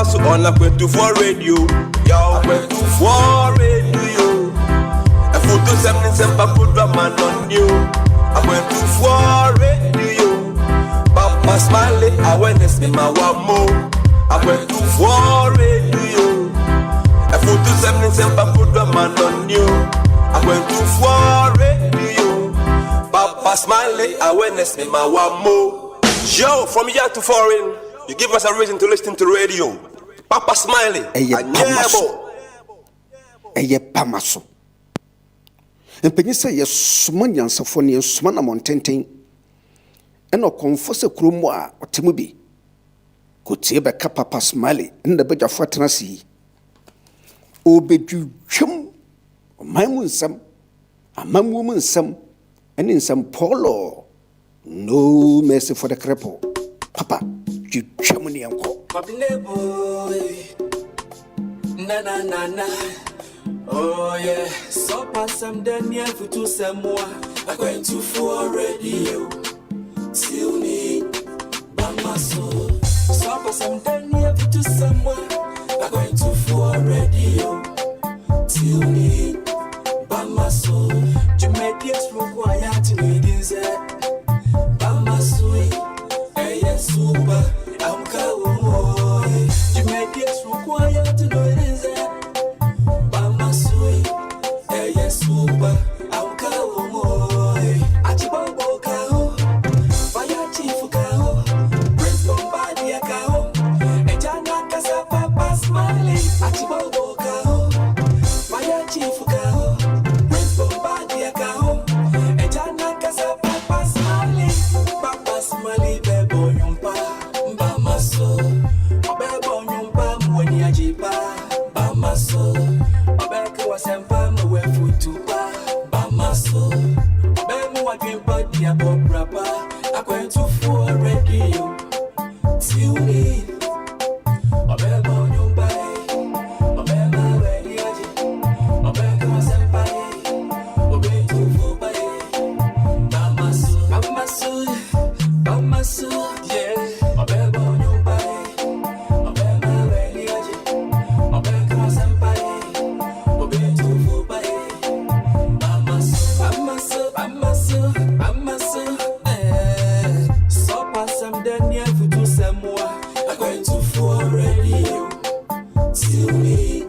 so on a went to for radio. Yo, went to for radio. A photo something some put a man on you. I went to for radio. Papa Smiley, awareness in my wamo. I went to for radio. A photo something some put a man on you. I went to for radio. Papa Smiley, awareness in my wamo. Yo, from here to foreign, you give us a reason to listen to radio. Papa Smiley, Eye Pamaso. And Penisa, yes, Sumanian Sophonia, Sumana Montenten, and no confess a crumwa or Timubi. Could say by Papa Smiley in the bed of Fatanasi. O bed you chum, my moon some, a man woman some, and in some polo. No mercy for the cripple. Papa, you chummy uncle. Na na na na. Oh yeah. So pass some Daniel for two some more. I'm going to for radio. Till me, Bamaso. So pass some Daniel for two some more. I'm going to for radio. Till me, Bamaso. Jamaica's required to be inside. Bamasui, yes, super. I'm going. Jamaica's required to know it is that. Bamasui, yes, super. I'm going. Achibobo Kao, Fire Chief Kao, Prince Bombardier Kao, and Jana Casa Papa Smiley. Achibobo Kao, Fire Chief Kao, Prince Bombardier Kao, and Jana Casa Papa Smiley. Papa Smiley, Bebo Yumpa, Bamaso, Bebo Yumpa, Mwenya Jipa, Bamaso, Obeko Wasempa, Mwefutupa, Bamaso, Bemo Wajimpa, Diabo Brapa, I went to for radio, till me, Obebo Yumpa, Obema Weniaji, Obeko Wasempa, Obetu Fupa, Bamaso, Bamaso, Bamaso, yeah, Obebo Yumpa, Obema Weniaji, Obeko Wasempa, Obetu Fupa, Bamaso, Bamaso, Bamaso, so pass some Daniel for two some more. I'm going to for radio. Till me,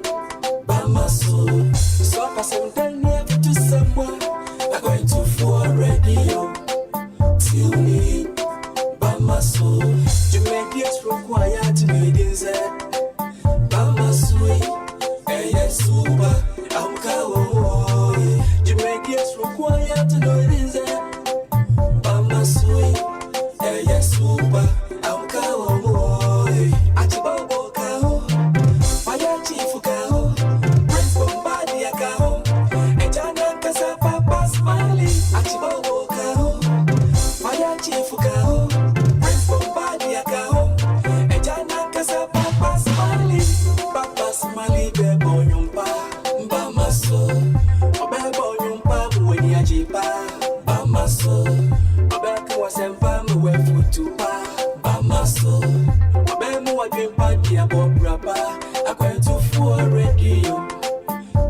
Bamaso. So pass some Daniel for two some more. I'm going to for radio. Till me, Bamaso. Jamaica's required to be inside. Bamasui, yes, super. I'm going. Jamaica's required to know it is that. Bamasui, yes, super. I'm going. Achibobo Kao, Fire Chief Kao, Prince Bombardier Kao, and Jana Casa Papa Smiley. Achibobo Kao, Fire Chief Kao, Prince Bombardier Kao, and Jana Casa Papa Smiley. Papa Smiley, Bebo Yumpa, Bamaso, Bebo Yumpa, Mwenya Jipa, Bamaso, Obeko Wasempa, Mwefutupa, Bamaso, Obemo Wajimpa, Diabo Brapa, I went to for radio,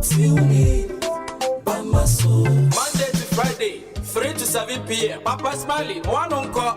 till me, Bamaso. Monday to Friday, 3 to 7 p.m. Papa Smiley, one on call.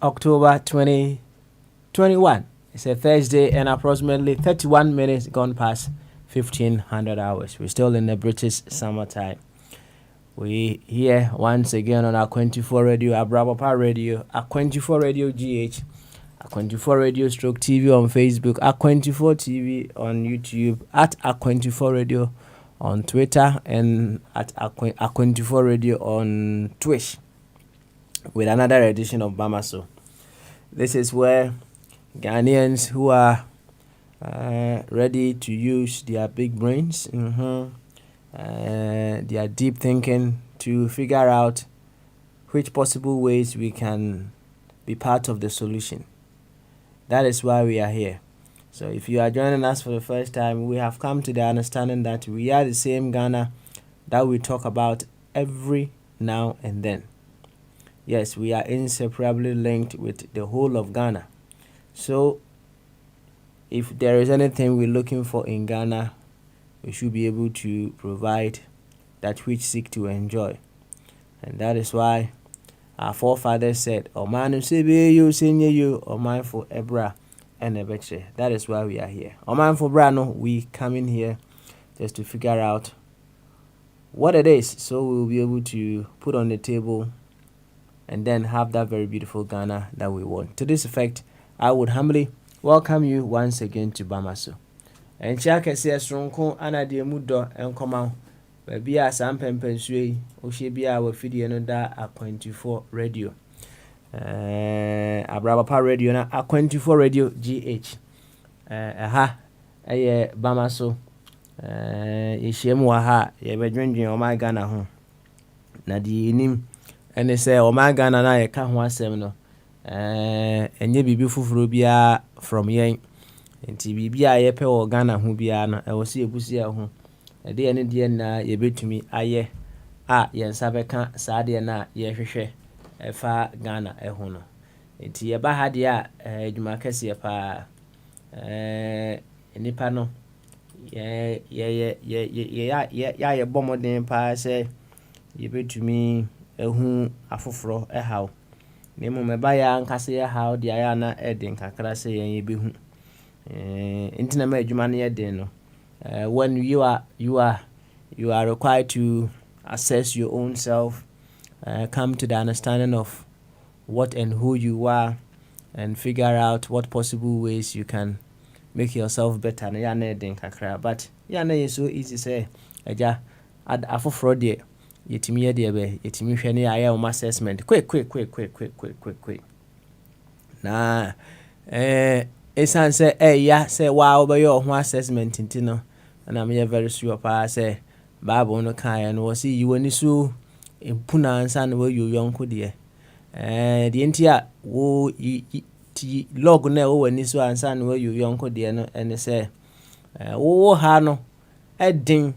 October 2021. It's a Thursday and approximately 31 minutes gone past 1500 hours. We're still in the British summertime. We here once again on Aquantifo Radio, Abrabapa Radio, Aquantifo Radio GH, Aquantifo Radio Stroke TV on Facebook, Aquantifo TV on YouTube, at Aquantifo Radio on Twitter, and at Aquantifo Radio on Twitch, with another edition of Bamaso. This is where Ghanaians who are ready to use their big brains, their deep thinking, to figure out which possible ways we can be part of the solution. That is why we are here. So if you are joining us for the first time, we have come to the understanding that we are the same Ghana that we talk about every now and then. Yes, we are inseparably linked with the whole of Ghana. So, if there is anything we're looking for in Ghana, we should be able to provide that which seek to enjoy. And that is why our forefathers said, Omanu sebe you, senye you, Oman for Ebra and Ebeche. That is why we are here. Oman for Brano, we come in here just to figure out what it is, so we'll be able to put on the table and then have that very beautiful Ghana that we want. To this effect, I would humbly welcome you once again to Bamaso. And Chaka says, Stronko, Anna de Mudo, and come out. Baby, as I'm Pempensway, Oshibia, our video, that Aquantifo Radio. Abrabapa Radio, na Aquantifo Radio GH. Bamaso. Ishemwaha, ye bedwendwen o my Ghana ho. Na di nim ene se o my Ghana na ye ka ho asem no. Enye bibi fufuro bia from yen. Enti bibi a ye pe o Ghana ho bia no e wo se ebusi a ho. E de ene de na ye betumi aye a ye nsa beka saa de na ye hwehwe e fa Ghana e ho no. Enti ye ba ha de a adwuma kase pa enipa no ye bomodin pa se ye betumi ehu afoforo ehaw nemu meba ya nkase ya haw dia ya na edin kakra se ye behu intina ma adwuma na ye den no when you are required to assess your own self, come to the understanding of what and who you are, and figure out what possible ways you can make yourself better. Na ya na den kakra, but ya na so easy say eja afoforo de yetimi ye de be yetimi hwe ne ya home assessment quick. Na esan say ya say wa obeyo home assessment ntino na me very sure pa say Bible no kan no see you ani so empuna ansa na we yo yonko de the ntia wo ti log na wo wani so ansa na we yo yonko de no ene say wo ha no edin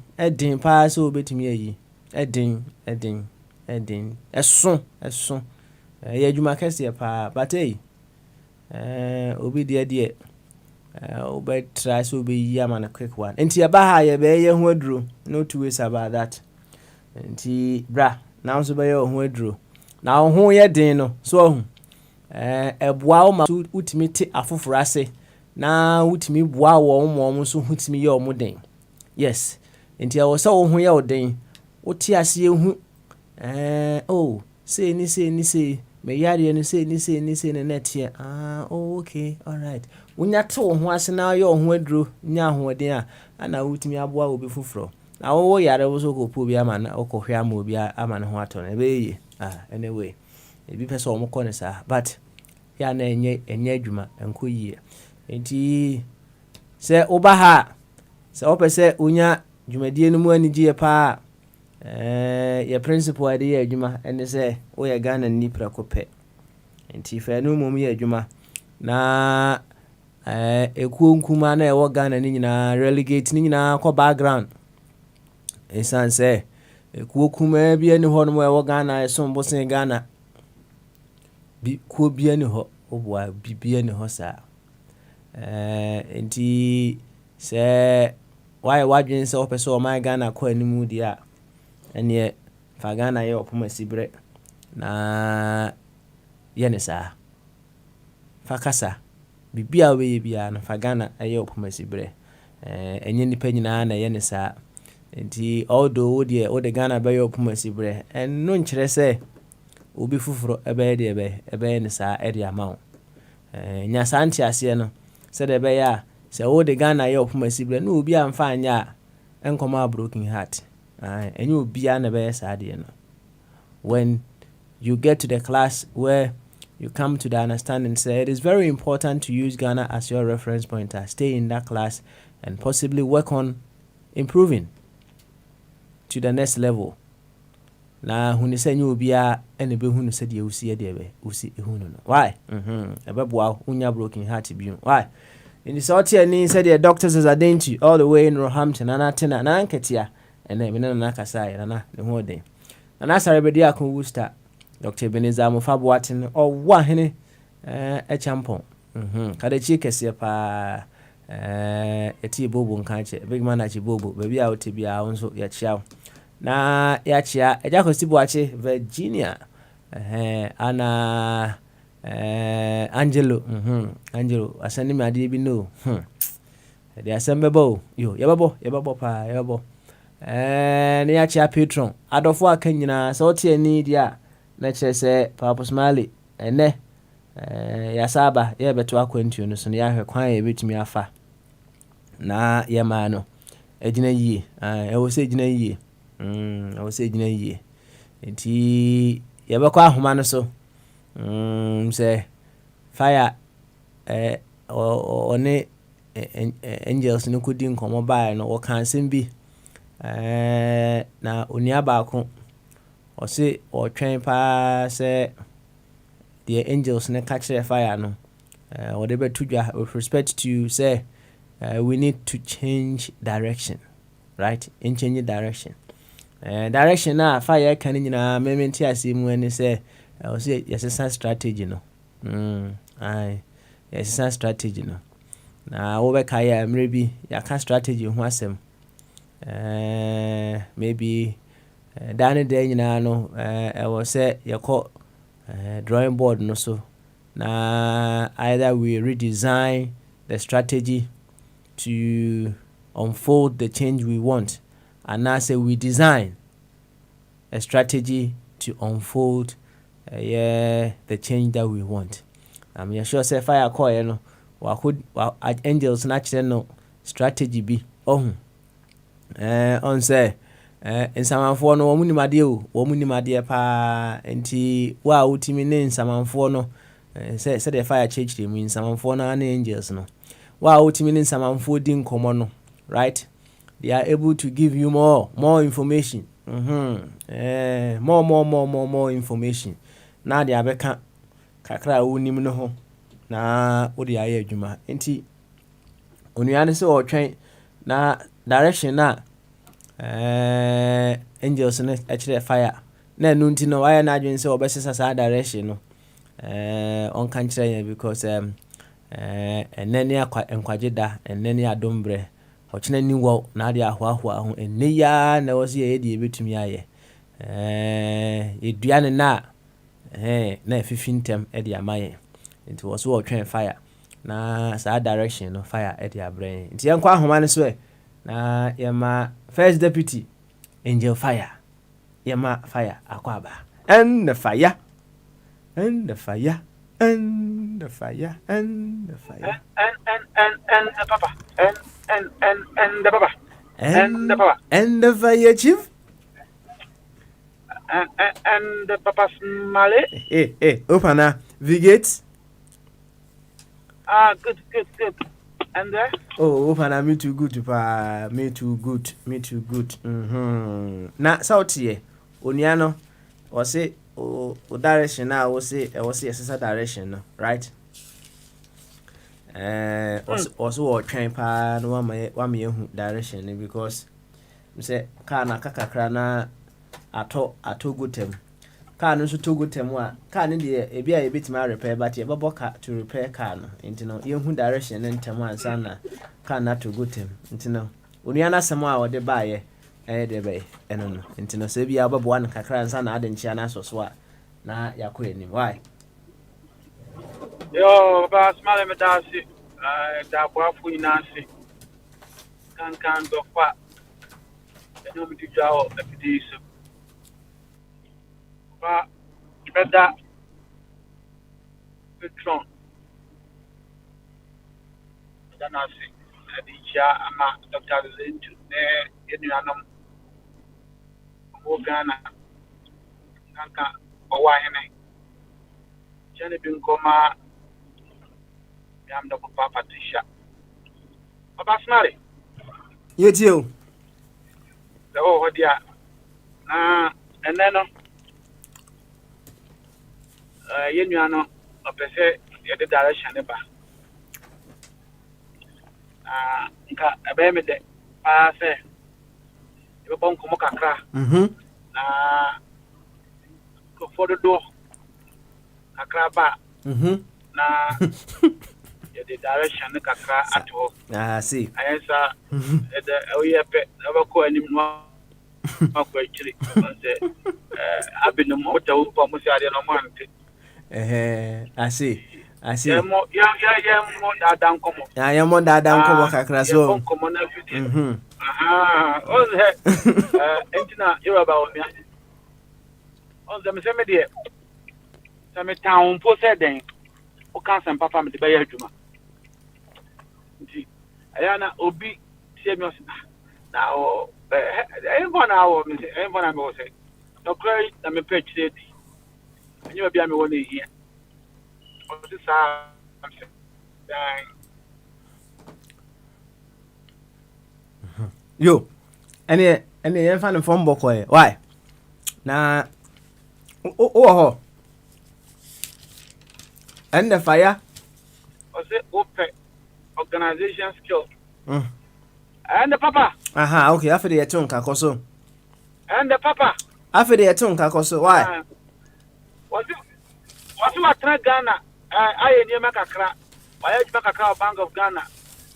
pa so obetimi ayi edin eson ye adwuma kese pa but obi de obi try so be yi man a quick one enti ya ba ha ye be ye ho aduro no two ways about that enti bra now so be ye ho aduro na ho ye den no so hu eboa o ma utimi te afoforo ase na utimi boa wo mo so utimi ye o mo den yes enti ya wo so ho ye o den oti ase ye hu oh say ni me yare no say ni na netie okay all right unya to ho ase na ye ho aduro nya ho den a ana utimi aboa obi foforo na wo yare wo so ko po bi ama na okohwe ama obi ama ne ho ato na be ye anyway ebi pese o mo ko ne sa but ya na enye adwuma enko yie enti se oba ha se o pese unya dwumadie no mu anigye pa your principal idea adwuma ene se o ye Ghana ni prakope enti fa no mum ye adwuma na ekuo nkuma na e wo Ghana ni nyina relegate ni nyina ko background esan se ekuo kuma bia ni ho no e wo Ghana eso mbosen Ghana bi ko bia ni ho obwa bibia ni ho sa enti se why wadwen se o pese o my Ghana ko animu dia ene fa Ghana ye opoma sibre na ye ne sa fa kasa bibia we ye bia na fa Ghana ye opoma sibre enye nipa nyina na ye ne sa enti although o de Ghana be ye opoma sibre en no nkyere se obi fufuro ebe de ebe ne sa ede amawo nya santi ase no se de be ya se o de Ghana ye opoma sibre no obi amfa anya enkoma broken heart and you be an best idea. When you get to the class where you come to the understanding, say it is very important to use Ghana as your reference pointer. Stay in that class and possibly work on improving to the next level. Na huni say you be a any be hunu said you see a debe, usi hunu. Why? A bebwa unya broken heart be. Why? In the sort here, said the doctors is a dainty all the way in Roehampton and Atina and Anketia. And then na kasai na ne ho den na sarebedi akon Worcester Dr. Ebenezer Mofaboatin o wa hene champon kada chi kese pa eti bobo nkanche big man achi bobo baby a wote bia wonso ya chia na ya chia eja Kosiboache Virginia ana Angelo asani me ade bi no de asembebo yo yebebo pa yebebo ne ya chia patron adofo aka nyina so tie ni dia na kire se Papa Smiley ene ya saba ye beto akwantu no so ne ya hwe kwan ye betumi afa na ye ma no ejina yie wo se ejina yie wo se ejina yie enti ye be kwa ahoma no so se fire one angels no kudi nkomo bae no wo kan sembi na onia baako o se o twen pa se the angels ne catch the fire no o de betudwa with respect to say we need to change direction, right? In change direction direction na fire kan nyina mementi asemu ani say o se yes strategy no yes strategy no na wo be kaya mrebi ya ka strategy ho asem maybe down there nyina no I was say yako drawing board no so na either we redesign the strategy to unfold the change we want, and now say we design a strategy to unfold the change that we want. I'm sure say fire call no wa angels na kyerɛ no strategy bi on say nsamanfoɔ no wɔn nimade o wɔn nimade pa nti wa wotimi ne nsamanfoɔ no sɛ the fire kyerɛkyerɛ mu nsamanfoɔ na angels no wa wotimi ne nsamanfoɔ di nkɔmɔ no right, they are able to give you more information more information na de abɛka kakra wonim no ho na wo de ayɛ adwuma nti onua ne sɛ ɔtwɛn na direction na angels no ɛkyerɛ fire na ɛno nti no wayɛ n'adwene sɛ ɔbɛsesa saa direction no ɔnka nkyerɛ yɛn because ɛnɛ ne nkwagye da ɛnɛ ne adombrɛ ɔkyena ni wɔ na de ahoahoa ho ɛnɛ ya na wɔ sɛ yɛyɛ de yɛbɛtumi ayɛ yɛdua ne na na ɛfifi ntɛm ɛde ama yɛn nti wɔ so wɔtwɛn fire na saa direction no fire ɛde abrɛ yɛn nti yɛnkɔ ahoma no so na yɛma first deputy angel fire yɛma fire akɔ aba and the fire and the fire and the fire and the fire and the papa and the papa and the papa and the fire chief and the papa Smale. Open na Vigate. Good. And there? Oh, open na me too good pa, me too good. Na sauti oniano was say o direction na was say exercise direction no, right? Also train pa no wa me hu direction because me say car na kakakra na ato gutem car no so to gutem a car no de e bia e betima repair but e bebo car to repair car no enti no ye hu direction no ntem ansa na car na to gutem enti no onua na asem a wode ba ye de be eno no enti no se bia bebo an kakra ansa na ade nchia na asoso a na yakọ enim why yo ba Smale medasi da boafu inasi kan do fa eno mi tijao epidisi ba beda patron danasi adicha ama Dr. Zentu ne yenuanom Ghana nanka owahene jane bi nkoma yam da papa Patricia Papa Smale yetio the ho dia na eneno yenuano opese yede direction ne ba nka ebe me de pa se ebe bon komo kakra na ko for the door kakra ba na yede direction ne kakra ato see ayensa ede oyepe ebe ko anim no akwa chiri se abinu mo ta wo pa mo se ade no mo ante I see. Yeah, mo dada nkomo. Yeah, mo dada nkomo kakra so. Nkomo na video. On entina Yoruba o mi. On dem se me de. Se me town po se den. O kan sem papa me de be ya adwuma. Nti ayana obi se mi o na o envo na o mi se envo na me o se. No cry na me page dey. Anyi bia me wo na ehia. Yo, any fan from Bokoy. Why? Na oh and the fire? Was it open organization skill? And the papa? Okay, after the tongue kakoso. And the papa? After the tongue kakoso, why? Was it Ghana? I near Macacra. I Macacra Bank of Ghana.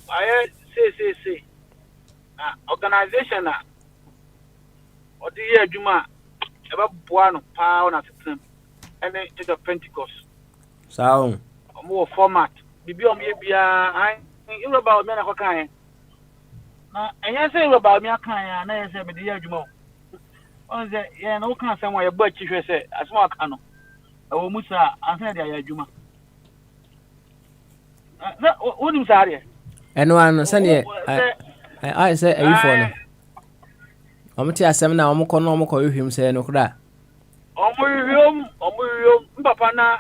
I say. Organization. Or the year Juma. About one pound at them. And then it's a Pentecost. So, more format. Maybe I you about me. And you say about me, I can't. And I say, but the year Juma. On the no can somewhere, but you say, as more canoe. Musa, I said, I Juma. unim sare. And one Sunday, I say a reform. Omti asem na omukọ na omukọ hwehwem say no kra. Omuyom, papa na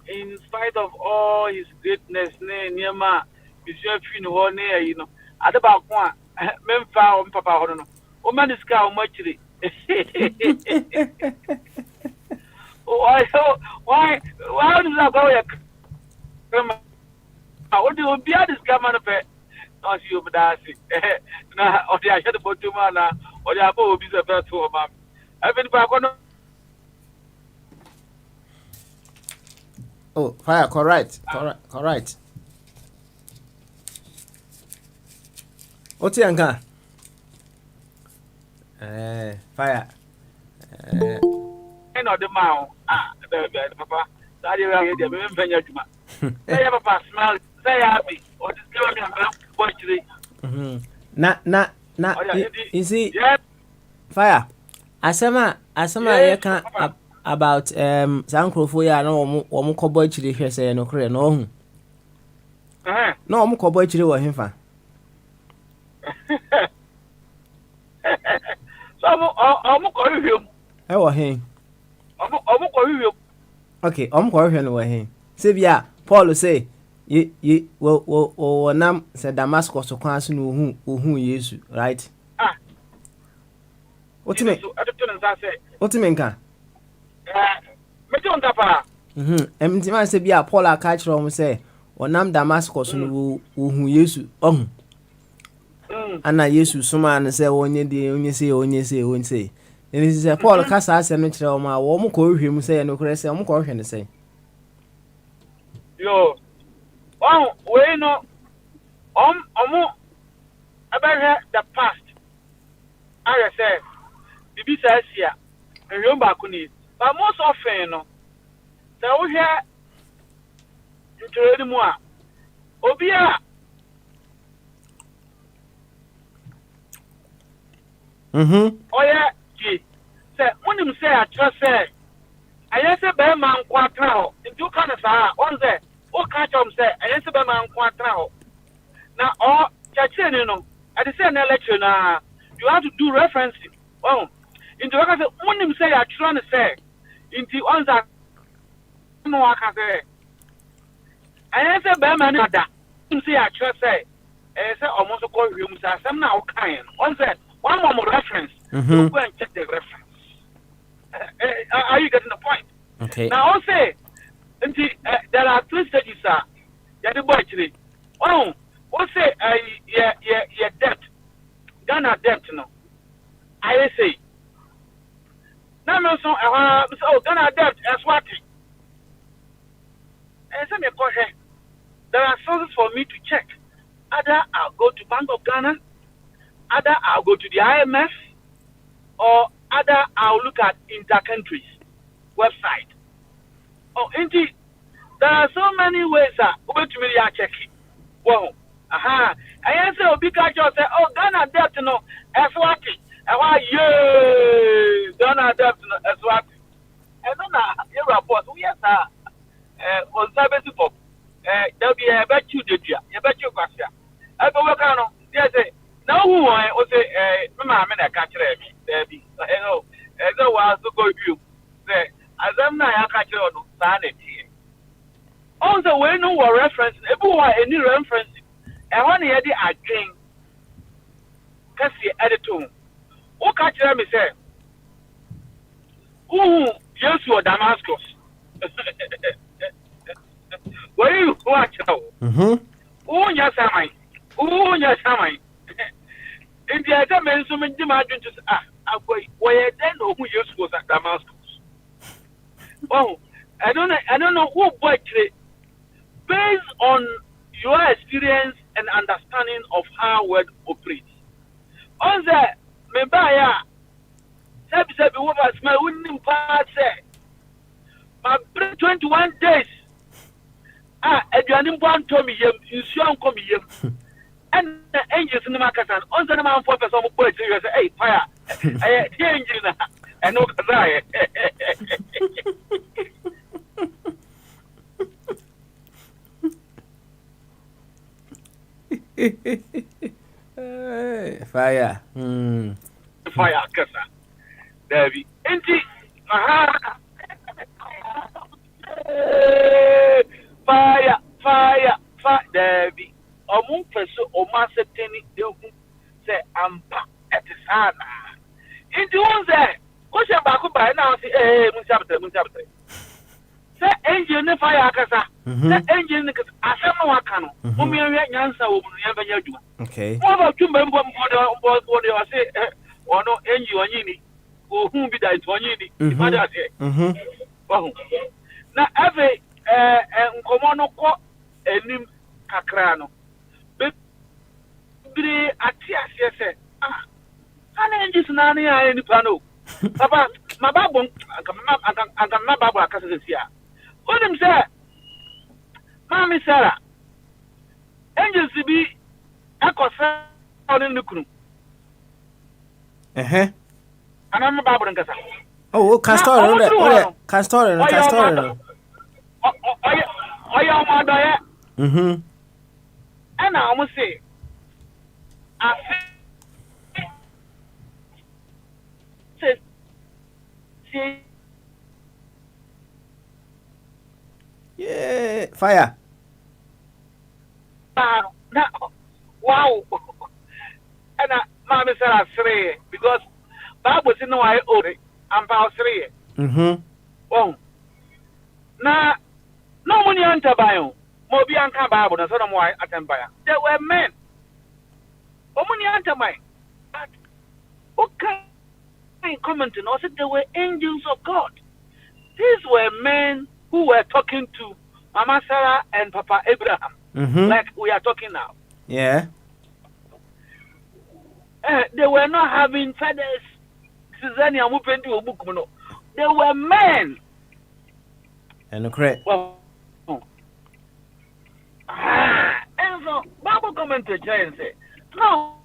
in spite of all his greatness ne niema bisia fi no ho ne ayi no. Ade ba ko a memfa papa ho no. O man diska o machiri. Why does that go ya? What do you be at this camera? No, see you, but I see. Now, or the I had about 2 man, or the above is a better to ma'am. I've been back on. Oh, fire, correct. What's your anchor? Fire. I know the mouth. Papa. That you are here, the women pay you. Say, Papa, smile, say happy, or just give me a watch Na, you see, fire. Asama, you can about Sankrofo ya no omu kobo chiri hwe say no kre no hu. No omu kobo chiri wo hemfa. So omu ko hwehwem. E wo hen. Omu ko hwehwem. Okay, omu ko hwehwe no wo hen. Se bia Paul say ye wo nam se Damascus kwan so no hu Yesu, right? Otime nka. Mejo nka pa. Emtima se bia Paul aka kire o say onam Damascus no hu Yesu, ohun. Ana Yesu suma na say onye say. Then he say Paul ka sa ase no kire o ma wo mo ko hwehwem say no kire say mo ko hwehwe ne say. Yo. We know about the past. I say the business here and remember kuni. But most often no. So we hear into the more. Obia. Oh yeah, gee. Say when you say I trust say I say be man kwatra into kind of sa on say o catch them say I say be man kwatra now or church no at the same lecture na you have to do referencing. Oh, into what I say when you say I trying to say into on that no I can say I say be man that you say I trust say I say almost call you say some now kind on say one more reference. You go and check the reference. Are you getting the point? Okay. Now, I'll say, there are 3 stages, sir. Yeah, the boy actually. Oh, we'll say, yeah, debt. Ghana debt, no. I say. No, so, Ghana debt, as what? And some there are sources for me to check. Either I'll go to Bank of Ghana, either I'll go to the IMF, or other I'll look at inter-countries website. Oh, indeed, there are so many ways wait to me checking. Wow, I answer a big guy just say, oh, Ghana debt no, Eswati. And why Ghana debt no, Eswati. And then you report, yes, on service for there'll be a bet you did ya, a bet you got ya. I go work on, yes, now who I was Mamma, I catch me. There be hello, as I was to go you say, as I'm not a catcher on sanity. Also, we know what reference, everyone any reference, and one year I drink, Cassie editor. Who catcher me say, who yes, you are Damascus. Where you watch out? Oh, yes, am I? In the other men, so many imagine just where then who use was at Damascus. Oh, I don't know who bought it. Based on your experience and understanding of how word operates. On the Membaya, Sabi what was my winning part say. My 21 days. If you are in one Tommy, you shall come here. And the angels in the market and on the man for some boys, you say, hey, fire, I change and no desire. Fire. Fire kasa. Dabi. Enti aha. Fire. Dabi. Omun peso o ma seteni de hu se ampa etisana. Enti won se o se ba ko ba na o se mun sabtre. Se engine ne fire kasa. Se engine ne kasa asem no waka no. Mo mi anwe nyansa wo mu ya banya adwuma. Okay. Mo ba twumba mbo o se ono enyi onyi ni. Ohun bi da onyi ni. Ifada se. Na ave nkomo no ko enim kakra no. Bibiri ati ase ana enji sunani ya ni pano. Papa, my babu my babu akasa sia. Onim say Mami Sarah. Angel sibi akosa on nukunu. Ana my babu nkasa. Oh, castor no. Castor no. Oya ma do ye. Ana omo say yeah, fire. Wow. And Mama said I three because Bible said no I owe it. I'm about 3. Oh. Now, no money on Tabayo. Mobi and Bible, and so why I can buy. There were men. Oh, money on Tabayo. But okay, commenting also there were angels of God. These were men who were talking to Mama Sarah and Papa Abraham, like we are talking now. Yeah. They were not having feathers. They were men. And correct. Well, and so Bible commented and say, no.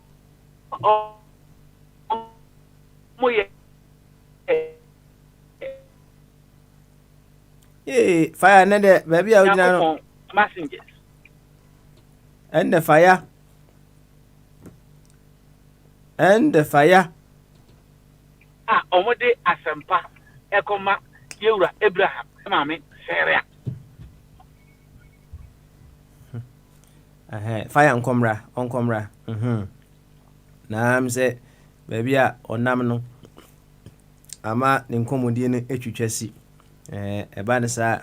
Hey, fire another baby out now. Messengers. And the fire. Omode asempa ekoma yewura Abraham mama Sarah. Fire onkomra. Na am say baby a onam no ama ne nkomodie no etwitwasi. Eba ne sa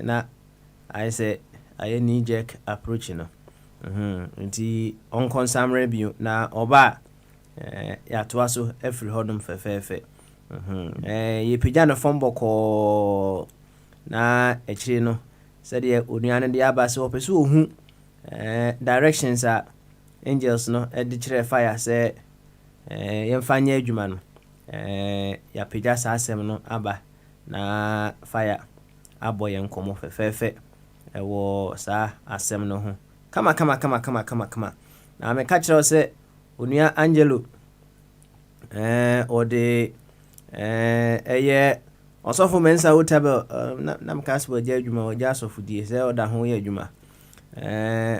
na I say I knee jerk approach no. Nti on consumer bio na oba ya toa so every hodum fefefe. Ye pija no fombo ko na ekire no said ye onuane de aba se opeso ohu directions a angels no e de kire fire say yemfanya adwuma no ya pija sa asem no aba na fire aboye nkomo fefefe ewo sa asem no ho kama na me ka kire se onua Angelo ode eye osofo mensa hotel na mkas bo je adwuma o ja asofo die se oda ho ye adwuma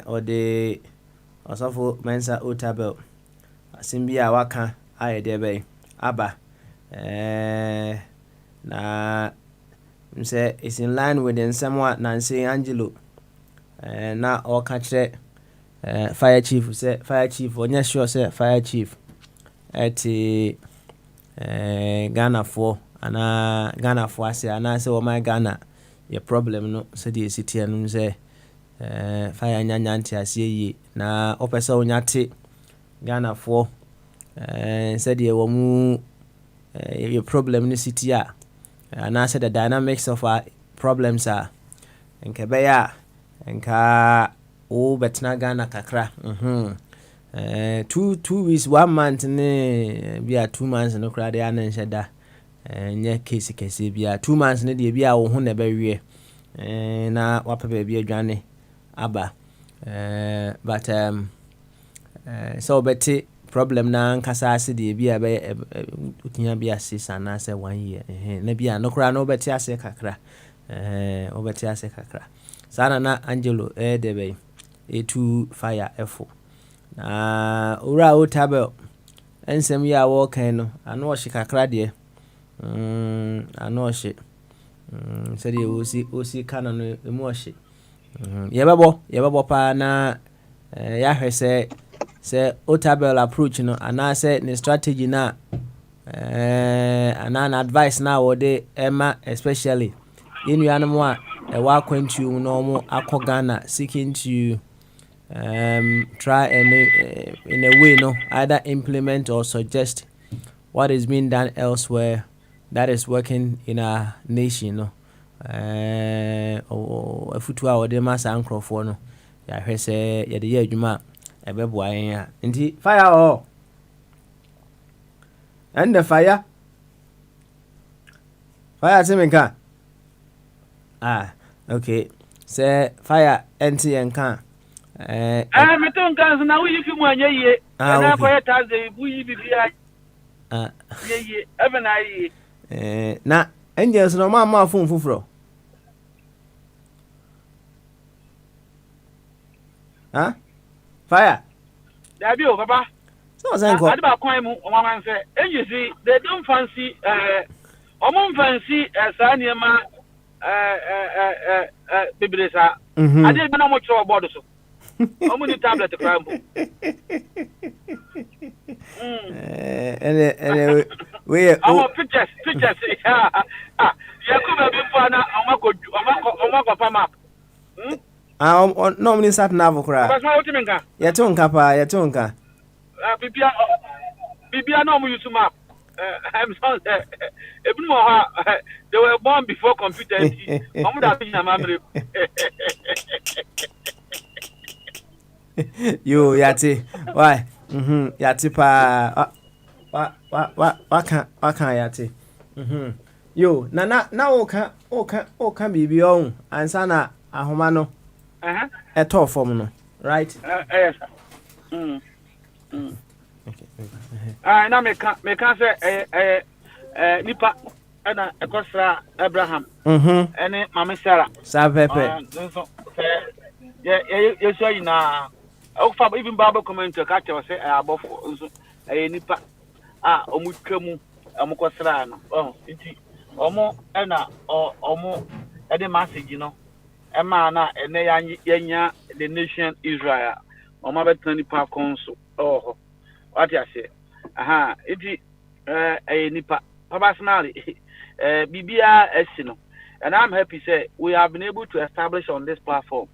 ode osofo mensa hotel asimbi a waka ayede be aba na mse is in line with nsemo na say Angelo na o ka kire fire chief say fire chief onya sure say fire chief eti Ghana for ana Ghana for ase ana say o my Ghana your problem no say the city anu say fire nyanya nti ase yi na opesa onya te Ghana for say the wo mu your problem ni city a ana say the dynamics of our problems are enkebeya enka o betna Ghana kakra 2 weeks 1 month ne bia 2 months no kra de anan sheda nya kesi bia 2 months ne de bia wo ho na bawie na wapa ba bia adwane aba but so beti problem na nkasa ase de bia be utinya bia 6 na say 1 year na bia no kra no beti ase kakra obeti ase kakra sana na Angelo de be etu fire efo na ora o tabel ensem ya wo kan no ano ohye kakra de ano ohye se de osi kana no emu ohye yebebo pa na ya hwese se o tabel approach no ana se ne strategy na an advice na wode Emma especially in you a wa kwantu no mo akọ Ghana seeking to try and in a way no either implement or suggest what is being done elsewhere that is working in our nation no afutu a wode masa ankrofo no ya hwese ye de ye adwuma ebeboa yen a nti fire all and the fire Semenka. Okay. Say fire NT and can. Me don't can now if you want ye. And I quite as a we be ye. Even I na angels no ma phone fufro. Fire. There be papa. So Zanko. I about coin one say, and you see, they don't fancy fancy Sanyama Biblisa. I didn't know much about so. How many tablets to cram? And we our pictures. Yakuba Bifana, Omako Pama. No, many sat navocra. Yatonka. Bibia no use map. I'm sorry. They were born before computer. You yati. Why? Yati pa. What can yati? Yo, na oka bibi on ansana ahomano. A tall form no. Right? Yes. Now me can say nipa na ekosra Abraham ene mama Sarah Sapepe you say na ofa even Bible comment ka che say abofo nso nipa omutwamu amukosra no nti omo na omo ede message no ema na ene yanya the nation Israel omo betani nipa konso what you say iti nipa personally bibia esino and I'm happy say we have been able to establish on this platform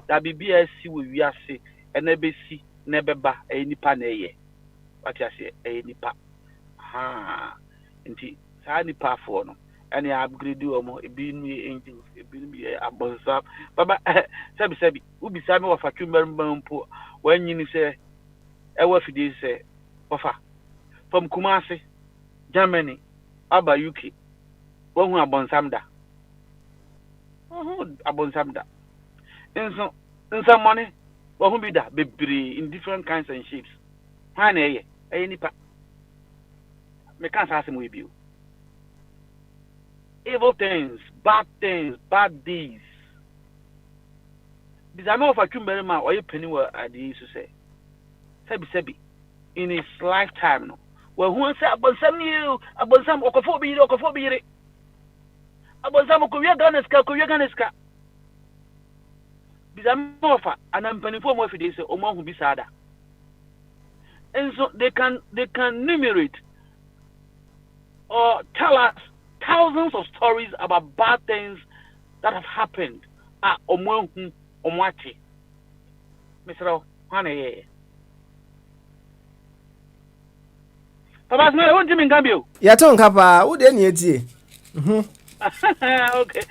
that bibia esi we ase enebesi nebeba nipa na eye what you say nipa nti sa nipa for no and I upgrade omo ebi ni angels ebi ni abonsa baba sebi ubi sa me wa fatumber mpo wanyini say ewa fidi say ofa from Kumasi Germany aba UK wohu abonsamda nso money wohu bi da bebre in different kinds and shapes ha na eye nipa me kan sa asem we bi evil things bad deeds bizame of atumber ma oye paniwa adi so say sebi in his lifetime no well who say abonsam okofo bi yire abonsam ko wiya ganeska bizam ofa anampanifo mo afide say omo hu bi sada and so they can enumerate or tell us thousands of stories about bad things that have happened omo hu omo ati Mr. Hane Papa, no, I want him in Gambio. Yatonka pa, who then yeti? Okay.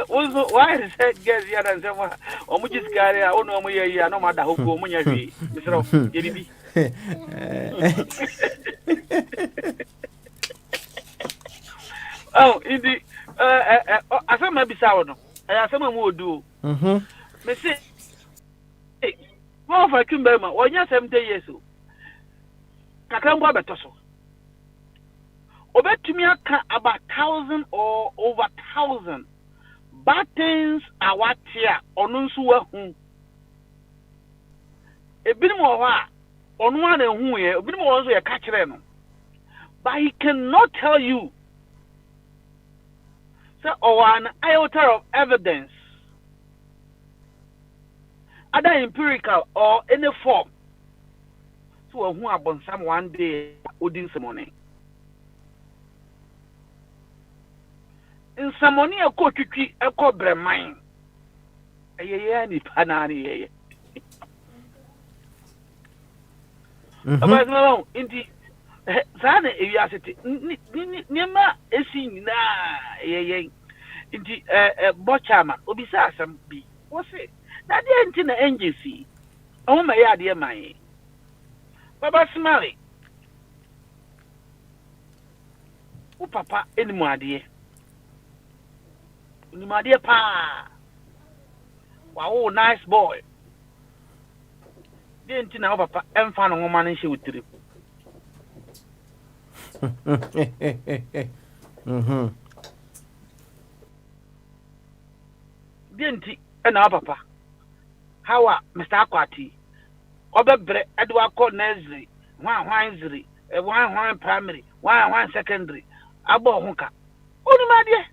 Also, why is that guess here and someone? Or much is carry, I don't know, no matter how go, Munya, Mr. JB. Oh, indeed. I said, maybe sour. I have someone who do. Me say, hey, more for Kimberma, 1 year 70 years old. Kakamba Betoso. Obetumi aka about 1,000 or over 1,000 bad things are what here or no so hu ebinom wɔ hɔ a ɔno a na ehu yɛ ebinom wɔ nso yɛ ka kyerɛ no but he cannot tell you so an iota of evidence either empirical or any form so who abonsam one day odin semone in semone e ko twitwi e ko breman eyeye ni panani yeye abazama inti zane ewiasete niema esi nyina eyeye inti bochama obisa asam bi wo se na de nti na NGC o ma ya de man baba smile o papa enimu ade pa wow nice boy de nti na o papa emfa no ngoma no hye wutiri de nti na o papa how Mr. Akwati obebre edwa ko nursery wan ziri wan primary wan secondary abo ho ka onimade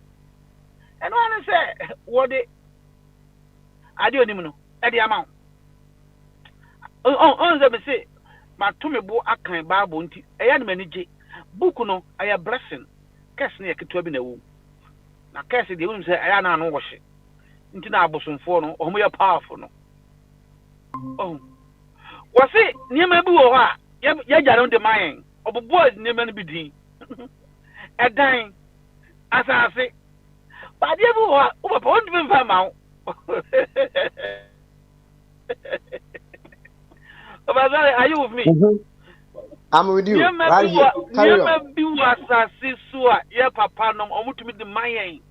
eno an say wo de ade onim no e de ama on ze be say ma to me bo akan bible nti eya ne manije book no aya blessing curse na yeketo bi na wo na curse de won say eya na no wo hye nti na abosomfo no omo ya powerful no oh wasi niema bi wo ha ya jare de mayen obobo niema no bi din edan asase ba de bi wo ha o papa on bi mfa ma wo are you with me? I'm with you. Right here. Carry on. Be asase so a ye papa no omutumi de mayen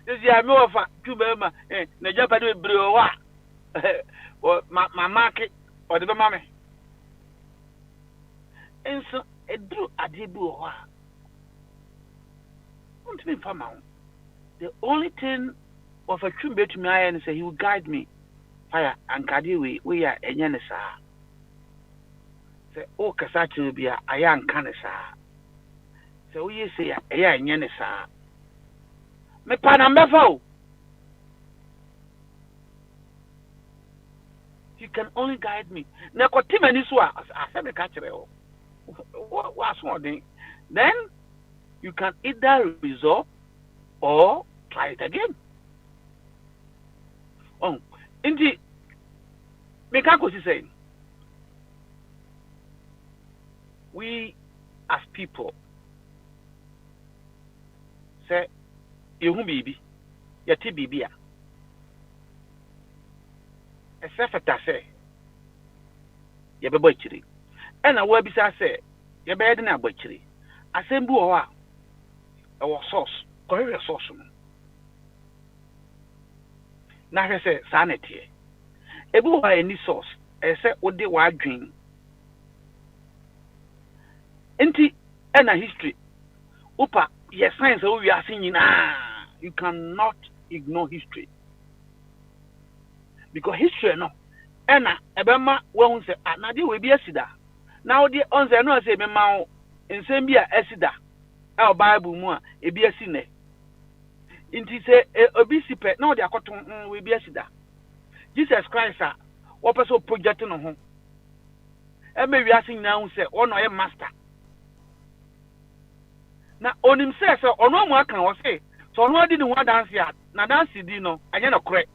this year me ofa tubema na japa de bre wa ma market or the mama and so a drew a debu want me farm the only thing of a true bet to me and say he will guide me fire and cardi we are a yanisa say oh kasachi will be a young canisa so we say a yanisa me panambefo you can only guide me na kotima ni so aseme ka kire o what then you can either resolve or try it again oh indeed me ka ko say we as people say yehu bibi yati bibia esefeta say ye bebo akiri ena wa bisa say ye be de na agbakiri asem bi wo a e wo source ko re source no na hwe say sanity e bi wo any source e say wo de wa adwen enti ena history upa yes science we are seeing you cannot ignore history because history no ena ebema we say na de we bi asida now the on say no say me ma nsem bi a asida e bible mu a e bi asine nti say obi sipe na de akoton we bi asida Jesus Christ a wo person project no ho e me wi asin na hu say ono ye master na onim say ono mu aka wo say so ono di ni ho dance ya na dance di no anya na correct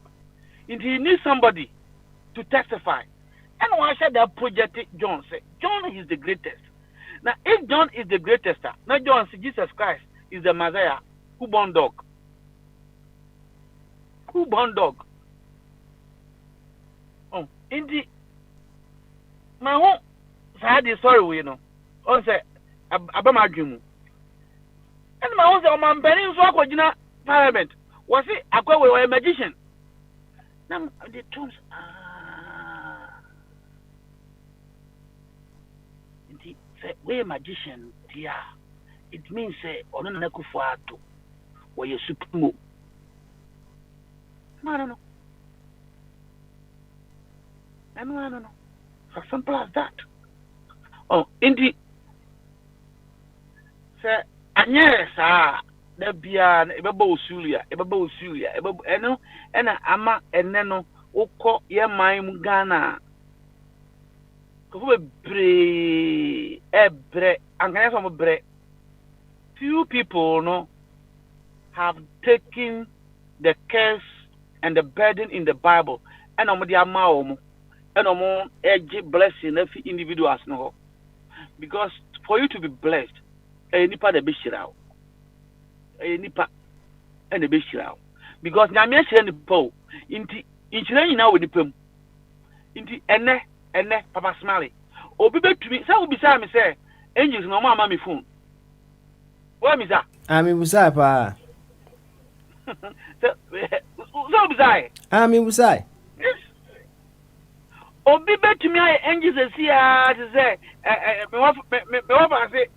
nti he needs somebody to testify and one said that project John said John is the greatest. Now if John is the greatest, now John said Jesus Christ is the Messiah who born dog oh indeed my home sad is sorry we know on say abama adwemu and my home say man benin so akogina parliament was it akwa we a magician now the terms say we magician dear it means say ono na kufu ato we supremo no As simple as that. Oh, indeed. Sir, yes, there be an ebabo Sulia, eno, and ama, and neno, oko, ye mime Ghana. Ebre, and I have a bre. Few people no have taken the curse and the burden in the Bible, and on the amount, and on edge blessing every individual no. Because for you to be blessed, any part of the out, any part and the bishop, because Namia send the po into now with the pum into ene Papa Smiley. Or be to me, so beside me say, angels no mamma me phone. Where is that? I'm in Musapa. So beside. I'm in Musai. Yes. Or be to me, angels and see to say, me what I say.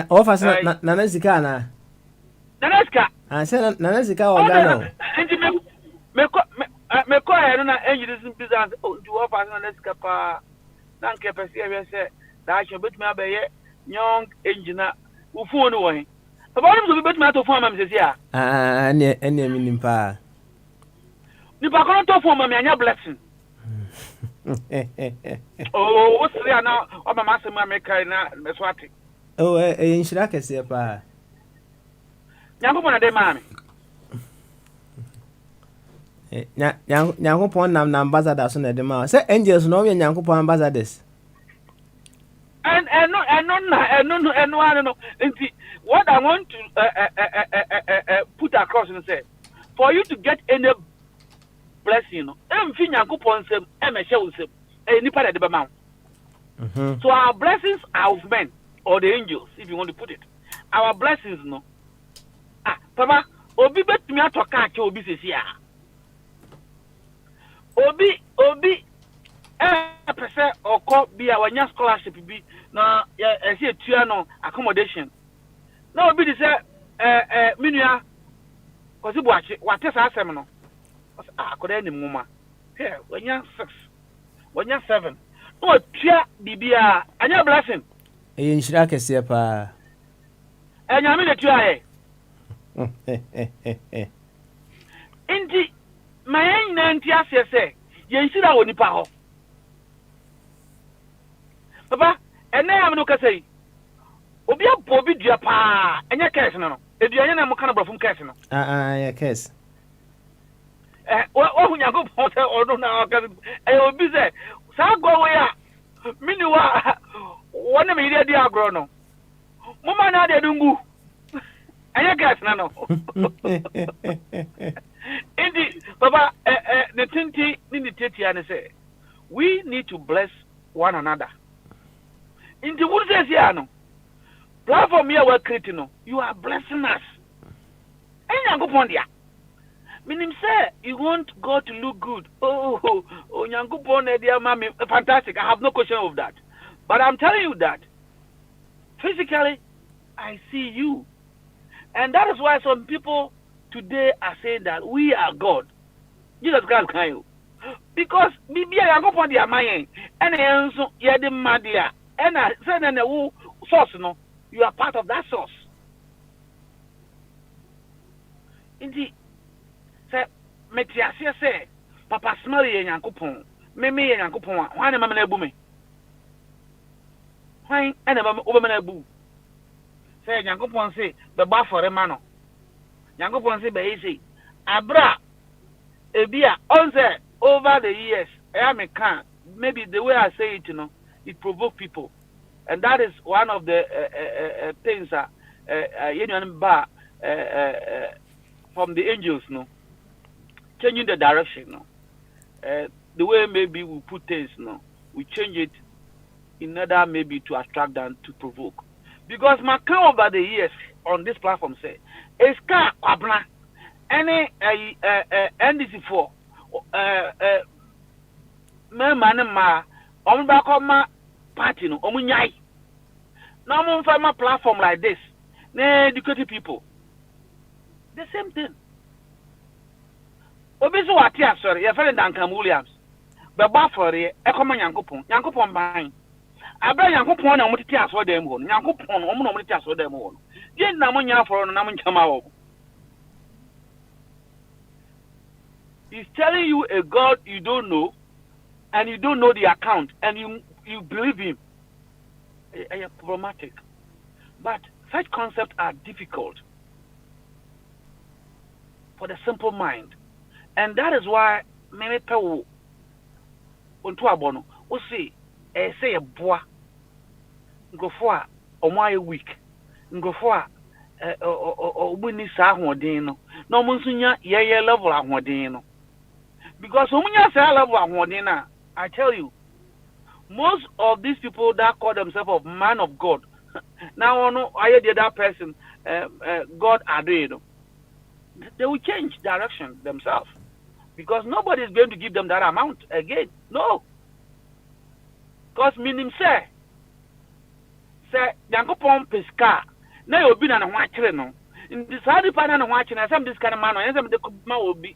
Offers Nanazicana. Nanaska. I said Nanazika or Gano. Me call her na angels in business. Oh, do offer Nanaska pa. Nanke Persia say that you bet me abe young engineer who phone away. About him to bet me to form says yeah. Any meaning pa. Nipa kono to form me anya blessing. Oh, what's there now? Oh, my master, my maker, na Meswati. Oh, in Shiraka, say, pa. Yanko de mammy. Yanko Pon Nam Ambassadors on the mouth. Say, angels no, and Yanko Pon Ambassadors. And no. What I want to put across and say, for you to get any blessing, everything Yanko Pon sem, MSL sem, any part of the mouth. So our blessings are of men or the angels, if you want to put it. Our blessings, no. Papa, Obi bet me to catch Obi says yeah. Obi, percent or call be our young scholarship be na I see a tuano accommodation. No, be this minia, because you watch it, what is our seminar? Could any muma here when you're 6, when you're 7. No, tia bibia, and your blessing. In Shiraka, say, pa. And I mean that you are. Indeed, my auntie say, you see that only power. Papa, and now I'm not say, Obi a Bobby Japa, and your case no. If you are not kind of from Casino. Yeah, case. Oh, you go hotel or no now, I will be there. So go away. Meanwhile, one of me, dear Grono. Mama, now they don't. And you guys no. Indeed, Papa, the Tinti in the Titi and say, we need to bless one another. In the woods, no. Platform here, we're creating. You are blessing us. And you go pondia. Meaning, say, you want God to look good. Oh, Nyangu Pone, dear mommy, fantastic. I have no question of that. But I'm telling you that physically, I see you. And that is why some people today are saying that we are God. Jesus Christ can you. Because Bibi I go on their mind and also you the Madia and I said in the source no, you are part of that source. Indeed, say Metiasia say Papa Smiley and Yankupon, Meme and Yankupon, why am I na bume? Why and a boo? Say Yankupon say the bar for a man. Yankupon say be easy. Abra Ebia onse over the years, I can maybe the way I say it, it provokes people, and that is one of the things that from the angels, changing the direction, the way maybe we put things, we change it in order maybe to attract them to provoke, because my count over the years on this platform say, it's car abna any NDC4. Ma back on my party no omunyai na mo find my platform like this na educated people the same thing obi so wate asori ye fere Duncan Williams be ba for ye e koma Nyankopon ban abra Nyankopon na omutete asori dem ho Nyankopon omo na omutete asori dem ho ye na mo nya for no na mo nchama wo. He's telling you a God you don't know, and you don't know the account, and you believe him. It's problematic. But such concepts are difficult for the simple mind. And that is why many people onto abono we say a boy go for a week go for obuni sa ahoden no na mo nsunya ye level ahoden no. Because level I tell you, most of these people that call themselves of man of God, now I the other person, God are doing, they will change direction themselves. Because nobody is going to give them that amount again. No. Because meaning say, Yankopon Pesca, now you'll be on a watch. In this hard part and watching, and some this kind of man, and some the will be.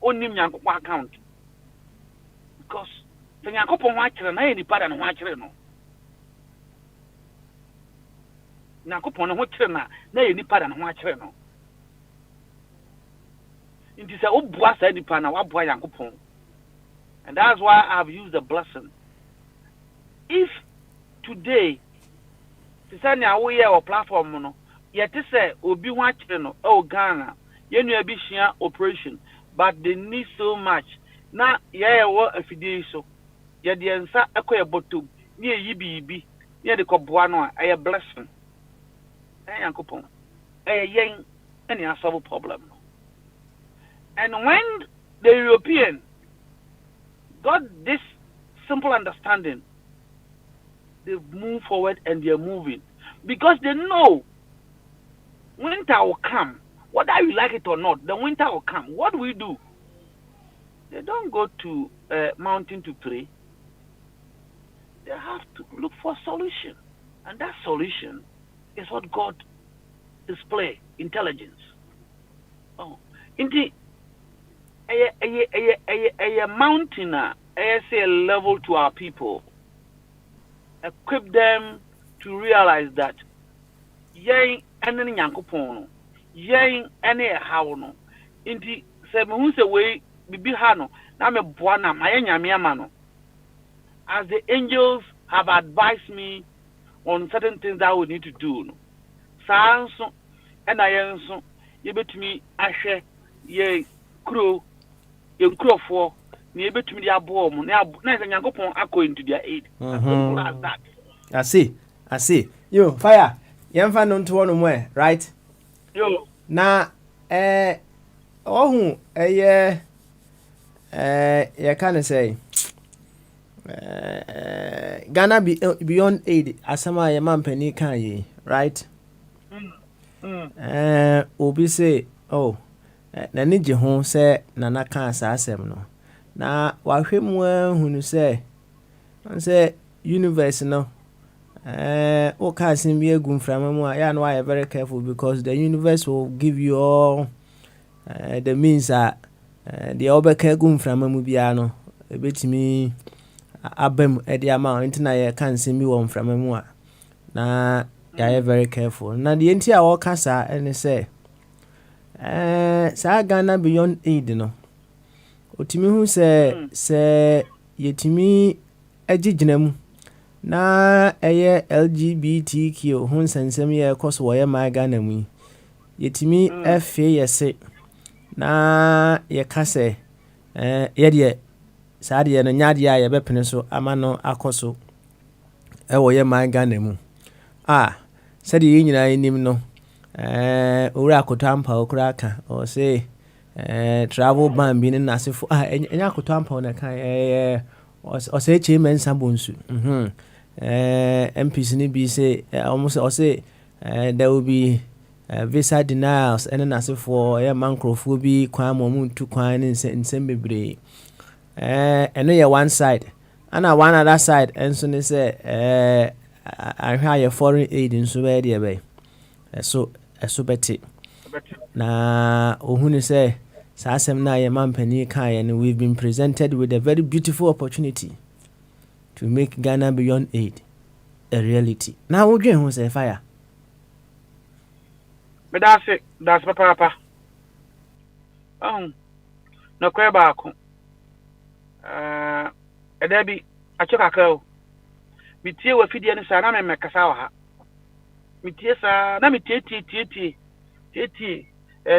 Only Nyankopon account. Because the Nyankopon watcher na any part and watcher no. Nyankopon watcher na any part and watcher no. It is a obwa sa any part na wabwa Nyankopon. And that's why I've used the blessing. If today to say na we here or platform no, yet say obi watcher no Ghana, yenu ebishia operation. But they need so much. Now, a few so. Yeah, the answer a bottom near Yibi, near the Cobuano, a blessing. A coupon, a yang, any solve problem. And when the European got this simple understanding, they move forward and they're moving because they know winter will come. Whether you like it or not, the winter will come. What do we do? They don't go to mountain to pray. They have to look for a solution. And that solution is what God display, intelligence. Oh, indeed, a mountain, say a level to our people. Equip them to realize that, yea, and then Yankopon. Yang any how no inti se me hu se we bibi ha no na me boa na ma nyame ama no. As the angels have advised me on certain things that we need to do no sanso and ayenso ye betumi ahwe ye kro ye nkrofo na ye betumi dia bo mu na se Nyankopon akọ into their aid. Like that. I see you fire yemfa no nto no mo right. Yo. Na ohun you can say Ghana beyond aid asama ye man pani kan ye right. Obi say oh na ni je ho say nana kan sa asem no na wahwemu hunu say universe no what can seem be a good from yeah, no, I am very careful because the universe will give you all the means that the overcare good from a mubiano a bit me abem at the amount and I can't see me one from a mua. Now, I am very careful. Now, the entire all casa and say, Sa Ghana beyond aid, no. Otimi who say, yetimi ejijinem. Na LGBTQ hun sensem ye koso wo ye ma Ghana mu yetimi afi yese na ye kase ye de sa de no nyade ya ye bepene so ama no akoso wo ye ma Ghana mu se de yinyina enim no owura akotampa okura aka o say travel ban bi ne nasefo enya akotampa na kan o say chairman sabonsu MPs ni be say almost or say there will be visa denials and then for mangrove bi kwan mo to kwan nsem bebre and no one side and one other side and so they say I hire foreign aid in so where there be so beti na ohunu say Sasem na Mampeni Kai, and we've been presented with a very beautiful opportunity to make Ghana Beyond Aid a reality. Now we're going to say fire. But that's it. That's my papa. No cry back. Debbie, I took a girl. Me tea wa fidi ani sana me mekasa ha. Me tie sa na me tie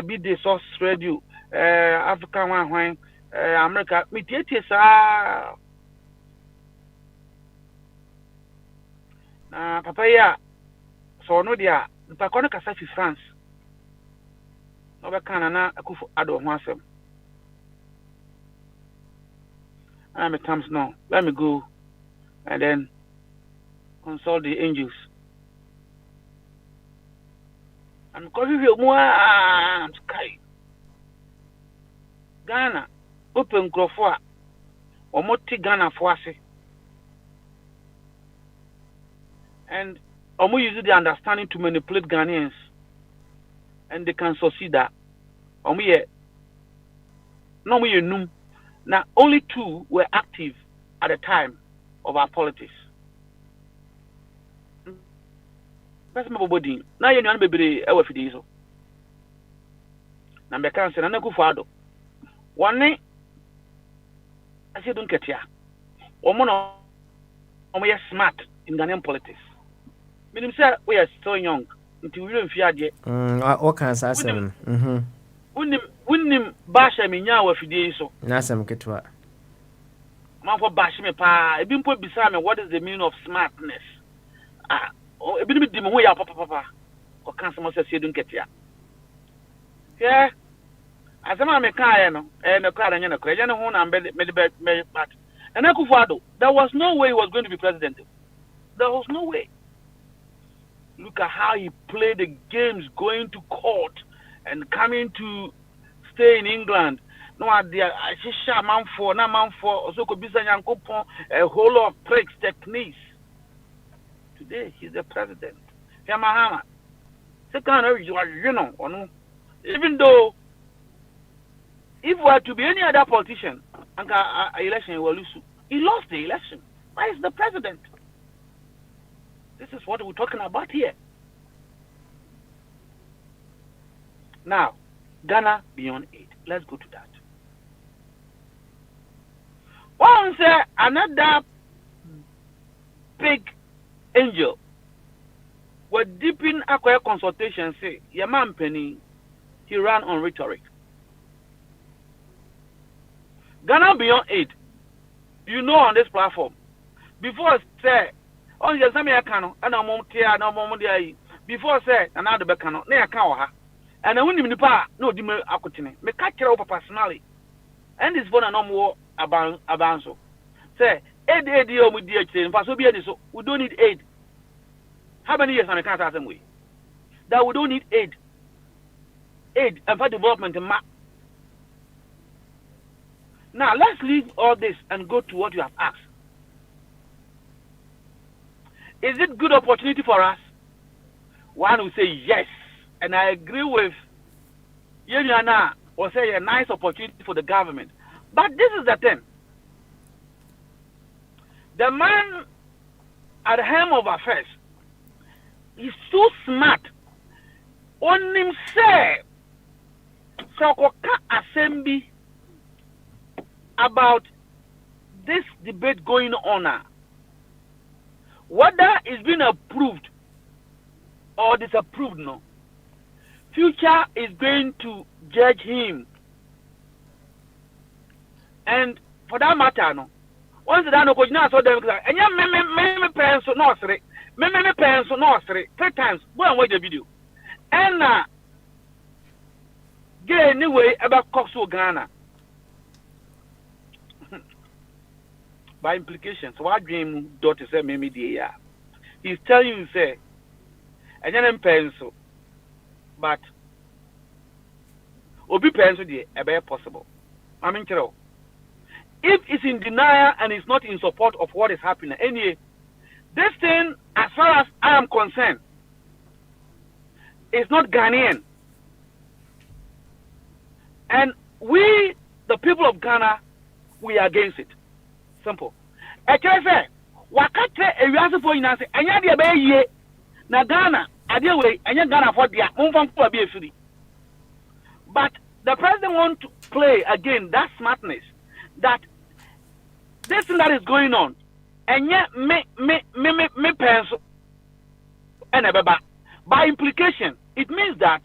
be the source radio African one America me tie sa na papa ya so no dia nta kono kasa fi France no be kana na akufo ado ho asem I'm at times now let me go and then consult the angels. I'm calling you more sky. Ghana, open Grofua, or Moti Ghana for us. And we use the understanding to manipulate Ghanaians, and they can succeed that. No, we knew. Now, only 2 were active at the time of our politics. That's my body. Now you know baby ever for this. Na mbeka nse na naku fado. One I say don't get ya. Omo smart in Ghanaian politics. Meaning say we are still young until we don't fear je. What can I say? Winnim basha me nya wa fidie so. Na sam ketwa. Man for bash me pa. E bi mpo bisa me what is the meaning of smartness? Ebi mi di mo ya papa ko kan some say don't get ya yeah asema me kan no no kra nya no kra nya no ho na me but and Akufo-Addo there was no way he was going to be president. There was no way. Look at how he played the games, going to court and coming to stay in England. No idea shisha man for also ko bisa nyankopon a whole lot of tricks, techniques. Today he's the president. Yamahama. Second, you know, even though if we were to be any other politician, election will lose. He lost the election. Why is the president? This is what we're talking about here. Now, Ghana Beyond Aid. Let's go to that. Once another big angel were deep in acquire consultation say Yaman Penny he ran on rhetoric. Ghana Beyond Aid, you know on this platform. Before say on the Zamia Kano and a Montia no Momondia before say another Becano, near Kawaha. And I wouldn't pa no dimmer akutine. Me catch her up personally. And this one no more abanso. Say aid with DHC and so be so we don't need aid. How many years on the country assembly? That we don't need aid. Aid and for development and map. Now let's leave all this and go to what you have asked. Is it good opportunity for us? One will say yes. And I agree with Yeniana or say a nice opportunity for the government. But this is the thing. The man at the helm of affairs is so smart. On himself, Sokoka Assembly about this debate going on now. Whether it's been approved or disapproved, no. Future is going to judge him. And for that matter, no. Once that no question, so them and ya me parents no three. Me parents no three. 3 times. Go and watch the video. And get anyway about Coxo Ghana. By implication, so what dream daughter say me media. He's telling you say and then pencil. But obi pencil the a possible. I mean, if it's in denial and it's not in support of what is happening, anyway, this thing, as far as I am concerned, is not Ghanaian. And we, the people of Ghana, we are against it. Simple. Say, wakate ewiase for ina say anya de be yie na Ghana ade we anya Ghana for dia monfam ko be afiri. But the president want to play again that smartness that this thing that is going on anya me penso and ebeba. By implication it means that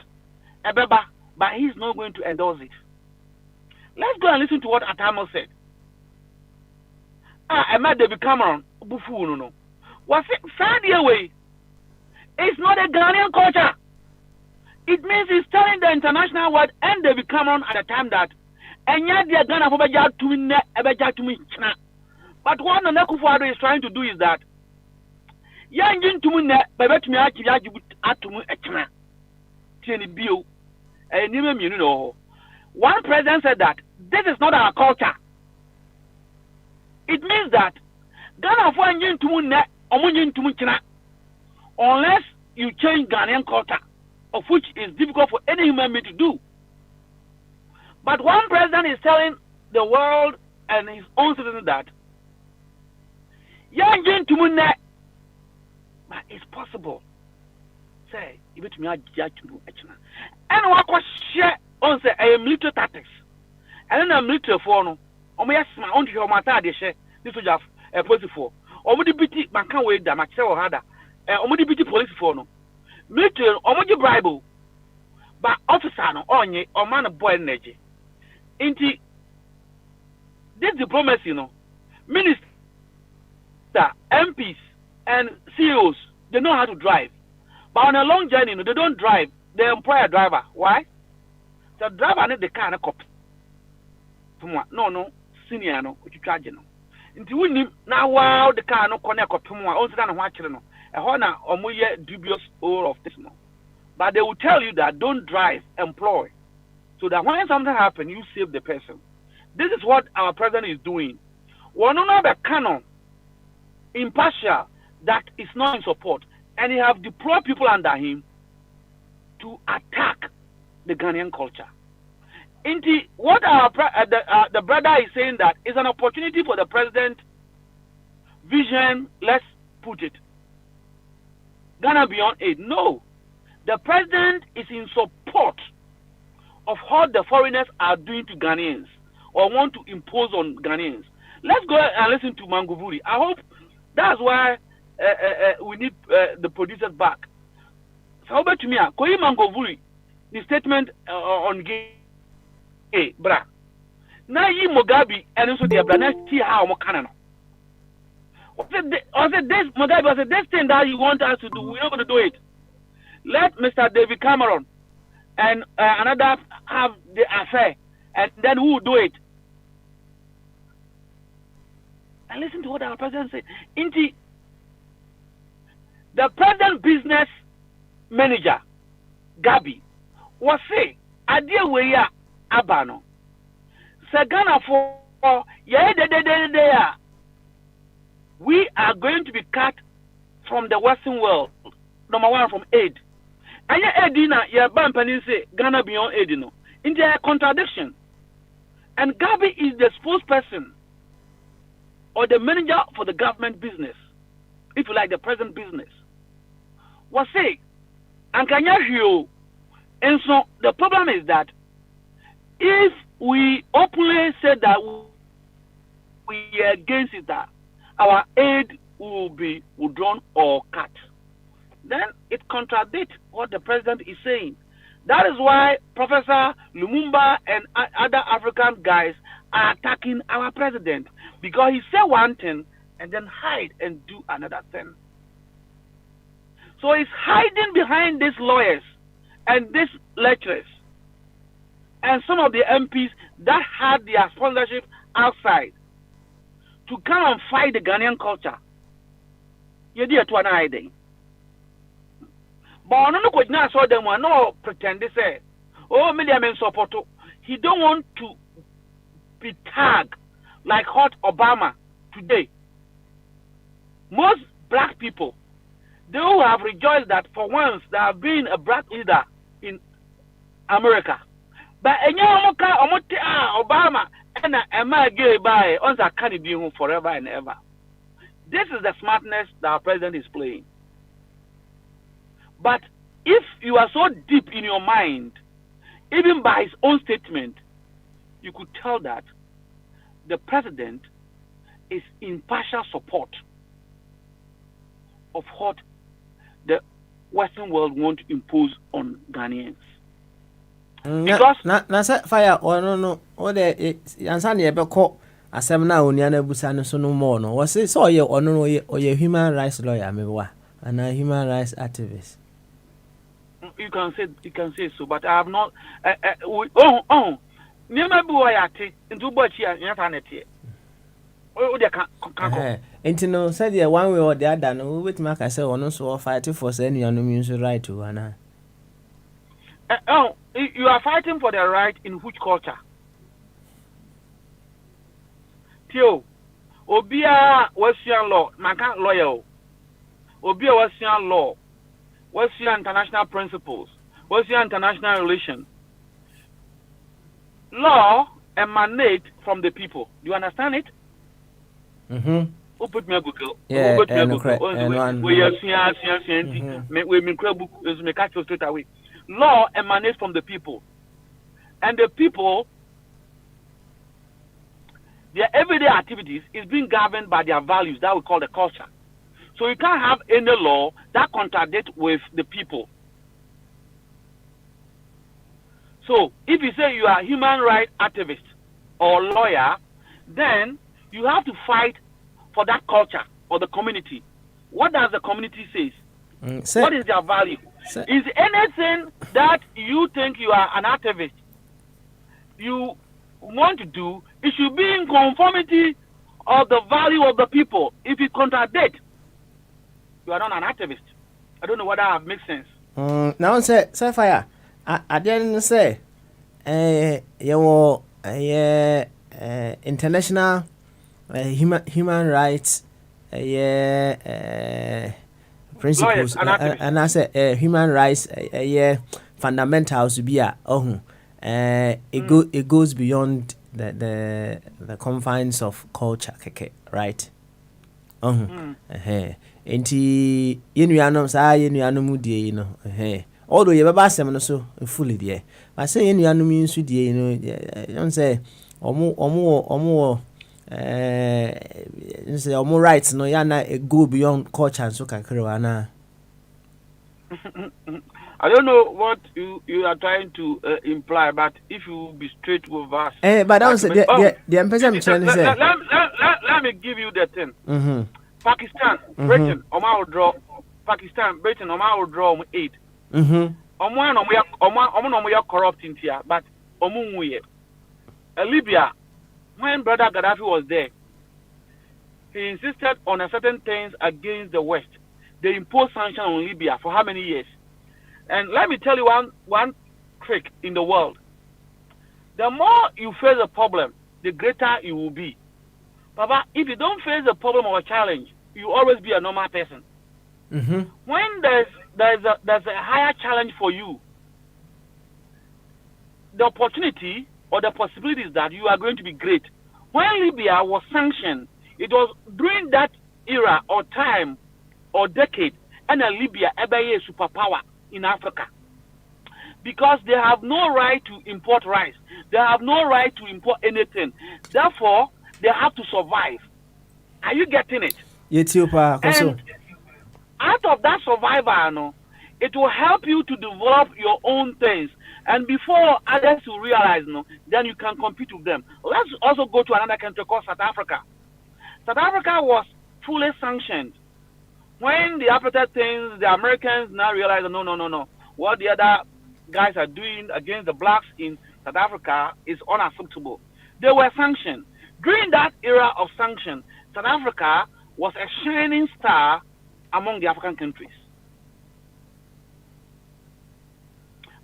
ebeba, but he's not going to endorse it. Let's go and listen to what Atamo said. Emma David Cameron, Bufu no. Was it sad way? It's not a Ghanaian culture. It means he's telling the international world and David Cameron at the time that Ghana for but what the Nekufuado is trying to do is that Yanjin to me, Babet me atumu etna. Tieni bio. You know. One president said that this is not our culture. It means that Ghana for unless you change Ghanaian culture, of which is difficult for any human being to do. But one president is telling the world and his own citizens that but it's possible. Say, you bet me and what share on say a military tactics. And then a military for no. Yes, my own to matter de share. This was just a police for. Omudi biti man can wait that much or harder. Omudi biti police for no. Military omudi bribe. But officer no onye or man of boy energy. Inti this diplomacy no. Minister, MPs and CEOs, they know how to drive. But on a long journey, no, they don't drive. They employ a driver. Why? The driver need the car and a copy. No, senior no, what you charge no. Until we now wow the car no connect up to more, also than watch no. A honor or more dubious all of this no. But they will tell you that don't drive, employ. So that when something happens, you save the person. This is what our president is doing. One another canon, impartial, that is not in support, and he have deployed people under him to attack the Ghanaian culture. Indeed, what our the brother is saying that is an opportunity for the president vision. Let's put it, Ghana beyond aid. No, the president is in support of what the foreigners are doing to Ghanaians or want to impose on Ghanaians. Let's go and listen to Manguvuri. I hope that's why we need the producers back. So over to me, Koyi Manguvuri, the statement on gay, bra. Now you Mugabe and also the brother see how Mokana. I said this Mugabe. I said this thing that you want us to do, we're not going to do it. Let Mr. David Cameron and another have the affair, and then who will do it? And listen to what our president said. Inti, the president business manager, Gabi, was say, "Adia weya abano, Sagana for we are going to be cut from the Western world. Number one, from aid. And ya aidina ya bampani say Ghana beyond aid no. In their contradiction, and Gabi is the spokesperson or the manager for the government business, if you like, the present business. Was say, and can you hear? And so the problem is that if we openly say that we are against it, that our aid will be withdrawn or cut, then it contradicts what the president is saying. That is why Professor Lumumba and other African guys are attacking our president, because he said one thing and then hide and do another thing. So he's hiding behind these lawyers and these lecturers and some of the MPs that had their sponsorship outside to come and fight the Ghanaian culture. You did to an hiding. But I don't know what saw them one no pretend they say, oh, million men support. He don't want to be tagged like hot Obama today. Most black people, they will have rejoiced that for once there have been a black leader in America. But Obama and Emma gay by on the can forever and ever. This is the smartness that our president is playing. But if you are so deep in your mind, even by his own statement, you could tell that the president is in partial support of what the Western world want to impose on Ghanaians. Because na fire no o de ansa na ebe ko asem na onia na busa no so no more no was say oye ono no oye human rights lawyer mewa and a human rights activist. You can say so, but I have not never be wayate into bochi internet. O de kan no said the one way or the other no wait make I say ono so fight for say nuanom right to ana. You are fighting for the right in which culture? Tio, Obia Western law, Macan lawyer. Obia Western law, Western international principles, Western international relations. Law emanate from the people. Do you understand it? Mm-hmm. Who put me a Google? Yeah, we book is make catch straight away. Law emanates from the people, and the people, their everyday activities is being governed by their values that we call the culture. So you can't have any law that contradicts with the people. So if you say you are a human rights activist or lawyer, then you have to fight for that culture or the community. What does the community say? What is their value? Is anything that you think you are an activist you want to do, it should be in conformity of the value of the people. If it contradicts, you are not an activist. I don't know whether I have made sense. Now say fire. I didn't say international human rights principles and I say human rights fundamentals be it goes beyond the confines of culture, right? Enti yenuanom saa yenuanom die no although ye baba asem no so fully there but say yenuanom nsu die no you say omo say omo rights no ya na go beyond culture so kakrewa na. I don't know what you are trying to imply, but if you be straight with us, but I was the person trying to say. Let me give you the thing. Pakistan, Britain, Omar draw. Pakistan, Britain, Omar draw aid. Omo corrupt in here, but Omunguye. Libya, when Brother Gaddafi was there, he insisted on a certain things against the West. They imposed sanctions on Libya for how many years? And let me tell you one trick in the world. The more you face a problem, the greater you will be. Papa, if you don't face a problem or a challenge, you always be a normal person. When there's a higher challenge for you, the opportunity or the possibility is that you are going to be great. When Libya was sanctioned, it was during that era or time or decade, and Libya ever a superpower in Africa, because they have no right to import rice, they have no right to import anything. Therefore, they have to survive. Are you getting it? And out of that survival, it will help you to develop your own things. And before others will realize, then you can compete with them. Let's also go to another country called South Africa. South Africa was fully sanctioned. When the apartheid things, the Americans now realize, no. What the other guys are doing against the blacks in South Africa is unacceptable. They were sanctioned. During that era of sanction, South Africa was a shining star among the African countries.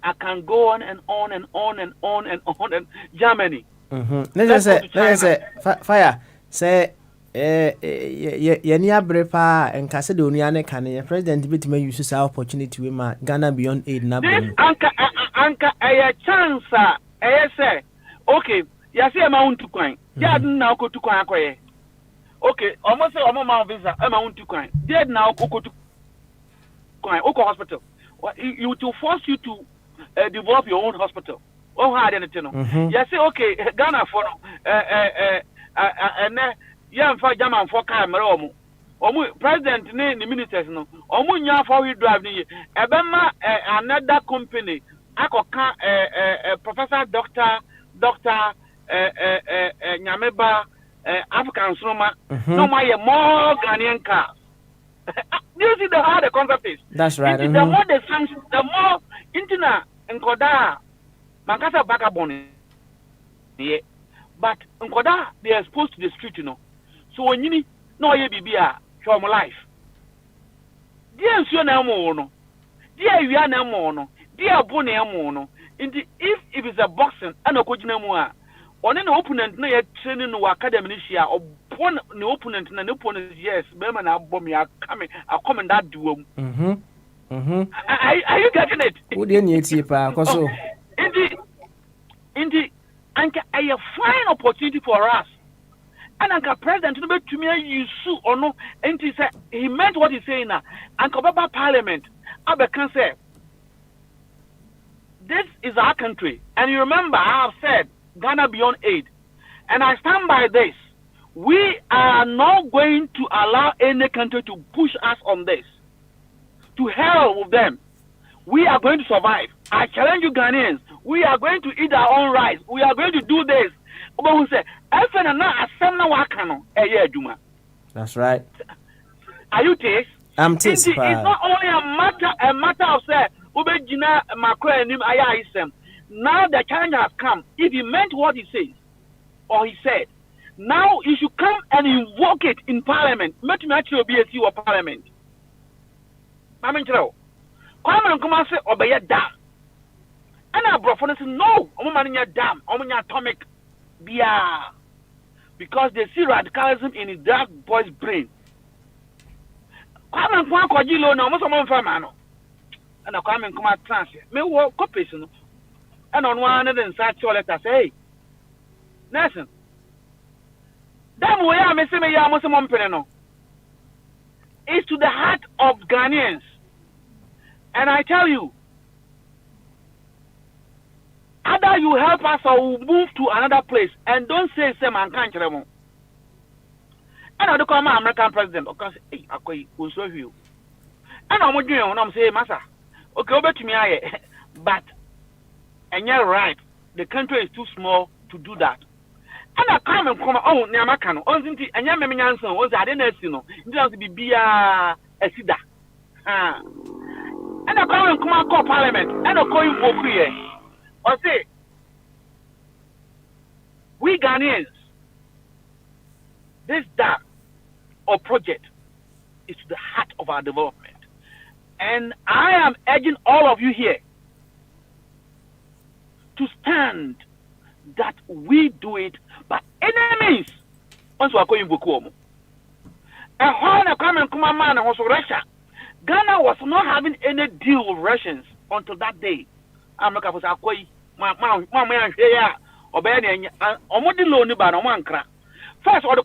I can go on and on and on and on and on. And Germany. Let's say, fire. Say, Yenia Brepa and Casadoniana can president bit may use this opportunity with my Ghana Beyond Aid number. This anchor a chance, say, okay, you see amount to coin. Yeah, now go to coin. Okay, almost say amount visa amount to coin. Dead now go to coin. Oko hospital. You to force you to develop your own hospital. Oh, hard anything. You say, okay, Ghana for and yeah, for German for camera. President ne ministers no omu nya for we drive ni ebema another company akoka professor doctor Nyameba African Sroma no my more Ghanaian cars. You see how the concept is. That's right. The more the sanction, the more internet enkoda mankasa bakabone. Yeah. But enkoda they are exposed to the street, you know. So when you no ye bibia from life. Dear nsuo na mo no. Dear wia na mo no. Dear bo na mo no. If it's a boxing and okojina mu a one na opponent na ye training no academy shia obon na opponent na opponent yes be man na abom ya come that duo. Are you getting it? Wo dey na eti pa koso. Indeed anka a fine opportunity for us. And Uncle President no to me you sue or no and he said he meant what he's saying now. Uncle Baba Parliament I can say this is our country. And you remember I have said Ghana beyond aid. And I stand by this. We are not going to allow any country to push us on this. To hell with them. We are going to survive. I challenge you Ghanaians. We are going to eat our own rice. We are going to do this. That's right. Are you taste? I'm taste. It's not only a matter of say now the challenge has come. If he meant what he says or he said, now you should come and invoke it in parliament. Let me actually be a CEO of parliament. I mean, come and say obey a dam. And our brother say no, I'm a dam, I'm an atomic. Because they see radicalism in his dark boy's brain. Come and come and no, most of them famano. And I come and come at transit. Me walk copies, and on one and then such your letter say, Nelson. That way I'm missing me almost a month. It's to the heart of Ghanaians. And I tell you, either you help us or we move to another place and don't say same and can't remember. And I do call my American president because hey, I will show you. And I'm doing when I'm saying, Massa, okay, over to me, but and you're right, the country is too small to do that. And I come and come oh, Namakano, and you're my answer was I didn't know, it has to be a sida. And I come and come and call parliament and I call you for free. Or say, we Ghanaians, this dam or project is the heart of our development. And I am urging all of you here to stand that we do it by any means. Once we are going to Bukuomo. And when I come and come man was Russia, Ghana was not having any deal with Russians until that day. I'm looking for Sakoi. My here obey omodi loan ba no mankra first or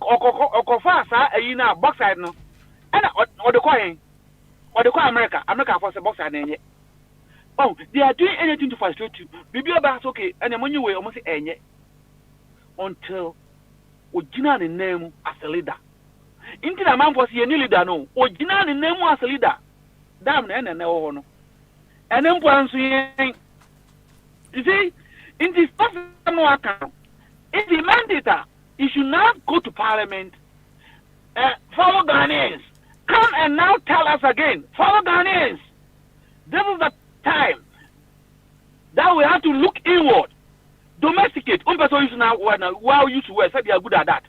fast you know box side no and or the coin America for the box side enye oh they are doing anything to frustrate you bibi about okay and when you way almost enye until ojina ne name as a leader into the man for see any leader no ojina ne name as a leader damn na na ho no and then for you see, in this personal account, if the mandate, you should not go to parliament, follow Ghanaians. Come and now tell us again, follow Ghanaians. This is the time that we have to look inward, domesticate. Wow, used to wear, said they are good at that.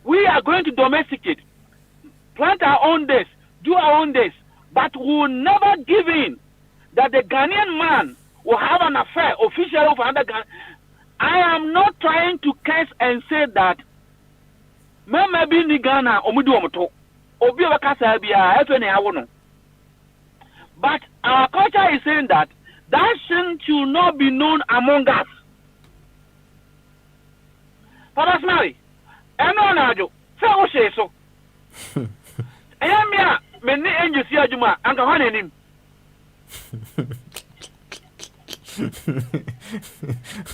We are going to domesticate, plant our own days, do our own days, but we will never give in that the Ghanaian man will have an affair officially with another Ghana. I am not trying to curse and say that maybe in Ghana omudu omoto obi obakasa bia efene awono. But our culture is saying that That sin should not be known among us. Papa Smiley, I know now. So say so. I am here. Many angels here, Juma, and go on him.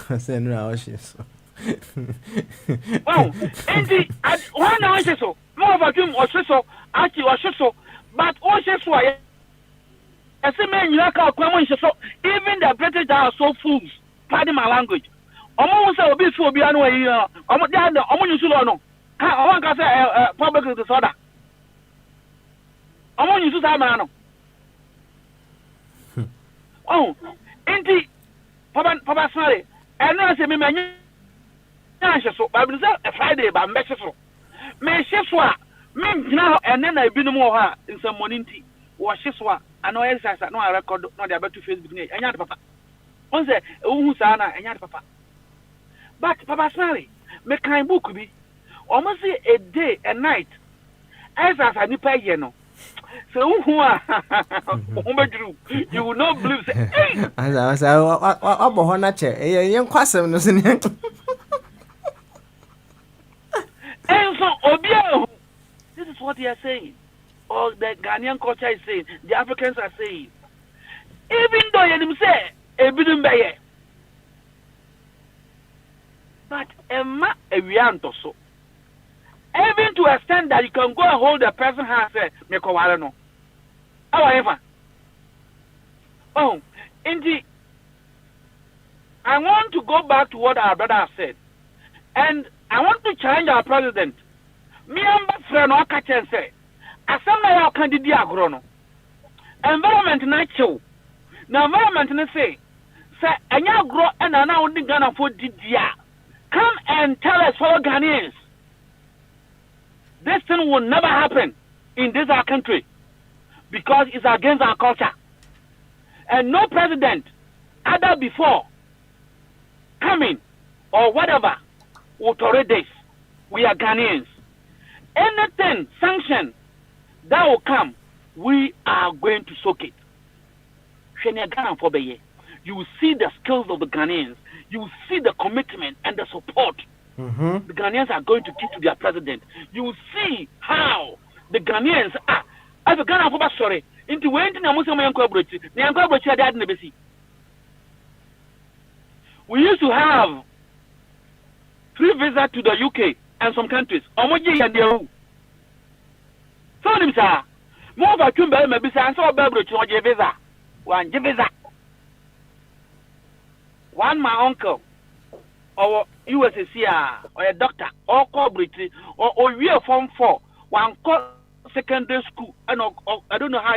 I said, no, she's so. Oh, indeed, one hour so. More of a dream or so, actually, or so, but also why. As a man, you like our common so, even the British are so fools. Pardon my language. Almost a bit for beyond where you are. Almost you should know. I want to say public disorder. I want you to say, man. Oh, indeed, Papa Smiley, and I say, me, man, so, I will say a Friday by Mexico. May Sheswa, me now, and then I been more in some morning tea, or Sheswa, I know exercise, I know I record, not about to Facebook, and yet, Papa. One say, Sana, and yet, Papa. But, Papa Smiley, me kind book be almost a day and night, as I need pay, you know. So who are you will not believe it. As I was on a chair, a young question was in it. And so, Obio, this is what they are saying, or the Ghanaian culture is saying, the Africans are saying. Even though you say, a bit by but Emma, a Vianto so. Even to extent that you can go and hold the person hand and say, Mekowarano. However, indeed, I want to go back to what our brother has said. And I want to challenge our president. Me and my friend Okache and say, as some of our candidates agrono. Environment natural. Now, environment say, and you grow and I now only Ghana for Didia. Come and tell us, fellow Ghanaians. This thing will never happen in this our country because it's against our culture. And no president, either before, coming, or whatever, will tolerate this. We are Ghanaians. Anything, sanction, that will come, we are going to soak it. You will see the skills of the Ghanaians. You will see the commitment and the support the Ghanaians are going to give to their president. You will see how the Ghanaians are. As a Ghana for sorry, into when the Muslim incorporated, the incorporated that never see. We used to have free visa to the UK and some countries. Omoji and the so them sir. More of a Kimber maybe say so Bible to visa. One visa. One my uncle or USC or a doctor or corporate or we are form 4 one secondary school and I don't know how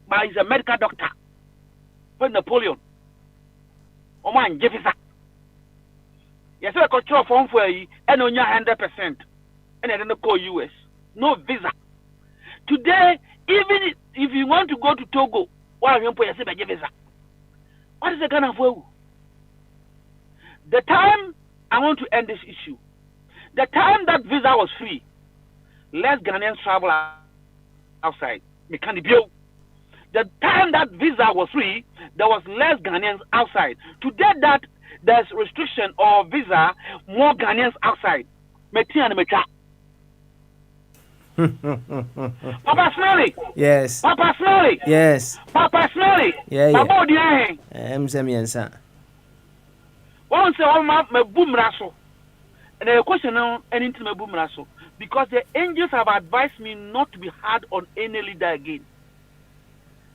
but he's a medical doctor for Napoleon or man Jefferson. Yes, I control form 4 and on your 100% and I don't call US no visa. Today, even if you want to go to Togo, what are you going to say visa? What is the Ghana for? The time I want to end this issue, the time that visa was free, less Ghanaians travel outside. The time that visa was free, there was less Ghanaians outside. Today that there's restriction or visa, more Ghanaians outside. Papa Smelly. Yes. Papa Smelly. Yes. Papa Smelly. Yeah. Papa Diane. Semiansa. Once my boom rasso. And the question now, anything my boom rasso. Because the angels have advised me not to be hard on any leader again.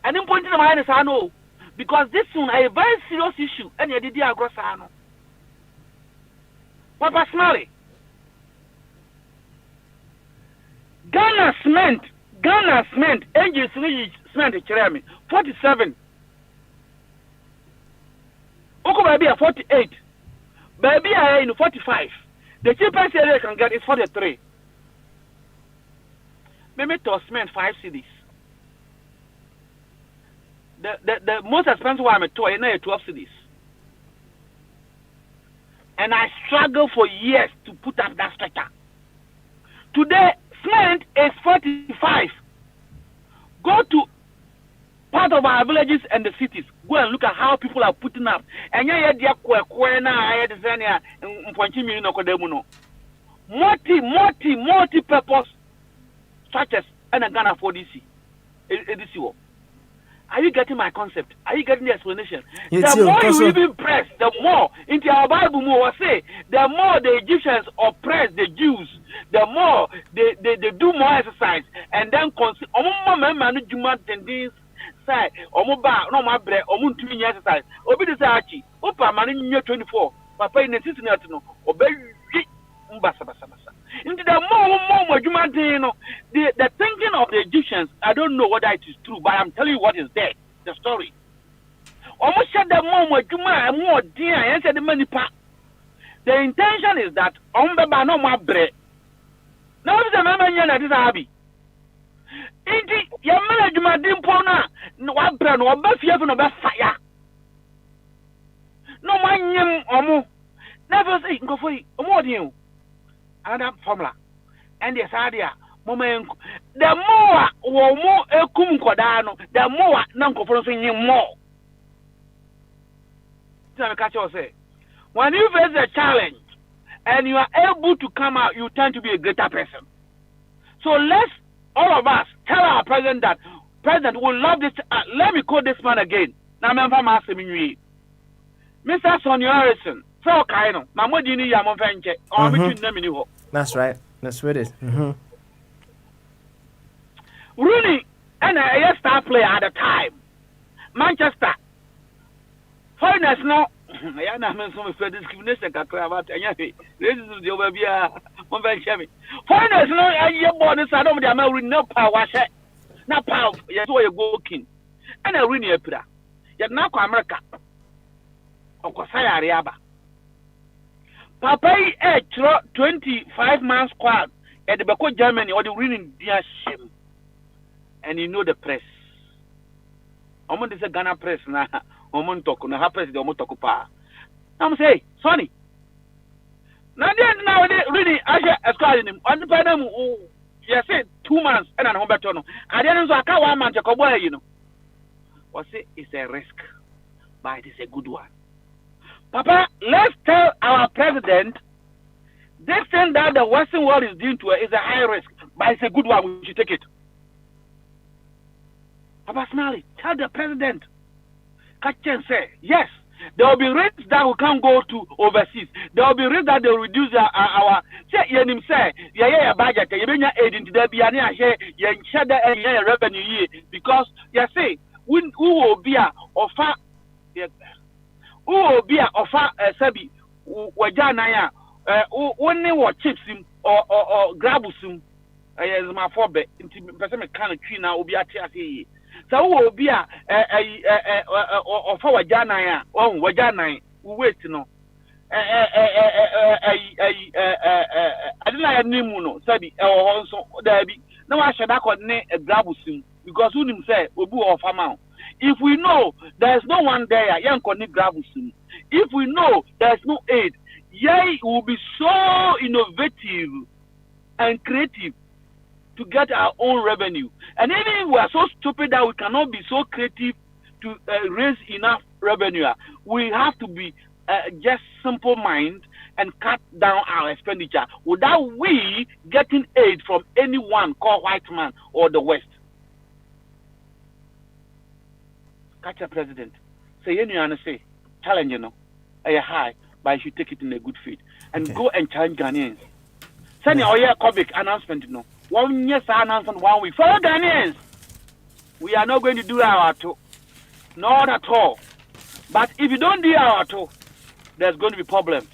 And then pointing my hand, I know. Because this one a very serious issue. And you did the aggressor. Papa Smelly. Ghana cement, angels cement, 47. Oko baby at 48. Baby are in 45. The cheapest area you can get is 43. Maybe to cement 5 cities. The most expensive one I'm a toy, 12 cities. And I struggle for years to put up that structure. Today, cement is 45. Go to part of our villages and the cities. Go and look at how people are putting up. And yeah, dear multi-purpose structures and a Ghana for this. Are you getting my concept? Are you getting the explanation? The more you even press, the more into our Bible more say, the more the Egyptians oppress the Jews, the more they do more exercise and then say no my bread exercise. Obi the say Opa mani 24. Papa in the system no obey into the more the thinking of the Egyptians, I don't know whether it is true, but I'm telling you what is there, the story. Almost said the more dear and said the money part. The intention is that no more bread. Now the man that is happy. Indeed, your management didn't pona no one brand or buffy of fire. No man omo. Never say go for you. You. Another formula. And the idea, moment, the more ekum kodano, the more nanko for saying more. Say, when you face a challenge and you are able to come out, you tend to be a greater person. So let's all of us tell our president that president will love this. Let me quote this man again. Now, I'm Mr. Sonia Harrison. So kind of Mamodini Yamonvenche or between them. That's right. That's what it is. Rooney and a star player at the time. Manchester. Foreigners no. I am some discrimination. This is the overview. Foreigners no. I born inside of the American no power. No power. Yes, you're working. And a Rooney Epira. Yet now America. Okosaya Riaba. Papa 25 months squad at the Bako Germany or the winning dear shame. And you know the press. Omon is a Ghana press na Omon Toko, na press the Omotokupa. I'm say, Sonny. Now really I escorted him on the panel. You said 2 months and an Humbertono. I didn't know I can't 1 month to you know. Was it is a risk, but it is a good one. Papa, let's tell our president this thing that the Western world is doing to her is a high risk, but it's a good one. We should take it. Papa Smiley, tell the president. Catch and say, yes, there will be rates that we can't go to overseas. There will be rates that they will reduce our budget. You bring your aid into the Biania here, you share the revenue because you say, who will be a offer. Who will be offer Sabi Wajana only what chips him or grabs him as my forebear into person kind of tree now will be at Tiasi. So who will be offer Wajana or Wajana wait to know. I didn't like a Nimuno, Sabi or also there be no I should not coordinate a grabs him because who himself will be off amount. If we know there's no one there, if we know there's no aid, will be so innovative and creative to get our own revenue. And even we are so stupid that we cannot be so creative to raise enough revenue. We have to be just simple mind and cut down our expenditure without we getting aid from anyone called white man or the West. Catch a president. Say you say challenge, a high, but you should take it in a good faith. And go and challenge Ghanaians. Send your public announcement, 1 year announcement 1 week. For Ghanaians, we are not going to do our tour. Not at all. But if you don't do our tour, there's going to be problems.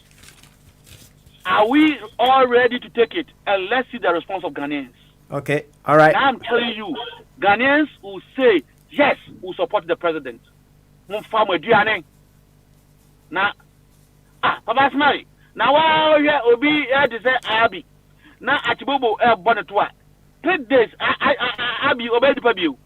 Are we all ready to take it? And let's see the response of Ghanaians. Okay, all right. I'm telling you, Ghanaians will say, yes, we support the president. Now, Papa Smiley. Now, will be to say Abi. Now, Achibobo, Bonnetua. 3 days, Abi, obey the Pabu.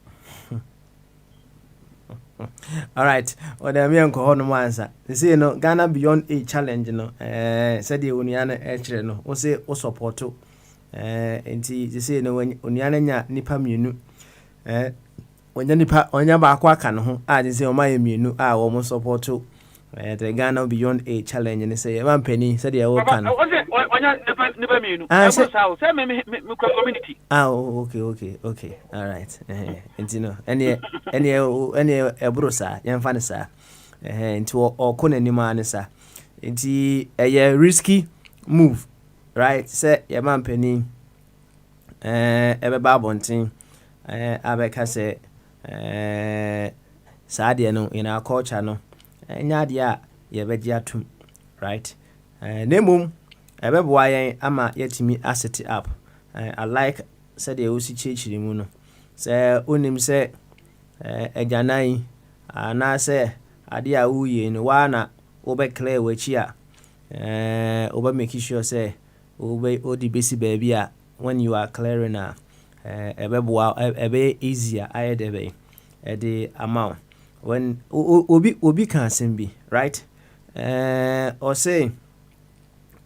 All right. Or the American Honor answer. They say, no, Ghana beyond a challenge, said the Uniana no, or say, or support to. And they say, no, when Uniana Nipa Munu. onya nipa onya ba akwa aka no ho a de say o ma yemienu a wo mo support the Ghana Beyond a challenge and say man penny said the wo kan onya nipa mienu e say me community okay all right no any ebro sa yemfa ne sa nti o ko nani ma ne sa nti risky move right say your man penny ebe ba bonten abeka say saa de no in our culture no enya de a ye beji atum right nemum ebeboa yen ama yetimi asset up I like said the osi chechiri mu no say onim say eganan ana say ade a uye no wa na obe clear wachi a obe make sure say obe odi besi baby a when you are clearing a ebeboa ebe easier ayedebe the amount when obi can be right or say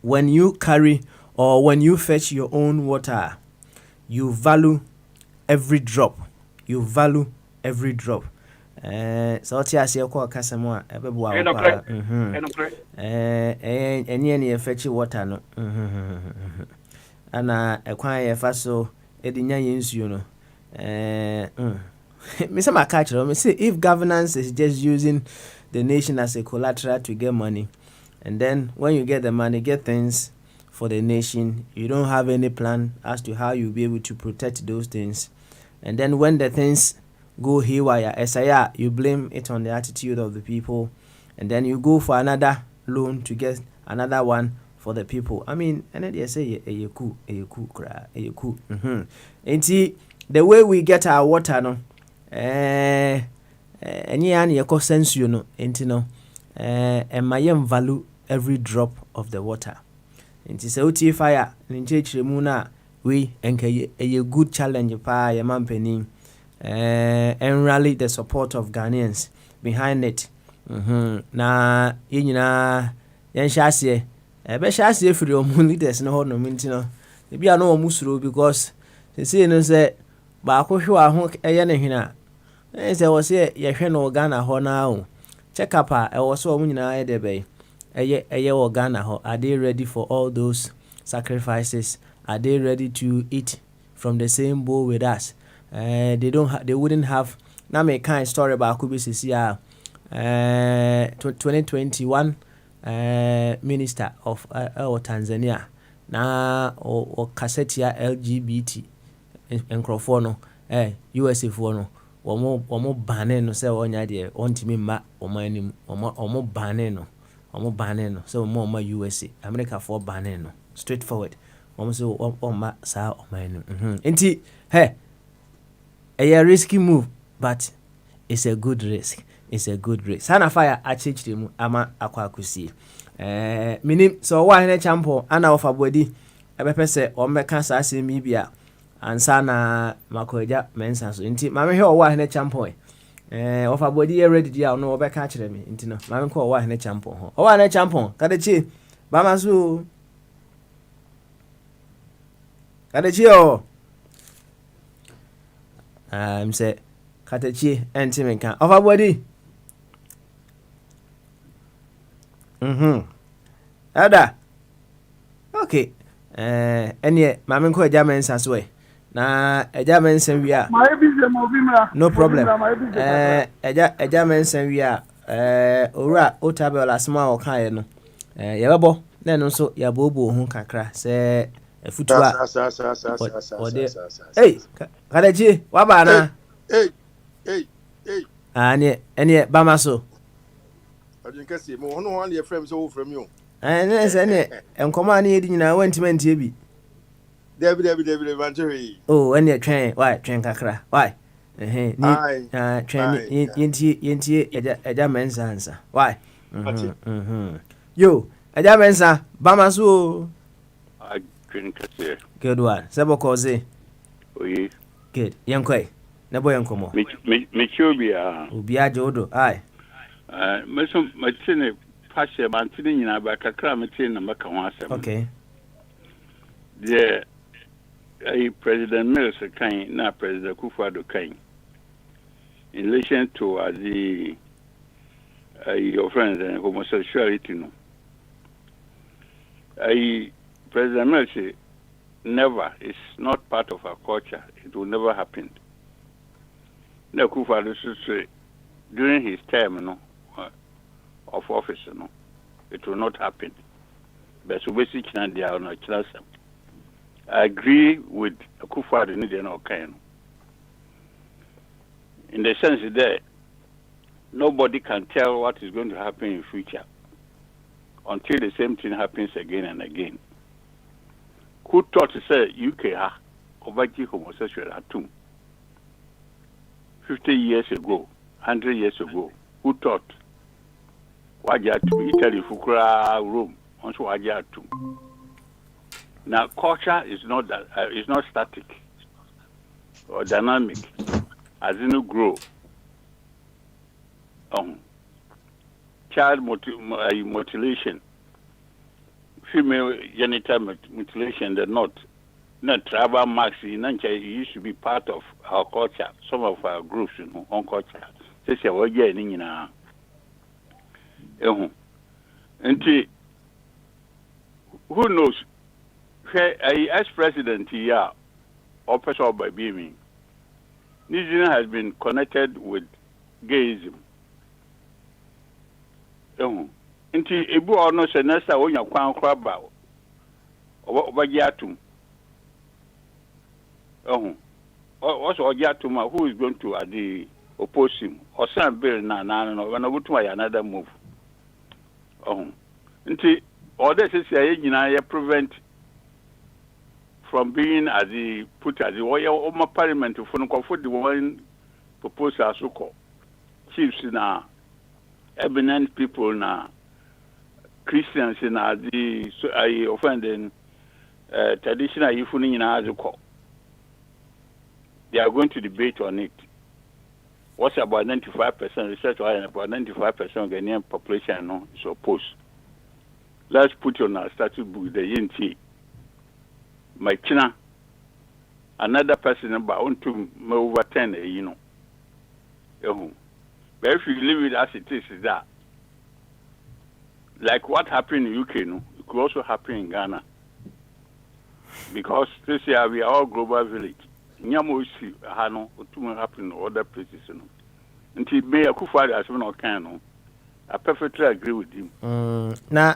when you carry or when you fetch your own water you value every drop so what you say ko kasemo a ebeboa any fetch water no ana ekwan ye fa so edinya yensuo no me say my catch me say if governance is just using the nation as a collateral to get money, and then when you get the money, get things for the nation, you don't have any plan as to how you'll be able to protect those things, and then when the things go haywire, you blame it on the attitude of the people, and then you go for another loan to get another one for the people. I mean, and then they say a cool. And see the way we get our water no. Any any eco sense you know, no, and my value every drop of the water. It is a fire in church muna we enke a good challenge pa ya man penny and rally the support of Ghanaians behind it. Na yina yan shase be shase free o leaders no no mintino. E bia no musuro because they say no say ba ko hwa ho eye ne hwena say was ye hwe no Ghana ho na o check up e was so mu nyina e de be eye o Ghana ho. Are they ready for all those sacrifices? Are they ready to eat from the same bowl with us? They wouldn't have na me kind story about kubisisi 2021 minister of Tanzania na o kasetia LGBT enkrofo no USA fo no omo bane no se onya de ontimi ma omanim omo bane no se omo USA America for bane no straightforward omo se omo sa omanim enti a risky move but it's a good risk. Sana fire achichiri mu ama akwa akusi minim so wa hene champo ana ofa bodi ebepese o meka sa asemi bia ansa na makoja mensa so nti mame he o wa hene champo ofa bodi e ready dia no obeka kire me nti no mame ko o wa hene champo ho o wa hene champo kadechi bamasu kadechi o say kadechi enti menka ofa bodi Ada. Okay. Any mama ko eja mensa so na eja mensa wi a. No problem. Eja mensa wi a owura otabel asma o kan ye no. Ye bebo na no so ya bobo hu kakra se afutu a. Hey, kadaji wa ba na. Hey. Any bama so. I didn't see more one your friends over from you. And command edi nyina wantimenti e bi. David Evangeline. Oh, when you train, why train kakra? Why? Train yenti eja mensa answer. Why? Yo, eja mensa bamasu. I train kase. Good one. Sebo koze. Oyi. Good. Yankoi. Na boy yankomo. Me chobia. Obi ajodo. Aye. Meso matine pashe mantine nyina ba kakra matine na maka ho asem. Okay. President Mills kan na President Kufuor kan. in relation to the your friends and homosexuality. No, President Mercy never. It's not part of our culture. It will never happen. No, Kufuor say during his term, of office, it will not happen. But so basically, they are not class. I agree with Kufuor in the in the sense that nobody can tell what is going to happen in future until the same thing happens again and again. Who thought to say UK Obaki homosexual at 50 years ago, 100 years ago? Who thought? Wajatu Italy, Fukura, Rome, also Wajatu. Now culture is not that it's not static or dynamic. As it grow, child mutilation, female genital mutilation, they're not tribal marks. It used to be part of our culture. Some of our groups, on culture. This is what you're doing now. And who knows? As president here, or person by being. Nigeria has been connected with gayism. Nti ebu ono se nesta wonya kwan kra ba. Obagi atum. Also ogi atum who is going to oppose him? Or some bill no when obutuma another move. Nti all this is ya prevent from being as the put as the Oma Parliament for the one proposal so called chiefs na eminent people na Christians na the I offending traditional ifuni na azuko. They are going to debate on it. What's about 95% research about 95% Ghanaian population is opposed. Let's put on our statute book the Yinti. My China, another person about to overturn but if you leave it as it is that, like what happened in UK, it could also happen in Ghana. Because this year we are all global village. Nyamo see Hano, it will happen in other places. Until Mayor Kufuor as one of kind, I perfectly agree with him. Na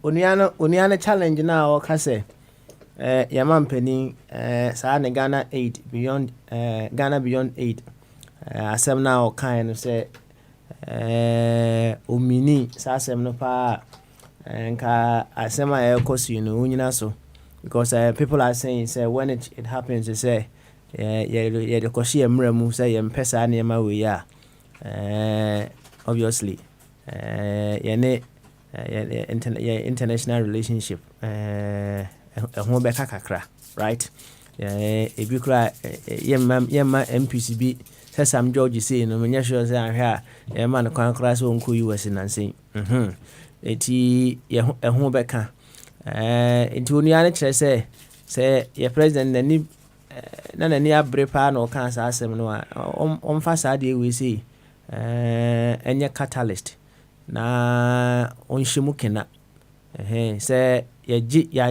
Uniana challenge now, Kase. Yaman penny, Sahana Ghana 8 beyond Ghana beyond 8. Asem now kind of say Umini Sasem no pa and Asema Elcosi no so because people are saying say when it happens they say yeah the Koshi Mremu say Pesa Nema we ya obviously international relationship ho be kakra right e bi kra yemma MPCB say Sam George say no menya sure say ahwa e ma no kwan kra so nko US nansen eti e ho be ka enti onu ya ne kire say ye president nani nani abre pa no kan sa asem no on fa sa de we say enye catalyst na on shimu kena say ya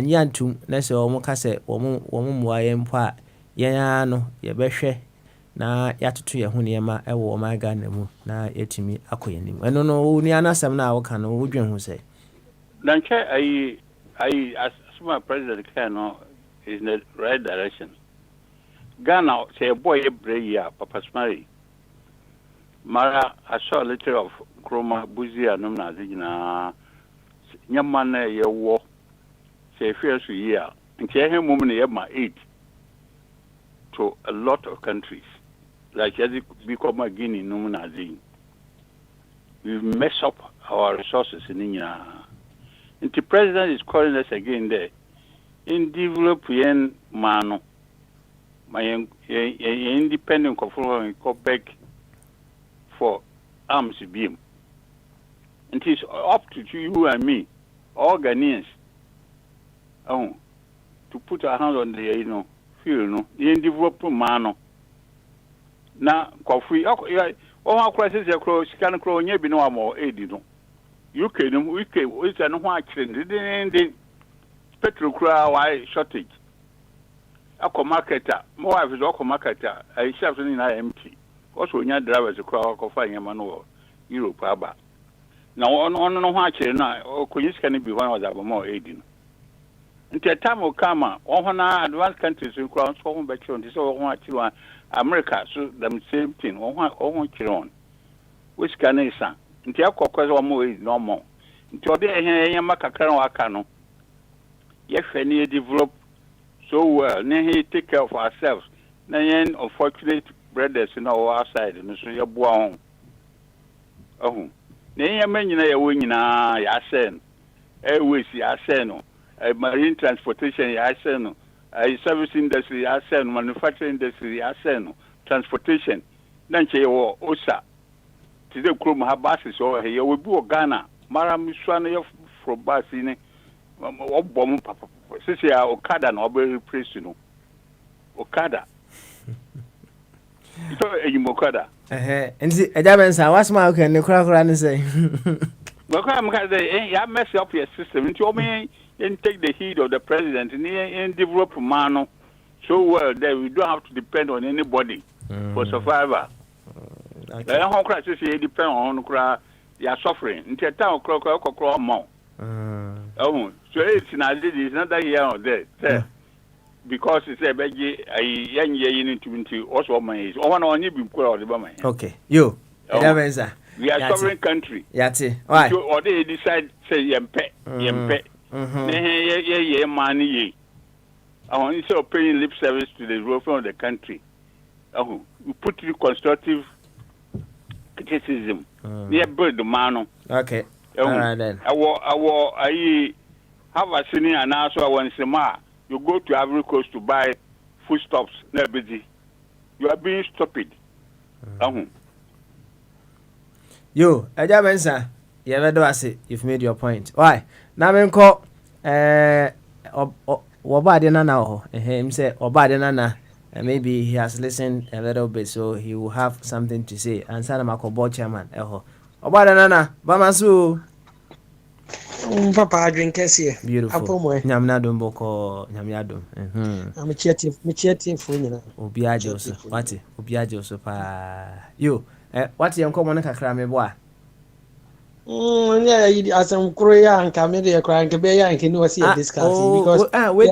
nyantum na se o mo ka se o mo muaye mpo a ya no ye behwe na ya tutu ye ho ne ma e wo ma ga na mu na yetimi akoyanim eno no ni anasem na wo ka no wo dwen ho se danche I as my president can is in the right direction. Ghana say boy ebreya papa smari mara I saw a little of chroma buzi anum na zigina nyama na ye wo say first year nti e hemu na ye ma 8 to a lot of countries like as it become Guinea num na zin we mess up our resources in India. And the president is calling us again there in developing mano my independent control go back for arms beam. And it is up to you and me, all Ghanaians, to put our hands on the field, the developing mano. na kofi o ha crisis e kro sika no kro onye bi no amo edi no UK no UK is no ho akire din petrol kra why shortage akọ marketer mo wife is akọ marketer I chef ni na empty also onya drivers kra akọ fa nyama no Europe aba na ono no ho akire na okonyi sika ni bi ho was abamo edi no nti time kama on na advanced countries kra so ho be kire nti so ho akire America so them same thing on kire on which can isa nti akọ so mo edi no mo nti ode ehia makakra no aka no ye hwe ni develop so well na he take care of ourselves na yen unfortunate brothers in our outside no so ye boa ho ohun na yen manyina ye wonyina ya sen airways ya sen no marine transportation ya sen no service industry ya sen manufacturing industry ya sen transportation na nche wo osa tide krom ha basis o he ye we bi o Ghana mara miswa na ye from basi ne obom papa sisi ya Okada na obe replace no Okada ito Okada nti ejabensa wasma okay ne kura ne say Because I'm going to ya mess up your system. Into me, and take the heat of the president and develop man so well that we don't have to depend on anybody for survival. The whole crisis here depend on you are suffering. Into town clock more. Oh, so it's not that year or there. Because it's a beggy a young year into also my age. Oh, one on you be poor the bomber. Okay, you. We are sovereign country. Yati. Why? Or they decide say yempe. Yeah, money ye. I want instead of paying lip service to the growth of the country. Oh, we put the constructive criticism. Yeah, build the man. Okay. All right then. I have a senior and also I want to say, you go to Ivory Coast to buy foodstuffs. Never busy. You are being stupid. Yo, Ejabensa, you ever do ase, you've made your point. Why? Now men call Obade Nana ho. Him say Obade Nana, maybe he has listened a little bit, so he will have something to say. And Sana Makobo chairman, Obade Nana, Bamasu. Papa drink here. Beautiful. Nyamnadum boko nyamyadum. I'm a cheating for you. Obiajo so. What? Obiajo so pa. Yo. What you come on kakra me boa? Yeah, as I'm Korea and Camille crying to be and can see discussing because wait,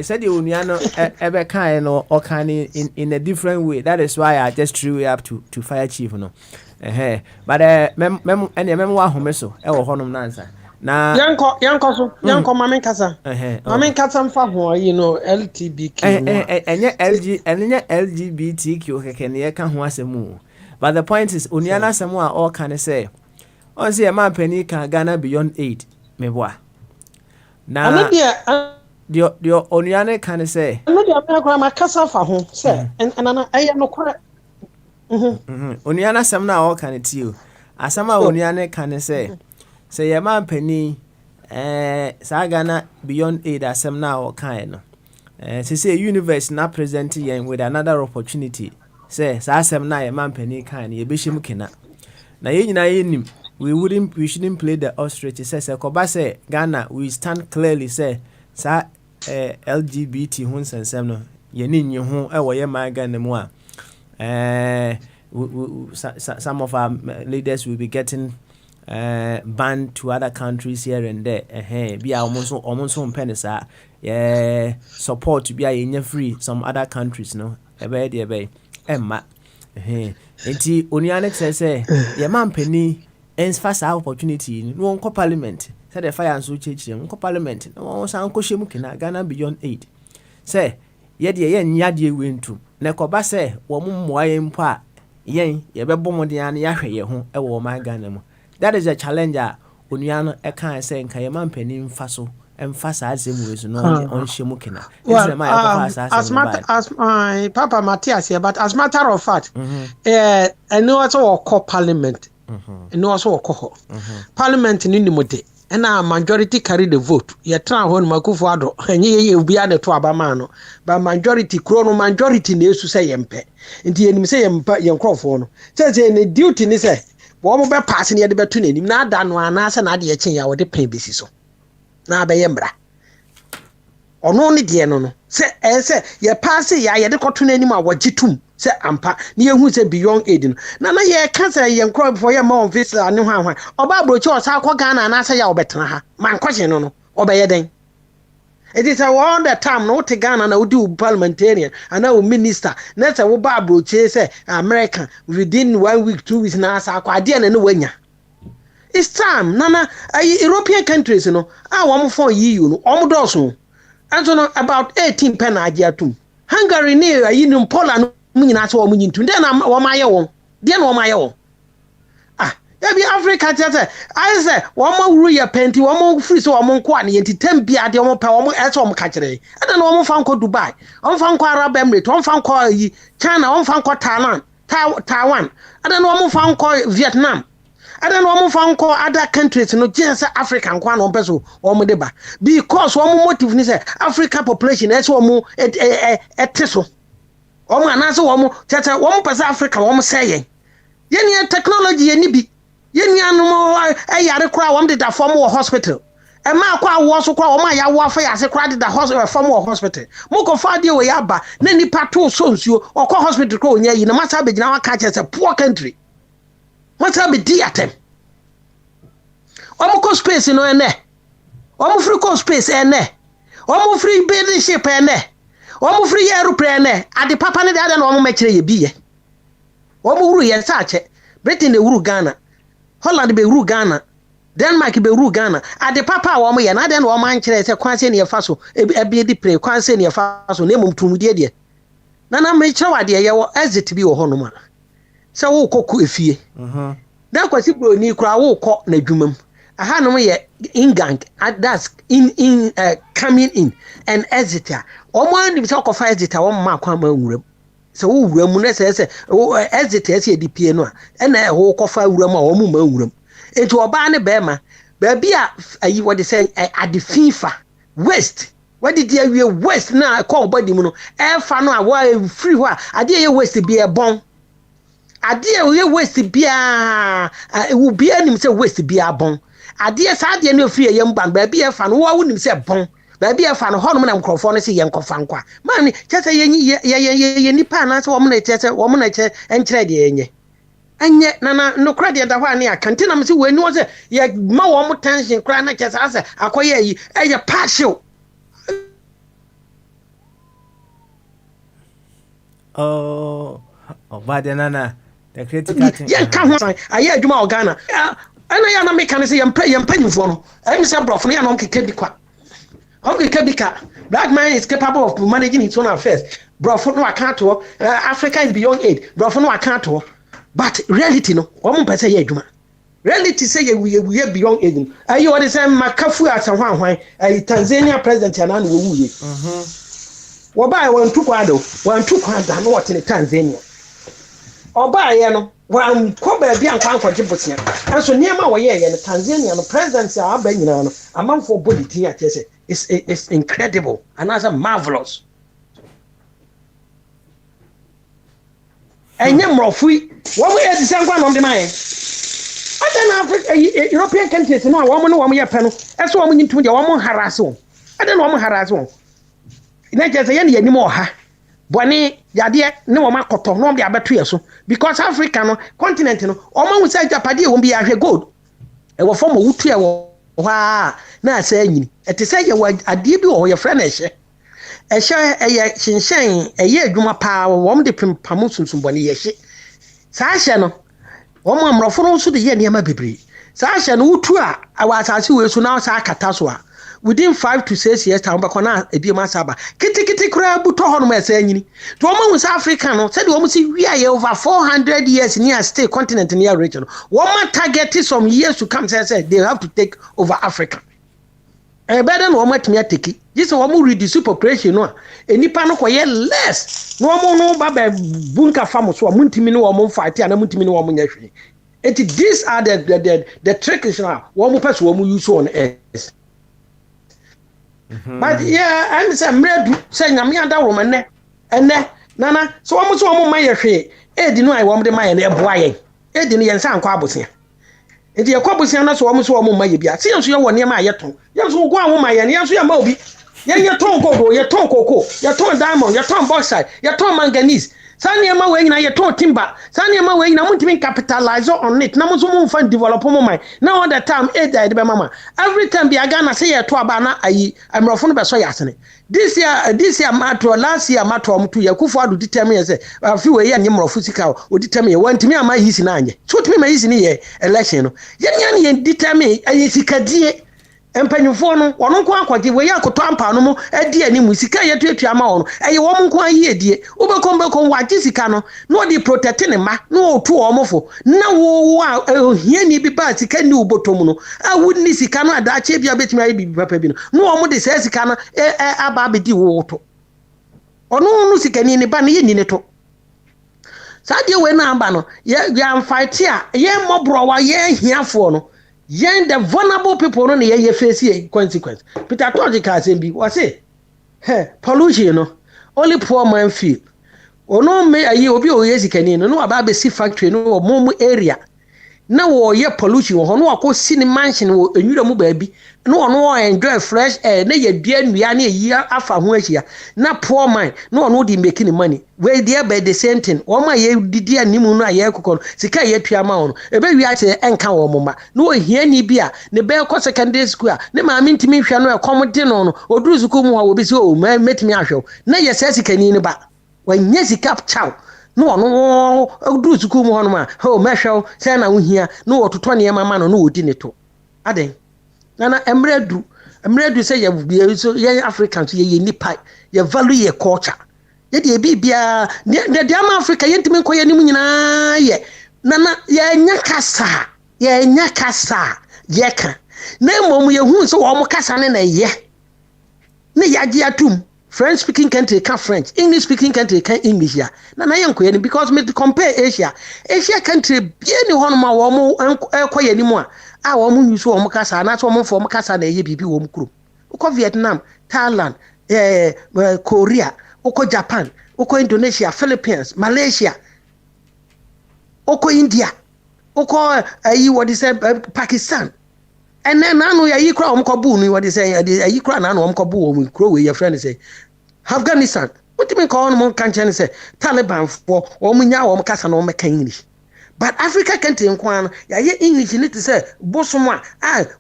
said you ever kind or can in a different way. That is why I just threw it up to fire chief no. But mem any memoir homeso honum nansa. Na yanko mama kasa mama kasa mfa ho you know LGBTQ enye LGBTQ keke ne ka ho asemu. But the point is oniana asemu a all can say on say man pani can Ghana beyond 8 meboa na the oniana can say no dey am kasa fa ho say and I no kwara oniana asemu na all can tio asema oniana can say your man penny Sagana beyond 8 asem na o kan no say universe na present yen with another opportunity say asem na your man penny kan ye behim kina na ye nyina yenim we shouldn't play the ostrich say koba say Ghana we stand clearly say sa LGBT hun sensem no ye ninyi ho e wo ye man Ghana mu a some of our leaders will be getting banned to other countries here and there. Be almost penisa. Support to be a free some other countries, no. Emma. Enti Onianek say, your man penny ends fast opportunity. No one parliament. Said the fire and so change them. Parliament. No one sound Koshimukina Ghana beyond 8. Say, yet ye win to. Nekoba say, woman moy yen ye be bomodian yahwe ye ho e wo man Ghana. That is a challenge Oniano e kan say nka ye man panin fa so emphasize asem we so no on shemukina. As my Papa Matthias here, but as matter of fact, I know also call parliament. I know also call parliament in the mode. and our majority carry the vote. You try one Makufuado, and you be at the Twabamano, but majority, chrono majority needs to say Yempe. And the enemy say Yemcrophone. Says any duty is a woman by passing the between him, not done one answer, not the change our the pay basis. Now by Yembra. Or no need no. Say, ye pass it, ya the cotton anymore, what jitum. Say ampa near who say beyond aiding. Nana ye can't say young crop for your mom visit a new one. Or Barbara Charles, how Ghana and answer your better. Man, question no, obey a day. It is a all the time, no to Ghana, no do parliamentarian, and no minister. That's a Barbara Chase, American, within 1 week, 2 weeks, now, so I didn't know when ya. It's time, Nana, European countries, you know, I want for you, almost also. And so about 18 pen idea too. Hungary near in Poland. That's what we need to. Then I'm my own. Then my own. Ah, there be Africa. I say, one more real penty, one more free, so I'm on quantity, and 10 beer, the one power, as I'm catching. I don't know, I'm found Dubai. I'm found Arab Emirates, I'm found China, I'm found Taiwan. I don't know, I'm found Vietnam. I don't know, I'm found other countries, no, just African, one person, or Modeba. Because one motive is African population, that's one more at Tessel. Omo anaso omo tete omo pesa Africa omo say yen technology yen bi yen anu yare kra omo de da form hospital e ma kwa wo so kra omo ya wo afa ya se kra de da form hospital mo ko fa de we ya ba na nipa to so nsuo okọ hospital ko onya yi na masa be gina wa ka che se poor country masa be di atem omo ko space no ene omo free ko space ene omo free building ship ene omo free aeroplane ade papa ne da na omo mekire ye biye omo wuru ye saache Britain e wuru Ghana Holland be wuru Ghana Denmark be wuru Ghana ade papa omo ye na de na omo ankire se kwanse ne ye faso e di play kwanse ne ye faso na emum de na mekire wade ye wo exit bi wo ho no ma se wo koku efie da kwasi bro ni kura wo kọ na dwumam aha no ye ingang that's in coming in and exit omo ani se okofa exit wo ma kwa ma nwuram se wo wuram na se exit se di pie no a na wo kofa wuram a wo ma nwuram enti oba ne be ma ba bia ayi wo de say at the FIFA west what did you west na call body mu no e fa no a wo free ho a ade ye west bi e bon ade ye west bia wo bia nim se west bia bon ade sa ade no free ye mban ba bia fa no wo nim se bon ba bia fa no ho no na mkrofo no se ye nkofa nkwa man chese ye nipa na se wo mo na chese wo mo na che enkire de yenye anye na no kra de da ho ane akante na me se we ni wo se ye ma wo mo tension kra na chese ase akoye yi eye partial. Oh, but nana the critical thing. Yeah, come on. I hear you more Ghana. And I am making say I'm paying for no. I'm saying bro, for me I'm kebikwa. Okay, kebika. Black man is capable of managing his own affairs. Bro, for no account to Africa is beyond aid. Bro, for no account to. But reality no. One person say juma. Reality say we are beyond aid. Are you what they say Makafu as a one Tanzania president and an wuye. Why one took kwado no what in Tanzania. Oba ye no wan ko ba bia nkwan kwaje botia anso niema wo ye no Tanzania no president a aba nyina no amanfo body tin a tese it's incredible and as a marvelous enye mrofui wo mo ye dise nkwan no de man adan Africa European countries no wo mo no wo mo ye pe no eso wo mo nyintum de wo mo harass wo adan wo mo harass wo ina je se ye ne yanim oha boni yade ne wo makoto no de abeto yeso because Africa no continent no o ma wusa japade wo bi ahwe gold e wo form wutu e wo ha na asa anyini ete se ye ade bi wo ye frɛ na ehye ye hyenhyen ye adwuma pa wo de pam sunsun boni ye hye sa hye no wo mo amrofo no so de ye ne ma bebre sa hye no wutu a awa asase we so na sa akata so a within 5 to 6 years time back na ebiema saba kitikiti kura buto ho no ma esa anyini to o ma South Africa no said o mu si we are over 400 years near stay continent near region one man target some years to come say they have to take over Africa better no ma timi ateki this o mu reduce population no enipa no koye less no mo no ba bunka farm so mu ntimi no o mo fight ana mu ntimi no o mo nya hwe These are the tricks now. One person will use on S. But yeah, I'm saying I'm here that woman and Nana. So almost one my share. Didn't know I want the my and their boy. Didn't yen sound quabusia. It is a quabusia, so almost one my baby. Since you are near my yaton. Yes, will go on my and yes, we are moby. Your tongue cocoa, your tongue cocoa, your tongue diamond, your tongue bauxite, your tongue manganese. Sanya ma we na ye ton timber. Sanya ma we na muntimi capitalize on it. Na muso mu fan develop mo man. Na all the time e die be mama. Every time be aga na say ye to aba na ayi amrofo no be so yasene. This year matro last year matro mu to ye kufu adu determine ye say afi we ye nyemrofo sika o determine ye wantimi ama yisi na anye. So timi ma yisi ni ye election no. Ye nya ye determine ayi sikadie empanyufo no wono nko akwaje we ya koto ampa no mo adi animu sika ye tuatua ma wono eye wo nko ayi edie ubekom waje sika no no di protect ne ma no otu omofo na wo hia ni bi ba sika ni ubotom no awuni sika no adache bia betimi ayi bi papa bi no wo mo de se sika no aba bedi wo to ono no sika ni ba no ye ni ne to sadie we na aba no ye fight a ye mobro wa ye hiafo no yen the vulnerable people no ye face consequence. Peter Tojica say was say pollution no only poor man feel. Ono me ayi obi o yesi kani no aba be see factory no mo area. Na wo ye pollution wo no akọ sini mansion wo enwura mu baabi. No ono enjoy fresh air na ye dua nua na yi afa ho ahia. Na poor man no ono dey making money. We there by the same thing. Wo ma ye didi animu no aye kokoro. Sika ye tua ma ono. Ebe wi ate enka wo moma. No ohia ni bi a ne be ko secondary school a ne ma mentimi hwa no ekom de no no. Oduru school mu ha wo bi se o metimi ahwe. Na ye se sika ni ba. Wanya sika chow. No do school mo ma ho mehwew say na wo hia no ototo ne mama no odi ne to aden nana emredu say ye so ye Africans ye nipa ye value ye culture ye de bibia de am Africa ye ntimi koye nim nyina ye nana ye nya kasa ye ka na mom ye hu so wo mo kasa ne na ye ne yaje atum French speaking country can French, English speaking country can English ya. Na yanko because me compare Asia country bien ni hono ma wo mo ekoye ni mu a wo mo use wo mo kasa na so mo fo mo kasa na ye bibi wo mo kuro. Uko Vietnam, Thailand, Korea, uko Japan, uko Indonesia, Philippines, Malaysia, uko India, uko what is Pakistan. And then I know you cry on Kabul, what they say, you cry on Kabul, we crow with your friend say, Afghanistan. What do you mean call on country and say, Taliban for Omunya or Makasan or Maka English? But Africa can't inquire, yeah, English, you need to say, Bosoma,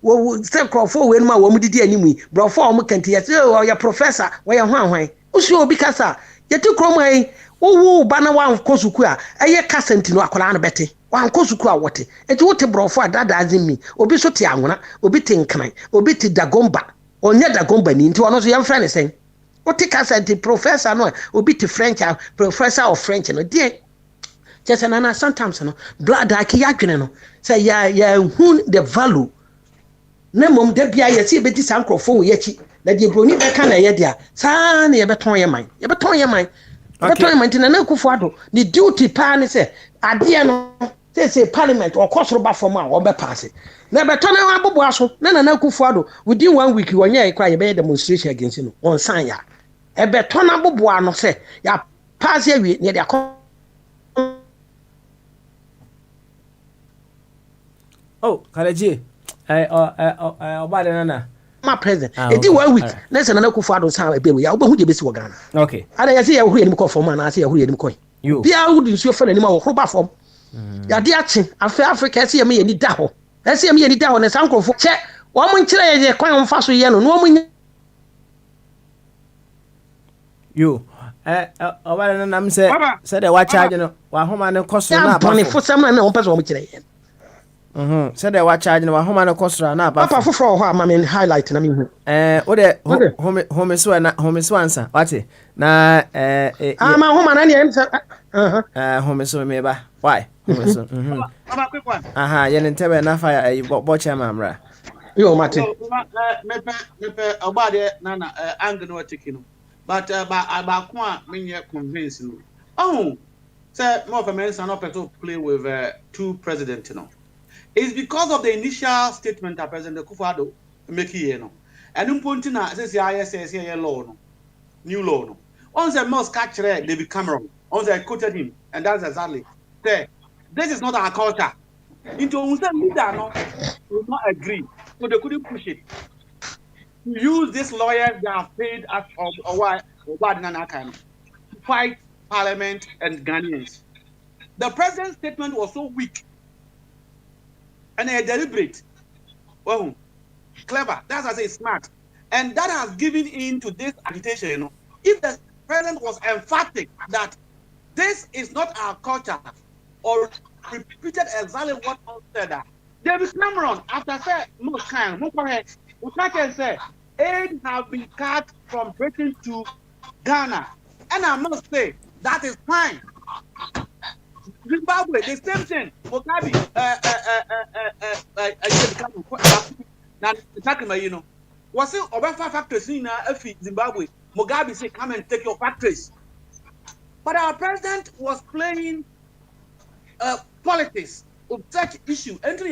well, step crop for when my woman did enemy, brought for Mukanti, or your professor, where you're one. Usio Bicasa, you took Rome, oh, Banawa of Kosukua, a year Cassantino, Akolana Betty. Wan kosukua wote eti wote brofo adada azimi obi so te anwona obi te nkran obi te dagomba onya dagomba ni nti wono so yam friend sen wote kasa the professor no obi te French professor of French no die just na sometimes no blood aki adwene no say ya hu the value na mom da bia ya se beti sankrofo wo yachi na die broni be ka na ye dia sa na ye beton ye man beton man tina na kufu ado the duty pa ne say ade no say parliament or course roba form a obe pass na beton na abobo aso na kufu ado within 1 week wonya e kwa ye be demonstration against no on san ya e beton abobo ano say ya pass ya wi ne dia Kaleji oba de nana my president e di 1 week na say na kufu ado san be ya oba hu de besi wo Ghana okay ada ya say ya hu ye nim ko form na say ya hu ye nim ko bia hu di nsuo fa na nim a wo roba form ya di achi afa Africa say me ye ni da ho say me ye ni da ho na sankrofo che wo mo nkire ye kwan mfa so ye no no mo oba de nana say de wa charge no wa homa ne koso na ba fo sam na wo pese wo mo kire ye said they were charging my home and a coster now. Papa for I mean highlight na me hu. Home so na home so answer. What na my home and any home so me ba. Why? Home so. Papa quick one. Yen tebe na fire boche mamra. Yo mate. Me obade na angle no chicken. But ba ko a me convince no. Oh. say more of Americans are not to play with two presidents, you know. It's because of the initial statement that President Kufuor make here, you know. And Umpuntina says the ISS here law, no, new law, no. Once the most catch David Cameron, once I quoted him, and that's exactly say this is not our culture. Into leader no will not agree, so they couldn't push it. Use these lawyers that are paid as or why to fight Parliament and Ghanaians. The president's statement was so weak and deliberate. Well, clever. That's I say smart, and that has given in to this agitation. You know, if the president was emphatic that this is not our culture, or repeated exactly what I said, David Cameron, after say most kind, more correct, we can say aid have been cut from Britain to Ghana, and I must say that is fine. Zimbabwe, the same thing. Mugabe, you know, was it over 5 factories in Zimbabwe? Mugabe said, "Come and take your factories." But our president was playing politics of such issue. Anthony,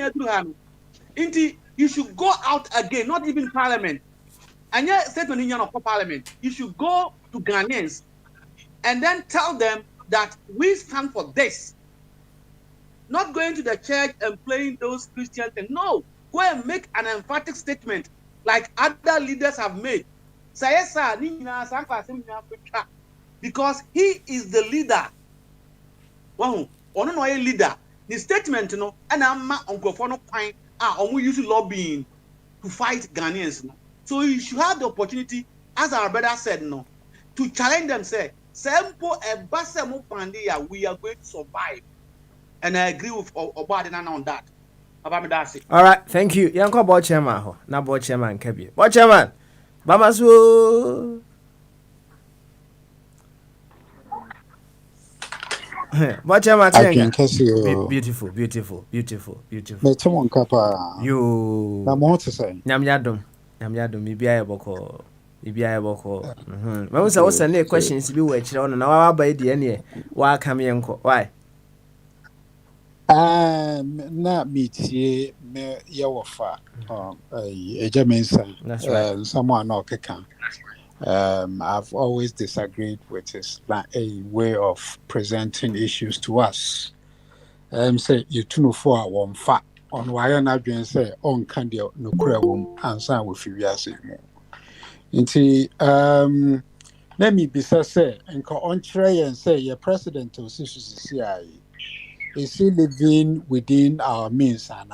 you should go out again, not even Parliament. And yet, statement in your Parliament, you should go to Ghanaians and then tell them that we stand for this. Not going to the church and playing those Christian things. No, go and make an emphatic statement like other leaders have made. Because he is the leader. Wow, no leader. The statement, you know, and I'm use lobbying to fight Ghanaians. No? So you should have the opportunity, as our brother said, no, to challenge them, say, we are going to survive. And I agree with Obadina on that. All right, thank you. Yanko board chairman, na board chairman Kebi. Board chairman, Bamasu. Board chairman, beautiful. You. Na mo to say. Nyamyadom, bibia eboko. When we send a questions be wait on na wa ba di ene wa kam yenko. Why? Na metie me yawofa ejamensa. That's right. Someone no keka. I've always disagreed with his a way of presenting issues to us. Say you tunu for one fa on why na dwen say on kan de no kura wom ansa wo fi wiase mu. Nti let me be say enko on try and say your president of CCCI is he living within our means and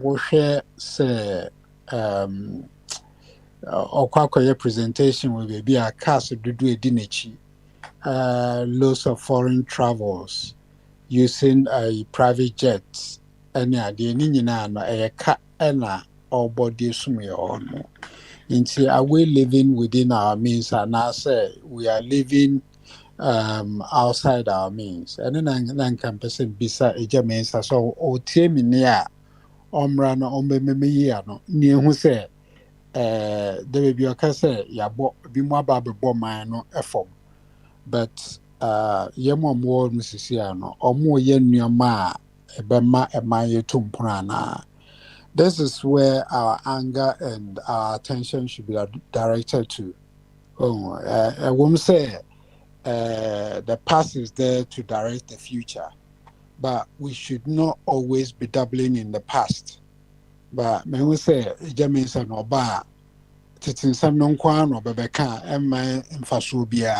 we share say okwakoye presentation will be a cast dudu edinichi lots of foreign travels using a private jets any ade ni nyina no ka na body sumi on into are we living within our means and I say we are living outside our means and then can person bisa ejamensa so o tiemi near omra no ombememe no ni hu say there will be a say ya bo bi mo aba be man no efom but yemo mo musisia no omo ye nnuama ebema emaye tumpuna na. This is where our anger and our attention should be directed to. I won't say the past is there to direct the future, but we should not always be doubling in the past. But when we say James and Oba, Titin non Kwan or Bebeka, and my infasubia,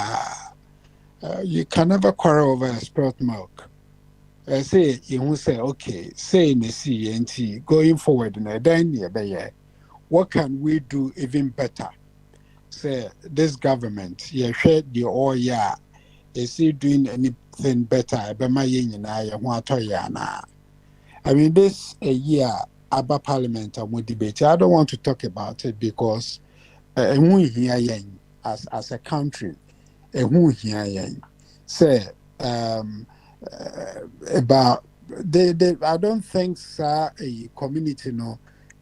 you can never quarrel over spilt milk. I say you will say okay, say in the CNT going forward in a then what can we do even better? Say this government, share the all is he doing anything better? I mean this a year about Parliament and we debate. I don't want to talk about it because as a country, say about they I don't think a community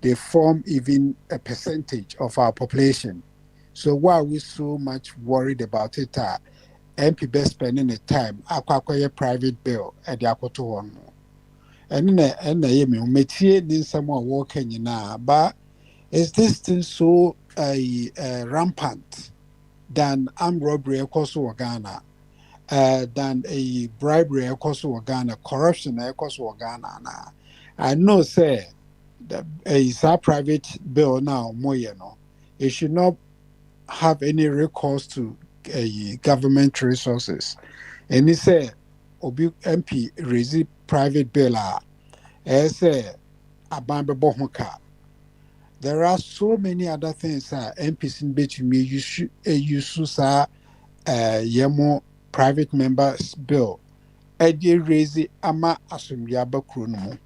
they form even a percentage of our population. So why are we so much worried about it? MP best spending the time akwa private bill at the akoto one. And me metie din some work nyina, but is this thing so rampant than armed robbery across Ghana, than a bribery across Ghana, corruption across Ghana? I know, say, that a private bill now, more, it should not have any recourse to government resources. And he said, Obi MP raise private bill, say, Abambe Bohmoka. There are so many other things MPs in between me use yemo private members bill. Edi raise ama asumyaba krono.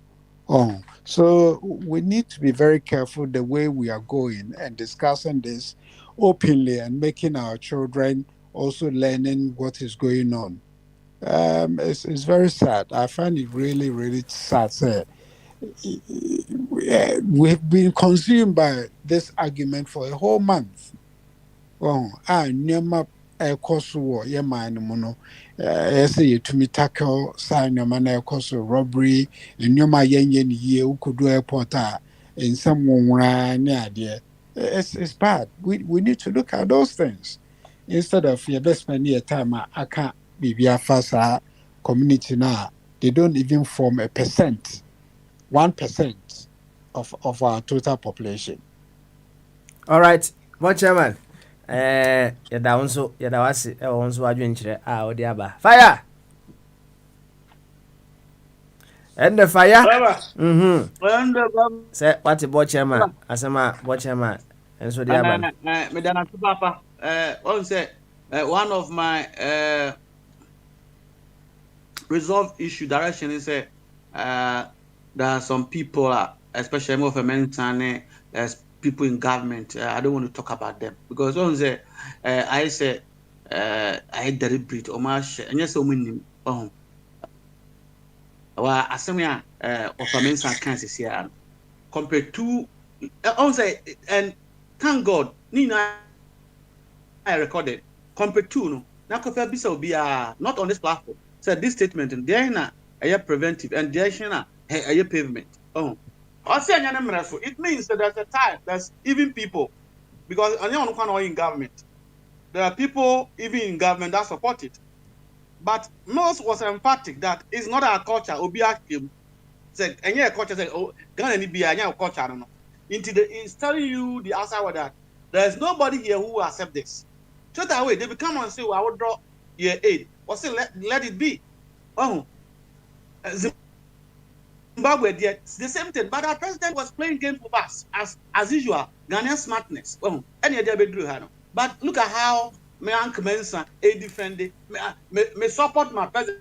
Oh, so we need to be very careful the way we are going and discussing this openly and making our children also learning what is going on. It's very sad. I find it really, really sad. We've been consumed by this argument for a whole month. Oh, nyama ekoso ye man no say you to me tackle sign your man ekoso robbery nyama yenye ni ye ukudu airport in someone near. It's bad. We need to look at those things instead of your best spend your time. I can't be a fast community now. They don't even form 1% of our total population. All right, what chairman? Yada also wasi also adwenkyerɛ a ɔde aba fire and the fire sɛ wate bɔ chairman asɛm a bɔ chairman nso de aba me dana papa on say one of my resolved issue direction is there are some people especially more of men as people in government. I don't want to talk about them because on the I say I deliberate homage and yes so many well assemia of men Kansas here compared to on say and thank God Nina I recorded compared to no now could be so be not on this platform said this statement and there na a preventive and there a pavement it means that there's a time there's even people because in government there are people even in government that support it, but most was emphatic that it's not our culture. Obiakim said and yeah culture said oh Ghana be a culture no it's telling you the answer with that there's nobody here who will accept this straight away. They become and say well, I will draw year 8 or say let it be. Zimbabwe, it's the same thing, but our president was playing games with us as usual. Ghanaian smartness. But look at how me Uncle Mensa defended me support my president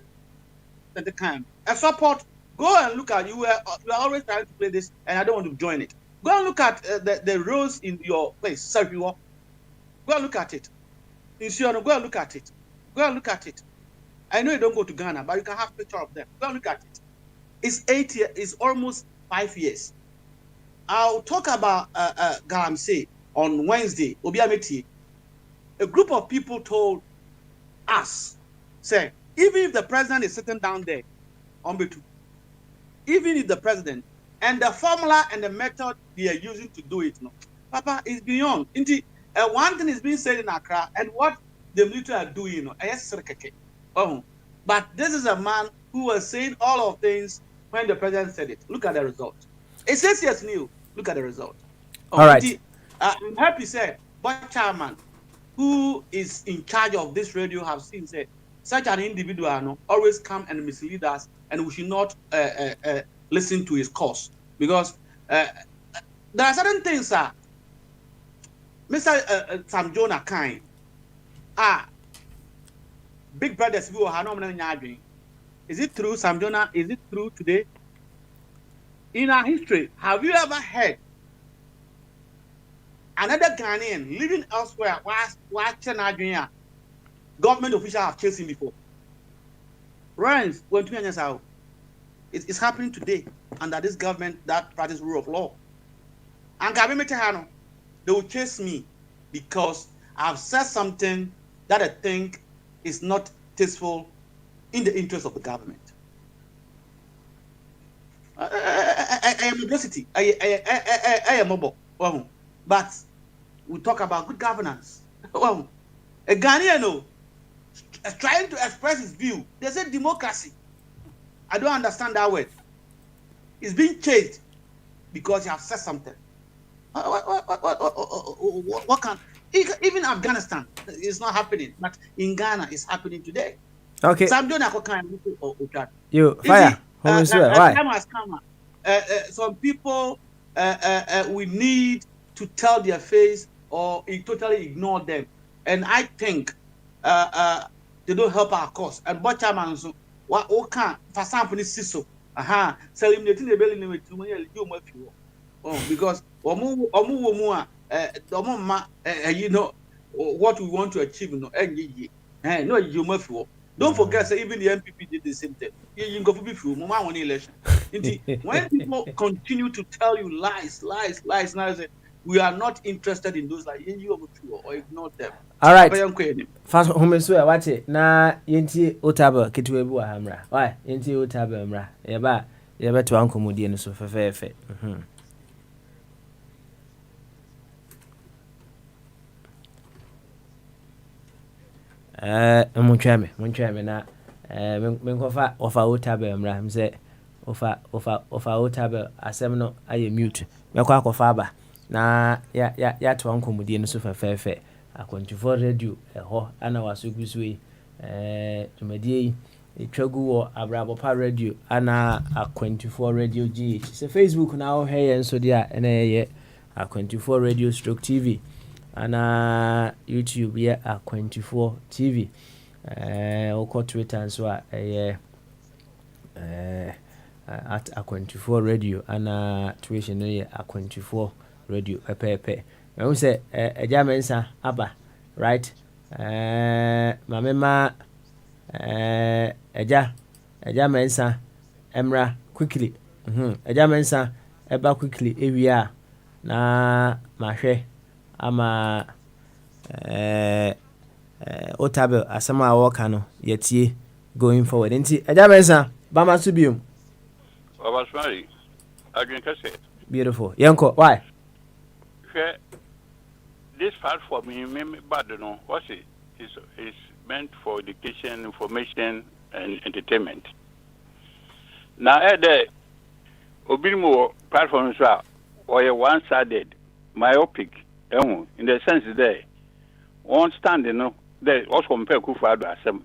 at the time. I support. Go and look at you. You are always trying to play this, and I don't want to join it. Go and look at the roads in your place. Sorry, go and look at it. Go and look at it. Go and look at it. I know you don't go to Ghana, but you can have a picture of them. Go and look at it. It's 8 years, it's almost 5 years. I'll talk about Galamsey on Wednesday, Obiameti. A group of people told us, say, even if the president is sitting down there on Betu, even if the president and the formula and the method they are using to do it, no, Papa is beyond. One thing is being said in Accra, and what the military are doing, but this is a man who was saying all of things when the president said it. Look at the result. It says yes, Neil. Look at the result. All right. I'm happy said, but chairman, who is in charge of this radio, have seen said such an individual always come and mislead us, and we should not listen to his cause because there are certain things, Mr. Sam Jonah Kine, big brothers who are not. Is it true, Sam Jonah? Is it true today? In our history, have you ever heard another Ghanaian living elsewhere watching Adrian government officials have chased him before? Ryan went 2 years out. It's happening today under this government that practices rule of law. And Kabime Tehano, they will chase me because I've said something that I think is not tasteful in the interest of the government. I am diversity. I am mobile. But we talk about good governance. A Ghanaian is trying to express his view. They say democracy. I don't understand that word. It's being changed because you have said something. What can even Afghanistan is not happening, but in Ghana it's happening today. Okay. So I'm doing a you fire. Why? Time has come. Some people we need to tell their face or totally ignore them, and I think they don't help our cause. And but chairman, what can for example this siso, eliminating the belly limit to you because you know what we want to achieve. No, no, you don't forget, say, even the MPP did the same thing. You go for one election. When people continue to tell you lies, now say we are not interested in those lies, or ignore them. All right. Fast home so watch it. Na yenti otaba kitwe bu hamra. Why? Yenti otaba mra. Yeba to ankomodie no so fefefe. Munchame na menkofa ofa otaba mra mse ofa otaba asem no aye mute. Mekwa akofa aba na ya to ankomodie no so fefefe. Akwantifo radio ho ana wasugusui tumadie etwagu wo abrabopa radio ana akwantifo radio GH se Facebook na wo heye nso dia ena ye akwantifo radio stroke TV ana YouTube ya akwantifo TV oko Twitter nso a at akwantifo radio ana Twitter no ye akwantifo radio pepe. I say a German Abba, right? Mamma a German Emra quickly. A German Eba quickly, Avia na Mache ama Otabe Asama Wakano, yet ye going forward. Inti a German Bama Subium. I was married. I can say Beautiful. Yanko, why? This platform, but no, what's it? It's meant for education, information, and entertainment. Now, at the Obimo platforms are one-sided, myopic, in the sense that one standing, they also compare Kufuado as some.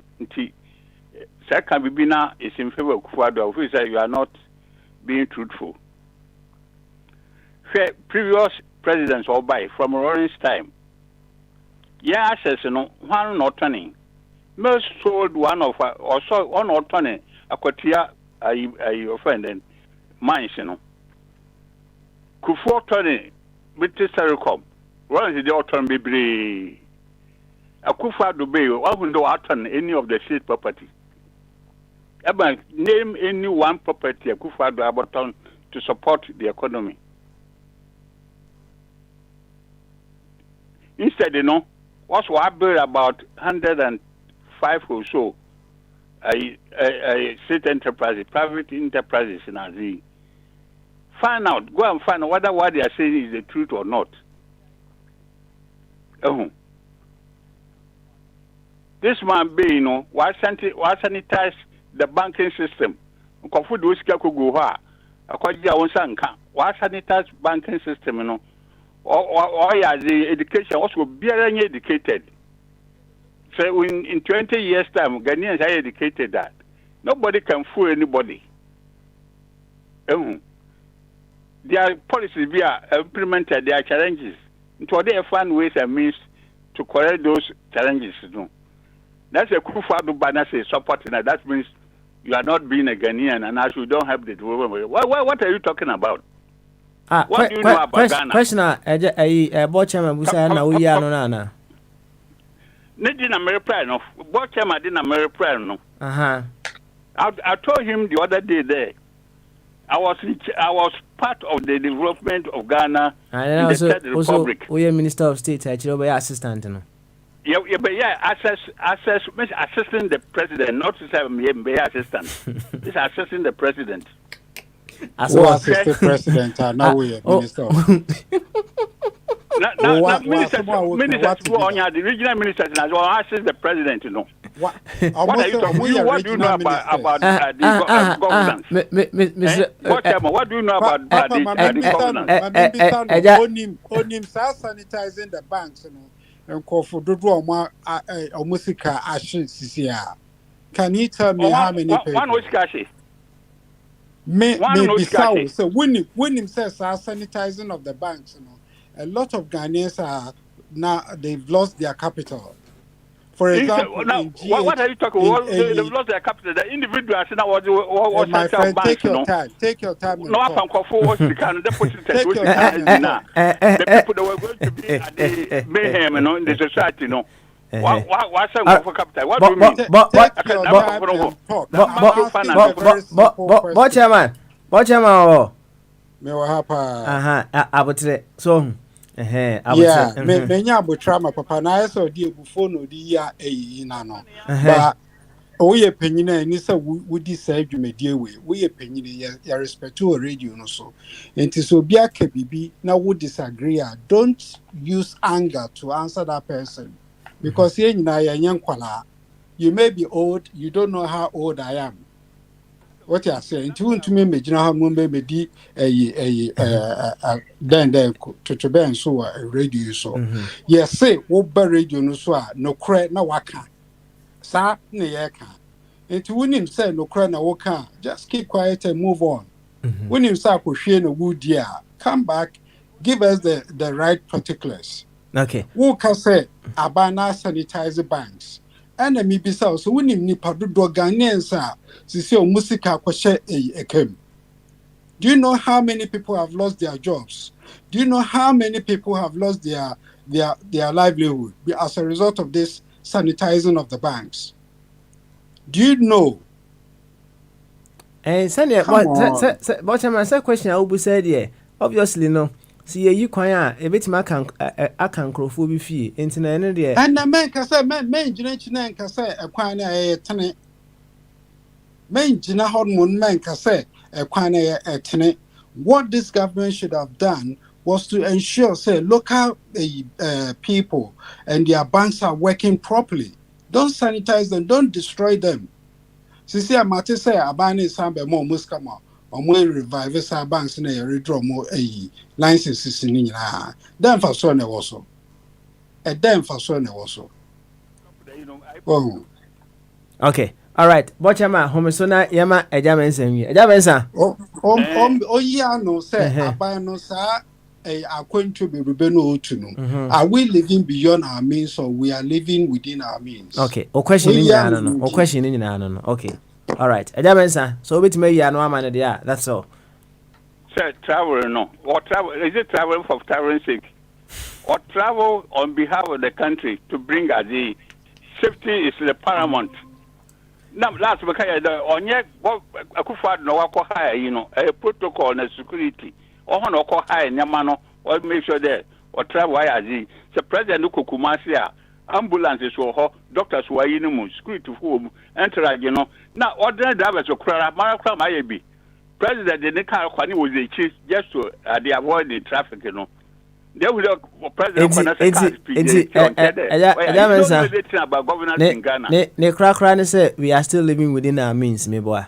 Second, Bibina is in favor of Kufuado, who said you are not being truthful. Previous presidents or by from Lawrence time. Yeah, access no one not turning. Most sold one of or so one or turning a quatia a offended mines, you know. Kufuor turning British Telecom. One is the autumn baby. A Kufuor do bay, one will do turn any of the state property. About name any one property a Kufuor do about to support the economy. Instead, you know, what's what build about 105 or so state enterprises, private enterprises in Azi. Find out, go and find out whether what they are saying is the truth or not. This man be, you know, why sanitize the banking system? Why sanitize banking system, you know? Or the education also be educated. So in 20 years' time, Ghanaians are educated that nobody can fool anybody. Their policies be implemented, their challenges. So they find ways and means to correct those challenges. That's a Kufuor banner say supporting that. That means you are not being a Ghanaian and as you don't have the development. What are you talking about? What do you know about Ghana? Question Bochama Busa na uya no nana. Nedin America no. Bochama didn't America no. I told him the other day there. I was part of the development of Ghana in the Third Republic. We are Minister of State. I actually assistant no. assisting the president, not to say be assistant. It's assisting the president. Who assist the president? Now we minister. Ministers who are the regional ministers as well assist the president, you know. What are you talking? What do you know about the governance? What do you know about the governance? Onim sanitizing the banks, you know. And call for Dodo Musika Ashin Sisia. Can you tell me how many people? One was Kashi. Maybe so. So when him says sanitizing of the banks, you know, a lot of Ghanaians are now they've lost their capital. For example, now, what are you talking about? They've lost their capital. The individuals now what my friend, take your time. Take your time. No, I can call forward the kind of deposit. The people that were going to be at the mayhem, you know, in the society, you know. What's for capital? What do you mean? Chairman. Me wa hapa. Abutre. So. Yeah, menya butrama papa na so di ebufono di ya na no. Ba oye penyina ni say we di say dwumedie we ye penyina ya respect to radio no so. Enti so bia ka bibi na we disagree, don't use anger to answer that person because ye nyina ya nyankwala. You may be old, you don't know how old I am. What you are saying, to me, Major Hamumbe, Medi, then to Ben so a radio so. Yes, say, what radio no so, no credit, no waka. Sa, neaka. And to win him say, no credit, no waka. Just keep quiet and move on. When you start pushing a wood year, come back, give us the right particulars. Okay. Who can say, Abana sanitize the banks? And me be so when him nipa do Ghanaians see musika kwashe ekem. Do you know how many people have lost their jobs? Do you know how many people have lost their livelihood as a result of this sanitizing of the banks? Do you know? And Sunday, but my question I will say there. Obviously no. See you kwanya e betima akan krofo bi fie enti na ene de and na men ka say men gina nka say ekwan na etene men gina hormone men ka say ekwan na etene. What this government should have done was to ensure say local people and their banks are working properly. Don't sanitize them, don't destroy them. Sisi amate say abani sambe mo muskama omo revive sa banks na redraw mo licenses ni nyina then for so na woso okay, all right, bochama homesona yama ejamensa ya no say aban no sa akwantu be no otu no. Are we living beyond our means or we are living within our means? Okay, o question ni nyina no okay. All right, Ejamensa. So bit me ya no amane dia. That's all. Sir, travel no. Or travel is it travel for travel's sake? Or travel on behalf of the country to bring us the safety is the paramount. Now last week the onye akufa no wako high, you know, a protocol and security. Or no ko high nyama no or make sure that or travel as the president Kukumasia. Ambulances were doctors were in security to home, enter, you know. Now, ordinary drivers of Marakra Mayabi. President the car was a chief just to avoid the traffic, you know. They will president about governance in Ghana. Ne say we are still living within our means, me boy.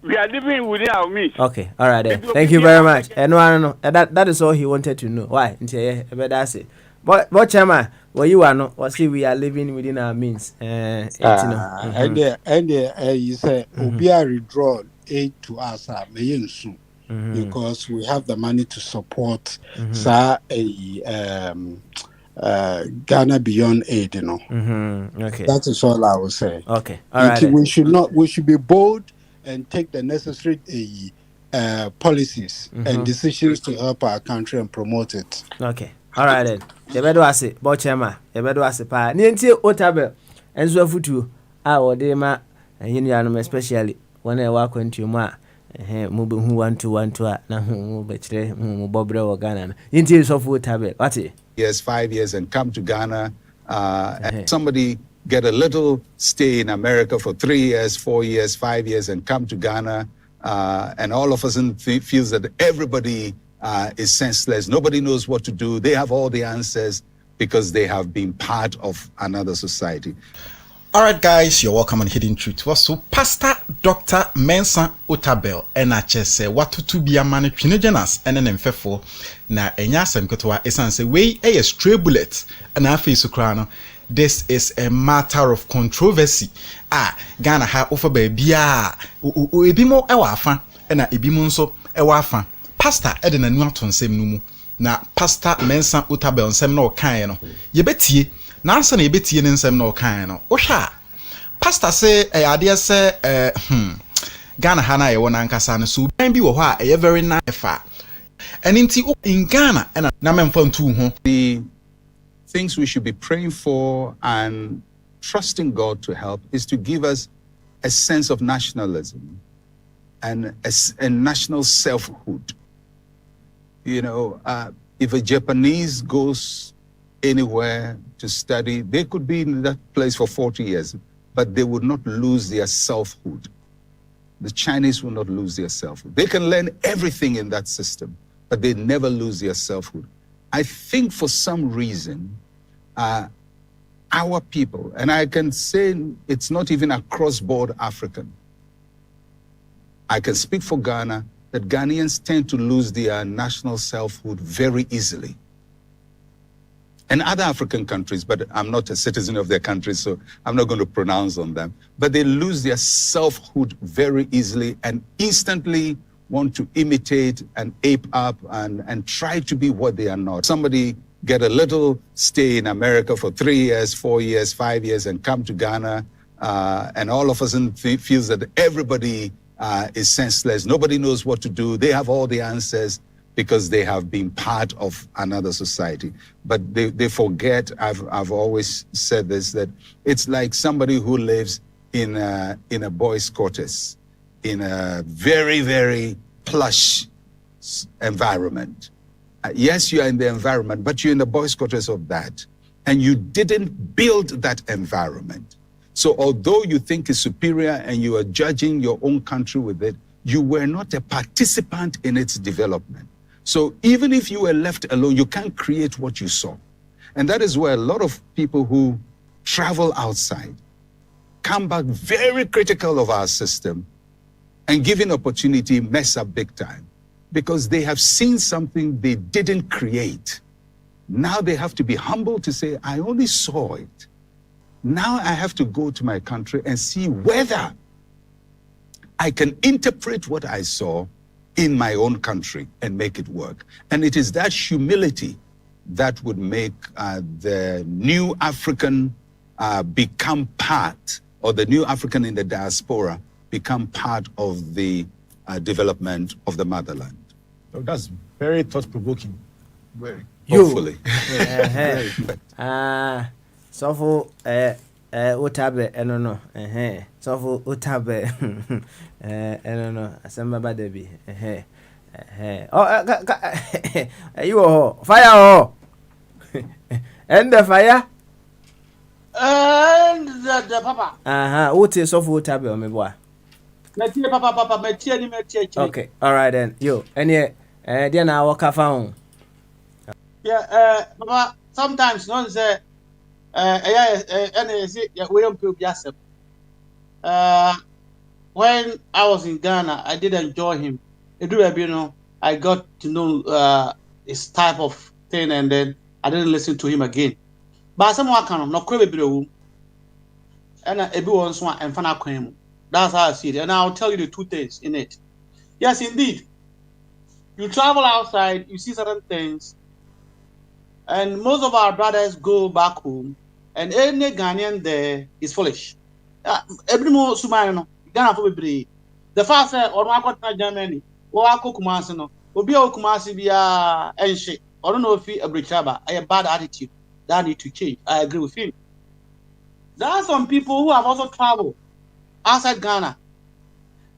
We are living within our means. Okay, all right then. Thank you very much. And no, that is all he wanted to know. Why? That's it. But Chairman, well, you are not. See, we are living within our means. And you say, we are withdrawn aid to us, because we have the money to support Ghana Beyond Aid, you know. Okay. That is all I will say. Okay. All right. We should be bold and take the necessary policies and decisions to help our country and promote it. Okay. All right then. The bedo ase, bo chema. The bedo ase pa. Ni enti otabel. Enzo afutu. O de ma yin yanom especially when I work into ma mu be hu 1-2 na hu be kire mu bobre wo Ghana. Enti so fu otabel. What? Yes, 5 years and come to Ghana and somebody get a little stay in America for 3 years, 4 years, 5 years, and come to Ghana, and all of a sudden feels that everybody is senseless. Nobody knows what to do. They have all the answers because they have been part of another society. All right, guys, you're welcome on Hidden Truth. So, Pastor Dr. Mensah Otabil, NHS, what to be a man, Twinogenas, and an Mfefo, na Enyasem Kotoa, Essence, way a stray bullet, and I face Ukrano. This is a matter of controversy. Ghana ha offer baby, ebimo ewafa, and a ebimunso ewafa. Pastor Eden and Norton same numu. Na Pastor Mensah Otabil, sem no kaino. Yebeti. Nansa na ebeti ne nsem na okan no ohwa pastor say ade say Ghana ha na ye wona nkasa no so ban bi wo ho a very nice and in Ghana and na memfa ntu ho. The things we should be praying for and trusting God to help is to give us a sense of nationalism and a national selfhood. You know, if a Japanese goes anywhere to study, they could be in that place for 40 years, but they would not lose their selfhood. The Chinese will not lose their selfhood. They can learn everything in that system, but they never lose their selfhood. I think for some reason, our people, and I can say it's not even across board African, I can speak for Ghana, that Ghanaians tend to lose their national selfhood very easily. And other African countries, but I'm not a citizen of their country, so I'm not going to pronounce on them. But they lose their selfhood very easily and instantly want to imitate and ape up and try to be what they are not. Somebody get a little stay in America for 3 years, 4 years, 5 years, and come to Ghana, and all of a sudden feels that everybody is senseless. Nobody knows what to do. They have all the answers, because they have been part of another society. But they forget, I've always said this, that it's like somebody who lives in a boys' quarters, in a very, very plush environment. Yes, you are in the environment, but you're in the boys' quarters of that. And you didn't build that environment. So although you think it's superior and you are judging your own country with it, you were not a participant in its development. So even if you were left alone, you can't create what you saw. And that is where a lot of people who travel outside come back very critical of our system and given opportunity mess up big time because they have seen something they didn't create. Now they have to be humble to say, I only saw it. Now I have to go to my country and see whether I can interpret what I saw in my own country and make it work. And it is that humility that would make the new African become part, or the new African in the diaspora become part of the development of the motherland. So that's very thought-provoking. Very. Hopefully. So Otabe, no. So Otabe, no. Asamba Debbie. You fire, and the fire, and the papa. What is of Otabe, me boy? Papa, okay, all right then. You, and yet, then I walk around. Yeah, papa, sometimes no say. When I was in Ghana, I did enjoy him. I got to know his type of thing, and then I didn't listen to him again. But someone can not crave a and everyone's one and fan him. That's how I see it. And I'll tell you the two things in it. Yes, indeed. You travel outside, you see certain things, and most of our brothers go back home. And any Ghanaian there is foolish. Every more Sumarino, Ghana for be the first said, or Makota Germany, or Ako Kumasino, will be a Kumasi be a shit. I don't know if he a brichaba, I have a bad attitude. That need to change. I agree with him. There are some people who have also traveled outside Ghana,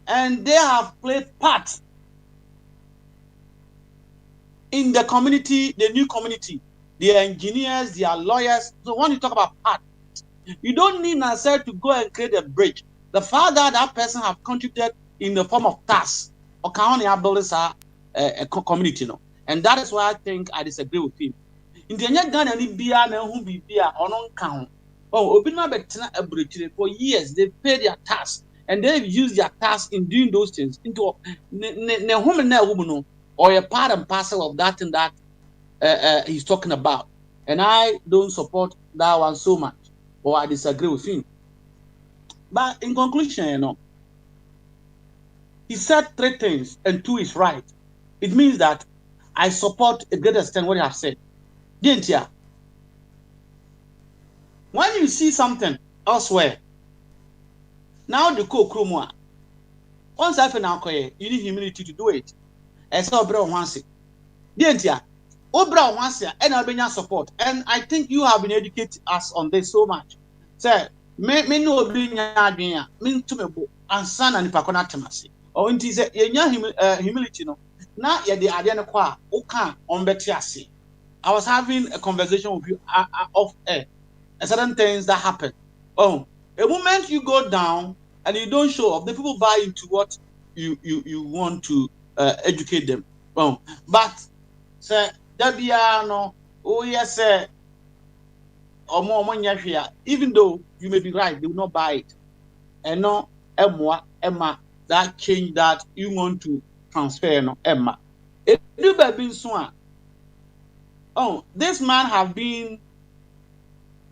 and they have played part in the community, the new community. their engineers, their lawyers. So when you talk about part, you don't need necessarily to go and create a bridge. The fact that that person have contributed in the form of tax or county abilities are a community, no, and that is why I think I disagree with him. In the Ghana, any beer na who be beer or non count. Oh, Obina Betina a bridge for years. They pay their tax and they've used their tax in doing those things into ne woman na woman or a part and parcel of that thing that he's talking about. And I don't support that one so much, or I disagree with him. But in conclusion, you know, he said 3 things and 2 is right. It means that I support a great extent what he has said. Didn't ya? When you see something elsewhere, now the co-cromwa, once I now you need humility to do it. And so bro wants it. Didn't ya? Obra wants it, and Albania support. And I think you have been educated us on this so much. Say, me no be nya me to me ansa na nipa kona temase. O nti say yenya humility no. Na ye de ade no kwa o kan on beti ase. I was having a conversation with you off air. Certain things that happen. Oh, a moment you go down and you don't show up, the people buy into what you want to educate them. Oh, but say Dabiano, oh yes, sir. Or more even though you may be right, they will not buy it. And no, Emma, that change that you want to transfer, no, Emma. It do be so. Oh, this man have been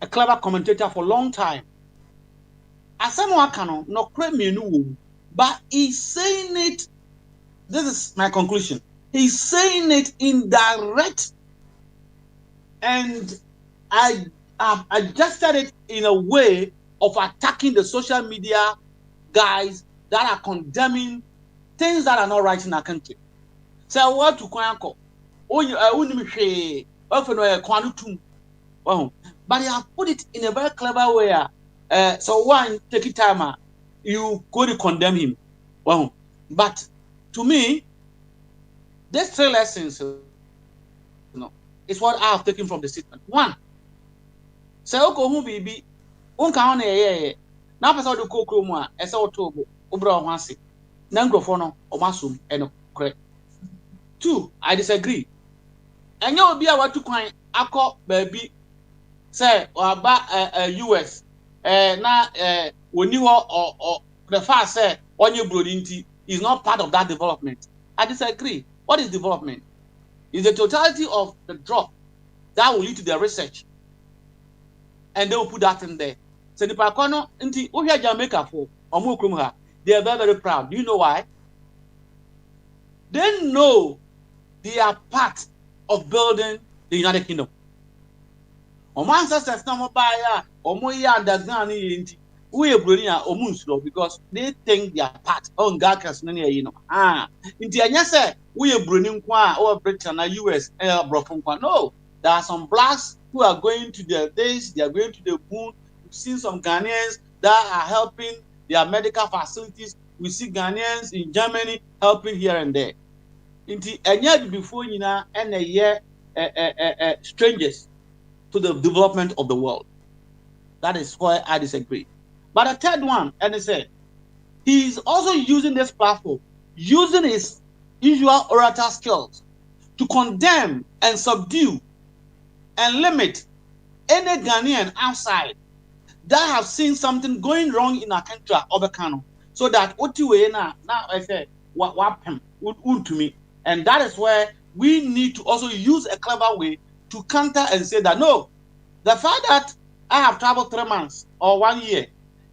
a clever commentator for a long time. As someone can not create me, but he's saying it. This is my conclusion. He's saying it in direct, and I have adjusted it in a way of attacking the social media guys that are condemning things that are not right in our country. So what to Kwanko? But they have put it in a very clever way. So one take it time, you go to condemn him. Well, but to me, these 3 lessons, you know, is what I have taken from the statement. 1, say oko hu bibi, unka ho na ye. Na pesa do kokro mu a, ese otobo, obra ho ase. Na ngrofo no, omasum eno correct. 2, I disagree. Enye obi a watu kwan akọ baabi say aba US na oni ho or the fact say onye brodi nti is not part of that development. I disagree. What is development? Is the totality of the drop that will lead to the research, and they will put that in there. So the Pakono nti ohia Jamaica for omo krum ha, they are very, very proud. Do you know why? They know they are part of building the United Kingdom. Omo ancestors na mo buy ya, omo ya underground nti we bronia omunsuro because they think they are part on gakas na you know. Nti anya say we broni nkwa or Britain na US brofo nkwa. No, there are some blacks who are going to their days, they are going to the moon. We've seen some Ghanaians that are helping their medical facilities. We see Ghanaians in Germany helping here and there. Nti anya before nyina and a year strangers to the development of the world. That is why I disagree. But the third one, and he said, he's also using this platform, using his usual orator skills to condemn and subdue and limit any Ghanaian outside that have seen something going wrong in our country, Obekano, so that Otiwe now I say what to me, and that is where we need to also use a clever way to counter and say that no, the fact that I have traveled 3 months or 1 year,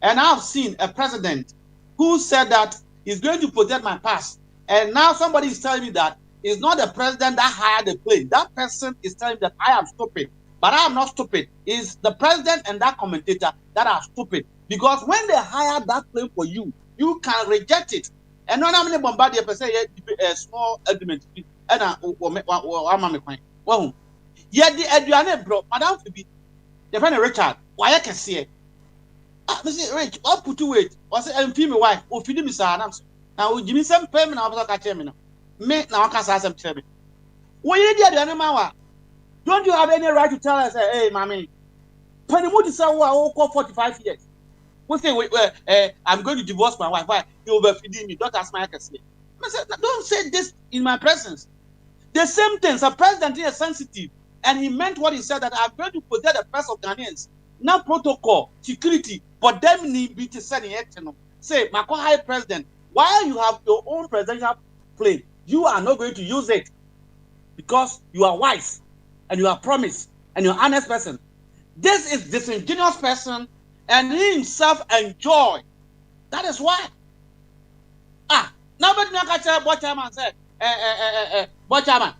and I have seen a president who said that he's going to protect my pass, and now somebody is telling me that it's not the president that hired the plane. That person is telling me that I am stupid, but I am not stupid. It's the president and that commentator that are stupid, because when they hire that plane for you, you can reject it. And when I'm in Bombardier, per se, a small argument, and well, yet the Adriana bro, Madame Phoebe, the friend Richard, why I can see it. Mr. Rich, what put to wait? Was it and female wife or feed me, sir? Now, give me some payment. I was like a chairman. Make now, I can't say some chairman. What you did, Adriana Mawa? Don't you have any right to tell us, hey, mommy, Panimuti say, oh, 45 years. We say, I'm going to divorce my wife. Why? You will be feeding me. Don't ask my question. I said, don't say this in my presence. The same thing. The president is sensitive, and he meant what he said, that I'm going to protect the press of Ghanaians. Now protocol, security, but them need be to send in action. Say, Mako High President, while you have your own presidential plane, you are not going to use it because you are wise and you are promised and you're an honest person. This is disingenuous person, and he himself enjoy. That is why. Now, but now, what chairman said, what chairman?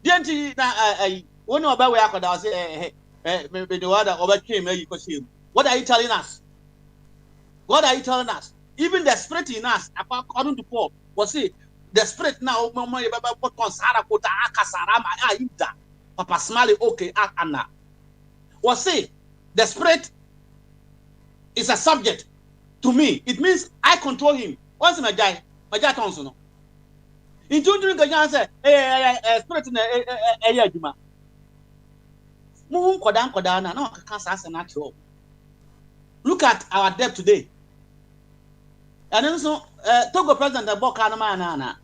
Didn't you know about where I could say, maybe the water overcame, what are you telling us? What are you telling us? Even the spirit in us, according to Paul, was see the spirit now, Papa Smiley, okay, Anna. Was see the spirit is a subject to me. It means I control him. What's my guy Thompson? In June, the guy said, spirit in a Juma. Look at our debt today. And also, Togo President Bokanama.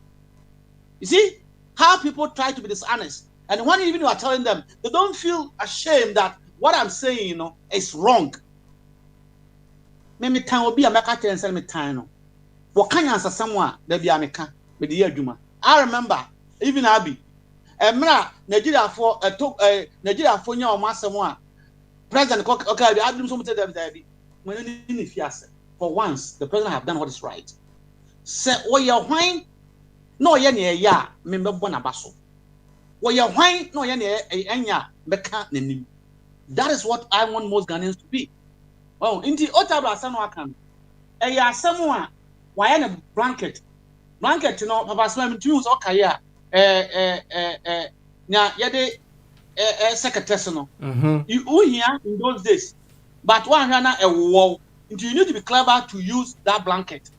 You see how people try to be dishonest. And when even you are telling them, they don't feel ashamed that what I'm saying, is wrong. Maybe time will be a meka and sell me time. What can you answer someone that be a meka with the year Juma? I remember, even Abby, Nigeria for Nigeria for your master one. President okay, I didn't so them for once, the president have done what is right. Say, what you're whine? No, ya, member Bonabaso. What you're whine? No, enya, meka name. That is what I want most Ghanaians to be. Oh, inti Ottawa Sanoakan. Someone, why a blanket? Blanket, Papa Slam tunes or Kaya. Yade secretary. You here in those days. But one a wall. You need to be clever to use that blanket.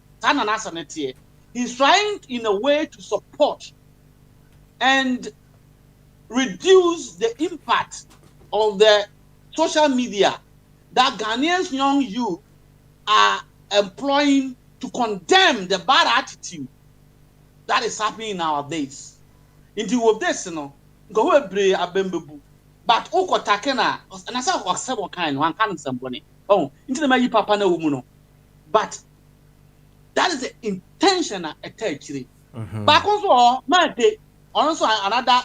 He's trying in a way to support and reduce the impact of the social media that Ghanaians young youth are employing to condemn the bad attitude that is happening nowadays. Into this, go away, abembebu. But Oko Takena, and I saw several kind, one kind of somebody. Oh, into the Mayi Papa no woman. But that is the intention actually. But also, my day, also another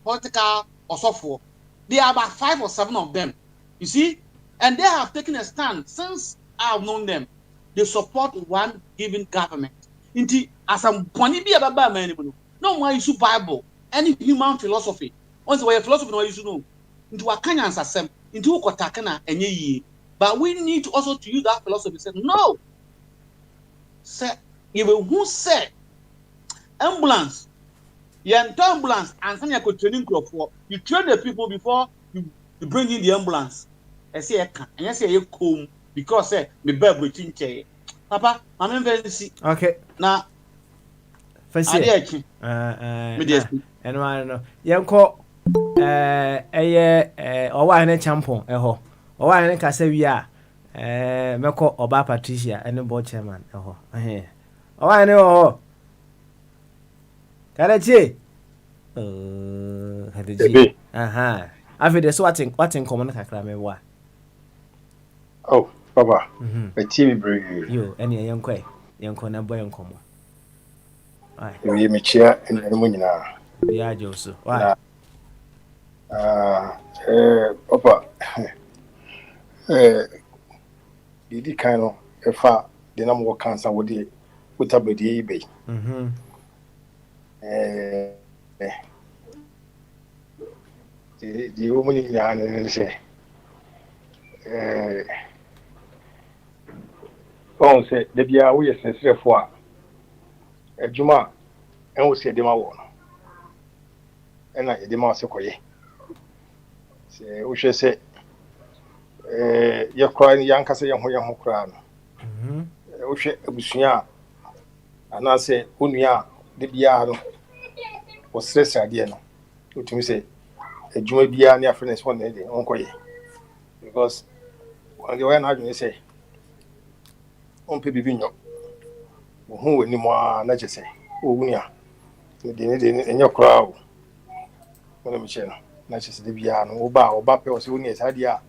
political or software. There are about 5 or 7 of them. You see? And they have taken a stand since I have known them. They support one given government. Inti as a pony be about man. No more issue Bible, any human philosophy. Once we philosophy no issue no. Into a Kenyan system, into Kotakana and ye. But we need also to use that philosophy. Say no. Say even who said ambulance. You enter ambulance and send you training crop for you train the people before you bring in the ambulance. I say I can and I say you come because me bed waiting chair. Papa, I'm very see. Okay. Now and I know. Yanko owa ne champon eho. Owa ne kasa wi a meko Oba Patricia and board chairman eho. Owa ne o Karachi. Karachi. After the swatting common kakra me wa. Oh, Papa. A TV bring you any young quay. Young corner boy on common. We me chair and the money now. Yeah, Joseph. Why? Papa. Did kind of a far the number of cancer would be put up with the eBay. The woman in the hand and say, oh, say, the Bia, we are sincere for a Juma, and we say, the Mawan. And I, the Masakoye. Say, we should say, you're crying young Casa young crown. We should Busia, and I say, Unia, the Biano was stressed again. To me say, adwuma biara ne afrenes one dey onkoye because on the way na adwene say on pe bibi nyo wo wani mo na chese wo wuni a de enye kora o wona me che no na chese de biara no wo ba pe o se wuni esa dia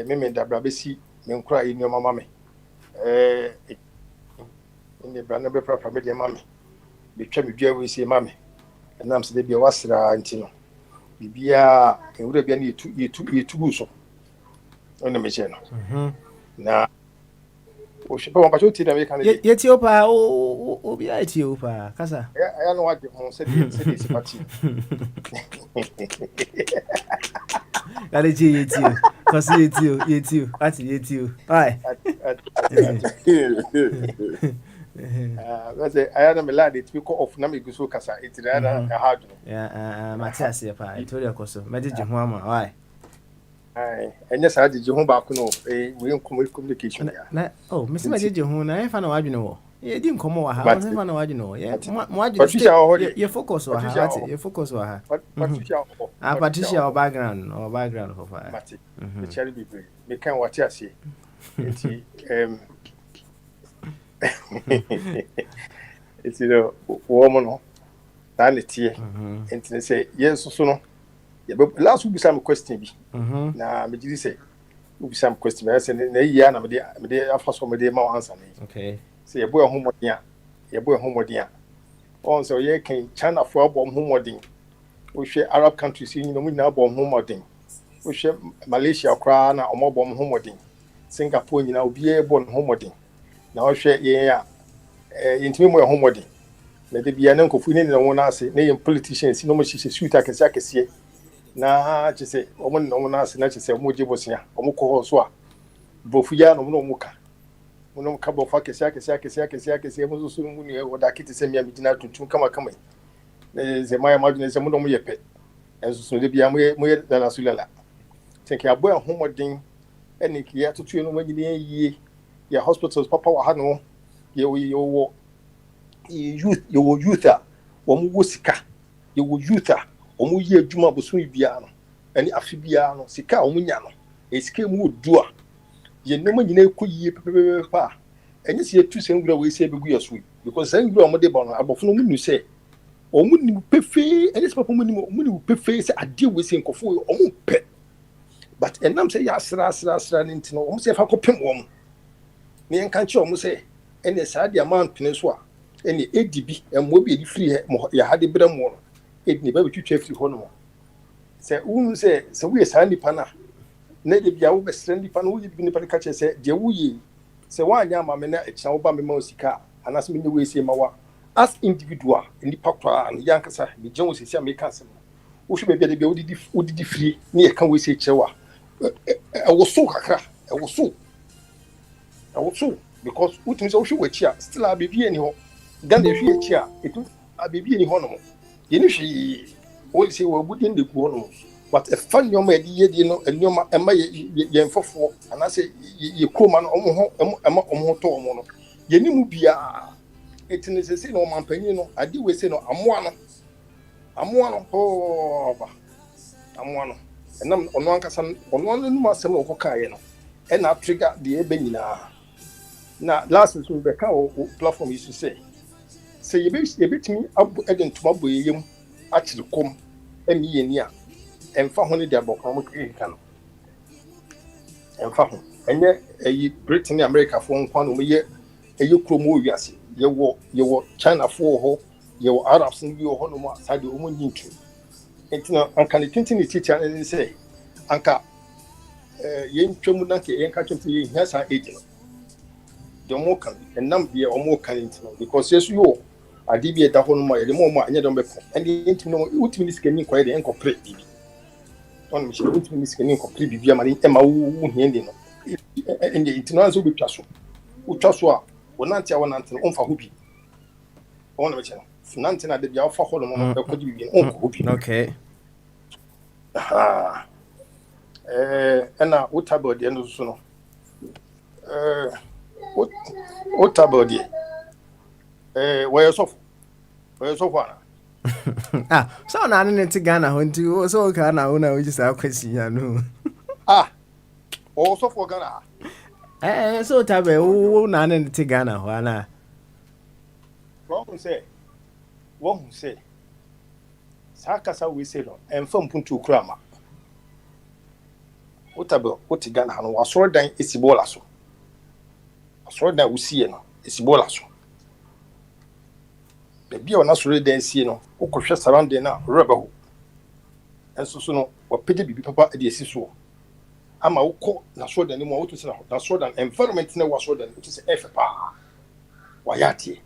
me dabra besi me nkora yi nyoma mame inde bra na be pra me de mame be twa me dua we se mame nam se de bia wasra anti no bibia ewura bia na yetu so ona me che no na o she pa wa pacho ti na me kan yeti opa o bia yeti opa kasa ya no wa de mo se de se party Gale ji yeti kasi yeti ati yeti ai I had a lad it we call off na me go so kasa it na hard yeah Matias ya pa itoria koso mediji ho ama why ai enya sa diji ho ba ko no we communication ya na mesi mediji ho na efa na wadwene wo ye di nkomo wa ha efa na wadwene wo ye wadwene ye focus wa ha ati ye focus wa ha Patricia o background ho fa mati me chari bi me kan wati ase enti it's woman no tani tie enti say yes so no ye last week some question bi na me did say we some question I say na iya na me dey afa so me dey ma answer na okay say ye boy homodin on so ye kan China for abom homodin we share Arab countries you know we na abom homodin we share Malaysia kra na omobom homodin Singapore nyina obi e bon homodin na o hwe ye ya intimi mo homodi na de bia na nkofu ni na wona ase na ye politicians no mo hye suit akese na chese o mo no na ase na chese mo je bosia o mo ko so a bofu ya no mo ka mo ka bofu akese mo so mu ni o da kiti se mia midina tuntun kama ze maya madune se mo no mo ye pe enso so de bia mo ye da na sulala think ya boy homodin eni ki ya tutu no mo nyine yie ya hospitals papa wa ha no yo youth wo mu wosika yo youth wo mu ye adwuma boso bia no eni afi bia no sika wo mu nya no esika mu odua ye nem nyina ekoyie pepepepa enye se yetu se ngura we se begu yeso because se ngura mo de bon abofo no mu se o mu ni pefe enye se papa mu ni pefe se ade we se nkofo o mu pe but enam se ya sra ni ntino o mu se fa kopem wo mu ne enka chi o mu se ene sa dia man pene so a ene edibi emmo bi edi free ya hade bram wo no edni ba betwetwa free ho no se un se we sa nipa na de bia wo be srendi pa no wo bi nipa ka che se de wo yi se wa anya ma me na echa wo ba me ma osika anas me ne we se ma wa as individual nipa kwa an yankasa me gyan wo se sia me ka se wo hwe be de wo didi free ne e kan we se chewa wo so kakra wo so because utim so hwe wachia still a baby ani ho gan de hwe achia etu a baby ani ho no ye ni hwe wo se wo budi nde ku ho no but a fan nyoma ye di no nyoma ema ye mfofo anase ye kroma no omo to omo no ye ni mu bia etine se no mampanyi no ade we se no amoa no ba amoa no enam ono ankasa ono no ma sem no koka ye no e na trigger de ebe nyina na last week we be o platform is to say you bet me abu eden to mabo yem akiri kom emi ye ni a emfa ho ne de abokon mo kika no emfa ho enye eyi Britain America fo nkwa no mo ye eyi kromo wiase ye wo China fo ho ye wo Arabs ni ho no mo asade o mo nyintu entina anka ne 20 teacher ne say anka ye ntwemu na ke ye nka twemu ye hia sa age no de mo kan enam bia o mo kan ntino because yesu yo ade bia da ho no ma ye mo anya don be ko ende ntino no ultimate ni skani ko ye de enko pre bibi on mi ultimate ni skani ko pre bibi ama ni ema wu hia ndi no ende ntino anzo be twaso u twaso a wonante no onfa ho bi on me cheno nante na de bia ofa ho no no be ko bibi no onko ho bi okay ena utabo de no so no utabo de where so ana So na ne te Ghana ho nti so ka na ho na o jisa kwesi ya no. So for Ghana. So tabe wo na ne te Ghana ho ana. Wọ́n say saa kasa we say no emfa mpuntu krama wotabe wote Ghana no wasoro dan esibola so wasoro dan usie no esibola so bebi ona soro dan sie no wokohwe surround na reba ho enso so no wapede bibi papa de esi so ama wokọ na soro dan mu wotu se na soro dan environment na wasoro dan wotu se efe pa wayate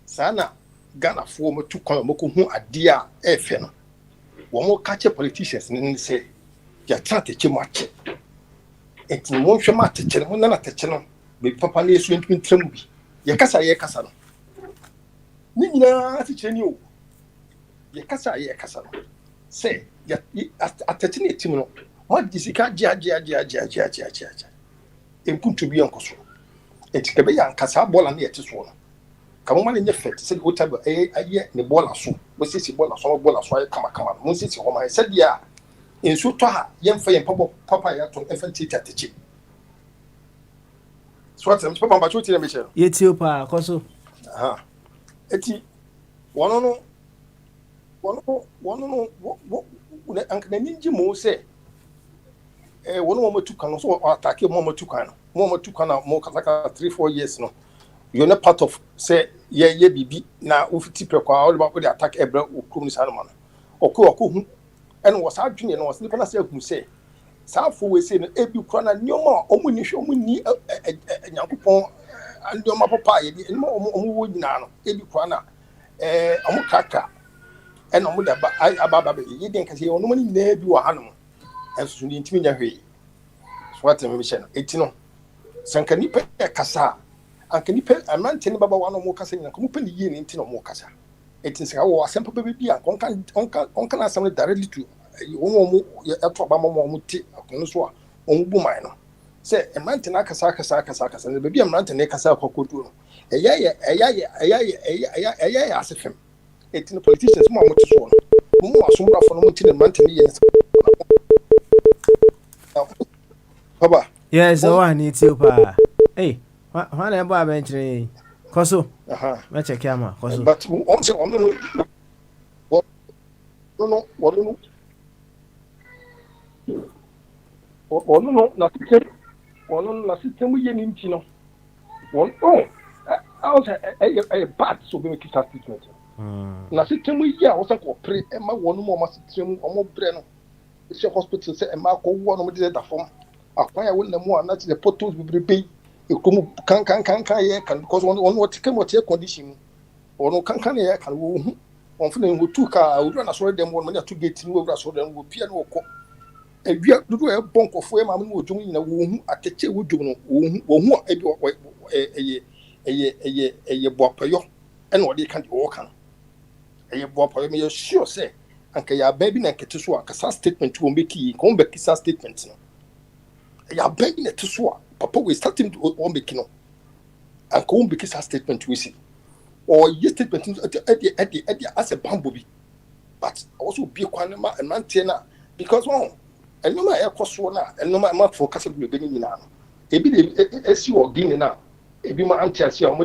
sana Ghana for me to come moko hu ade a efe no wo mo catch politicians ni say ya trate che mache enti mo hwe ma tete mo na tete no be papa na esu ntwentwem bi ye kasa no ni nyina ti cheni o ye kasa no say ya atete ni tim no mo disika ja empuntu bi enkoso enti kebe ya nkasa bola na yete so no kama mane nye fet se otabe aye ne bola so bo sisi bola so aye kama mo sisi ho ma se dia ensu to ha yemfa yempa papa ya to efa tita techi so atem papa ba chuti na me che yeti opa koso eti wono ankana ninji mo se wono mo tukan so attack mo tukan mo kazaka 3-4 years no you're not part of say ye bibi na ufiti prekwa all about the attack ebra okrum ni salman okko hu en was adwene no was nipa na say hu say sa fo we say no ebi kura na nyoma omuni hwe omuni nyankopon andoma papa ye bi no omu wo nyina no ebi kura na omu kaka en omu da ababa be ye den ka say ono mani nyina bi wa hanom enso ni ntimi nya hwe so what me be no etino sanka nipa kasa ankani pe amantene baba wano mo kasa nyina komo pe ni yie ni ntino mo kasa etin sika wo asempa bebe bia onka na asem directly to wo eto ba mo ti akono so a wo bu man no se amantene akasa ne bebe amantene kasa akokodu no eya asefem etin politicians mo amoto so no mo asomra fo no mo ti ne amantene ye baba yes o ani ti opa Hwana ebo abenchire koso me check ama koso but ono na system ye ni ntino I was a bad so be make statement na system ye a wosan ko pre e ma wonu mo ma system omo bre no e hospital say e ma ko wo no mo de da fom akwan ya wona mu na ti the photos bi bre ekumu kan ye kan because on what came what condition on kan ye kan wo hu on funa wo tu ka wo na so dem won na to gate ni wo ra so dem wo pia no ko ewia dudu e bonkofo e ma mo dwom nyina wo hu ateche wo dwom no wo hu eye bopayo e na odi kan di wo kan eye bopayo me sure say anka ya baby na kete so akasa statement wo mbeki ko mbeki sa statement no ya baby na te so papa we starting to on making no and come because a statement we see or yes statement at as a bambobi but also be kwanema and maintainer because one and no matter coso na and no matter for castle be beginning now e be the SU or guinea now e be my anti as your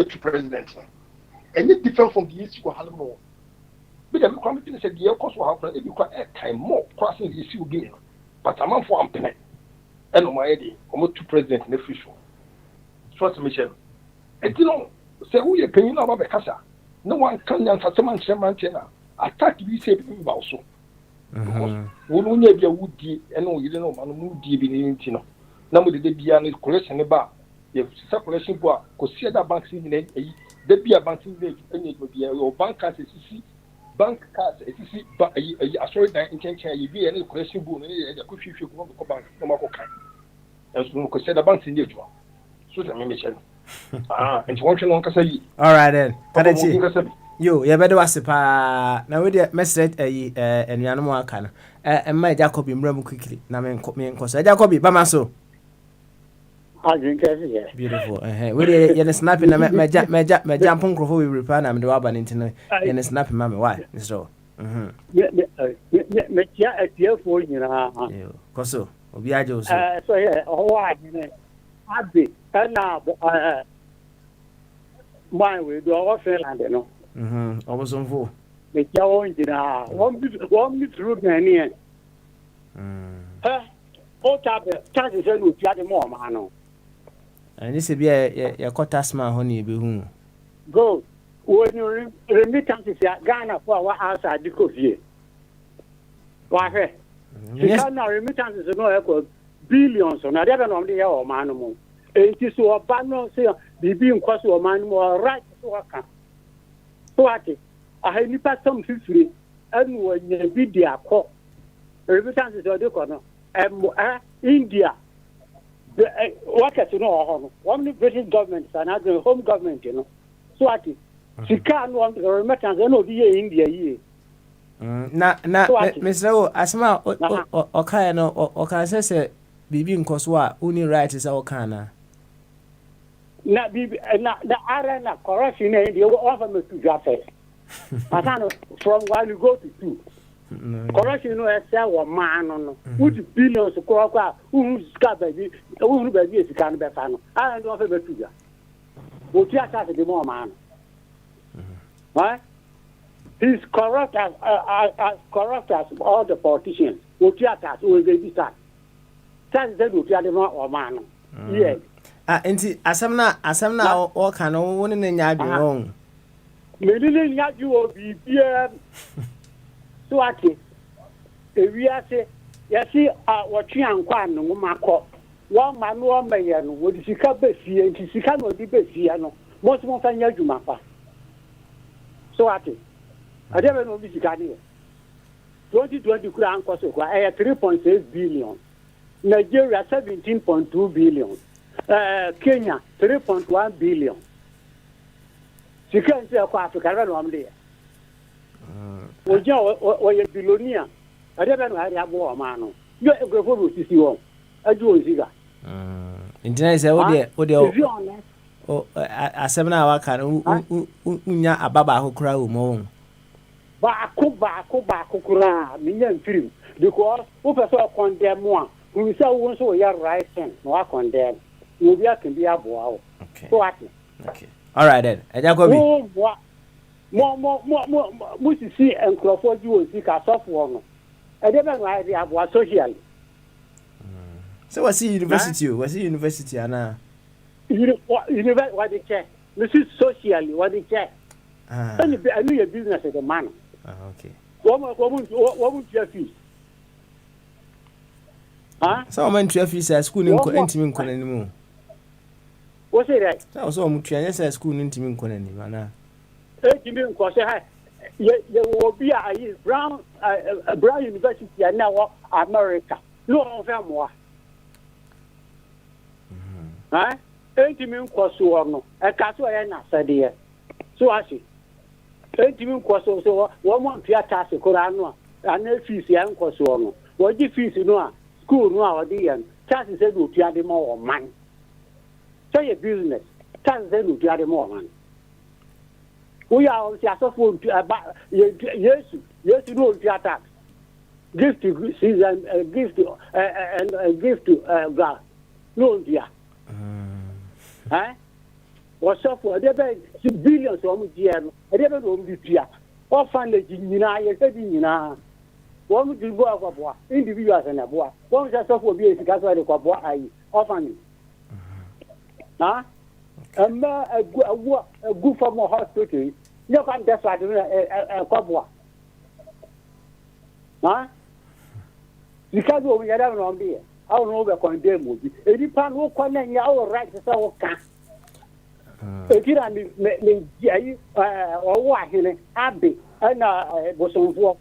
to president and it different from the issue hallo be the committee said the cost will happen e be quite a time more crossing the issue guinea but I'm for ampene and on my idea, almost to president in the official. Trust me, and you know, say who you paying about the casa. No one can answer someone, attack we say about so. Because we only be a woody and no, you don't know, man, woody be in Tino. Now, the Debian is collection about the circulation board, because see that banks in the beer banks in the and would be your bank cards, bank cards, I saw that intention, you be any collection book, and the coffee if you want to go back, no more kind. And so, because the banks in the job. So, the mission. And you want to say, all right, then. You better was a pa. Now, with the message, and Yanamo can, and my Jacob in Rome quickly. Now, me and Cosa Jacobi, Bamaso. Beautiful. We you snapping me jump on crofo we repair na me do aba ntin you snapping mama why so me tia atia fo nyina koso obi ajo so so yeah why ne abi na my we do our Finland no oboso mfo me tia o nyina won bi through Ghanaian o tabe chances no tia de mo ma no ani se bia ya kota sma ho ne be hu go when you remittances ya Ghana for our outside the coffee wa he because now remittances no equal billions na there no dey o man mo enti so oba no say bibi nkwaso o man mo right so aka so ati a ni pastor mfifiri anu wanya bi di akọ remittances o dey ko no India what is no one British government and other home government so ati sika no on remittance no be India here na Mr. O asma o kai no o ka se bibi nkoso a uni right is o kana na bibi na arena corruption in India offer me to jafe atano from 1 you go to 2 corruption no ese wo man no with billions ko who ska baby who baby sika no be fa no and offer me to ja o ti ata de mo man right he's corrupt as corrupt as all the politicians o ti ata so we be start that's the do ti ade mo man yes enti asam na o ka no woni na nya adwo won me ni nya adwo bibia so ati ewiase yesi wotwe ankwa no makọ wo ma no o meye no wo di sika besie nti sika no di besie no mo so fa nya adwuma pa so ati ade be no bi sika ni 2020 kura anko so kwa 3.6 billion Nigeria 17.2 billion Kenya 3.1 billion sika nti kwa Africa be no amde oja o ye bilonia ade be no ari abo o ma no yo egrefo ro sisi won aju o ziga internet say o de o asem na wa kan unya ababa ahokura o mo ba ko kura minya mfirim because o person condemn one we say won so ya right thing no wa condemn we be akan bi abo o so what okay all right then eja ko bi mo si enkrofo ju o si ka sofo no e de be nwa ide abo social so was university ana university what the check this is socially what the check and I know your business is the man okay what fees so man fees at school nko ntimi nko nanimu what say that so mo tuanya say school ntimi nko nanimu ana ntimi nko say hi ye will be a Brown University and now America no on fair more ntimi nko so no e ka so ya na sade so ashi ntimi nko so wo mo mpia tax ko ra no ana fees ya nko so no wo gi fees no a school no a wo di yan tax se do tia de mo man so your business tax se do tia de mo man we are on so for yes no tia tax gift to season gift to God no tia what's up for there be billions of GM there be no be tia orphanage nyina ye say nyina won do go akwa individuals na boa won say so for be sika so de kwa boa ai orphanage amma a go for more hospital you can just like kwa boa because we get down on there I don't know be condemn obi edi pan wo kwa na nya all right say wo ka ekira me ayi owo ahene abe na bosonfo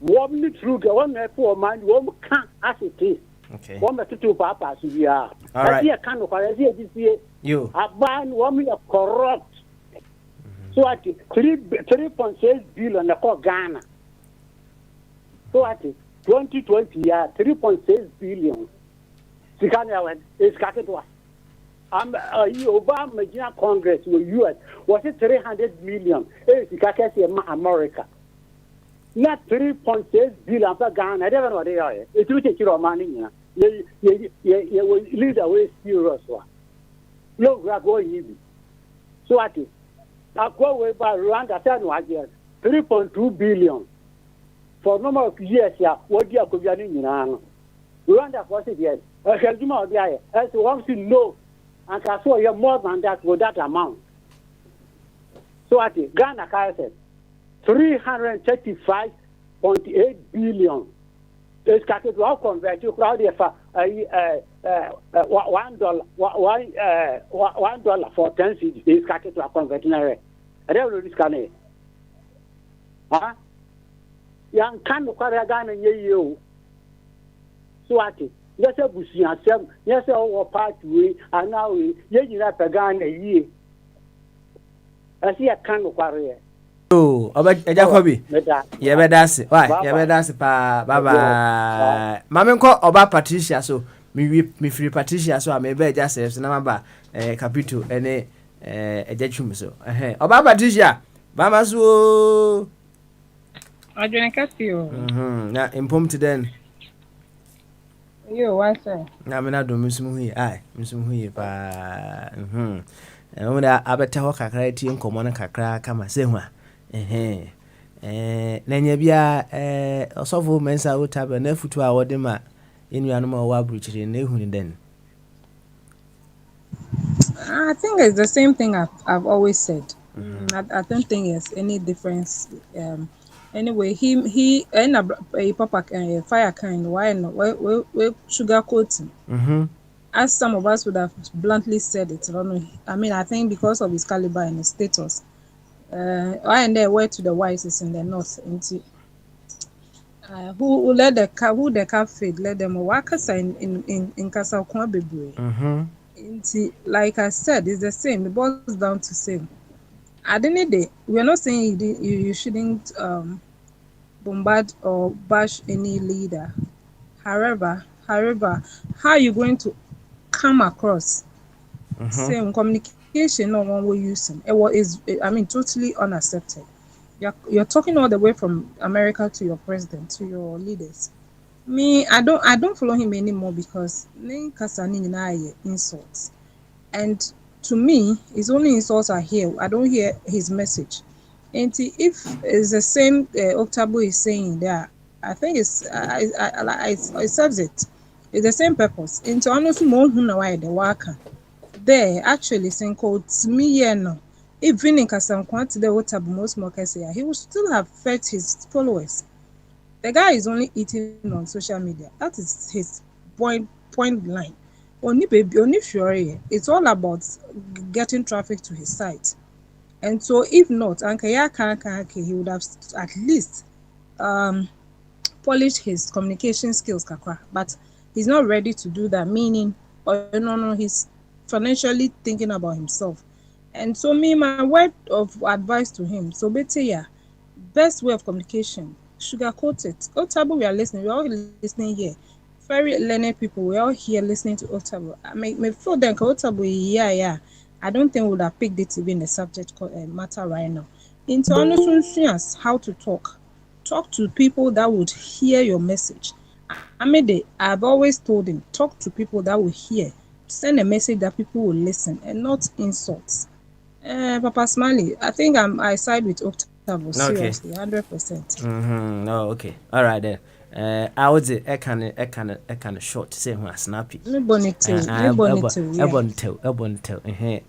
wo ni true ke won na po man wo ka asiti okay wo me tutu papa su bia right e kan no kwa e disie you aban wo me corrupt so at 3.6 billion na ko Ghana so at 2020 ya 3.6 billion sikana wen is kaketwa Obama Junior Congress with US was it 300 million. America. Not 3.6 billion for Ghana. I don't know what they are. It's really your money. You lead away serious one. No, we are going easy. So what is? I go away by Rwanda, 3.2 billion. For a number of years, what you are going to Rwanda was it, yes. As once you know, and can show you more than that with that amount. So what is? Ghana said 335.8 billion. It's calculated to convert to crowd for $1 for 10 cedis. It's calculated to convert in a rate. I don't know this can. Young can carry Ghana you. So what is? Yes, I was yourself. Yes, I was part way, and now you have a Ghana year. I see a can carry. Oh, Jacobi. Yeah, but that's it. Why? Yeah, but that's Baba. Mamma call Oba Patricia, so me free Patricia, so I may be just a number, capital, any a jechum so. Oba Patricia, Mama so. I drink a few. Now, impromptu then. You, what's that? I mean, I do Miss Muhi, I, Miss Muhi, and when I better walk a cry tea and common kakra, come a same one. Nanya bia osofo mensa utaba na futu a wode ma enu anoma wa bruchiri na ehuni den. I think it's the same thing I've always said. I don't think there's any difference. Anyway, he and a papa fire kind why not we sugar coating. As some of us would have bluntly said it. I mean, I think because of his caliber and his status. And they were to the wisest in the north. Who let the car feed, let them work in Casa Kwabebwe. Like I said, it's the same. It boils down to same. At the end of the day, we're not saying you shouldn't bombard or bash any leader. However, how are you going to come across same communication no one will use it is totally unaccepted. You're talking all the way from America to your president, to your leaders. Me, I don't follow him anymore because insults. And to me, his only insults are here. I don't hear his message. And if it's the same Octabo is saying there, I think it serves it. It's the same purpose. Into honestly more who know why the worker. There actually saying called me no. Even in Kasam Quanti the Octabo most more say he would still have fed his followers. The guy is only eating on social media. That is his point line. Only baby, only fury. It's all about getting traffic to his site. And so if not, he would have at least polished his communication skills, but he's not ready to do that, meaning he's financially thinking about himself. And so my word of advice to him, so better, best way of communication, sugarcoat it. Otabo, we are listening, we're all listening here. Very learned people, we're all here listening to Otabo. I may feel that Otabo, yeah. I don't think we would have picked it even the subject matter right now. Internal how to talk to people that would hear your message. I've always told him, talk to people that will hear. Send a message that people will listen and not insults. Papa Smiley, I think I side with Octavo, seriously, 100%. No, okay. All right then. I would say I kind of short say when snappy. Bonito.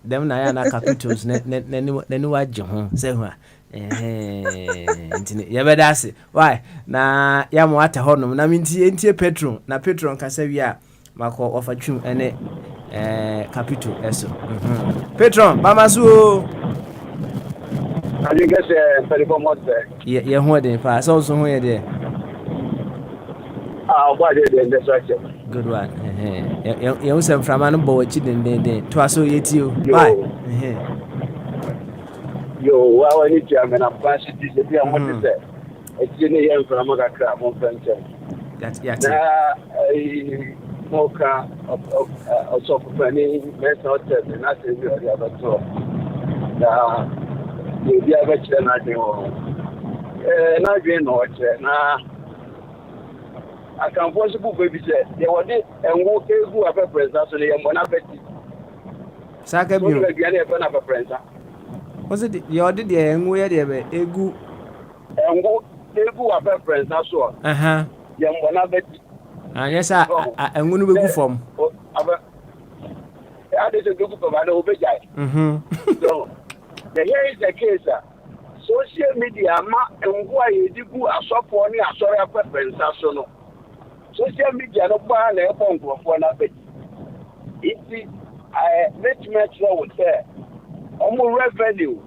Them na capitals ne waje ho say when ntine ya bedase why na ya mo ata honom na mintie Petron na Petron kasa wi a mako ofatwum ene capital eso Petron bamasu I think it's very common there. Yeah ho dey fa so ho ye dey. Good one. You say from an boy chicken to us you. Bye. Yo, I need to. I'm planning to say I'm going to say. It's in the end from a crap on French. That's Moka also company mental test and not the other two. The other channel, not being now. I can possible baby said they were it and walk who have a president and one of it. Saka bio. Was it your did the and where they were a good and walk who have a president so. Young one of it. Yes, I'm going to be good from. I did a good of an obey. So, here is the case. Social media, and why you do a shop for me, a sorry, a preference. Social media, no ban a phone for one of it. It's let's match would say, almost revenue,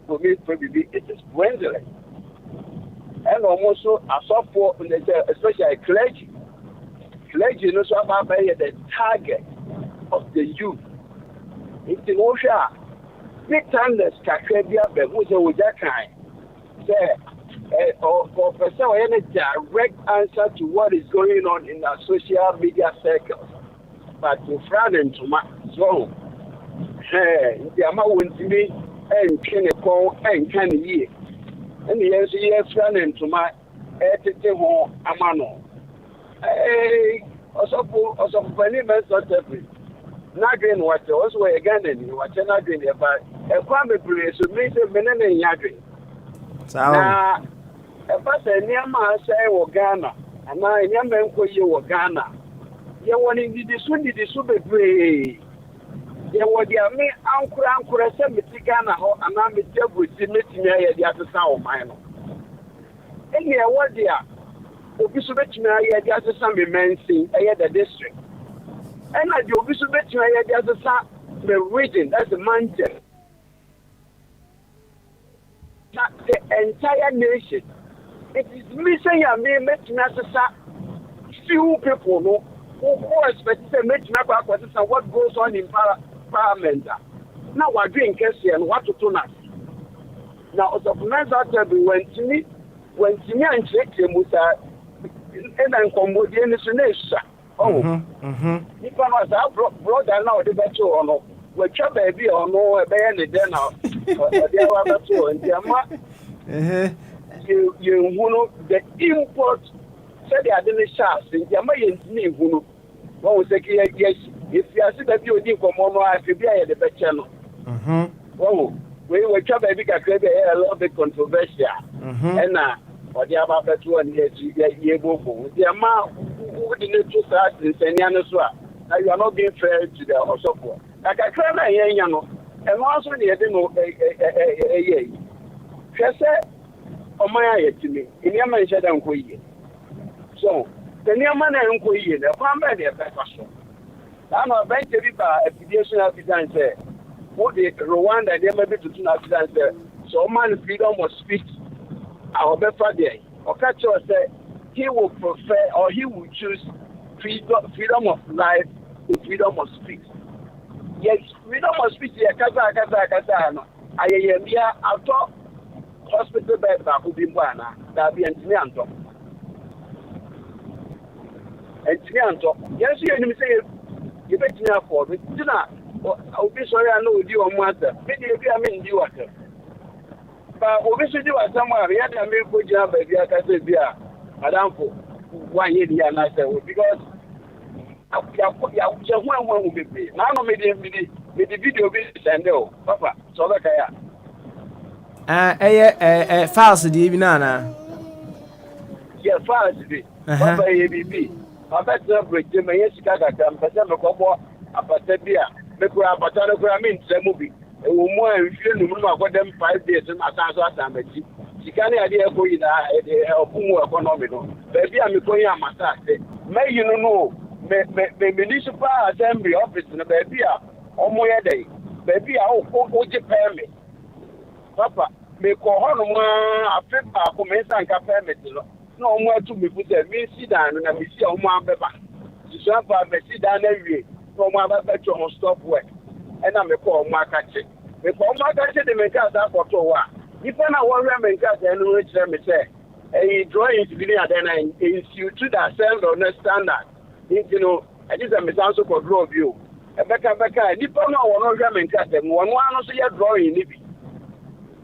for me, probably it is dwindling. And almost so a software, especially clergy. Clergy knows about the target of the youth. It's in Osha. Big time the Scacabia, but who's a with that kind? For any direct answer to what is going on in our social media circles. But to frown into my so, the amount won't be and can a call and can a year. And the NCS ran into my home, Amano. Also, many men not every. Not doing what also again, and you are not doing it, but a family place to make a minute in Yadri. Now, a person near my say or Ghana, and my young man for you or Ghana. You want to do the super brave. There were the me uncle send me to Ghana, and I'm with the meeting here at the other side of mine. And here, what they are, Obisubet me at the other side of Mensi, at the district. And I do Obisubet me at the other side of the region, that's the mountain. The entire nation. It is missing a me met few people who expect to make what goes on in Parliament. Now we're doing Kessie and what to tune us. Now, as of nice after we went to me and checked him with and then Cambodian nation. Oh, if I was out brought down now the better or no, which a baby or no, a baby then now, or the other two, and the you know, the import said they are the shops in the American who was a yes. If you are sitting at you, you come on, I could be at the better channel. Oh, we were trying to make a little bit controversial. And now, or the other two and yes, you get the amount who didn't do that in Senyana. Now you are not being fair to the also. Like I can't, you know, and also the other no, on my eye to me, in your man said, I'm going. So, the near man and going, the family of that person. I'm a bank to be a petition of the what the Rwanda, they may be to do so, man, freedom of speech, our better day. Or catch us say, he will prefer or he will choose freedom of life to freedom of speech. Yes, freedom of speech, I am here, I thought. Hospital bed back will be one that be Antinianto. Yes, you enemy say you bet me for it. Do not. I'll be sorry I know you on water. Maybe I mean you water. But we should do somewhere. We had a miracle job at the Academia, Madame for 1 year and I said, because one will be paid. Now, maybe the video be sent Papa, so like I am. Files the Ibinana. Yeah, files the Papa ABB. I bet not break them. Yes, Kaka, but I'm a couple of Patabia. The Patanogram the movie. A woman, if you know what them 5 days and I can't she can't idea for you help more economical. Baby, I'm going to my may you know, the municipal assembly office in the baby, or more day. Baby, I'll go to pay me. Papa, me call a paper commence and permit. No more to me put a me sit down and I see a woman paper. To serve by me sit down every no more better on stop work. And I'm a call market. The call market, the make us up for 2 hours. If I want to make us and which let me say, a drawing to be there, then I institute that same on the standard. You know, I just am also for draw view. A Becca, Nippon or no German custom, one also your drawing.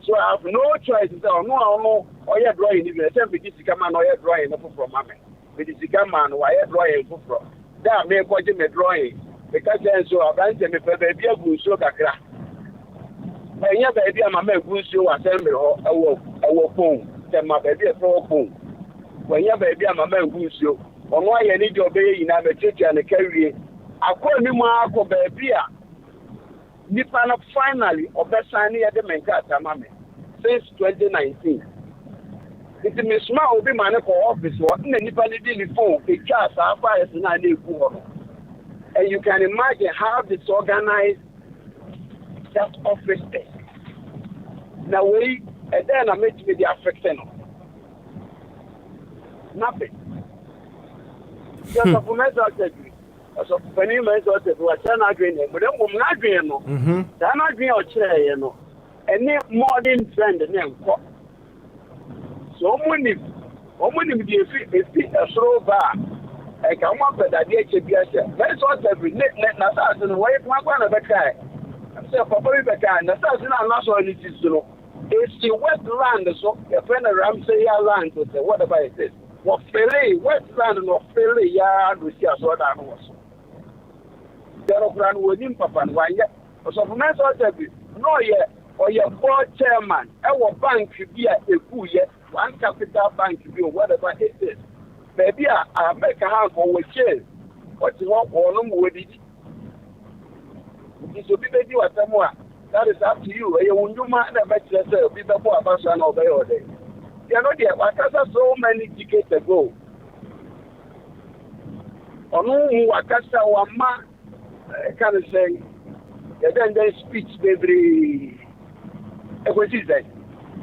So I have no choice. No, or your drawing, if you attempt to come on or your drawing from Mammy. With the man, why your drawing from. That may put him a drawing. Because then so I've answered me for baby a good so crack. And your baby, I'm a good show assembly or a phone. Then my baby a phone. When your baby, I'm a man good show. On why you need your baby in a teacher and a carrier. I call me my baby. Nipana finally of the signing at the Menkata Mammy since 2019. It is Miss Ma will be man for office or anybody didn't phone because our fires and I need for. And you can imagine how disorganized that office is. Now and then I met with the affection. Nothing. Just a mental so penny mental was not green, but then we're not green. They're not green or chair, you know. And modern trend name. So many a slow bar. I come up with that DHBS. That's what every net Nassas and wait one of a guy. I'm saying for the guy, Nassas and Nassau it is, you know. It's the wetland, so a friend of Ramsey land to say, whatever it is. What Philly, wetland and what Philly yard with your sort of was. There are grand within Papa and one yet. So for mental no yet, or your board chairman, our bank should be a good yet, one capital bank should be whatever it is. Maybe I make a hand for which is what you want for them with it. It will be the deal at somewhere. That is up to you. You will do my best yourself, be before a person obey all day. You know, dear, Wakasa so many decades ago. Or no, Wakasa one man can say, then they speech every. What is that?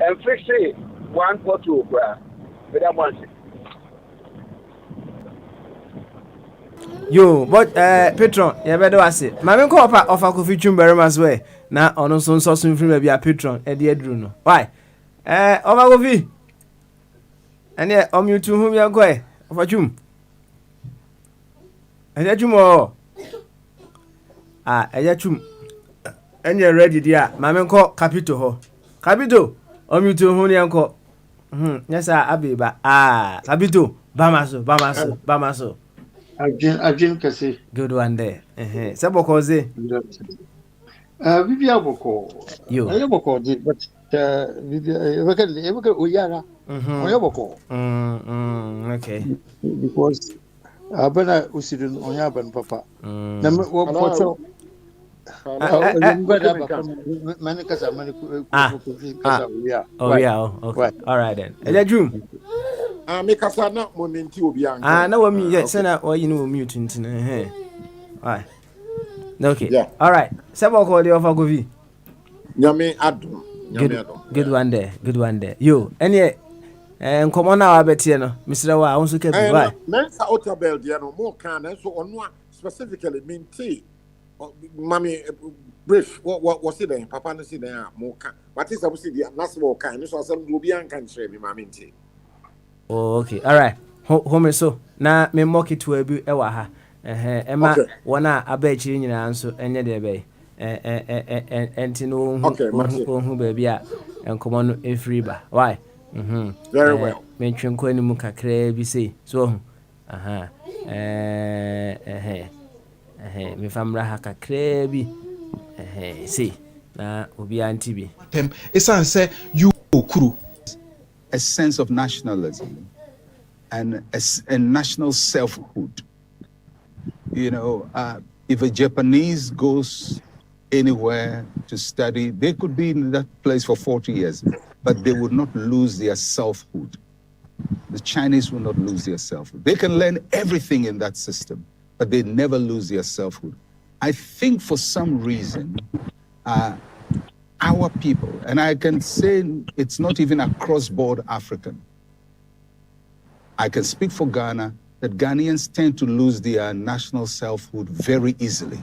And fix it 1 for 2, but I want it. Yo, but patron, you better ask it. My main call of a coffee chumber as well. Now, on some source of maybe a patron, Eddie Edruno. Why? Over coffee. And yet, you to whom you are going. Of a chum. And yet, you and yet, and you're ready, dear. My main call Capito. Capito, you to whom you are called. Yes, I be, but Capito, Bamaso. Ajin kasi. Good one there. Sabo koze. Bibia boko. Yo. Ayo boko di but bibia evaka oyara. Oyo boko. Okay. Because abana usidu onya ban papa. Na wo pocho. Mani kasa mani kasa oya. Oh yeah. Okay. All right then. Eja Jum. Make us not momenti obi an. No me yes na or you know mute ntin Alright. Okay. Yeah. All right. Sabo call the offer govi. Nyame adom. Good one there. Good one there. Yo, any nkomo na abetie no. Mr. Wa won so ka bi why? Mensa Otabel dia no mo kan so ono specifically minti. Mami brief what it then papa no see then mo kan. What is supposed to be naso kan so asem do obi an kan share bi mami nti. Oh, okay. All right. Home so na me mock it to a bi ewa ha. Emma wana abechi nyina nso enye de be. Enti no hu baby a enkomo no efri ba. Why? Very well. Me twenko ani mu kakra bi sei. So me famra ha kakra bi. Sei. Na obi anti bi. Esan say you okuru a sense of nationalism and a national selfhood. You know, if a Japanese goes anywhere to study, they could be in that place for 40 years, but they would not lose their selfhood. The Chinese will not lose their selfhood. They can learn everything in that system, but they never lose their selfhood. I think for some reason, our people, and I can say it's not even across board African. I can speak for Ghana that Ghanaians tend to lose their national selfhood very easily.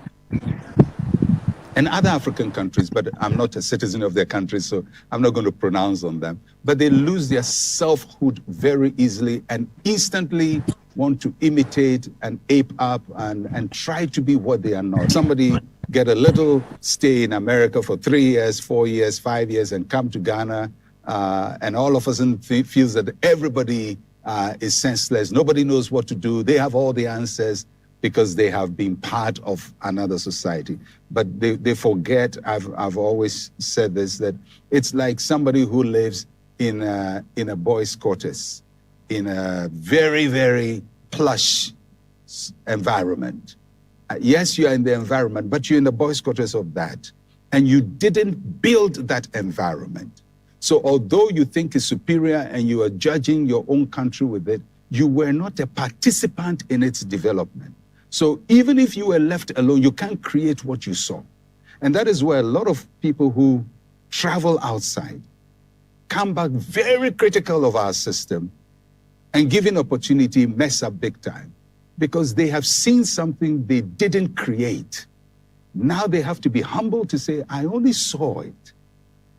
and other African countries, but I'm not a citizen of their country, so I'm not going to pronounce on them. But they lose their selfhood very easily and instantly want to imitate and ape up and try to be what they are not. Somebody get a little stay in America for 3 years, 4 years, 5 years, and come to Ghana, and all of a sudden feels that everybody is senseless. Nobody knows what to do. They have all the answers because they have been part of another society. But they forget, I've always said this, that it's like somebody who lives in a boys' quarters, in a very, very plush environment. Yes, you are in the environment, but you're in the boys' quarters of that. And you didn't build that environment. So although you think it's superior and you are judging your own country with it, you were not a participant in its development. So even if you were left alone, you can't create what you saw. And that is where a lot of people who travel outside come back very critical of our system and given opportunity mess up big time because they have seen something they didn't create. Now they have to be humble to say, I only saw it.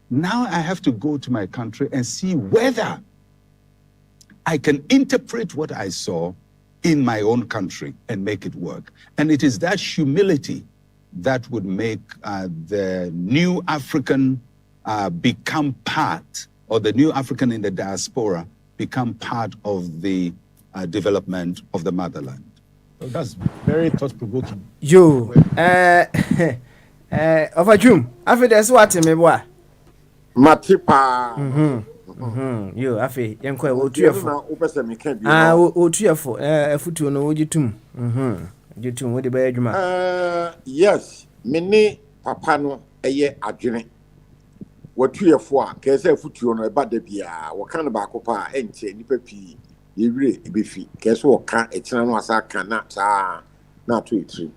Now I have to go to my country and see whether I can interpret what I saw in my own country and make it work. And it is that humility that would make the new African become part, or the new African in the diaspora become part of the development of the motherland. So that's very thought-provoking. Yo, of a June, after that's what me boy. Matipa. Yo, afi yenkwa wo tuafo. Wo tuafo afutu no wogitum. Gitum wo de ba adwuma. Yes, me papa no eye adwene. Wo tuafo a kese afutu no e ba da bia, wo kan ba akopa enche nipa pi yewire ebefi. Kese wo kan ekina no asa kan na saa na to etri.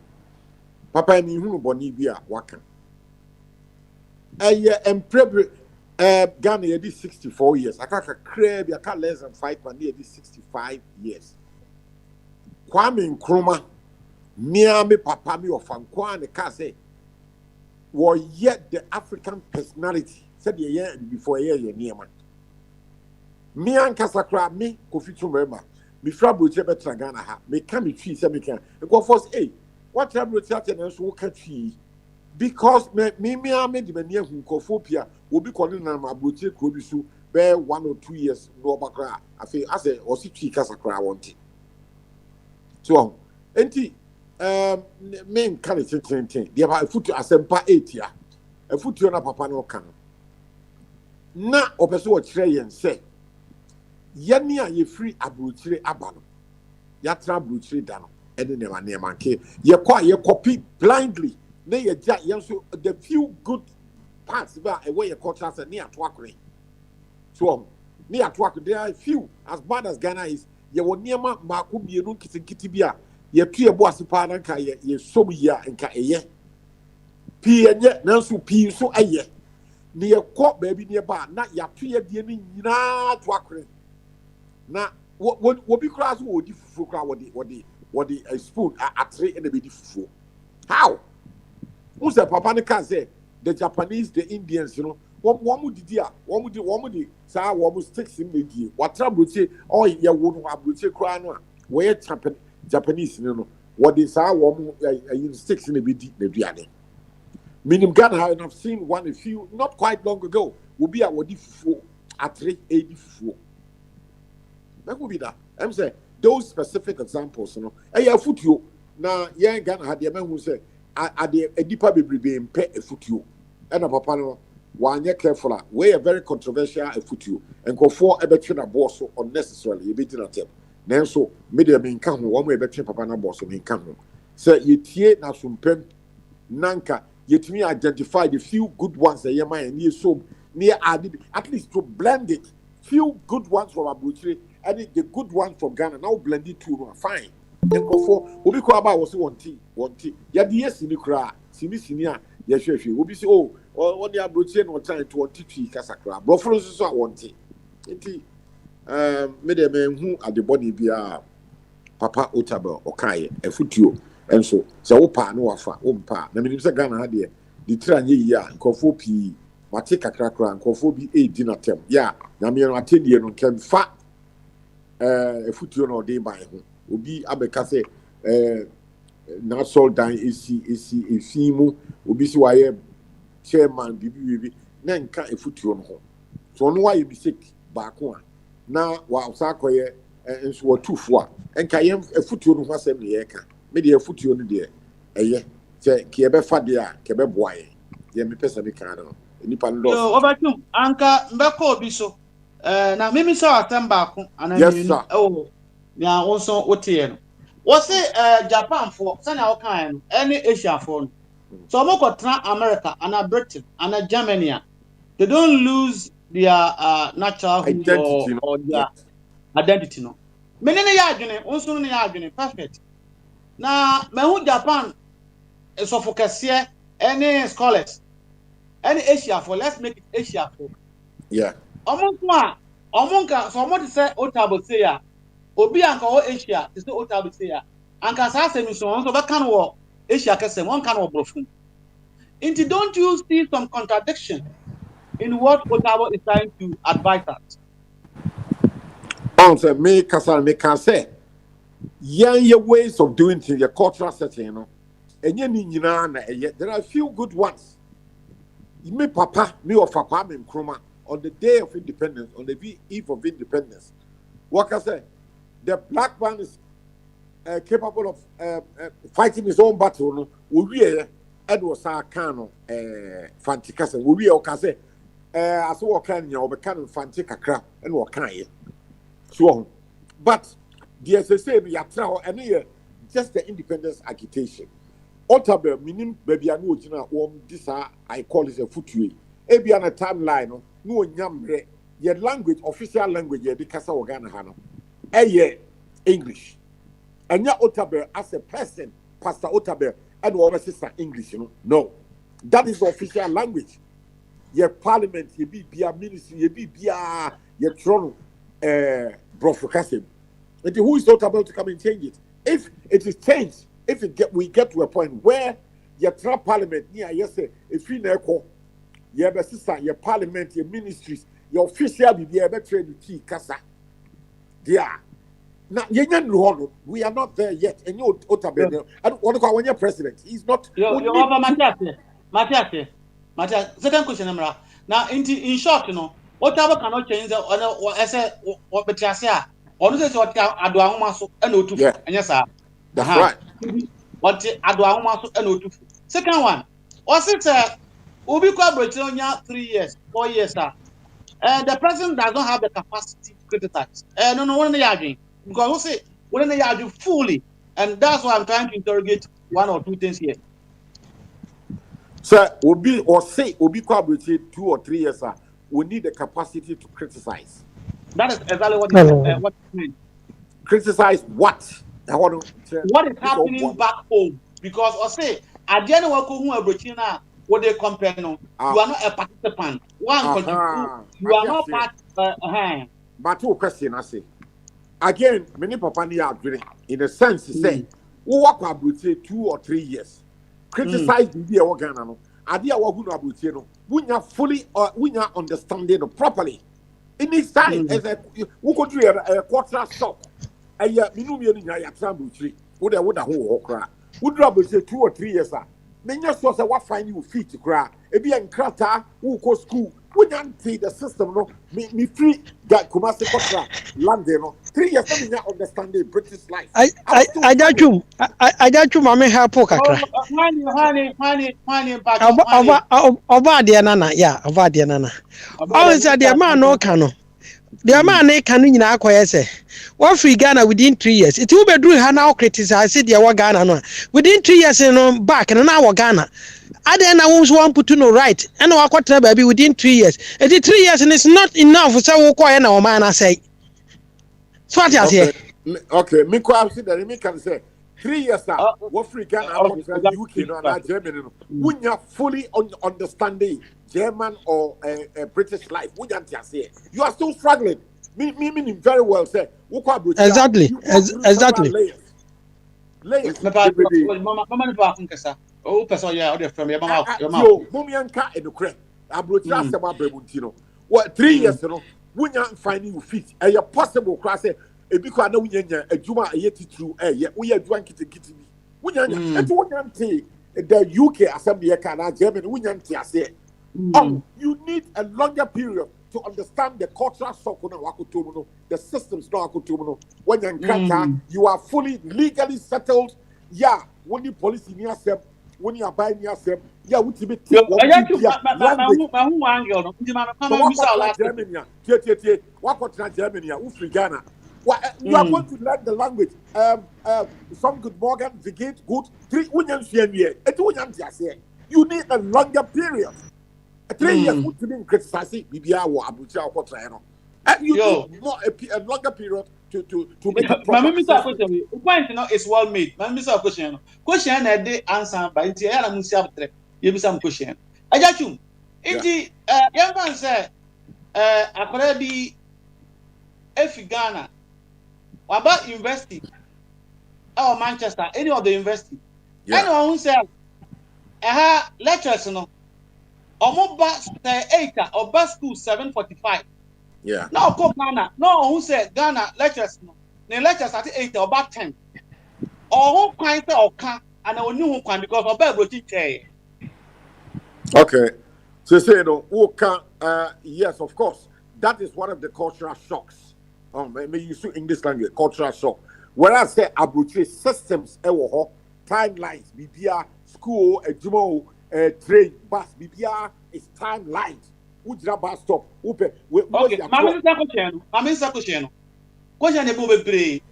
Papa mi hunu boni bi a waka. Eye emprebre Ghana did 64 years. I can't crave, I can't less than 5, but near 65 years. Kwame Nkrumah, me papa me of Kwane Kase, were yet the African personality. Said the year before a year near man. Me and Kasakra, me, Kofi Tumema, me Frabu Chebet Ghana ha, me come me tree, me can. Go first, hey, what trouble chatting and so catch ye? Because me made the near who Kofopia will be calling them a boutique could so bear 1 or 2 years no background. I feel as a or 6 weeks I wanted. So, enti main kind of thing. They have a foot as a 8 year. A foot on a papa no can. Na opeso tray and say, Yania ye free a boutique abano. Yatra boutique dano. And then near man ke. Ye copy blindly. The few good parts about a way your culture are near Twakri. So, near Twakri, there are few as bad as Ghana is. You will near Makubi, you don't kitibia, you peer bossy padanka, ye so ya and ka a ye. P and yet, Nansu P so a ye. Near court baby nearby, not ya peer dealing na Twakri. Now, what be cross would you what the spoon at 3 and a bit full? How? Who's the papa can say the Japanese, the Indians, you know, one would the sa one sticks in the deal. What trouble say, oh, you wouldn't have to crown where Japanese, you know, what is our woman sticks in the Diane. Meaning Ghana, I've seen one a few not quite long ago, will be at what if at 384. That would be that. I'm saying those specific examples, you know, I foot you now, yeah, Ghana had the man who said. At the deeper baby being pet a foot you and a papa no one year careful way a very controversial a foot you and go for a better boss so unnecessarily you beat it then so medium income one way better papa no boss in income so you tear na sumpem nanka yet me identify the few good ones that you might need so near added at least to blend it few good ones from Abuja and the good ones from Ghana now blend it to fine. And go for Ubi Kwaba was 1 tea. Ya yes in the cry, Sinia, yes, you will be so what the Abujan or time to 1 tea Casacra. Buffaloes is 1 tea. Made a man who at the body be Papa Otabel or Kai, a foot you, and so Opa no afa, Umpa. The minister Ghana had the the train ya nkofo pi mate kakra kra nkofo bi e di na tem ya na me no atedie no kem fa efutuo no dey by ho obi abeka se na sol dan esi efimu obi si waye chairman bibi na nka efutuo no ho so no waye mistake ba ko a na wa usakoye nso watufo a enka ye efutuo no ho asem ne ye ka me de efutuo no de eye se ki ebe fa de a ke be boa ye me pesa bi kan no nipa ndo so obatum anka mbeko obi so na mimi so atemba ko anaminu ya wonso wotie no wo se Japan for sani o kan no any Asia for no so mo ko tra America and Britain and Germany they don't lose their natural identity or their identity no menene ya adwene wonso ne ya adwene perfect na mehu Japan so focus here any scholars any Asia for let's make it Asia for yeah omonka so mo te say otabo say ya obi anka o Asia te say otabo say ya anka sa asemi so won so be kan wo Asia kese won kan wo brofun into don't you see some contradiction in what Otabo is trying to advise us? Say me can say your ways of doing things, your cultural setting, you know. And there are a few good ones. Me papa, me or Papa me Nkrumah on the day of independence, on the eve of independence. What can I say? The black man is capable of fighting his own battle. No, we Edward Sarkano, Fanticasa, we are say, as what can you become Fantica crap and what can you? So, but the SSA, we are and just the independence agitation. Otabe, meaning baby, I know this I call it a footway. Ebi on a timeline, no yamre, your language, official language, the Casa Organa Hano, English. And ya Otabe as a person, Pastor Otabe. And our sister English, you know. No. That is the official language. Your parliament, your BBA ministry, your BBA, your throne, broadcasting. And who is not about to come and change it? If it is changed, we get to a point where your parliament, yes, if you know, your sister, your parliament, your ministries, your official BBA, better to key casa. Yeah. Now, we are not there yet. And you, Otabe, I don't want to call when you're president. He's not. Matthias. Second question, now, in short, you know, Otabe cannot change the I said, what Betrasia, or this is what Aduamaso and Otu. And yes, sir. That's right. What Aduamaso and Otu. Second one, was it Ubiko Britonia 3 years, 4 years, sir? The president does not have the capacity to criticize. No, one of the because we say we don't argue fully, and that's why I'm trying to interrogate one or two things here. Sir, Obi collaborate 2 or 3 years, sir. We need the capacity to criticize. That is exactly what it means. Criticize what? What is happening back home? Because I say at the end of what they compare no, you are not a participant. You are not part. But two questions I say. Again, many papa ni agree in a sense to say, we work about 2 or 3 years. Criticize the organ no. Idea what we about no. We not fully or we not understanding it properly. In this time, as a we could do a quarter shop. A year, minimum ya trambu tree. Would I would a whole cry. Would about 2 or 3 years, sir. Then just was a what find you feet to cry. A be and crata who go school. We don't see the system, no. Me free that Kumasi Kotra land there, no. 3 years, I don't understand the British life. I got you, Mammy Harpo Kakra. Over the Nana, yeah, over the Nana. Always at the man, no cano. The man, can in our say. One free Ghana within 3 years. It will be doing her now criticize the our Ghana. Within 3 years, back and an hour Ghana. I then I was one put to no right, and our quarter baby within 3 years. And the 3 years, and it's not enough for so quiet now, man. I say, so what you say? Okay, me quite see that me can say 3 years, sir. What free Ghana, UK, and Germany, when you fully understanding German or British life, what you say? You are still struggling. Me meaning very well, say. Exactly. Layers. Mama, Oh, person, yeah, other from your mouth. Yo, Mumianka and the crack. I brought you some Abrebuntino. What 3 years, you know, when you're finding you fit, and you're possible class, a because I know a Juma a yet through a yet we are drinking to kitty. We are the UK Assembly can Germany, we are say, you need a longer period to understand the cultural shock on Wakutomono, the systems no Wakutomono. When you're in Kanta, you are fully legally settled. Yeah, when the policy near them, when you are buying yourself, yeah, which be Germany, Ghana. You are going to learn the language. Some good Morgan, the gate, good. 3 you need a longer period. 3 years would be criticizing BBA or Abuja or Cotrano. And you need more a longer period to make a proper question. The point is well made. Mr. Question. Question a day answer by the Yara Musia. You be some question. I got you. Indeed, young man said, I could be if Ghana. About university or Manchester, any of the university. Anyone who said, lectures, no, or more bus 8 or bus school 7:45. Yeah. No, Ghana. No, who said Ghana lectures, no, the lectures at 8 or about 10. Or who kind or can, and I knew who can because of Bible teacher. Okay. So say no, who can, yes, of course. That is one of the cultural shocks. Maybe you use English language, cultural shock. Whereas say Abuchi systems, timelines, BBR, school, Jumo, train, bus, BBR is timelines. Ujra bus stop. Okay, question about play.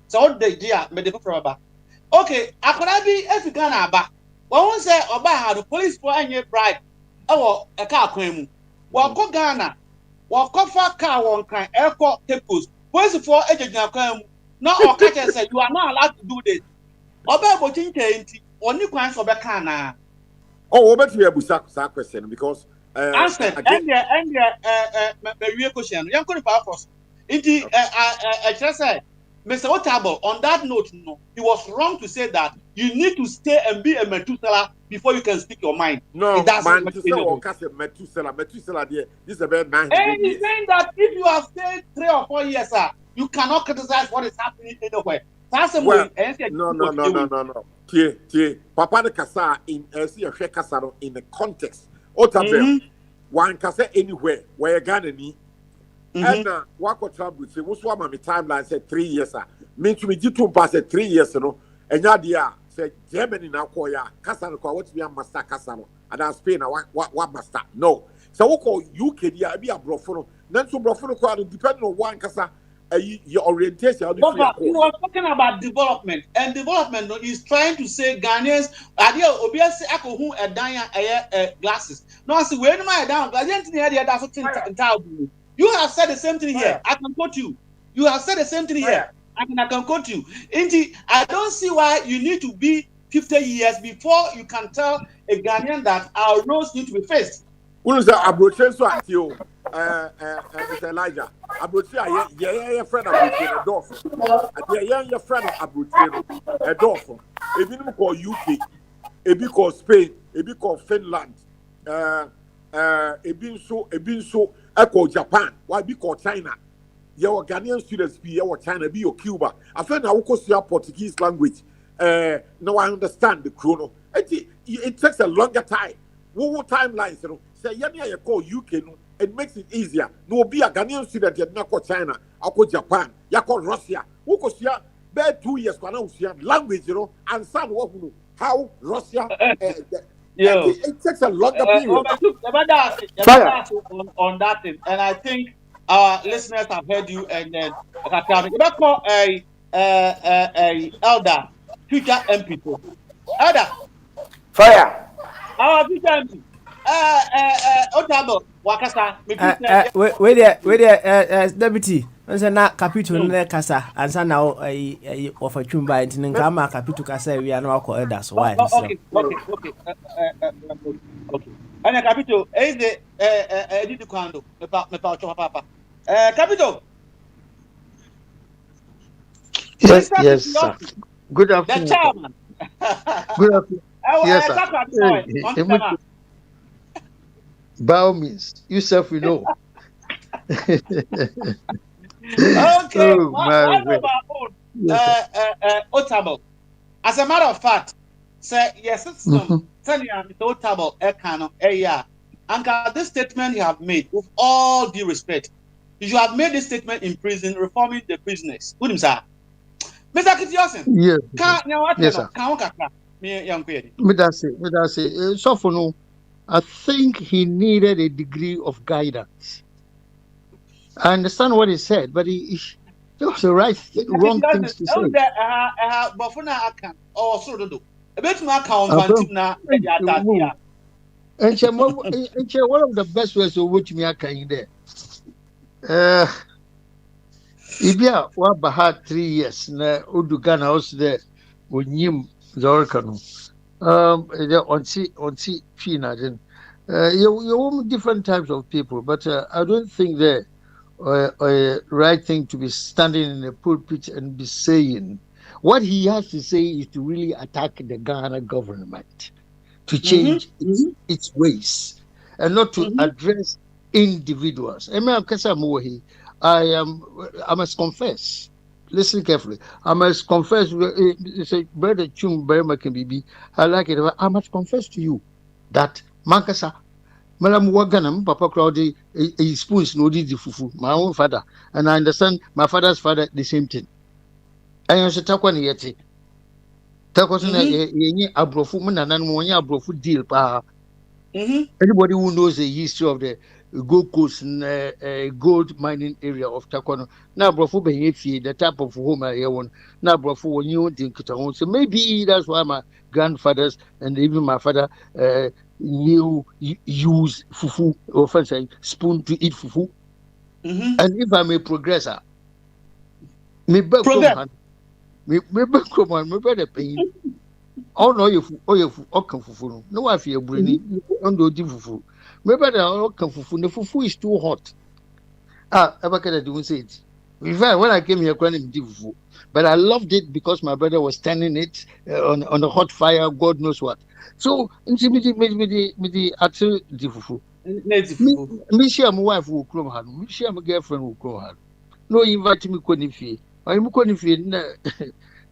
So the idea, me the proper. Okay, akarabi if Ghana ba. One say oba had the police for any bribe. Oh, a car kwemu. Wa ko Ghana. Wa ko fa car one kind airport tapos. Police for agent kwemu. No or catch say you are not allowed to do this. Oba botin tenti oni kwan so be kan na. Oh, oba to abusa question because answer and the question. You can first. Indeed, I just said, Mr. Otabo, on that note, no, he was wrong to say that you need to stay and be a Methuselah before you can speak your mind. No, man, Methuselah, this is about 9. And he's saying that if you have stayed 3 or 4 years, sir, you cannot criticize what is happening anywhere. Well, no. Papa de Kasa in the context. Otabo, one can say anywhere where you're gonna need. And Wako Travel say, what's one my timeline said 3 years, mean to me, you two pass 3 years, and Yadia said Germany now call ya Casano, what's be a master Casano, and I Spain, what master? No. So we call UK, yeah, be a brofono, then to brofono, depending on one Casa, your orientation. You are talking about development, and development is trying to say Ghanaians, obviously, who are dying glasses. No, I see, where am I down? I didn't hear the other. You have said the same thing here. I can quote you. You have said the same thing here. I can quote you. Indeed, I don't see why you need to be 50 years before you can tell a Ghanaian that our roads need to be faced. Who is that? Abrochen so at you, Mr. Elijah. Abrochen, yeah, friend of Abrochen, a dolphin. Yeah, friend of Abrochen, a dolphin. If you call UK, if you call Spain, if you call Finland, if you so. Echo Japan, why be called China? Your Ghanaian students be your China, be your Cuba. I find now because your Portuguese language. Now I understand the chrono. It takes a longer time. What timelines, say you call UK, it makes it easier. No be a Ghanaian student you not call China, I call Japan, you call Russia. Who goes here? Bear 2 years language, and some how Russia it takes a longer period. On that thing, and I think our listeners have heard you. And then a elder, future MP. Elder, fire. Our future MP. Otabo Wakasa. Wait there, deputy. Nse na capital ne kasa ansa na of a chumba nti nka ma capital kasa wi na akọ elders why okay ana capital is the edit kwando me pa papa capital yes sir. Good afternoon. The chairman. Good afternoon. Yes, sir. By all means, yourself, you know. Okay, Oh, my what word. about Yes, sir. Otabo? As a matter of fact, say yes, it's Mhm. tell you Mr. Otabo, Ekano, yeah. Uncle, this statement you have made, with all due respect, you should have made this statement in prison, reforming the prisoners. Good, sir. Mr. Kitiosen, Yes, can't you watch yes, sir. me young query. But that's it. But that's it. So for no, I think he needed a degree of guidance. I understand what he said, but it was the wrong things to say. Bafuna Akan, or so do. A bit more account, Abram, Fantina, and one of the best ways to which me I can there. Ibia wa baha 3 years na Udugana also there Unyim Zorkano. On Fina then. You different types of people, but I don't think the right thing to be standing in the pulpit and be saying what he has to say is to really attack the Ghana government to change its ways and not to address individuals. I must confess. Listen carefully. I must confess. Say, Brother Chung Berma can be. I like it. I must confess to you that Mankasa, Malam Waganam, Papa Crowdy, he spoons no did fufu, my own father, and I understand my father's father the same thing. I also talk on yeti. Takosuna ye abrofu and abrofu deal pa. Anybody who knows the history of the Gold Coast gold mining area of Takwano, now brofu behavior, the type of home I want, now brofu when you think so maybe that's why my grandfathers and even my father knew use fufu or fancy spoon to eat fufu. And if I'm a progressor, me back from me back from me better pain. Oh no, you can fufu. No, I feel brainy on the fufu. Maybe the fufu. The fufu is too hot. Ever can I do it? In fact, when I came here, I fufu. But I loved it because my brother was standing it on a hot fire, God knows what. So, me actually the fufu. Me share my wife who come hard. Me share my girlfriend who come hard. No, invite me konifi. I'm konifi.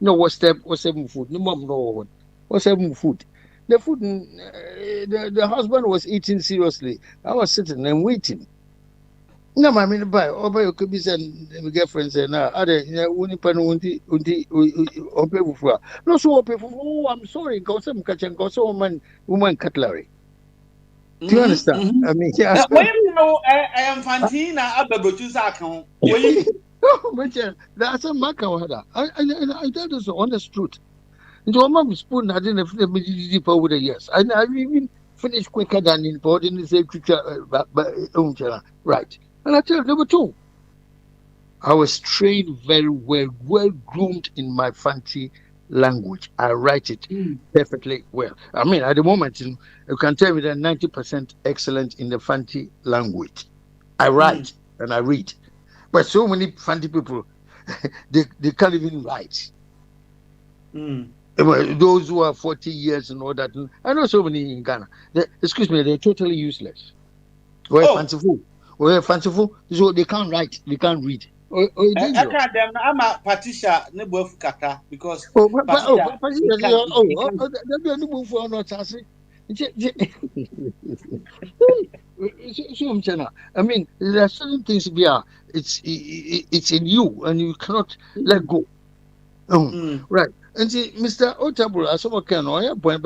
No, what's food? No, mom, no. What's food? The food, the husband was eating seriously. I was sitting and waiting. No, I mean, you could be saying, my girlfriend said, no, no, so, oh, I'm sorry, go some kitchen, go so woman cutlery. Do you understand? I mean, yeah. When you know, I am Fantina, Ababutuza. But that's a matter. I tell you the honest truth. And your mom spoon, I didn't have deep over the years. I even finished quicker than in boarding the same creature, right. And I tell you, number two, I was trained very well groomed in my Fanti language. I write it perfectly well. I mean, at the moment, you can tell me that 90% excellent in the Fanti language. I write and I read. But so many Fanti people, they can't even write. Those who are 40 years and all that. I know so many in Ghana. Excuse me, they're totally useless. We're fanciful. So they can't write, they can't read. I'm a Patricia Nebufkata because I mean, there are certain things it's in you and you cannot let go. Right. And see, Mr. Otabur, as someone can know, but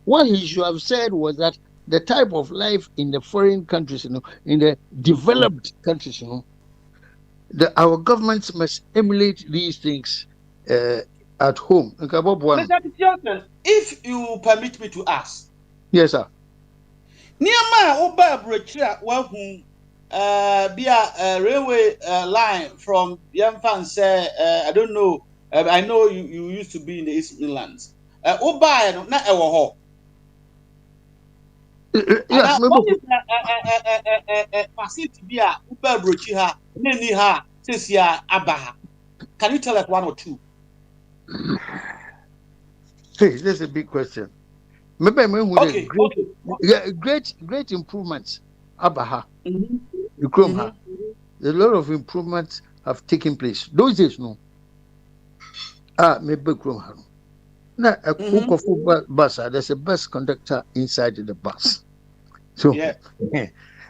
what he should have said was that the type of life in the foreign countries, in the developed countries, our governments must emulate these things at home. Mr. Johnson, if you permit me to ask. Yes, sir. Niama Oba Breccia, who be a railway line from Yamfan say, I don't know. I know you used to be in the East Midlands. Oba, not our hall. Yes, facility be a Uber Breccia, Neniha, Cecia Abaha. Can you tell us one or two? Hey, that's a big question. Maybe I'm Okay, great improvements. Abaha, the Chrome a lot of improvements have taken place. Those days, no. Maybe Chrome. Now, a cook of bus, there's a bus conductor inside the bus. So,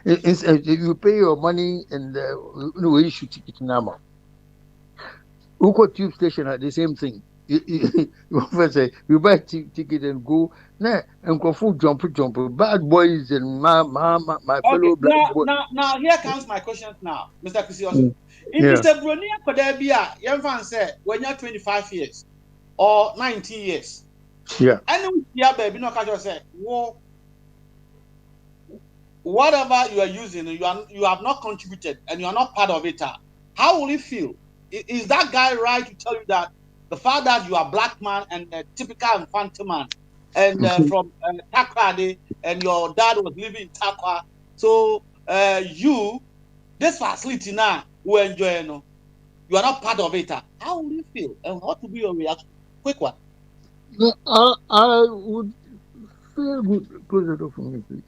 you pay your money and you issue ticket number. Uko tube station at the same thing. You buy ticket and go. Nah, and go full jump. Bad boys and my fellow black boys. Now here comes my questions now, Mr. Kusioso. If Mr. Bronia could there be a young man said when you're 25 years or 19 years. Yeah. And baby, no catch say, whoa. Whatever you are using, you have not contributed and you are not part of it. How will you feel? Is that guy right to tell you that the fact that you are a black man and a typical infantry man and from Takwa and your dad was living in Takwa, so this facility now will enjoy, you are not part of it. How will you feel and what will be your reaction? Quick one. No, I would feel good. Close the door for me, please.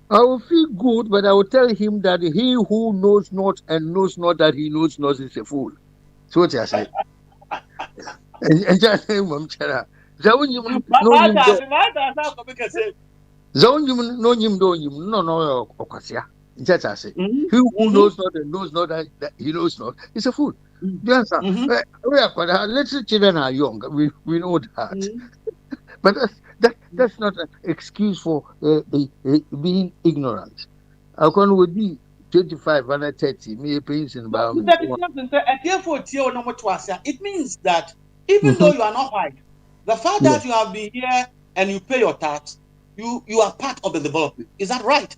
I will feel good, but I will tell him that he who knows not and knows not that he knows not is a fool. So what I say. And just say, Mom, Chara. No, Okasia. Just I say. He who knows not and knows not that he knows not is a fool. Do you understand? Little children are young. We know that. But that's not an excuse for being ignorant. Akon would be 25 and 30. Me pains in about. It means that even though you are not white, the fact that you have been here and you pay your tax, you are part of the development. Is that right?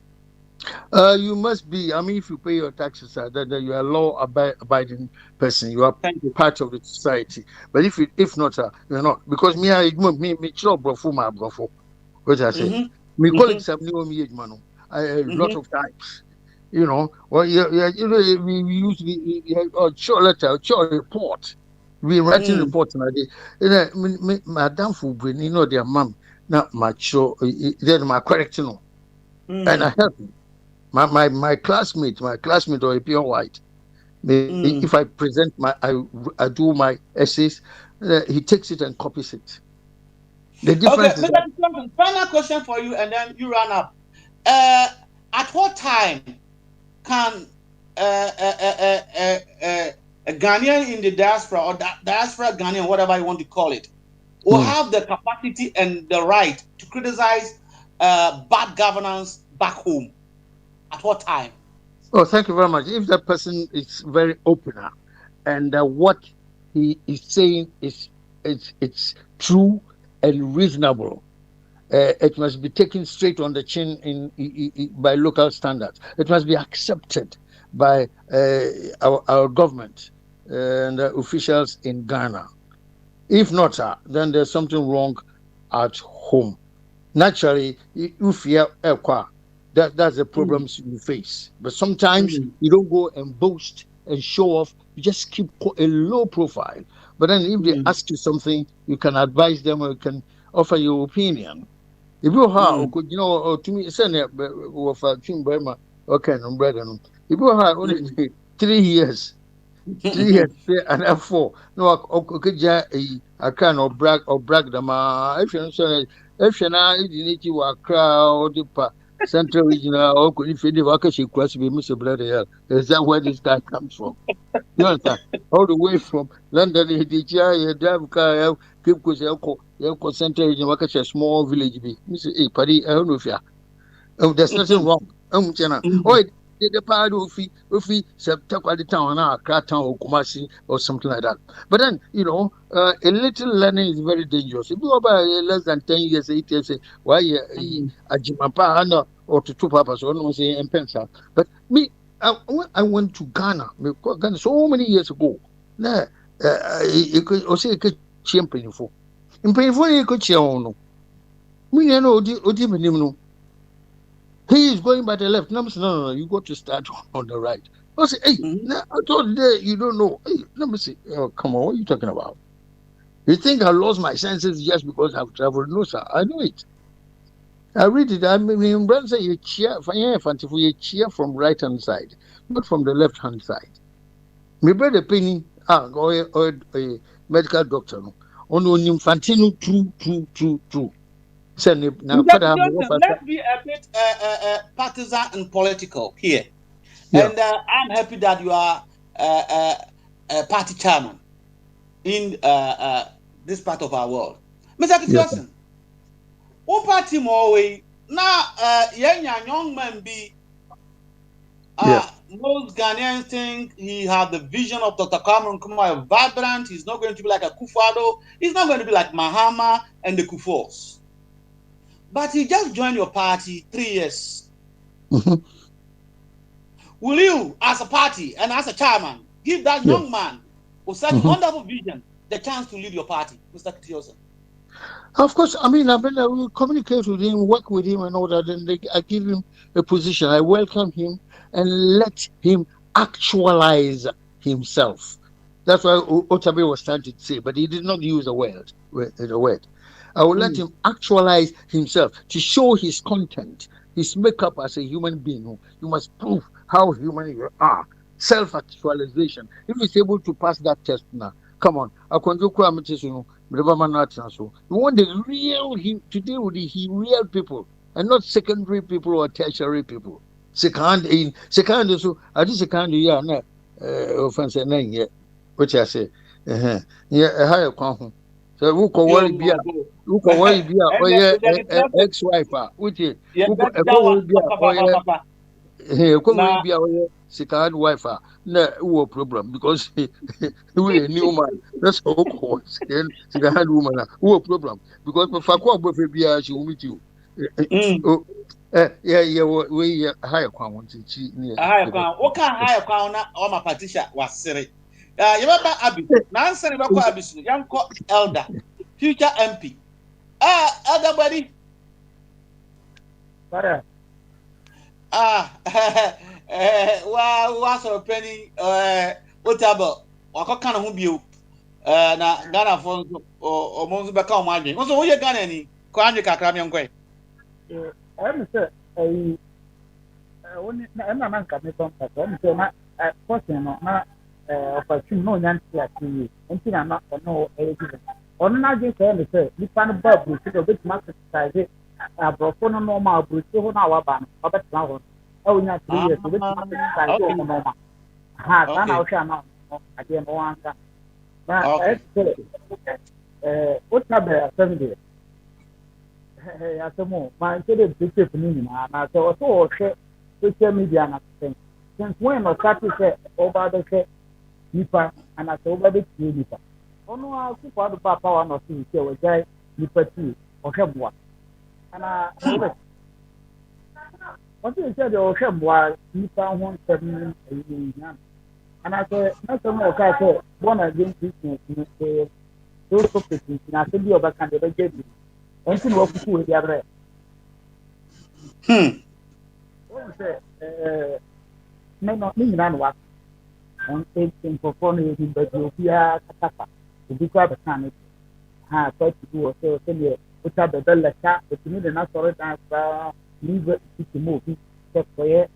You must be. I mean, if you pay your taxes, that you are a law-abiding person. You are part of the society. But if not, you're not. Because me, brofo. What I say, my colleagues have known me, a lot of times. You know, well, we usually short letter, short report. We writing reports and Madame Fubrin, their mom, not my show, then my correction, and I help him. My classmate or a pure white. If I present I do my essays, he takes it and copies it. The difference is final question for you, and then you run up. At what time can a Ghanaian in the diaspora or diaspora Ghanaian, whatever you want to call it, will have the capacity and the right to criticize bad governance back home? At what time? Oh, thank you very much. If that person is very open and what he is saying it's true and reasonable, it must be taken straight on the chin by local standards. It must be accepted by our government and officials in Ghana. If not, then there's something wrong at home. Naturally, if you are that's the problems you face. But sometimes you don't go and boast and show off. You just keep a low profile. But then if they ask you something, you can advise them or you can offer your opinion. If you have, to me, send it with a team Burma, okay, no brother. If you have only 3 years, 3 years and 4, no, I can or brag them. If you're not, you need to work crowd. Central Regional, or if you work, she cross be Mr. Brother. Is that where this guy comes from? You understand? All the way from London, he drive car, keep because Central Regional work a small village. Mr. A party, I don't know if you are. There's nothing wrong. The part of the town, Town or Kumasi or something like that. But then, a little learning is very dangerous. If you go by less than 10 years, 8 years, why a Jimapa or to two papas or no say and pencil. But me, I went to Ghana so many years ago. You could say a champion for. In painful, you could share on. We know, he is going by the left. No, you got to start on the right. I say, hey, I told you, you don't know. Hey, let me see. Oh, come on, what are you talking about? You think I lost my senses just because I've traveled? No, sir. I know it. I read it. I mean, brother say you cheer from right hand side, not from the left hand side. Me brother penny or a medical doctor no. On infantino true. Let's be a bit partisan and political here. Yeah. And I'm happy that you are a party chairman in this part of our world. Mr. Kitiosin, what party more way now? Young man be. Most Ghanaians think he had the vision of Dr. Cameron Nkrumah, vibrant. He's not going to be like a Akufo-Addo. He's not going to be like Mahama and the Kufors. But he just joined your party 3 years. Mm-hmm. Will you, as a party and as a chairman, give that young man with such wonderful vision the chance to lead your party, Mr. Kitiosin? Of course. I will communicate with him, work with him and all that. And I give him a position. I welcome him and let him actualize himself. That's what Otabe was trying to say, but he did not use the word. I will let him actualize himself to show his content, his makeup as a human being. You must prove how human you are. Self-actualization. If he's able to pass that test now, come on. You want the real to deal with the real people and not secondary people or tertiary people. Second, so I just second year na offense na here, which I say, yeah, a higher confidence. So who can worry be oh yeah, ex-wife, which is who can be oh second wife, no problem because we a new man. That's all cause. Then second woman, no problem because for Fakwa Bofebia she will meet you. We higher crown want to cheat near. Higher crown. What kind higher crown na all my Patricia was silly. You remember Abby? Nancy about Abby, young elder, future MP. Elder buddy. Was a penny, whatever. What kind of you? Na Ghana for or Monsbaka margin. Also, what you got any? Kwanjika Kramian Quay. I'm sure I'm not coming from that. I'm sure not a person not opportunity no answer to until I'm not no anything. Or not just say, you can't bob with a bit market size. A broken normal with 2 hours ban, Robert Brown. Oh, not 3 years, with market size normal. Ha, then I'll share now. I didn't want that. What's up there? 7 days. Hey, I said, my kids picture for me, and I saw social media and everything. Since when I started to say over the say Nipa and I said over the Nipa. Oh no, I took out the papa one or two, so a guy Nipa 2 or Hebwa. And I what you said, oh Hebwa, Nipa 1 7 and I said, not so much. I said, one against this, those topics, and I said, you over candidate. Anything what people with the other. No, no, what? On 18 for 4 years, but you hear Katapa to be quite a time. I thought to do so. Which are the bell cat, but you need an answer that leave it to move. Check for it.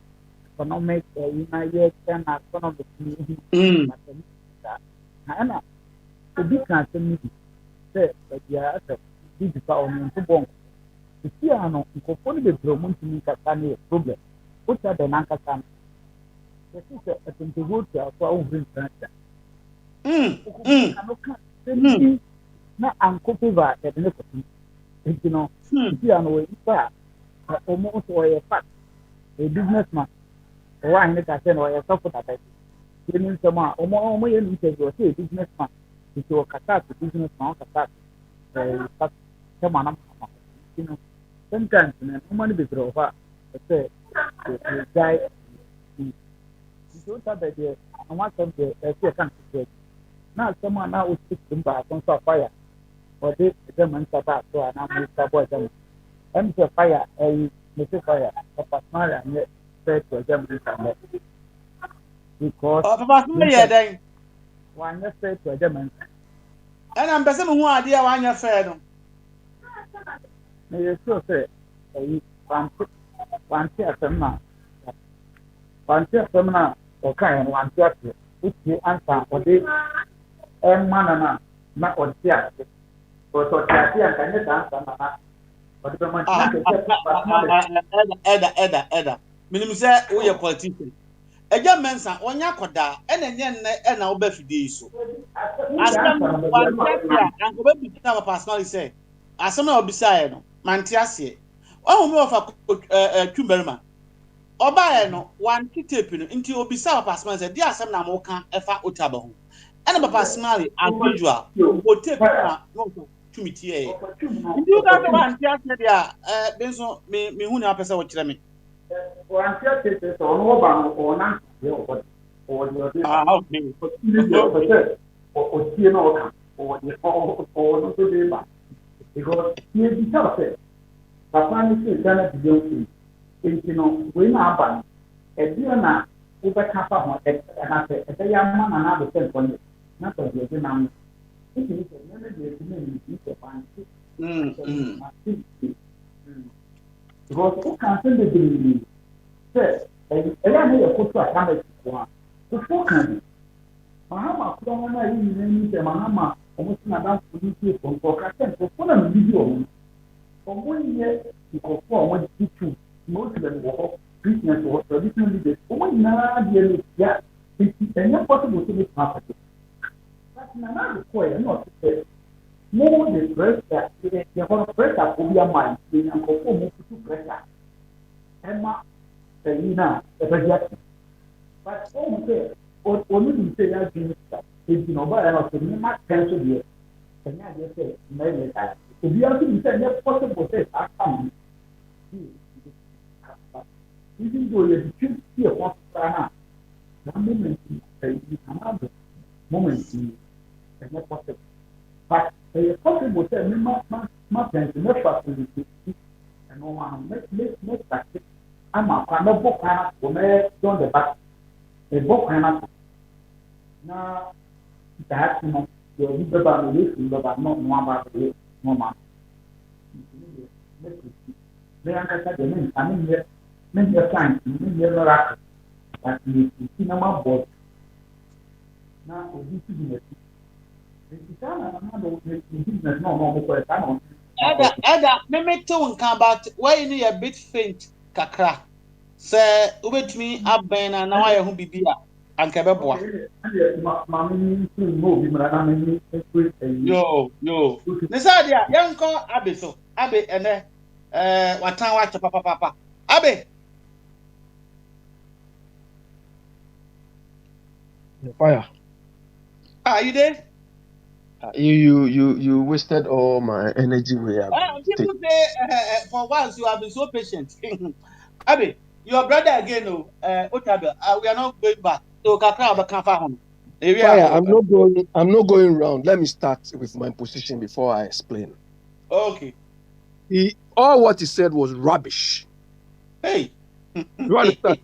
Economic, United, and economic. Anna, the big cancer meeting. Say, but yeah, digital on the bone. The piano, incorporated the promotion to make a problem. What are the Nankasan? The sister at the wood for our transfer. Not uncover at the next. You know, piano is almost or a fact. A businessman, or I need to send or a support. You need someone, or more you say, you're a businessman. If you're a cat, businessman, cat. You know, sometimes money be through what say the guy don't have the I want them to say now someone now will stick them back on fire or this German support so and I'm support them and the fire a Mr. Fire a partner and say to German because one just say to German And I'm busy who idea one your fair. Yes, so say, one tear seminar. One tear seminar, okay, and one tear, which you answer for this, and manana, not on tear. But what I can answer, but the Eda. Minimum say, we are politician. A young man, one yakoda, and then I'll be for this. As some one and go back to our personally say, as some of beside Mantiasi. Oh, more of a Cumberman. Oba no one tape into Obisa personally said, dear some Namoka, Efa Otabo. And about personally, as usual, will take to meet here. You got one just there, Benson, me who now person what me. One tear is on over or not, or because he is the Papa is Ghana to do we now a dear over Kappa and I say, a young man and other sent on it. Not of the demand. It is because who can send the say, a young put to a camera to focus. Mahama, Kona, you Mahama, almost about to do for Captain for one video. From 1 year to conform what you do, most of them were Christians or traditional leaders. One year, yeah, it's impossible to make happen. But now, require not to say more the press that they want to press up over your mind, being unconformed to pressure. Emma, Selina, but okay. Only say that is no and also not cancel here. And I just say, maybe if you have to say that possible say, I come. Even though you should see a one moment, you cannot moment is not possible. But a possible say, my friends, no possibility, and no one make practice. I'm a book for me, don't the back. A book now that your leader by the list, but not one about the moment. They understand the name, I mean, many times, many years, but you see, no more board. Now, this is business. Ada, me too come about why you need a bit faint, kakra. Say, wait me up, Ben, and now I won't be beer. Ankebeboa. Yo. Nesadia, young call Abe so. Abe and watan watch papa. Abe. Fire. Are you there? You wasted all my energy. People say for once you have been so patient. Abe, your brother again, Otabe. We are not going back. So Fire, I'm not going round. Let me start with my position before I explain. Okay. All what he said was rubbish. Hey. You understand?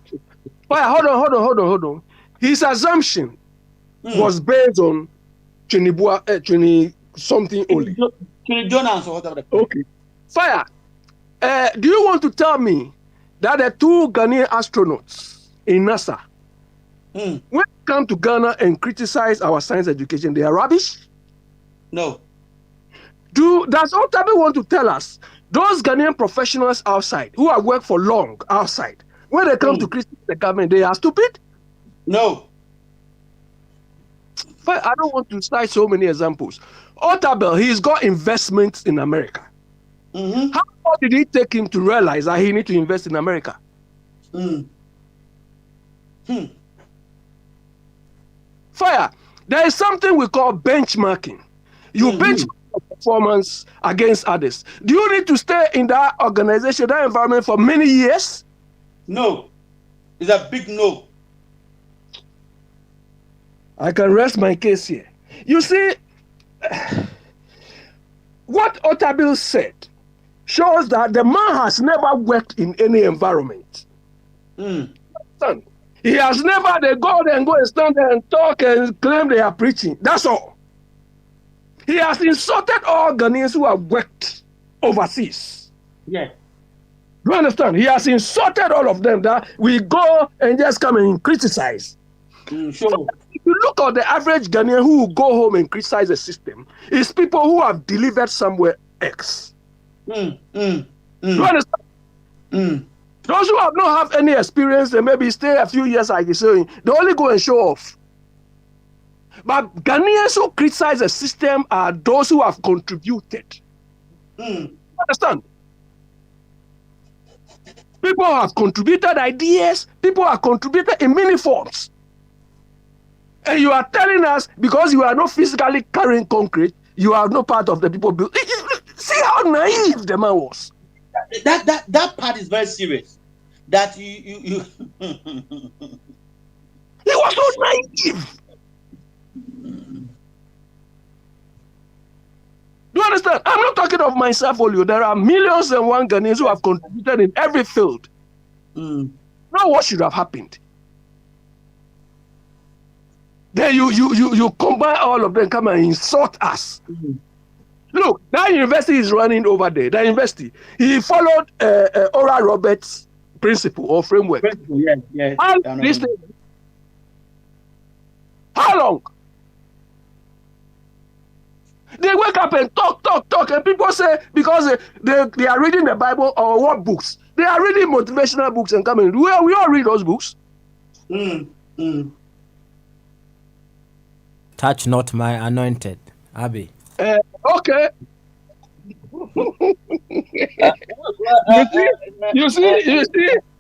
Fire, hold on. His assumption was based on Trini something only. Trini Jonas or whatever. Okay. Fire, do you want to tell me that the 2 Ghanaian astronauts in NASA, when they come to Ghana and criticize our science education, they are rubbish? No. Does Otabe want to tell us those Ghanaian professionals outside who have worked for long outside, when they come to criticize the government, they are stupid? No. But I don't want to cite so many examples. Otabe, he's got investments in America. How long did it take him to realize that he needs to invest in America? Fire, there is something we call benchmarking. You benchmark your performance against others. Do you need to stay in that organization, that environment for many years? No. It's a big no. I can rest my case here. You see, what Otabil said shows that the man has never worked in any environment. He has never, they go there and stand there and talk and claim they are preaching. That's all. He has insulted all Ghanaians who have worked overseas. Yes. Do you understand? He has insulted all of them that we go and just come and criticize. Sure. If you look at the average Ghanaian who will go home and criticize the system, it's people who have delivered somewhere else. Do you understand? Those who have not have any experience, they maybe stay a few years, like you're saying, they only go and show off. But Ghanaians who criticize the system are those who have contributed. Understand? People have contributed ideas. People have contributed in many forms. And you are telling us because you are not physically carrying concrete, you are not part of the people. See how naive the man was. That part is very serious. That you He was so naive. Do you understand? I'm not talking of myself only. There are millions and one Ghanaians who have contributed in every field. Now what should have happened? Then you combine all of them, come and insult us. Look, that university is running over there. That university, he followed Oral Roberts' principle or framework. Yes. How long? They wake up and talk, and people say because they are reading the Bible or what books? They are reading motivational books and coming. We all read those books. Touch not my anointed, Abi. Okay. You see,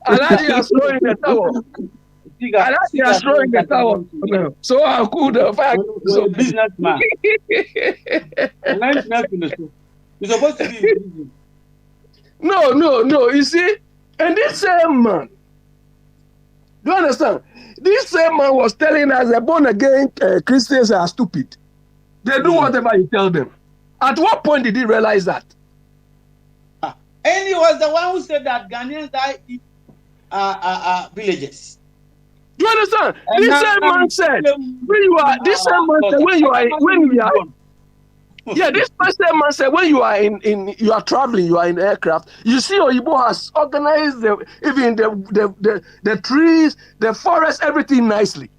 Alaji has thrown in the towel. Alaji has thrown in the towel. So how could the fact? So businessman. You're supposed to be in prison. No. You see, and this same man, do you understand? This same man was telling us that born again Christians are stupid. They do whatever you tell them. At what point did he realize that? And he was the one who said that Ghanaians die in villages. Do you understand? And this same man said, when you are you are traveling, you are in aircraft, you see Oyibo has organized even the trees, the forest, everything nicely.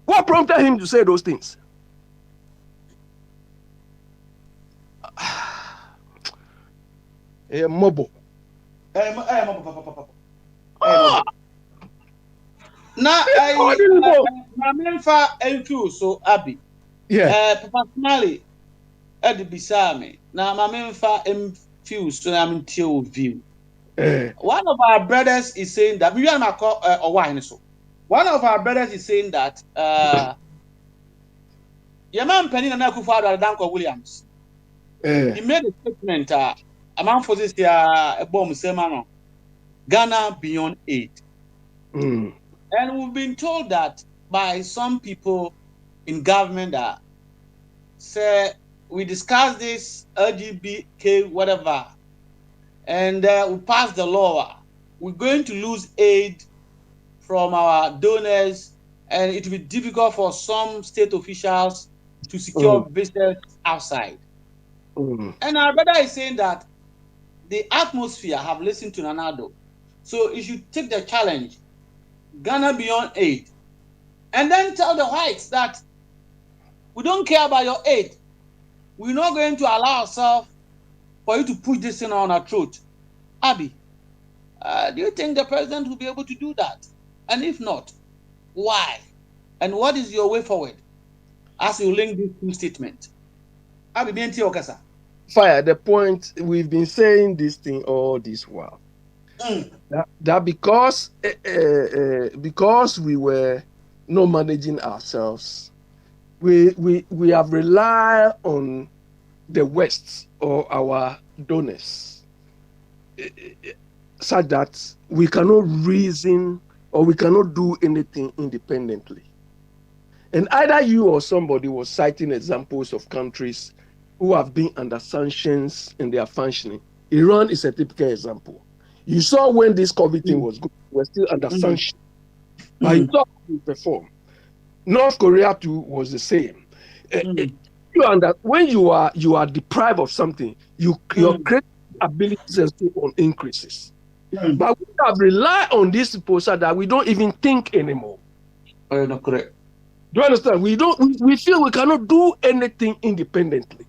What prompted him to say those things? Mobile. Now, I so Abi. Yeah. Papa Smiley, at the Bisami. Now, my main infused so I'm in view. One of our brothers is saying that we are not so. One of our brothers is saying that your man Penny and Akufo-Addo Danko Williams. He made a statement. A man for this year, a bomb semano, Ghana beyond aid. And we've been told that by some people in government that say we discussed this LGBTQ whatever, and we passed the law. We're going to lose aid from our donors, and it will be difficult for some state officials to secure visitors outside. And our brother is saying that the atmosphere have listened to Nana-Addo. So you should take the challenge, Ghana beyond aid, and then tell the whites that we don't care about your aid. We're not going to allow ourselves for you to push this thing on our throat. Abi, do you think the president will be able to do that? And if not, why? And what is your way forward as you link these two statements? Abi, BNT Okasa. Fire, the point we've been saying this thing all this while. That because we were not managing ourselves, we have relied on the West or our donors, such that we cannot reason or we cannot do anything independently. And either you or somebody was citing examples of countries who have been under sanctions and they are functioning. Iran is a typical example. You saw when this COVID thing was good, we were still under sanctions. But you saw how we perform. North Korea too was the same. when you are deprived of something, your creative abilities and so on increases. But we have relied on this people so that we don't even think anymore. No, correct. Do you understand? We feel we cannot do anything independently.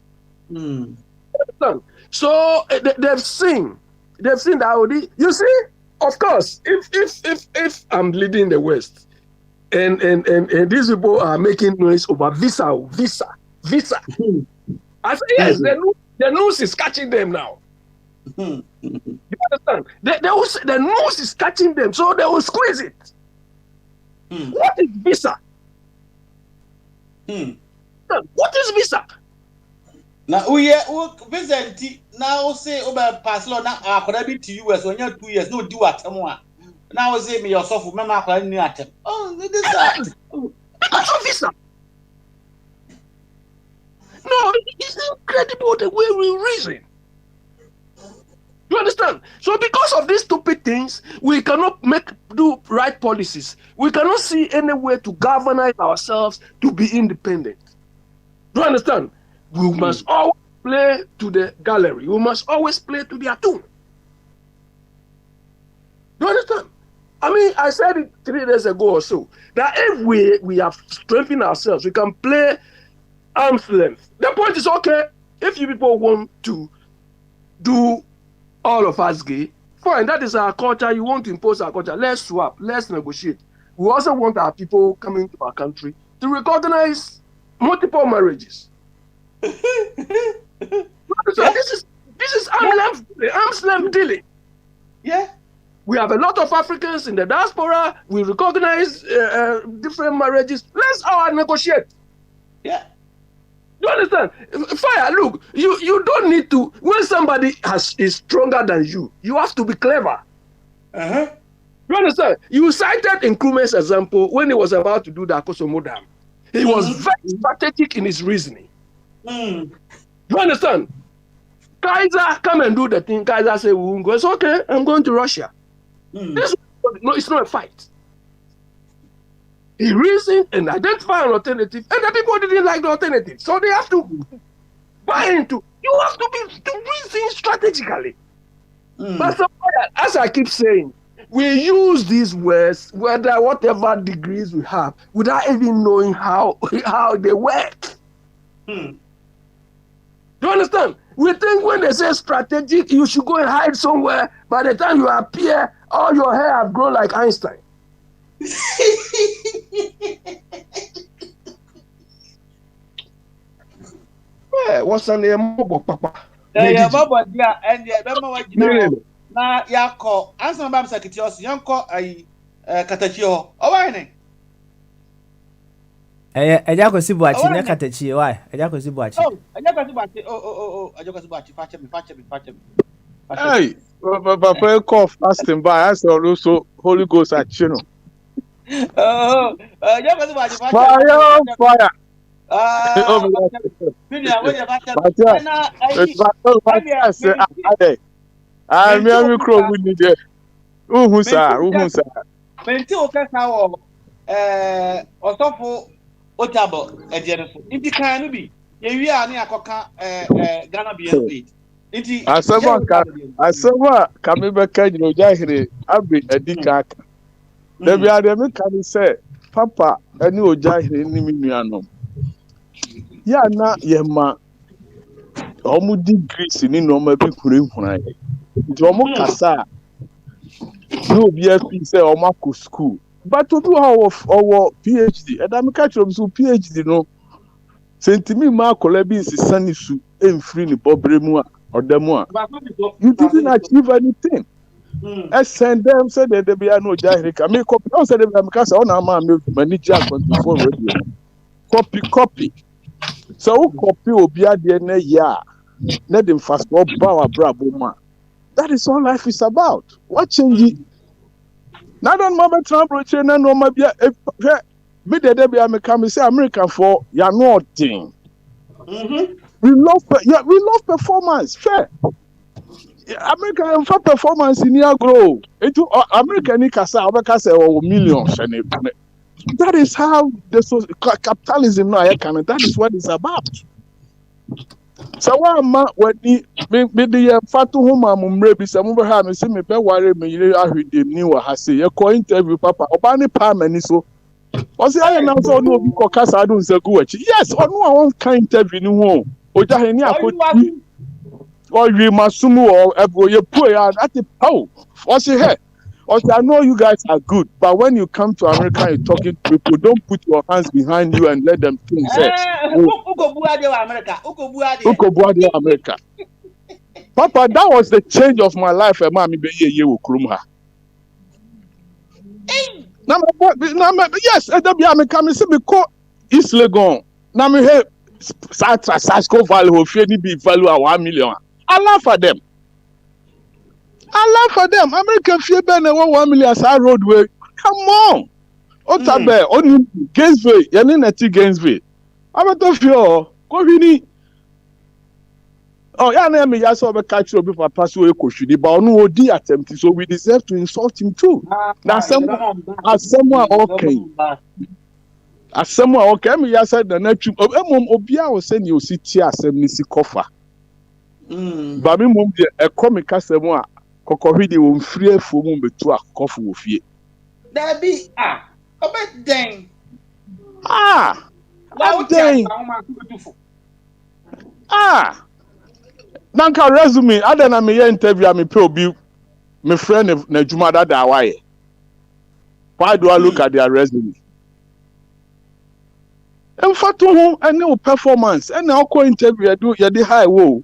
Understand? So they've seen that already. You see, of course, if I'm leading the West, and these people are making noise over visa. I say yes, the news is catching them now. You understand? The news is catching them, so they will squeeze it. What is visa? What is visa? Now visa now say over pass law now I be to US when you're 2 years no do at now say me yourself remember at this because of visa. No, it's incredible the way we reason. You understand? So because of these stupid things, we cannot do right policies. We cannot see any way to galvanize ourselves to be independent. Do you understand? We must always play to the gallery. We must always play to their tune. Do you understand? I mean, I said it 3 days ago or so, that if we have strengthened ourselves, we can play arm's length. The point is, okay, if you people want to do all of us gay, fine, that is our culture. You want to impose our culture. Let's swap. Let's negotiate. We also want our people coming to our country to recognize multiple marriages. So this is arm's length dealing. Yeah. We have a lot of Africans in the diaspora. We recognize different marriages. Let's all negotiate. Yeah. You understand? Fire, look, you don't need to, when somebody is stronger than you have to be clever. You understand? You cited Nkrumah's example when he was about to do the Akosombo Dam. He was very strategic in his reasoning. You understand? Kaiser, come and do the thing. Kaiser said, we won't go. It's okay, I'm going to Russia. No, it's not a fight. He reasoned and identified an alternative, and the people didn't like the alternative. So they have to buy into. You have to reason strategically. But so, as I keep saying, we use these words, whatever degrees we have, without even knowing how they work. Do you understand? We think when they say strategic, you should go and hide somewhere. By the time you appear, all your hair have grown like Einstein. What's the name? Yeah, Baba, yeah, and yeah, remember what you na Yako, answer Bam Sakitios, Yanko, Katachio. Oh, why? Ejako Sibuachi, ne Katachi, why? Ejako Sibuachi. Oh, Ejako Sibuachi, Fatchem. Hey, Papa, call fasting by us also Holy Ghost at Chino. Fire. I'm young crow with you there. Uhusa. Menti Okasawo, Osofo Otabo, Ejenso. Inti can be. We are near Coca, Ghana BNP. Asama Kamiba Kanyo Jahiri, Abi Edikaka. There be a can say, Papa, a new Jahiri Nimiano. Ya na Yema Omu degrees in no maybe Kurim. Jomo Kasa. No BFP say Omako school. But to do our PhD, and I'm catching some PhD no. Sentimi Marco Lebis is sunny soup and free the Bobremua or Demoa. You didn't achieve anything. I send them said that there be no Jahrik. I make copy. I said them because on our man manager control radio. Copy. So copy will be at the end of year. Let them fast up power brabo. That is all life is about. What change? Now don't moment Trump return and no maybe me the be American say American for you are nothing. We love performance. Fair. American for performance in your grow. Into American Kasa or millions. That is how the capitalism now can. That is what it's about. So one man when me the fatu homa mumre bi some over have me see me be worry me yire ahwede ni wa ha say you interview papa obani pa mani so o say I now so no obi ko kasa do nse ku wachi yes onu a won kan interview ni ho oja he ni akoti or we masumu or ebo ye po ya that how o say hey o say I know you guys are good but when you come to America you talking to people don't put your hands behind you and let them think say Uko America. Papa, that was the change of my life. Mommy, be ye ukrumha. Yes, I'm coming to me call East Legon. Now me hey, Sasko value of be value at 1 million. I laugh for them. American fee ben 1 million side roadway. Come on. Otabe, only Gainesville, Yanina Gainesville. I'm a tough yo. Go vini. Oh, yeah, me just saw the catch up before pass away Koshidi, but no OD attempt, so we deserve to insult him too. Now, someone okay. As someone okay, me just said the next Obia was saying you see tea as a missy coffer. But me mum a comic as someone Cocoridi will free for mum to a coffee with ye. There be a bit dang. Nanka resume other than me interview me pay my friend Nejuma that why do I look at their resume? And for to and no performance and now co interview do you the high wo.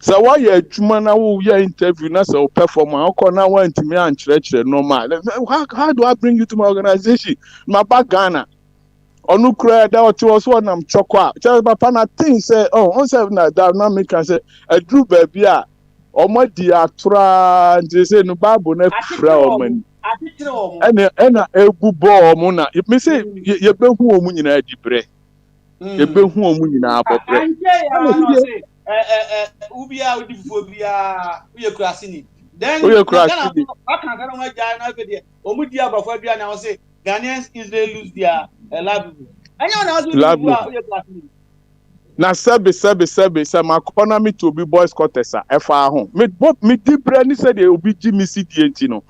So why you Juma now you interview na so performance how now want to me and church normal. How do I bring you to my organization? My back Ghana. Onu kura that was one am chokwa. Just papa na thing say on say na dynamic can say a drew baby a omo di atura nti say no bible na fra omo ena egu bo omo na me say ye be hu omo nyina adibre ye be hu omo nyina abobre ubia udifo bia uye kurasini then aka kana ma ja na be de omo di agbafo bia na say Ghanaians Israel lose their livelihood. Na sebe my economy to be boys quarters efa ho me dibre ni say dey obi gi me CDNT no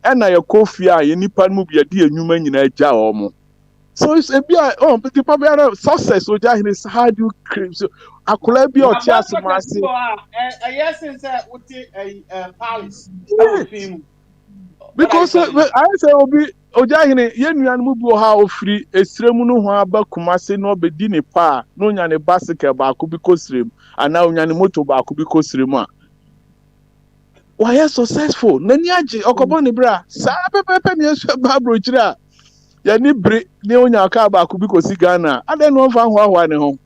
e na ye kofi a ye nipa mu bia de enwuma nyina agya omo so it's a bia but the probably success so ja his how do you cream so akola bi o ti asemase yes say uti palace because I say obi Ojahine yenuan mu bi ha ofri esrem no ho aba kumase no obedi ne pa no nya ne bicycle ba ko bi kosrem ana onya ne motor ba ko bi kosrem a why are successful nani age okobo ne bra sa pepepe ne so ba brochira ya ni bre ne onya ka ba ko bi kosi Ghana ade no fa ho ne ho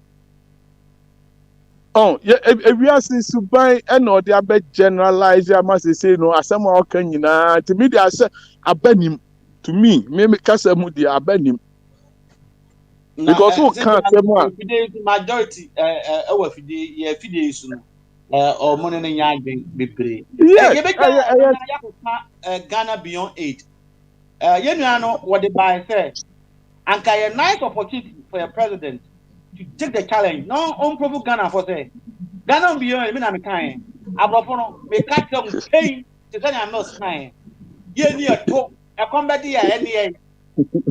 oh ewiase suban e na ode abe generalize amase say no asem a okan nyina to me dey say abanim to me kasa mu di abanim because who can't say more majority our fide isu no or money na nya adwen bebre Ghana beyond 8 yenu ano what the buy say anka a nice opportunity for a president to take the challenge no unprovoke Ghana for say Ghana beyond me na me kan abrofo no me catch them pain to say I'm not kind ye ni eto e combat ya ene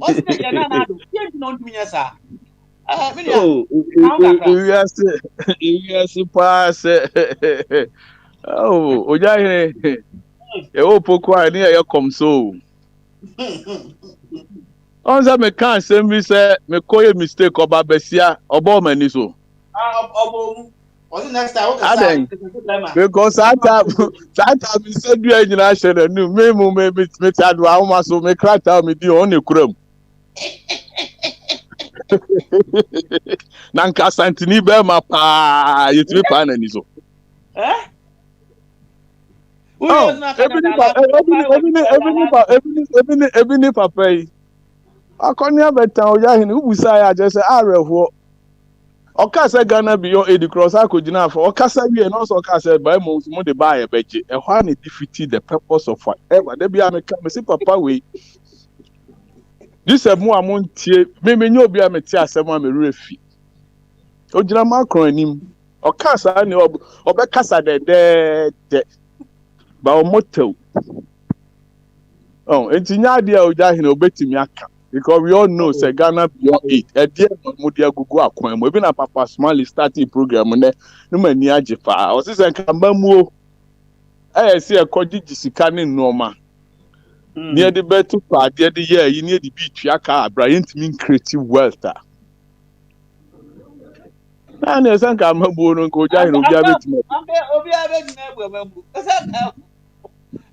o se je na na do ye no do nya sa yes pass oh Ojahine e o poku ani e come so on say me kan say me say me koye mistake oba besia oba mani so obo o next time o ka say because that time me say do anyina share nu me tadu awoma so me crack out me di on ekuram nanka santini be ma pa yetimi pa na ni so Ebini papa yi akoni abeta Ojahine ubusa ya je say areho okasa Ghana beyond 80 cross akogina for okasa wie no so okasa by mo de buy beje e ho na defeat the purpose of whatever dey be ameka me say papa we this e mo amontie me nyo obi ameti asem a me refi Ojina Macron anim. Okasa ni obekasa de ba omoto. Oh, enti nyaade a ojahene obetimi aka because we all know say Ghana beyond 8. E dey mo dey gugu akwan mo. Ebi na Papa Smalley starting program ne mani ajefa. O se say kamba mu o. Se ekodi sika ne nneoma. Near the better part, the year you need the beach, Yaka, Brian mean creative wealth. And I think I'm a born and go down.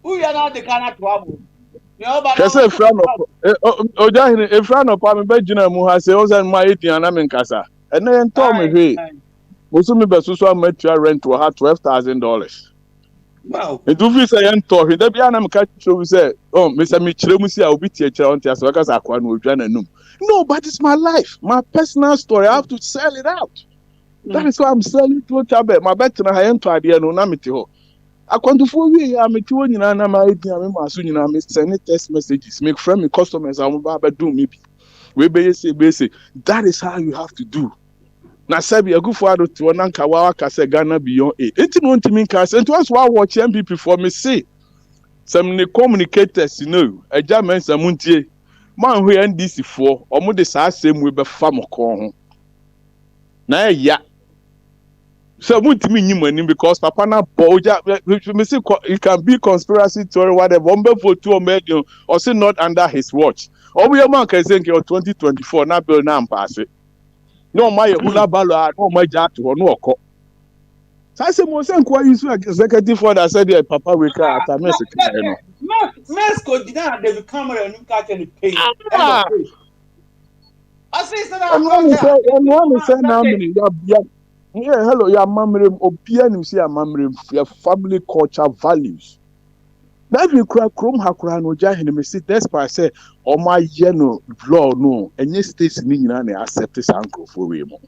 We are not the kind of trouble. Because a friend of Pam Benjamin who has sales and my 80 and I'm in Casa. And then told me, hey, Musumi Besusa met your rent to her $12,000. Wow. And do we say and talking? The piano catch we say, oh, Mr. Michelemusi, I'll be teacher on Tias workers. I can't with no, but it's my life, my personal story. I have to sell it out. That is why I'm selling to Tabe. My bet na I enter the no namity ho. I can't do for we. I'm a 2 year and I'm soon. I'm sending text messages, make friendly customers. I'm about do maybe. We basic. That is how you have to do. Na sabi a good father to Ananka Waka say Ghana beyond 8. It won't mean cast and to us why watch MPP for me say. Some communicators, you know, a German Samuntie. Man who NDC for or the same way be farm corn. Na ya. So won't mean money because Papa na boja it can be conspiracy theory whatever for 2 million or say not under his watch. Or we man can say 2024 na bill na pass it. No my hula balo no my jack or no co. So I say most executive for that said Papa we can at a message. Mexico did not have the camera and you catch any pain. I say and one say now many yeah hello your mamrim opianim say mamrim your family culture values. Now if you cry chrome hakura no jahene me see despite say oh my no law no any states ni nyina na accept this uncle for we mo.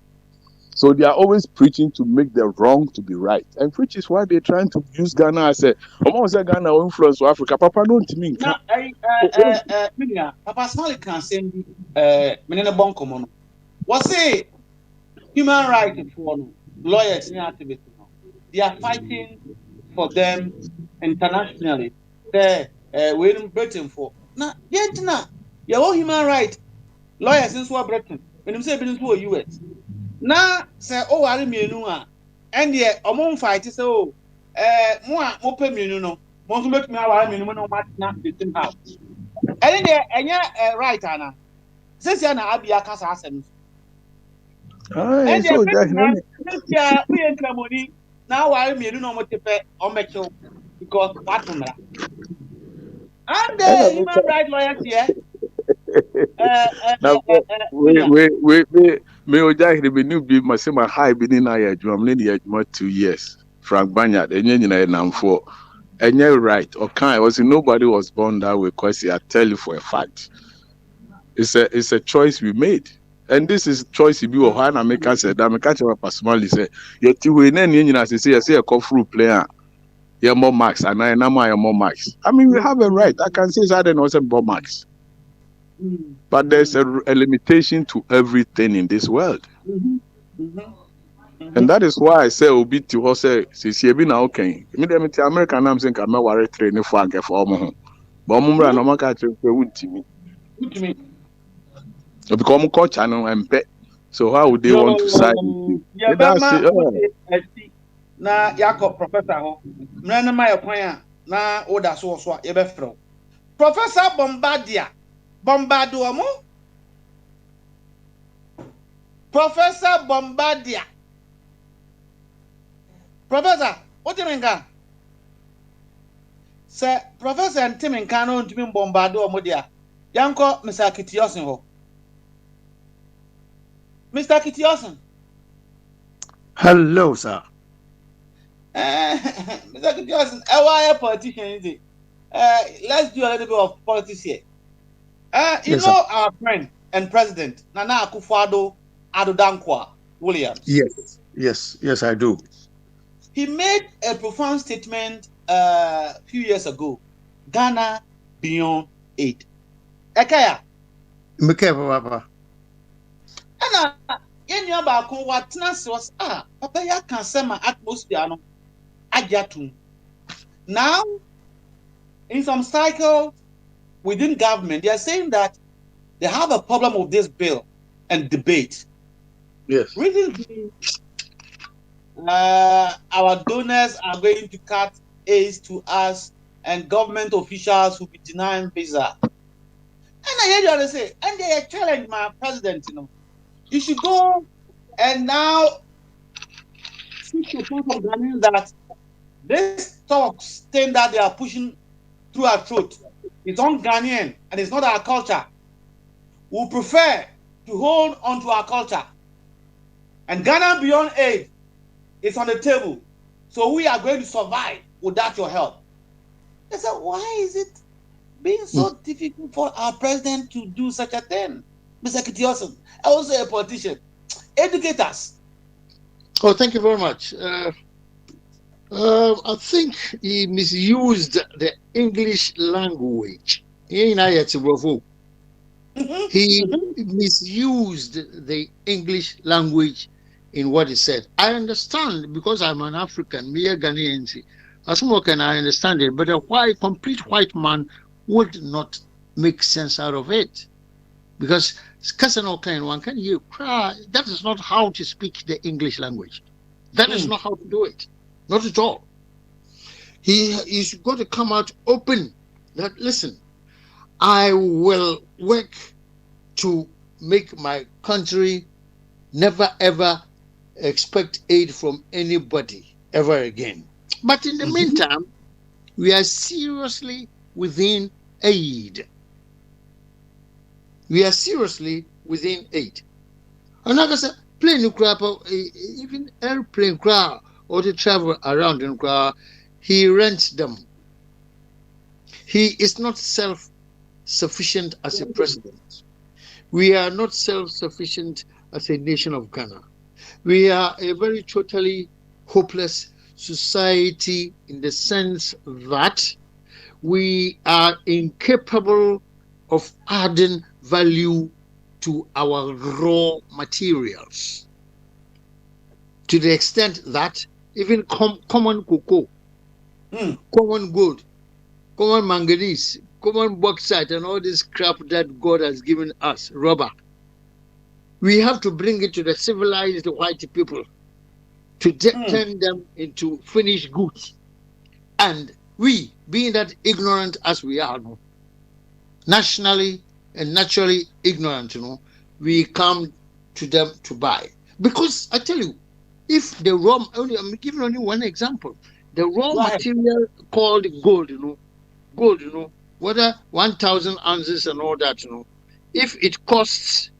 So they are always preaching to make the wrong to be right, and which is why they're trying to use Ghana as a almost say Ghana will influence Africa. Papa don't mean Papa Smalley can send menene bonko mono. What say human rights for lawyers in activists? They are fighting for them internationally. We're in Britain for now. Your human rights lawyers in Britain. When you say business for US. Now say oh I mean and yet among fight is oh more pay me no more to make me our me no match not the same house. And then right Anna. Since you're not Abia Casa Asem. And so yeah, we ain't money. Now I mean no more to pay or make you because what from that. And the human rights lawyers here. Me ojahiri be new be masema high be na ya adwuma ne ya adwuma 2 years. Frank Banyard enye nyina nam for enye right or kind was nobody was born that way because I tell you for a fact. It's a choice we made. And this is choice you be or Hana make us say that make us personally say you ti we na nyina say a coffee player. You're more marks and I am more marks. I mean we have a right. I can say that and also more marks. But there's a limitation to everything in this world. And that is why I say obi to her say she be now okay. Me dem ti American am saying I'm worry training for get for mo. But mo mra no maka che pe wuntimi. Because mo culture no empe. So how would they want to side? Na Jacob professor ho. Mra na my kwan na oda so ye be fro. Professor Bombardier. Professor Bombardier. Professor, what do you mean? Sir, Professor and Tim and Cano to me Bombardier Modia. Yanko, Mr. Kitiosen ho. Mr. Kitiosen. Hello, sir. Mr. Kitiosen, a politician is it? Let's do a little bit of politics here. You know sir. Our friend and president Nana Akufo-Addo Dankwa Williams. Yes, I do. He made a profound statement a few years ago. Ghana beyond 8. Ekaya. Mekeba papa. And yen ya ba ko watena se was papa ya kan say my atmosphere no agiatum. Now in some cycle within government, they are saying that they have a problem with this bill and debate. Yes. Recently, our donors are going to cut aid to us, and government officials will be denying visa. And I hear you say, and they challenge my president, you should go and now seek support of Ghanaians that this talks thing that they are pushing through our throat is un-Ghanaian and it's not our culture. We prefer to hold on to our culture. And Ghana Beyond Aid is on the table. So we are going to survive without your help. I said, why is it being so difficult for our president to do such a thing? Mr. Kitioson, also a politician. Educate us. Oh, thank you very much. I think he misused the English language. He misused the English language in what he said. I understand because I'm an African, me a Ghanaian. As more can I understand it, but a complete white man would not make sense out of it. Because one can hear cry. That is not how to speak the English language. That is not how to do it. Not at all. He's got to come out open that, listen, I will work to make my country never ever expect aid from anybody ever again. But in the meantime, we are seriously within aid. We are seriously within aid. And like I said, plane crap, even airplane crowd or to travel around in crowd, he rents them. He is not self-sufficient as a president. We are not self-sufficient as a nation of Ghana. We are a very totally hopeless society in the sense that we are incapable of adding value to our raw materials, to the extent that even common cocoa, common gold, common manganese, common bauxite, and all this crap that God has given us, rubber, we have to bring it to the civilized white people to turn them into finished goods. And we, being that ignorant as we are, nationally and naturally ignorant, we come to them to buy. Because I tell you, if the raw, I'm giving only one example, the raw material called gold, gold, whether 1,000 ounces and all that, if it costs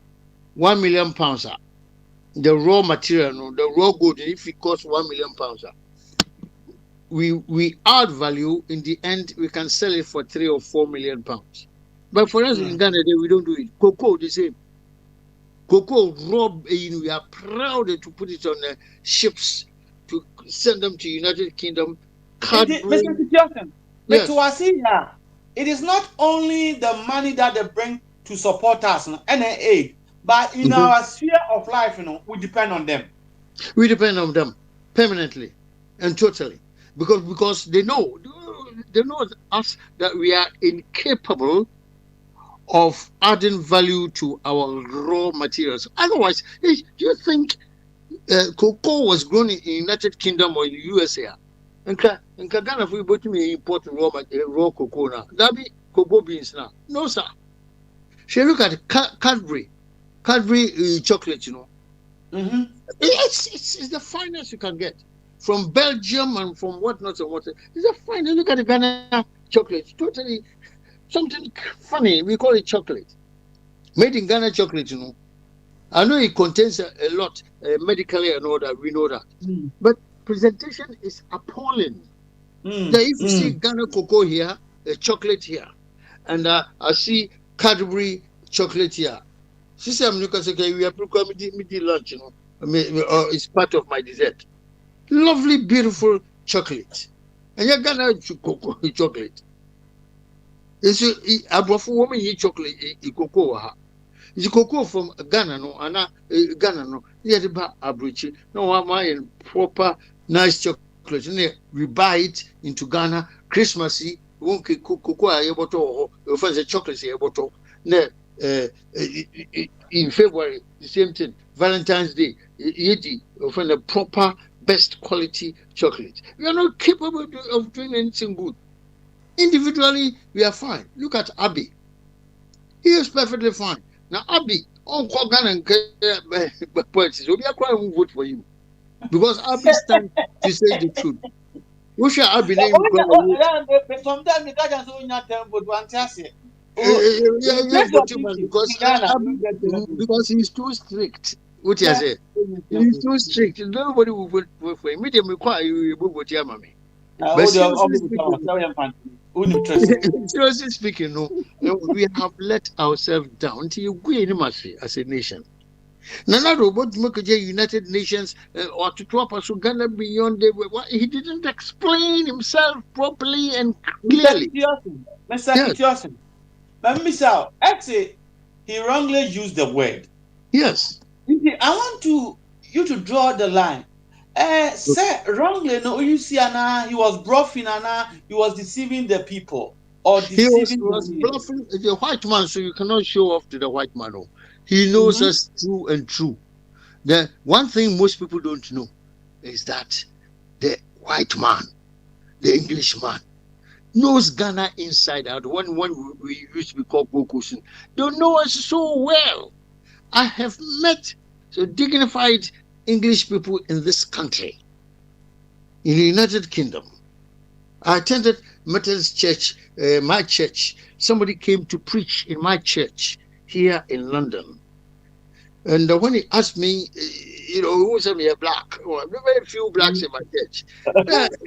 1 million pounds, the raw material, the raw gold, if it costs 1 million pounds, we add value. In the end, we can sell it for 3 or 4 million pounds. But for us in Ghana, we don't do it. Cocoa, the same. Cocoa, raw, we are proud to put it on the ships to send them to United Kingdom. Mr. Kitioson, yes. It is not only the money that they bring to support us, NAA, but in our sphere of life, we depend on them. We depend on them permanently and totally, because they know us that we are incapable of adding value to our raw materials. Otherwise, do you think cocoa was grown in the United Kingdom or in the USA? And Ghana, if we bought me import raw cocoa now, that be cocoa beans now. No, sir. She look at Cadbury chocolate, It's the finest you can get from Belgium and from whatnot and what. It's the finest. Look at the Ghana chocolate. Totally something funny. We call it chocolate. Made in Ghana chocolate, I know it contains a lot medically and all that. We know that. But presentation is appalling. That if you see Ghana cocoa here, chocolate here, and I see Cadbury chocolate here. She said, "I'm looking okay. We are preparing lunch, it's part of my dessert. Lovely, beautiful chocolate, and you Ghana cocoa chocolate. It's a woman eat chocolate, cocoa. Is cocoa from Ghana no, and Ghana no. Yeah, the bar abridge. No, I'm proper nice chocolate. And we buy it into Ghana. Christmassy, won't cocoa a bottle or for the chocolate a bottle. In February, the same thing. Valentine's Day, from the proper best quality chocolate. We are not capable of doing anything good. Individually, we are fine. Look at Abi. He is perfectly fine. Now, Abi, on Kogan and points, we are quite vote for you. Because Abi stands to say the truth. We shall Abi name. Sometimes you can't only not tell but one chance. Because he's too strict. What you say? He's too strict. Nobody will vote for him. Medium require you vote for mommy. But seriously speaking, no, we have let ourselves down until you go in as a nation. Nana Robot United Nations or to drop us Uganda beyond he didn't explain himself properly and clearly. Mr. Kitiosin. But Mr. Actually, he wrongly used the word. Yes. I want you to draw the line. Say wrongly, no, you see, Anna, he was bluffing, Anna, he was deceiving the people. Or deceiving he was bluffing the white man, so you cannot show off to the white man. No. He knows us true and true. The one thing most people don't know is that the white man, the Englishman, knows Ghana inside out. When we used to be called Bokusun, they know us so well. I have met so dignified English people in this country, in the United Kingdom. I attended Methodist Church, my church. Somebody came to preach in my church here in London. And when he asked me, who said me a black? Well, very few blacks in my church.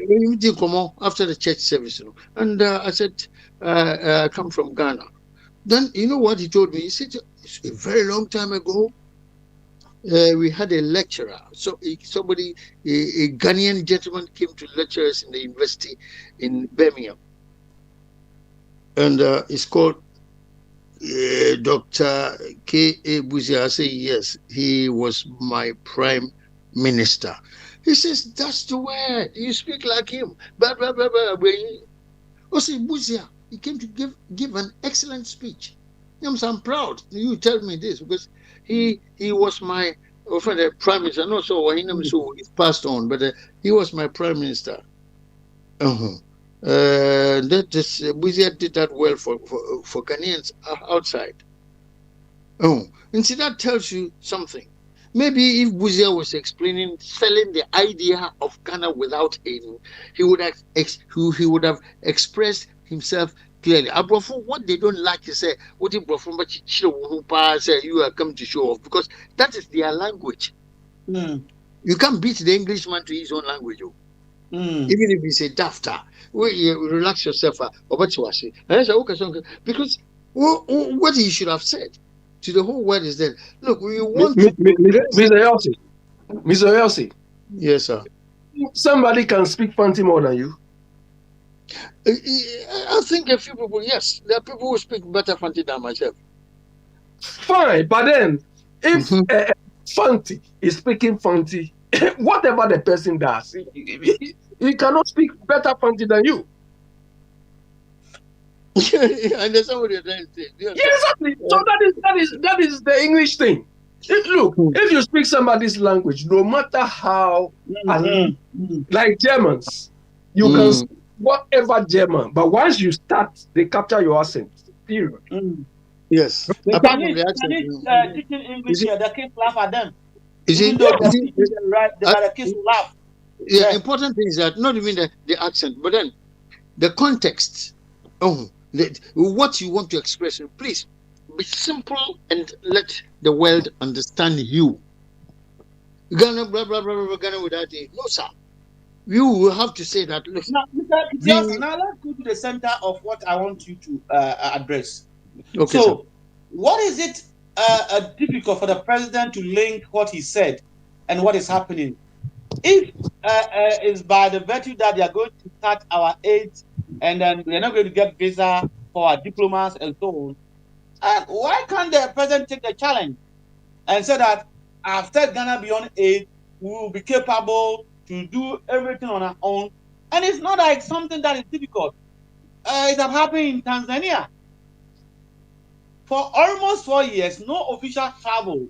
We did come on after the church service. And I said, I come from Ghana. Then, you know what he told me? He said, a very long time ago, we had a lecturer. So a Ghanaian gentleman came to lecture us in the university in Birmingham. And it's called Dr. K.A. Buzia. I say, yes, he was my prime minister. He says, that's the word. You speak like him. Blah, blah, blah, blah. I say, Buzia, he came to give an excellent speech. I'm proud. You tell me this because he was my prime minister. Not so he passed on, but he was my prime minister. Buzia did that well for Ghanaians outside. And see, that tells you something. Maybe if Buzia was selling the idea of Ghana without aiding, he would have expressed himself clearly. What they don't like is say, what if you are come to show off, because that is their language. You can't beat the Englishman to his own language. Even if he say dafta, relax yourself. Because what he should have said to the whole world is that, look, we want Mr. Elsie. Yes, sir. Somebody can speak Fanti more than you. I think a few people, yes. There are people who speak better Fanti than myself. Fine, but then if Fanti is speaking Fanti, whatever the person does, he cannot speak better Fanti than you. I understand what you're trying to say. Yes. Exactly. So that is the English thing. If you speak somebody's language, no matter how, like Germans, you can speak whatever German, but once you start, they capture your accent. Period. Yes. The Chinese teaching English here, the kids laugh at them. The kids laugh. The important thing is that not even the accent, but then the context. What you want to express. Please be simple and let the world understand you. Ghana, blah, blah, blah, blah, Ghana without it. No, sir. You will have to say that. Look, now let's go to the center of what I want you to address. Okay, so, sir. What is it difficult for the president to link what he said and what is happening? If it's by the virtue that they are going to cut our aid and then we are not going to get visa for our diplomats and so on, And why can't the president take the challenge and say that after Ghana beyond aid, we will be capable to do everything on our own? And it's not like something that is difficult. It has happened in Tanzania. For almost 4 years, no official travel,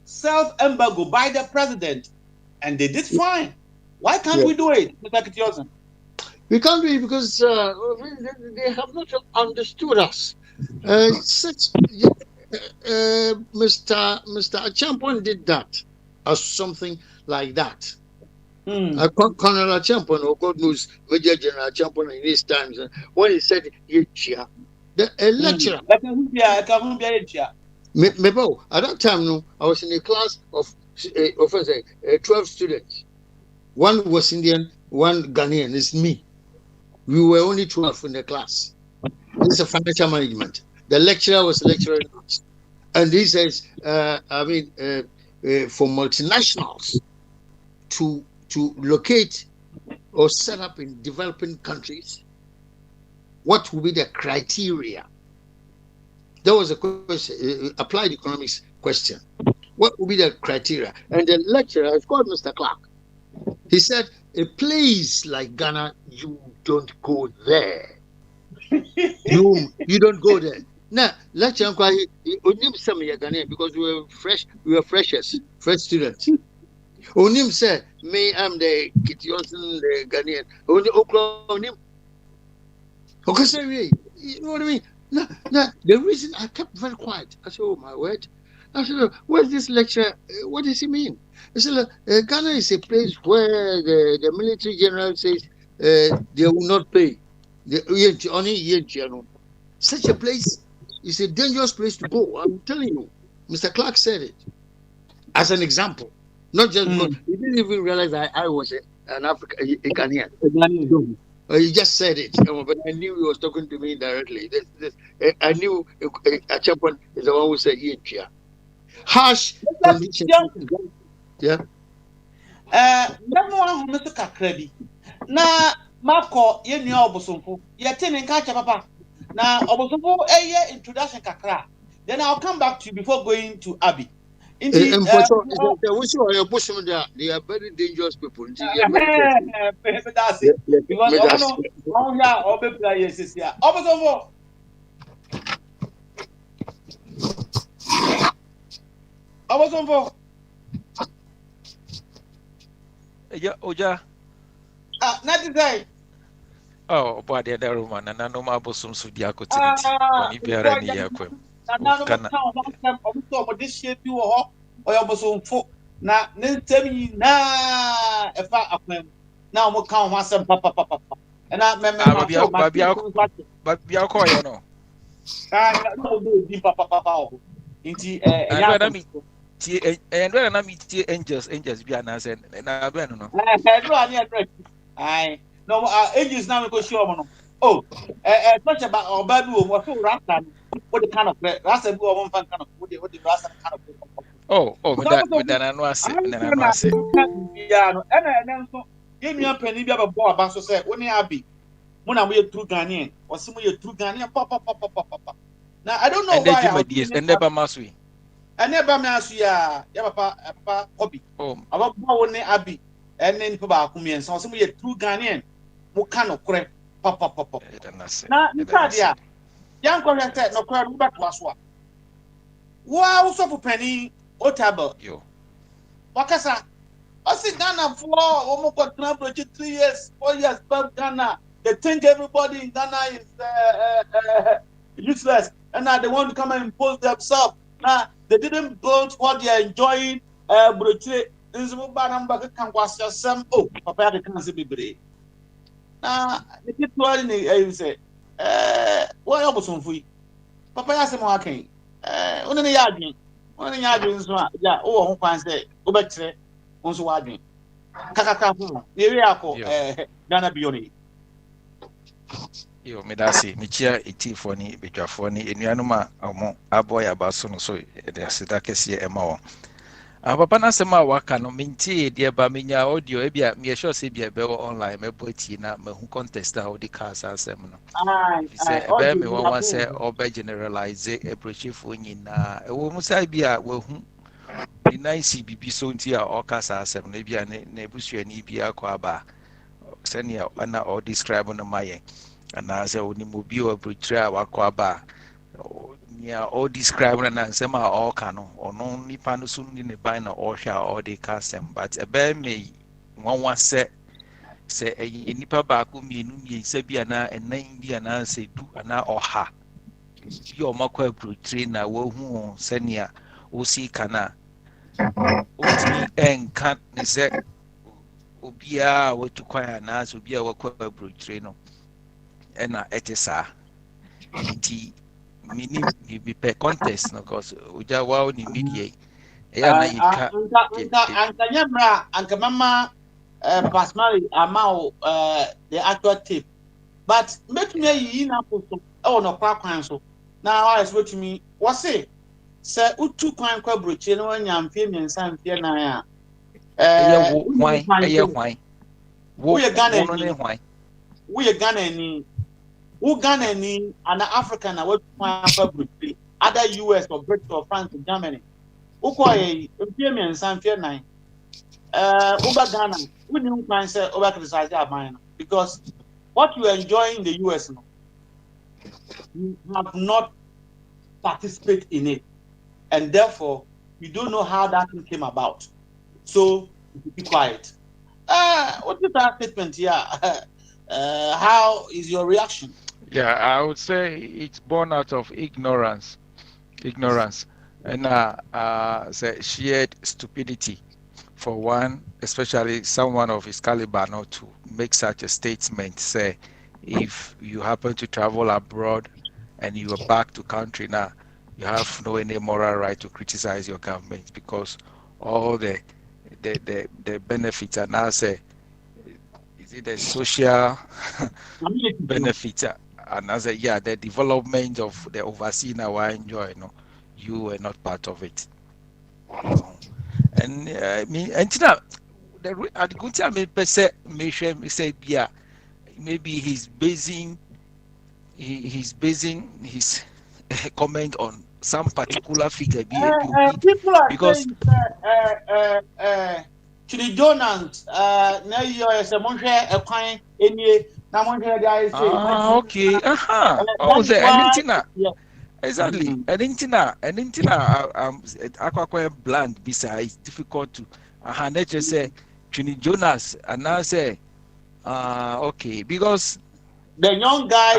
self-embargo by the president, and they did fine. Why can't we do it, Mr. Kitiosen? We can't do it because they have not understood us. Mr. Achampon did that as something like that. Colonel Achampon, or God knows Major General Achampon in his times, when he said, a lecturer. At that time, no, I was in a class of 12 students. One was Indian, one Ghanaian. It's me. We were only 12 in the class. This is a financial management. The lecturer was lecturing us. And he says, for multinationals to locate or set up in developing countries, what will be the criteria? That was a question, applied economics question. What will be the criteria? And the lecturer is called Mr. Clark. He said, a place like Ghana, you don't go there. you don't go there. Now, lecturer because we were freshers, fresh students. Onim said, me, I'm the Kitiosen, the Ghanaian. Onim. Okay, you know what I mean? Now, the reason I kept very quiet, I said, oh my word. I said, what's this lecture? What does it mean? I said, Ghana is a place where the military general says they will not pay. Such a place is a dangerous place to go. I'm telling you. Mr. Clark said it as an example. Not just because he didn't even realize I was an African, a Ghanaian. He just said it, but I knew he was talking to me directly. I knew Achampon is the one who said, yeah. Harsh conditions. Yeah. Mr. Kakrabi. Na Marco, you know, Obosumpo. You're telling Kacha Papa. Now, Obosumpo, a year introduction Kakra. Then I'll come back to you before going to Abby. Indeed, they are very dangerous people. Oja. Oh, boy, the other woman, and I know my bosom so the opportunity. When you are any aquam. This shape you or your bosom folk. Now, tell me now if I now will count myself, papa. And I remember, but you are calling, no. I don't do papa. Indeed, and when I meet angels be an answer, and I don't know. I no angels now because sure. Oh, much about our bad room was so random. What the kind of that's a one kind of what the rasta kind of. Oh, with that I know I said, and then I said, yeah, and so give me a penny about boy, so said, when I be when I'm with true Ghanaian or some way true Ghanaian, papa. Now I don't know why my dears, and never must we. I never must yeah, papa hobby. Oh, about one Abby, and then Papa Kumi, so some way true Ghanaian, what kind of crap, papa. Now, Nicadia, young corrected no crowd back last one. Wow, so for penny. Otabo. Yo. Wakasa. I see Ghana for almost 3 years, 4 years, but Ghana. They think everybody in Ghana is useless. And now they want to come and impose themselves. Now they didn't build what they are enjoying. This is what can was just some Papa can see be. Now the people in say, what else on free? Papa has some working. Only yarding. Only yarding is one. Yeah, oh, who can say, go back to once warding. Kakaka, the Ghana Bioni. Yo, Medasi, Michia, Etifoni, Bijafoni, Enuanuma, Amo, Aboy Abasun, so the Sidakesi Emo. Papa na sema waka no minti de ba menya audio e bia me sure say bia be online me boti na me hu contest a odi cars asem no. Say be me wan say obe generalize appreciate nyina e wo mu sai bia wa hu ni nice bibi so nti a okasa asem na bia na ebusuani bia kwa aba. Senia ana o describe no maye. Ana say oni mo bi o appreciate wakwa aba. Yeah, all describe and say my all cano or no nipa no soon in the bind or shall all the custom, but a bear may one say a nipa back whom you Sabiana and name be an answer do an or ha. Your Mako trainer will who senia o see cana. O and can't say Obia what to quire an answer be our trainer and etesa. Mini be per contest no cause uja wow ni media na yika anka nyamra anka mama pasmali amao the actual tape but make me yi na posto e no kwan so na why is what me what say utu kwan kwa broche no anya mfie mensa mfie na ya why wo ye Ghana ni who Ghana ni an African what publicly other US or Britain or France or Germany. Who call a Imperial and San Fier 9. Over Ghana, we didn't find say over criticize our mind because what you enjoy in the US now, you have not participated in it, and therefore you don't know how that thing came about. So be quiet. What is that statement here? How is your reaction? Yeah, I would say it's born out of ignorance, and say shared stupidity. For one, especially someone of his caliber, not to make such a statement. Say, if you happen to travel abroad and you are back to country now, you have no any moral right to criticize your government because all the benefits are now say. Is it the social benefits? And as the development of the overseas now I enjoy, you were not part of it. And at good time maybe he's basing his comment on some particular figure. People are because Chili Jonas, now you are a monster, a kind, any, okay, oh, the Argentina. Exactly. Argentina, aqua bland besides difficult to nature say Chini Jonas and now say okay, because the young guy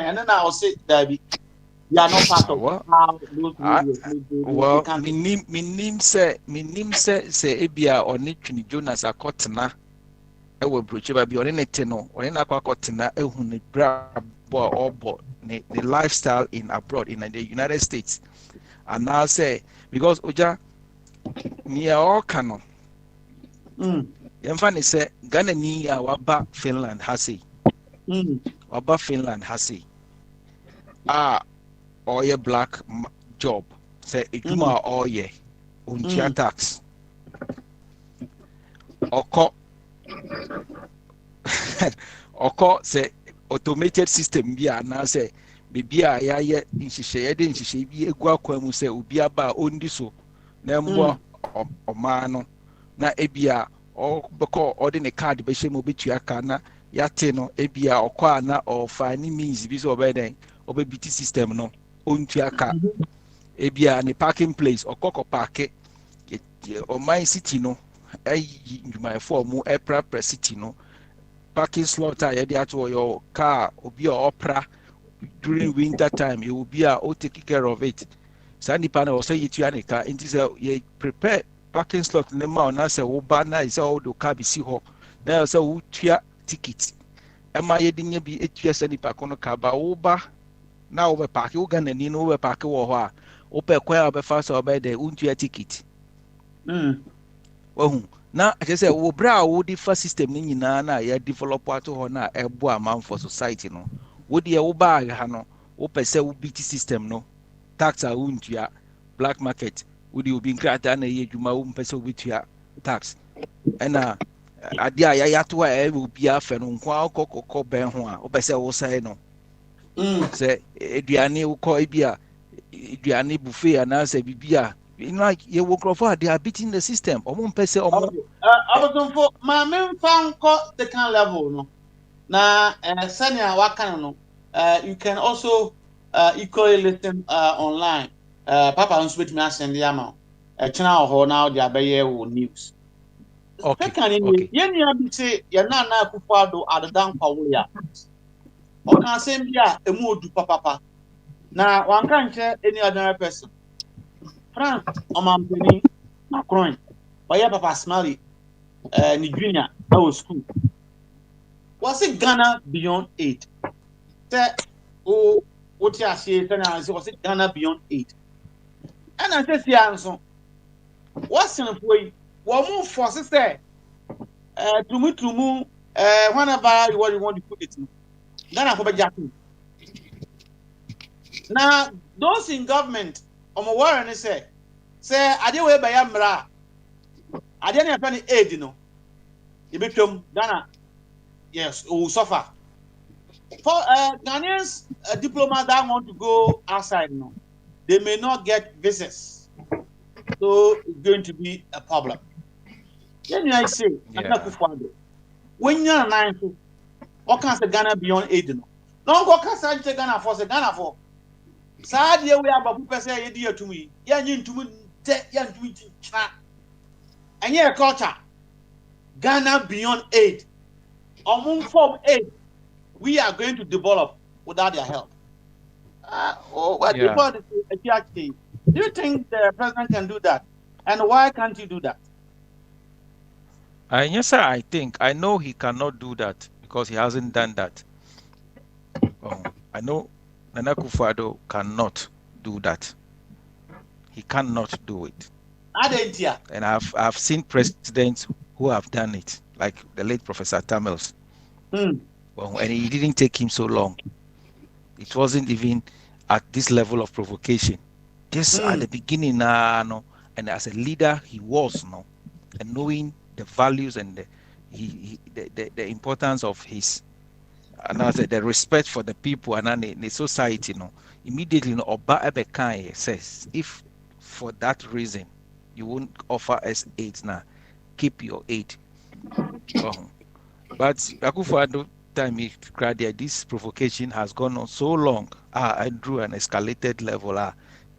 and then I'll say Debbie. You are not part of how well, minim say ebia oni Twini Jonas akotena e we broche ba bi oni neteno oni na akotena ehun ne bra obo the lifestyle in abroad in the United States. And now say because oja near all canon yemfa ne say Ghana ni a waba Finland hasi waba Finland hasi or a black job say ejuma or ye untia tax oko say automated system bi na say bibia ya ye nhihye de nhihye bi egu akwamu say obi aba ondi so na mbo oma no na ebia obeko odi ne card be shemo betu aka na yate no ebia okwa na ofa ni means bi so obeden obebiti system no ontu aka ebia ne parking place okoko parke o my city no ayi my form e city no parking slot a yede ato your car obi opera during winter time you will be take care of it sandy panel or say you an car into say you prepare parking slot ne ma na say wo ba na is all the car be see ho na say wo tua ticket e ma yede nya bi etua sandy park no car ba wo ba na wo be park wo Ghana ni no wo be park wo ho a wo pe kwa wo be fa so be there untua ticket wo na I say wo bra wo di fa system ni nyina na ya develop ato ho na ebo amount for society no wo de wo ba ha no wo pese wo BT system no tax a wontua black market wodi obi nkrata na ye adwuma wo mpɛ sɛ obetua tax ɛna ade a yɛato a ɛyɛ obi afɛ no nko a wokɔ bɛn ho a wopɛ sɛ wosɛe no sɛ aduane wokɔ ebi a aduane buffet anaasɛ biribi a yɛwɔ nkurɔfoɔ a they are beating the system ɔmo mpɛ sɛ ɔmo abosomfo ma memfa nkɔ second level no na sɛnea waka no you can also equally listen online papa nso betumi asɛn de ama ɛkyena hɔ na ɔde abɛyɛ wɔ news second ni yɛnua bi sɛ yɛna Akufo-Addo adeda nkwawo ya ɔka asɛm bi a emu odu papapa na wanka nkyɛ any ordinary person France ɔmampani Macron ɔyɛ papa Smiley ni junior ɛwɔ school was it Ghana beyond 8 sɛ what you say was it Ghana beyond 8 and I say nso what's in the way we move for sister tumu whenever you want to put it Ghana for Japan now those in government warren say ade we by amra ade na fa ni aid no e betwam Ghana yes will suffer for Ghanaians diplomats that want to go outside now they may not get visas so it's going to be a problem then I say Akufo-Addo when you're 9 so what can say Ghana beyond 8 no go can say Ghana for sad year we have a person ye dear to me ya nyintumi china and yeah culture Ghana beyond 8 among form 8 we are going to develop without their help. Do you think the president can do that? And why can't he do that? Yes, sir. I know he cannot do that because he hasn't done that. I know Nana Akufo-Addo cannot do that. He cannot do it. And I've seen presidents who have done it, like the late Professor Tamils. Well, and it didn't take him so long. It wasn't even at this level of provocation. Just at the beginning, and as a leader, he was, and knowing the values and the importance of his, and I said the respect for the people and the society, immediately, Oba Ebekai says, if for that reason you won't offer us aid now, keep your aid. But Akufo-Addo time he cried there, this provocation has gone on so long and drew an escalated level.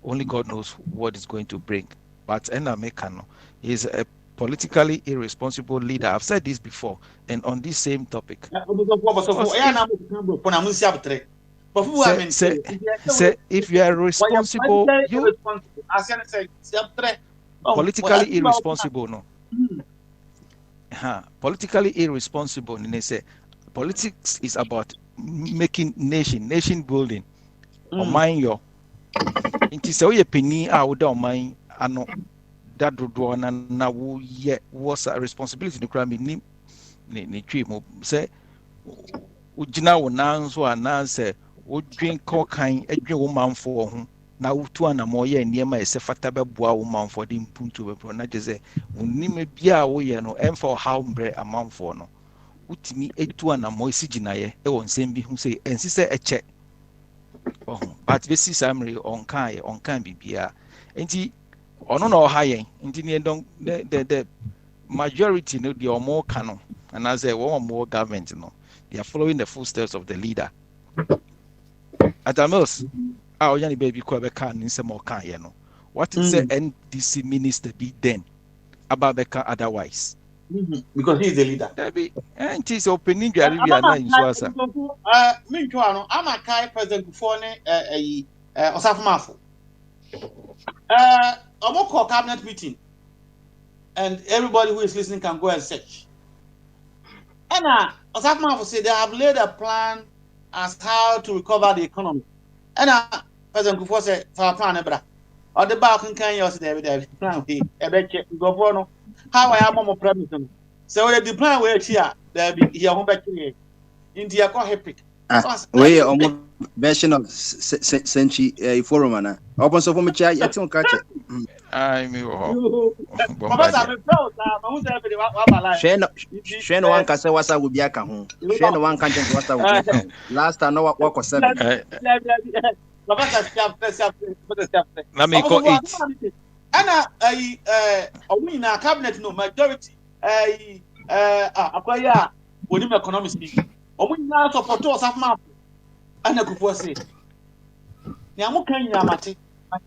Only God knows what it's going to bring. But Enamekano is a politically irresponsible leader. I've said this before, and on this same topic. Say if you are responsible, you politically irresponsible, no. Politically irresponsible, and they say politics is about making nation building. Mind your inti se oye penny a wo da man ano that do na wo ye was a responsibility no kra me ni twi mo say ugina wo nan so ananse wo dwen kokan adwen wo manfo ho na wo tu ana mo ye niema e se fata beboa wo manfo de mpuntu be na je say wonime bia wo ye no emfa how mbre amanfo no utimi etu ana mo sigina ye e won sem bi hu say ensi se eche but this is summary on kan bibia enti ono na oha yen enti ne don the majority no the omo kan and as a one more government no they are following the footsteps of the leader Adamos oyani baby ko be kan nsem o kan ye no what is the NDC minister be then about the kan otherwise because he is the leader. And he's opening Arabia in Swasa. Mintuano, I'm a Kai president before Osafo. Omoko cabinet meeting, and everybody who is listening can go and search. And Osafo said they have laid a plan as how to recover the economy. And President Kufuor said, "For a plan, Ebra, or the back can you say David? Go for no." How I am more premise. So the plan where here there be here home back here. India ko epic. We version of Senchi forum ana. Open so for me cha yet on catch. I me Professor, I'm proud. I'm say be wa bala. Share no one can say wasa will be aka ho. Share no one can say wasa will be aka. Last time no work was 7. Professor, let me call 8. Ana na cabinet no majority akwaya onim economics bi. Na support us of map. Ana kufu say. Ni amukan nyina mate.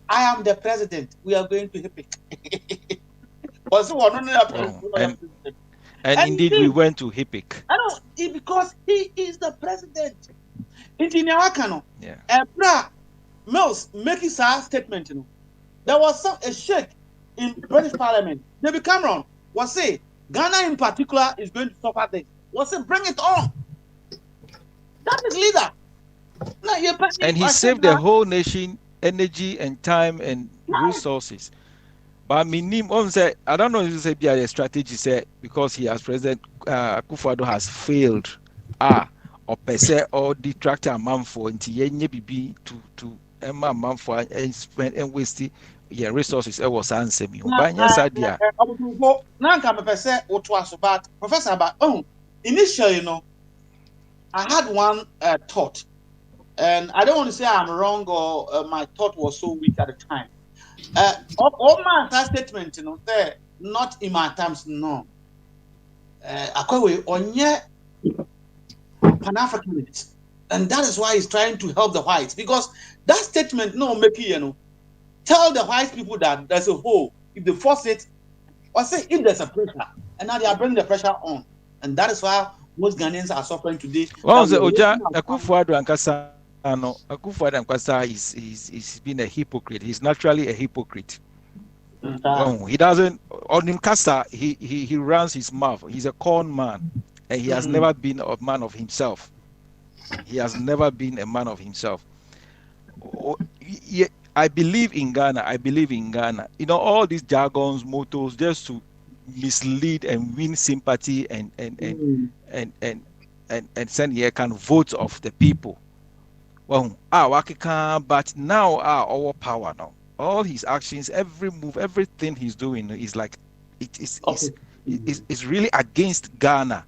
I am the president. We are going to Hippik. And indeed, we went to Hippik. I know, because he is the president. Yeah. Mills making a statement. You know, there was a shake in British Parliament. David Cameron was saying Ghana in particular is going to suffer this. Was saying bring it on. That is leader. And he saved the whole nation energy and time and resources. But I don't know if you say a strategy say because he has President Akufo-Addo has failed. Or per se or detract a man for yenye bibi to a man for and spend and waste your resources. I was answering me. But yes, I did. Now come per se what was about Professor. But initially, you know, I had one thought. And I don't want to say I'm wrong or my thought was so weak at the time. All my statement, you know, there not in my terms, no. Akwewe onye Pan-Africanist, and that is why he's trying to help the whites because that statement no make you know tell the white people that there's a hole if they force it, or say if there's a pressure, and now they are bringing the pressure on, and that is why most Ghanaians are suffering today. Well, the Oja Akufo-Addo Ankasa. No, Akufo-Addo Ankasa is being a hypocrite. He's naturally a hypocrite. He doesn't on him Kasa. He runs his mouth. He's a corn man, and he has never been a man of himself. He has never been a man of himself. I believe in Ghana. You know all these jargons, mottos, just to mislead and win sympathy and send here can vote of the people. Well, but now our power now. All his actions, every move, everything he's doing is like it's really against Ghana.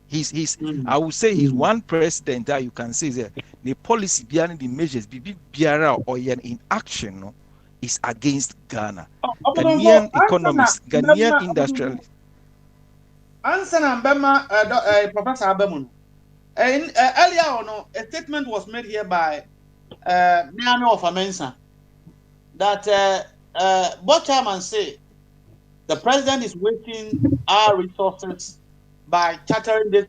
I would say he's one president that you can say that the policy behind the measures biara or in action no, is against Ghana. Ghanaian economists, Ghanaian industrialists. Answer Mbema, Professor Abemun. Earlier on, a statement was made here by Miami of Amensa that both chairman say the president is wasting our resources by chartering this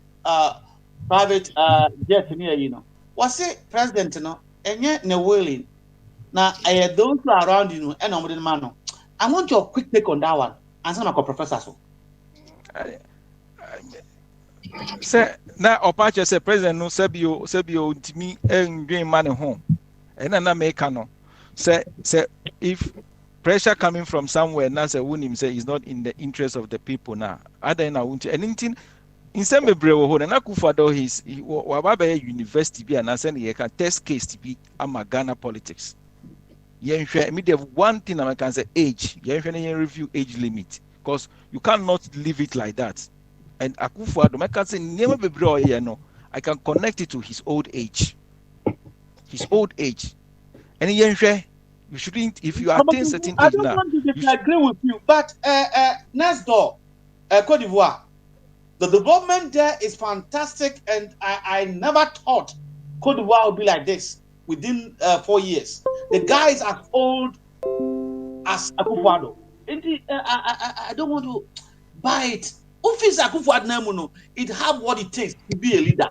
private jet near you know. Was it president you know? And yet no willing. Now those who are around you know and on man. I want your quick take on that one. Answer my professor. So. Say now Opache say president no sebio ntimi engwen money home. And na make no. Say if pressure coming from somewhere now say won him say is not in the interest of the people now. Other na won't anything in some bebre wo na Akufo-Addo his wababa university bi and say he can test case to be Ghana politics. Yenhwe me the one thing I can say age. Yenhwe review age limit because you cannot leave it like that. And Akufo-Addo, I can say never be brought here. No, I can connect it to his old age. His old age, and you shouldn't. If you attain certain age now, I don't want to disagree with you, but next door, Cote d'Ivoire, the development there is fantastic, and I never thought Cote d'Ivoire would be like this within 4 years. The guy is as old as Akufo-Addo. I don't want to buy it. Office Akufo-Addo, it have what it takes to be a leader.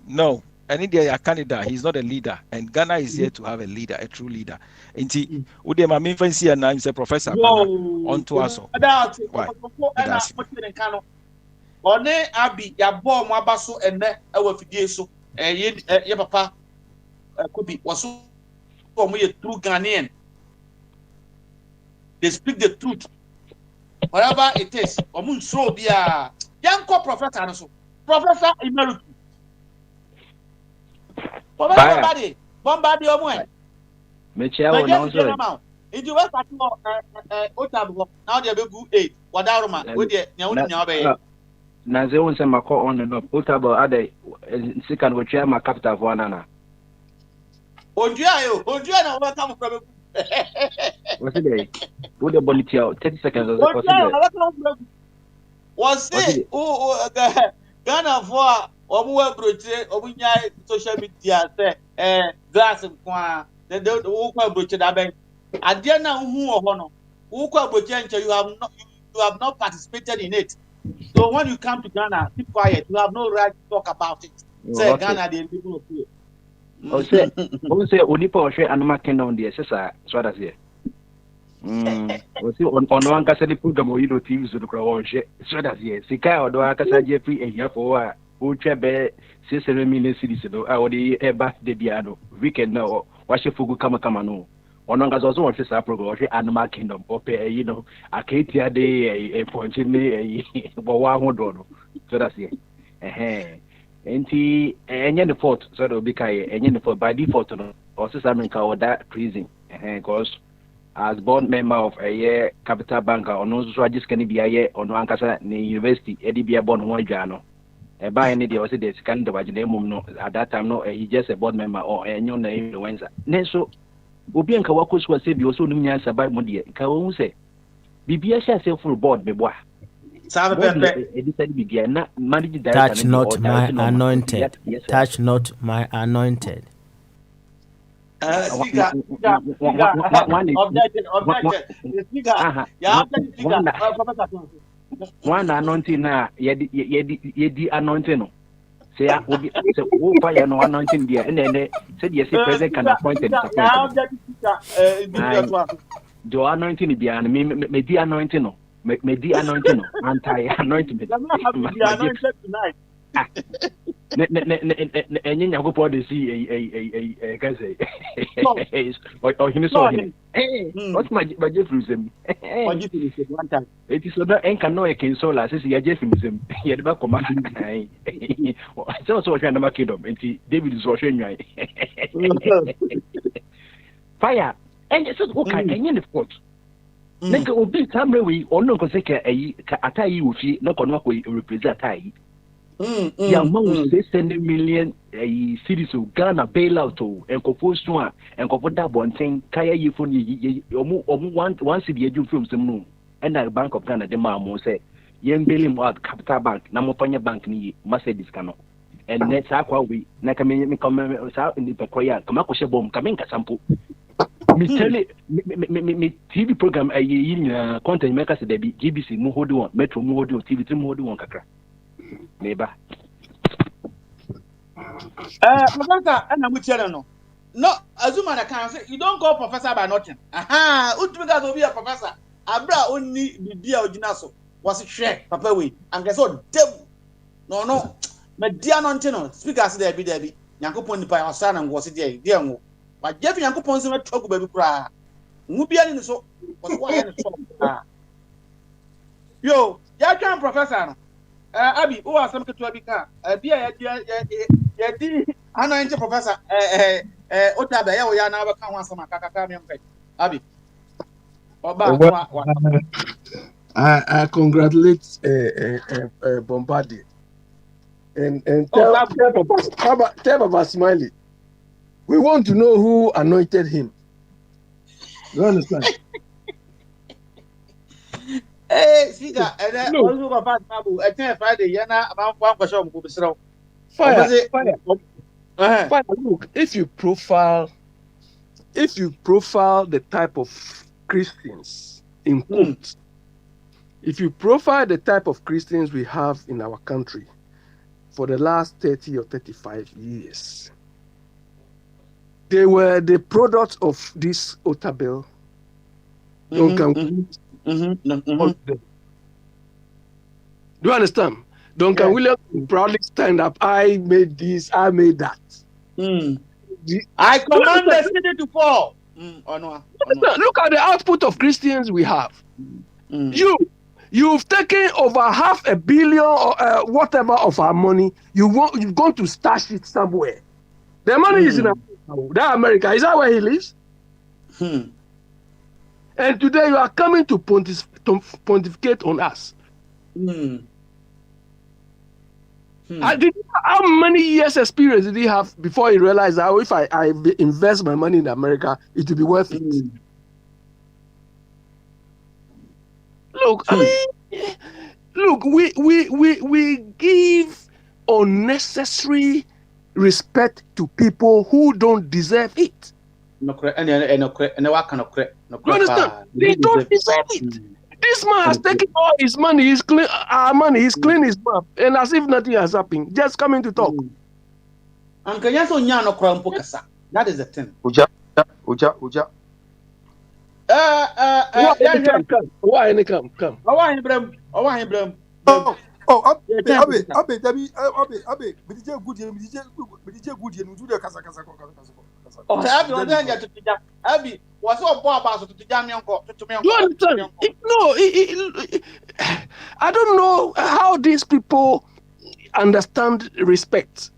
No. And India, a candidate, he's not a leader, and Ghana is here to have a leader, a true leader. And Udema Minfancy and I'm a professor on to us. Why? One Abi, ya bomb Wabaso, and then our Figeso, and ye papa could be was so for me a true Ghanaian. They speak the truth. Whatever it is, Omun so be a young professor, Professor Emeritus. Bombardé au moins. Mais tu as un autre. If you were talking about Otabo, now they will go 8. What are you? With the Nyabe. Naze won say mako on and up. Otabo ade second we share my capital for anana. Ondia na welcome from. What's it day? Put the bonity out 30 seconds. Was it Ghana for omu broche omu nyai social media say glass kwa the kwa broche da ben adia na hu oho no wo kwa broche nche you have not participated in it. So when you come to Ghana, keep quiet. You have no right to talk about it. Say Ghana the people of you. O say onipa ohwe anoma kingdom there sesa so that here. O say on one kasa the program o you TV so kra wo hwe so that here. Sika odo akasa je free ehia for a o twebe 6 million cities no a odi eba de bia no weekend na wa hwe fogu kama no. Ono ngazo so won say program o hwe anoma kingdom o pe you know aketia de point ni bo wa ho do no so that here. Enti enye the fault so that obi kai enye the fault by default no or say America or that prison because as board member of a year Capital Bank or no so just can be a year on one kasa ni university edi bia born ho adwa no e ba any dey o say the scan the wagine mum no at that time no he just a board member or enyo na influencer ne so obi enka wakoso say bi o so num nyansa ba mo dey ka wo say bibia sha say full board me boa. not my anointed. Touch not my anointed. One anointing na yedi anointing no. Say obi say wo pa ya no anointing there and then say the president can appoint the do anointing be an me di anointing no. Me di anointing no anti-anointing. I'm anointed tonight. Enye nyagopo de si can say or him so him what's my Jeffrism one time it is so that en can no e can so la say ya Jeffrism ye de ba command nai so hwe na kingdom enti David so hwe nwan fire and so okay enye the fault nka obi tamre we ono ko seke ayi ka atayi ofi na kono ko represent atayi ya mawu 600 million cities of Ghana bailout o enkofo so a enkofo da bonten kaya yifo ni omu one city eju from sem no and the Bank of Ghana de ma mo say yen bailing out Capital Bank na mo panya bank ni Mercedes kano and net akwa we na ka me come sa in the pekoya kama ko shebom kama nka sample me tell it me TV program ayi content makers dey be GBC mu hold on Metro mu hold on TV3 mu hold on kakra neighbor Professor and I'm telling no Azuma na can say you don't call professor by nothing ultimate go be a professor abra only bibia ogina so was share papa we and guess what devil no me dia no speakers there be Nyankopon nipa osana ngo se there ngo wa jeff Nyankopon se metoko ba bi kura ngu bia ni so was why ni so yo ya kan professor no abi o asem keto abi ka bia ya di anointed professor Otabe ya o ya na ba kan ho asem akaka me mpe abi I congratulate Bombardier and tell Baba Smiley. We want to know who anointed him. You understand? Speaker, and then also go back Babu. I think Friday, yana about one question go be sro. Fire. Look, if you profile the type of Christians in quotes, if you profile the type of Christians we have in our country for the last 30 or 35 years, they were the product of this Otabil. Do you understand? Duncan Williams proudly stand up. I made this, I made that. I command the city to fall. Look at the output of Christians we have. You've taken over $500 million or whatever of our money. You've gone to stash it somewhere. The money is in America. That America, is that where he lives? And today you are coming to pontificate on us. How many years experience did he have before he realized that if I invest my money in America, it will be worth it? Look, look, we give unnecessary respect to people who don't deserve it. You understand? They don't deserve it. This man has taken all his money, he's clean our money, he's cleaned his mouth, and as if nothing has happened, just coming to talk. That is the thing. Uja. Come. Abi, was so poor about to No, I don't know how these people understand respect.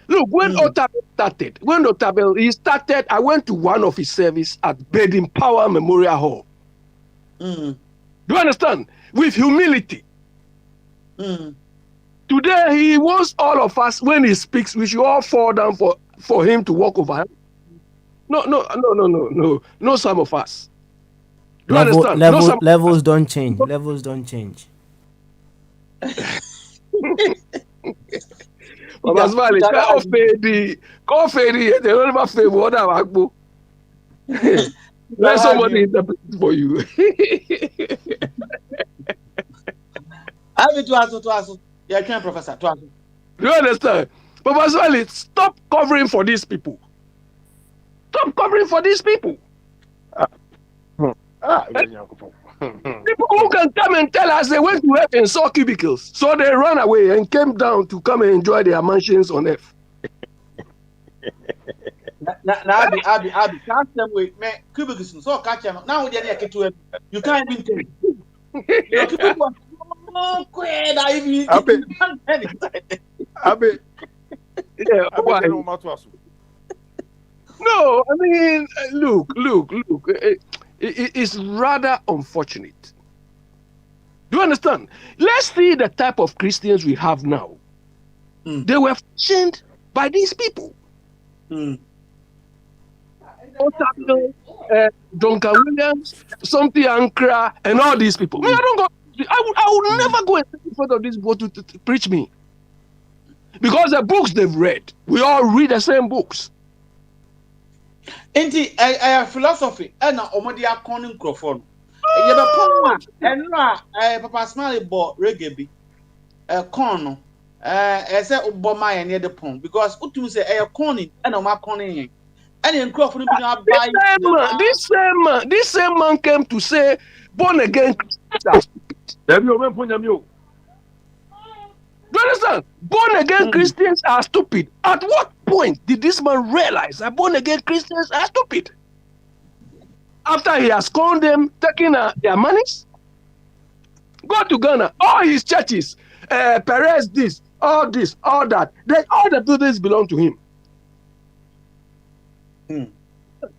Look, when Otabel started, I went to one of his service at Baden Powell Memorial Hall. Do you understand? With humility. Today, he wants all of us, when he speaks, we should all fall down for him to walk over. No, some of us. Do you understand? Levels don't change. Levels don't change. Baba Smiley, they don't ever favor what I go. Let somebody interpret for you. Yeah, Professor. Do you understand? Baba Smiley, stop covering for these people. Stop covering for these people. People who can come and tell us they went to earth and saw cubicles, so they ran away and came down to come and enjoy their mansions on earth. Abi, can't them with me cubicles, so catch them. Now we are to it. You can't even tell. No, I mean, look. It's rather unfortunate. Do you understand? Let's see the type of Christians we have now. They were fashioned by these people. Duncan Williams, Something Ankara, and all these people. Me, I will never go in front of these people to preach me. Because the books they've read, we all read the same books. Enti philosophy na omodi akon nkrofo no ye be pon enra Papa Smiley bo reggae bi kon no say ubo ma ye ne de pon because utum say kon ni na o ma kon ni ene nkrofo no bi na buy this same man came to say born again Christians. Do you understand? Born again Christians are stupid. At what point did this man realize that born again Christians are stupid? After he has conned them, taking their monies? Go to Ghana, all his churches, Perez this, all that. All the buildings belong to him.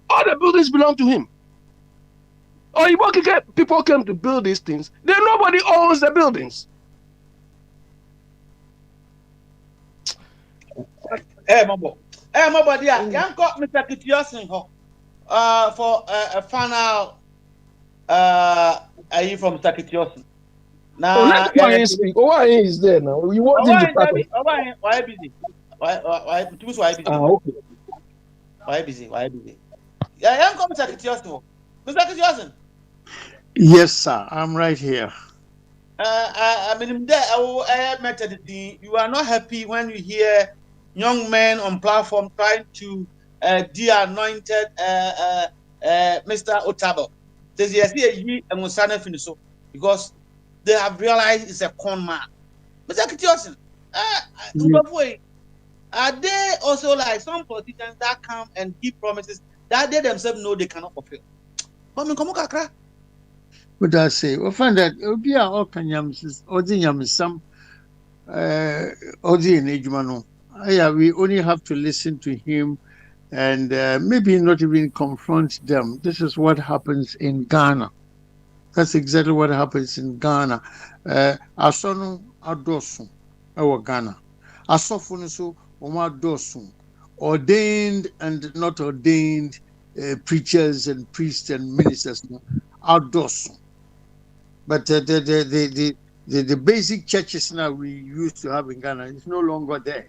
All the buildings belong to him. Or people came to build these things. Then nobody owns the buildings. Mabo dia yan ko Mr. Kitiosin ho for a final are you from Mr. Kitiosin now why is there now you want him to why busy why busy okay why busy yeah yan ko Mr. Kitiosin ho Mr. Kitiosin. Yes sir, I'm right here. I mean method you are not happy when you hear young men on platform trying to de-anointed Mr. Otabel. Because they have realized it's a con man. Mr. Kitiosin, are they also like some politicians that come and give promises that they themselves know they cannot fulfill? But I say, we find that we are all Kanyams, Odi Yamisam, Odi and Ejmano. yeah, we only have to listen to him and maybe not even confront them. This is what happens in Ghana. That's exactly what happens in Ghana. Asono adosu ewo Ghana. Asofo no so omo adosu. Ordained and not ordained preachers and priests and ministers adosu. But the basic churches now we used to have in Ghana is no longer there.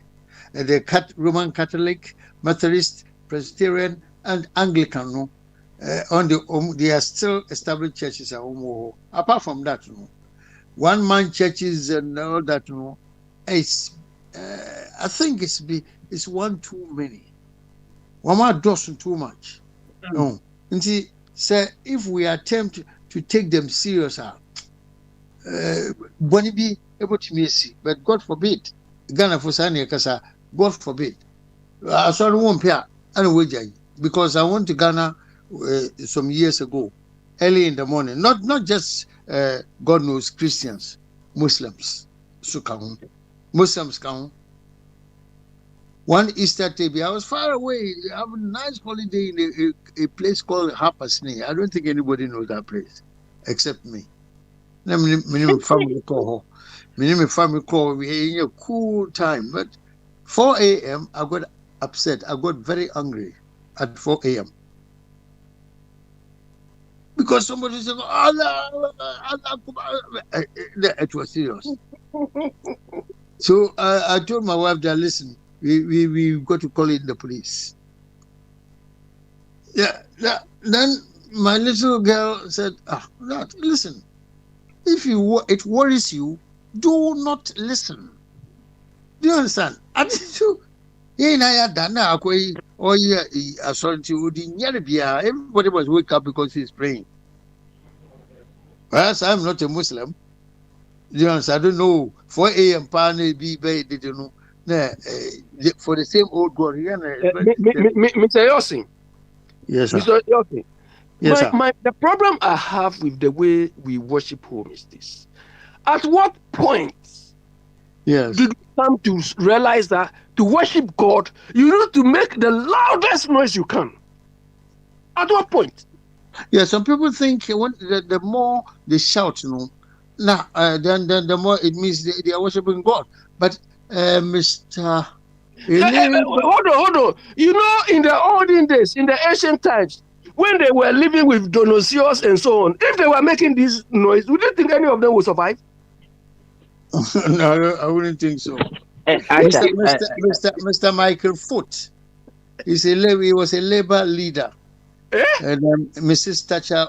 The Roman Catholic, Methodist, Presbyterian, and Anglican, no, they are still established churches at home. Apart from that, no, one-man churches and all that, no, it's I think it's one too many. One more dozen too much. No, and see, say if we attempt to take them serious, won't be able to miss it. But God forbid, Ghana for Sani Kasa, God forbid. I saw one pair anyway, because I went to Ghana some years ago, early in the morning. Not just God knows Christians, Muslims, Muslims come. One Easter day, I was far away. I have a nice holiday in a place called Hapasni. I don't think anybody knows that place except me. My family call. We had a cool time, but 4 a.m. I got upset. I got very angry at 4 a.m. because somebody said, Allah, it was serious. So I told my wife that, listen, we got to call in the police. Yeah. Then my little girl said, listen, if it worries you, do not listen. Do you understand? Everybody must wake up because he's praying. Whereas I'm not a Muslim. Do you understand? I don't know. 4 a.m. For the same old God. Mr. Yossi. Yes, sir. Mr. Yossi. Yes, sir. The problem I have with the way we worship home is this. At what point did you come to realize that to worship God, you need to make the loudest noise you can? At what point? Yeah, some people think the more they shout, then the more it means they are worshiping God. But Mr. Hold on. You know, in the olden days, in the ancient times, when they were living with Dionysius and so on, if they were making this noise, would you think any of them would survive? No, I wouldn't think so. Mr. Michael Foot, he was a labor leader. And Mrs. Thatcher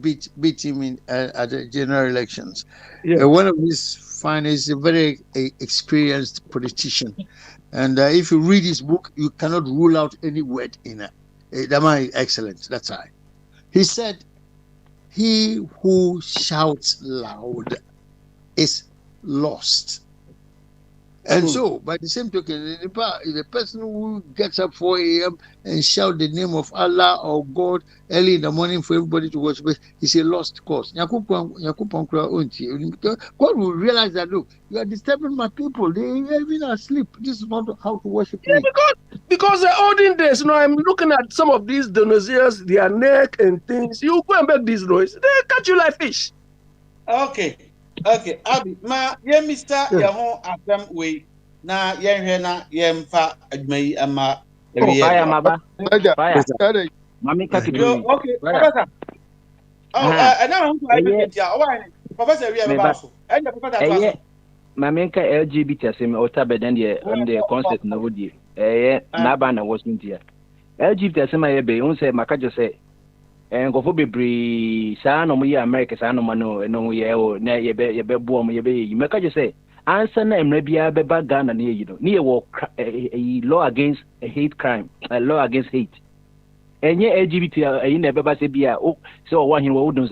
beat him at the general elections. Yeah. One of his finest, a very experienced politician. And if you read his book, you cannot rule out any word in it. That man is excellent. That's why. He said, he who shouts loud is lost. And so, by the same token, the person who gets up 4 a.m. and shout the name of Allah or God early in the morning for everybody to worship, is a lost cause. God will realize that, look, you are disturbing my people. They are even asleep. This is not how to worship me. Because the olden days, I'm looking at some of these Dionysius, their neck and things. You go and make this noise, they catch you like fish. Okay, Abi, Mr. Yahoo Adam way. Na Yahena Yemfa Admay Ama. Fire, Maba. Fire. Mammy Category. Okay, Professor. And now Professor, we have a Mamenka LGBT asem otabeden the concept na wodi naba na was ntia LGBT asem ayebe on say makajo say nkofo bebre saa no mo ye America saa no no ye o na ye be bo mo ye be makajo say answer na emre bia be ba Ghana na ye no ne ye wo law against hate crime, law against hate. Enye LGBT ayi na be ba say bia o say o wa hin wo do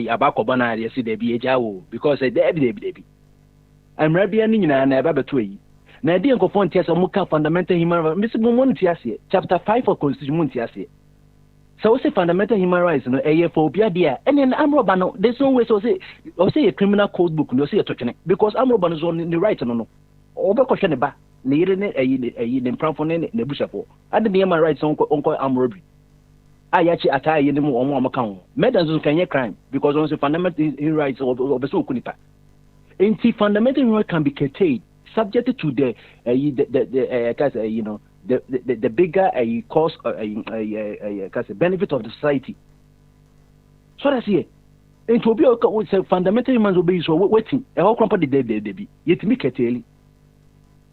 abakoba na ye say dey bi eja wo because dey I'm Rabia Nina and Ababatui. Nadia Confontias or Muka fundamental human rights, Mr. Muntiasi, chapter 5 of Constitution Muntiasi. So say fundamental human rights, no AFOBia, and then Amrobano, there's no way so say, or say a criminal code book, no say a token, because Amroban is on the right, no. Over question about ne yere ne ne mpramfo ne bushafo ade ne human rights onko amrobi ayachi atai ne mu omo amaka ho murder nso kan ye crime because on fundamental human rights obeso okunipa enti fundamental human rights can be curtailed subject to the the bigger cost benefit of the society. So that's here. It will be a fundamental human beings so waiting. A whole company they be yet me curtail.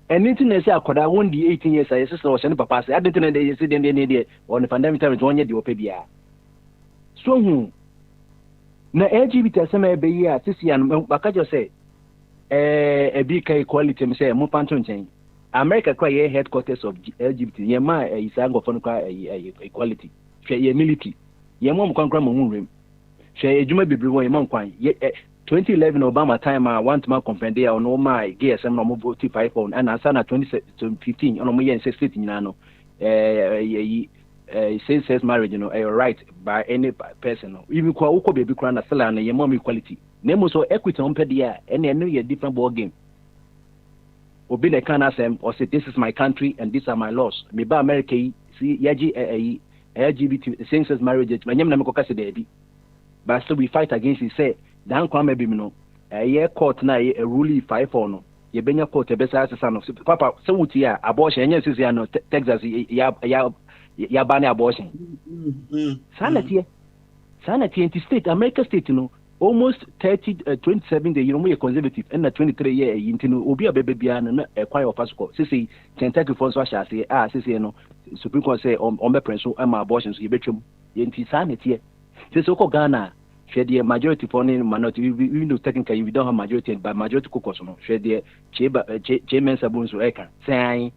And internet say I won the 18 years I sister was sending papa say I didn't know they said they on the fundamental is 1 year the opebia. So na LGBT asema be here sisi and bakajo say a big equality me say mo panton chen. America kwa ye headquarters of LGBT ye ma isango fon kwa equality. Hwe ye military. Ye mo kwankwa mo hunrem. Hwe ejuma bibiri won ye ma kwan. 2011 Obama time I want to confront there on my GSM no mo vote 5 on and asa na 2015 on mo ye state nyina no same-sex marriage you know a right by any person no even kwa ukọ baby kra na sala na ye mo equality na mo so equity on pedia and no ye different ball game. Obi ne kan asem or say this is my country and these are my laws. Me ba America see yaji LGBT same-sex marriage manyam na me koka se dey but still we fight against it say dan kwa maybe no ye court na ye rule 5-4 no ye benya court e besa asesa no papa se wuti ya abortion enye sisi ya no Texas ya ban abortion sanity anti state America state no almost 27 the you know we conservative and 23 year intino obi abebe bia na kwai of pasco sisi Kentucky for so sha say sisi no Supreme Court say on be prince so am abortion so ye betwem yenti sanity sisi ko Ghana share the majority for any minority even though technically we don't have majority but majority caucus no share the chairman sabun so eka say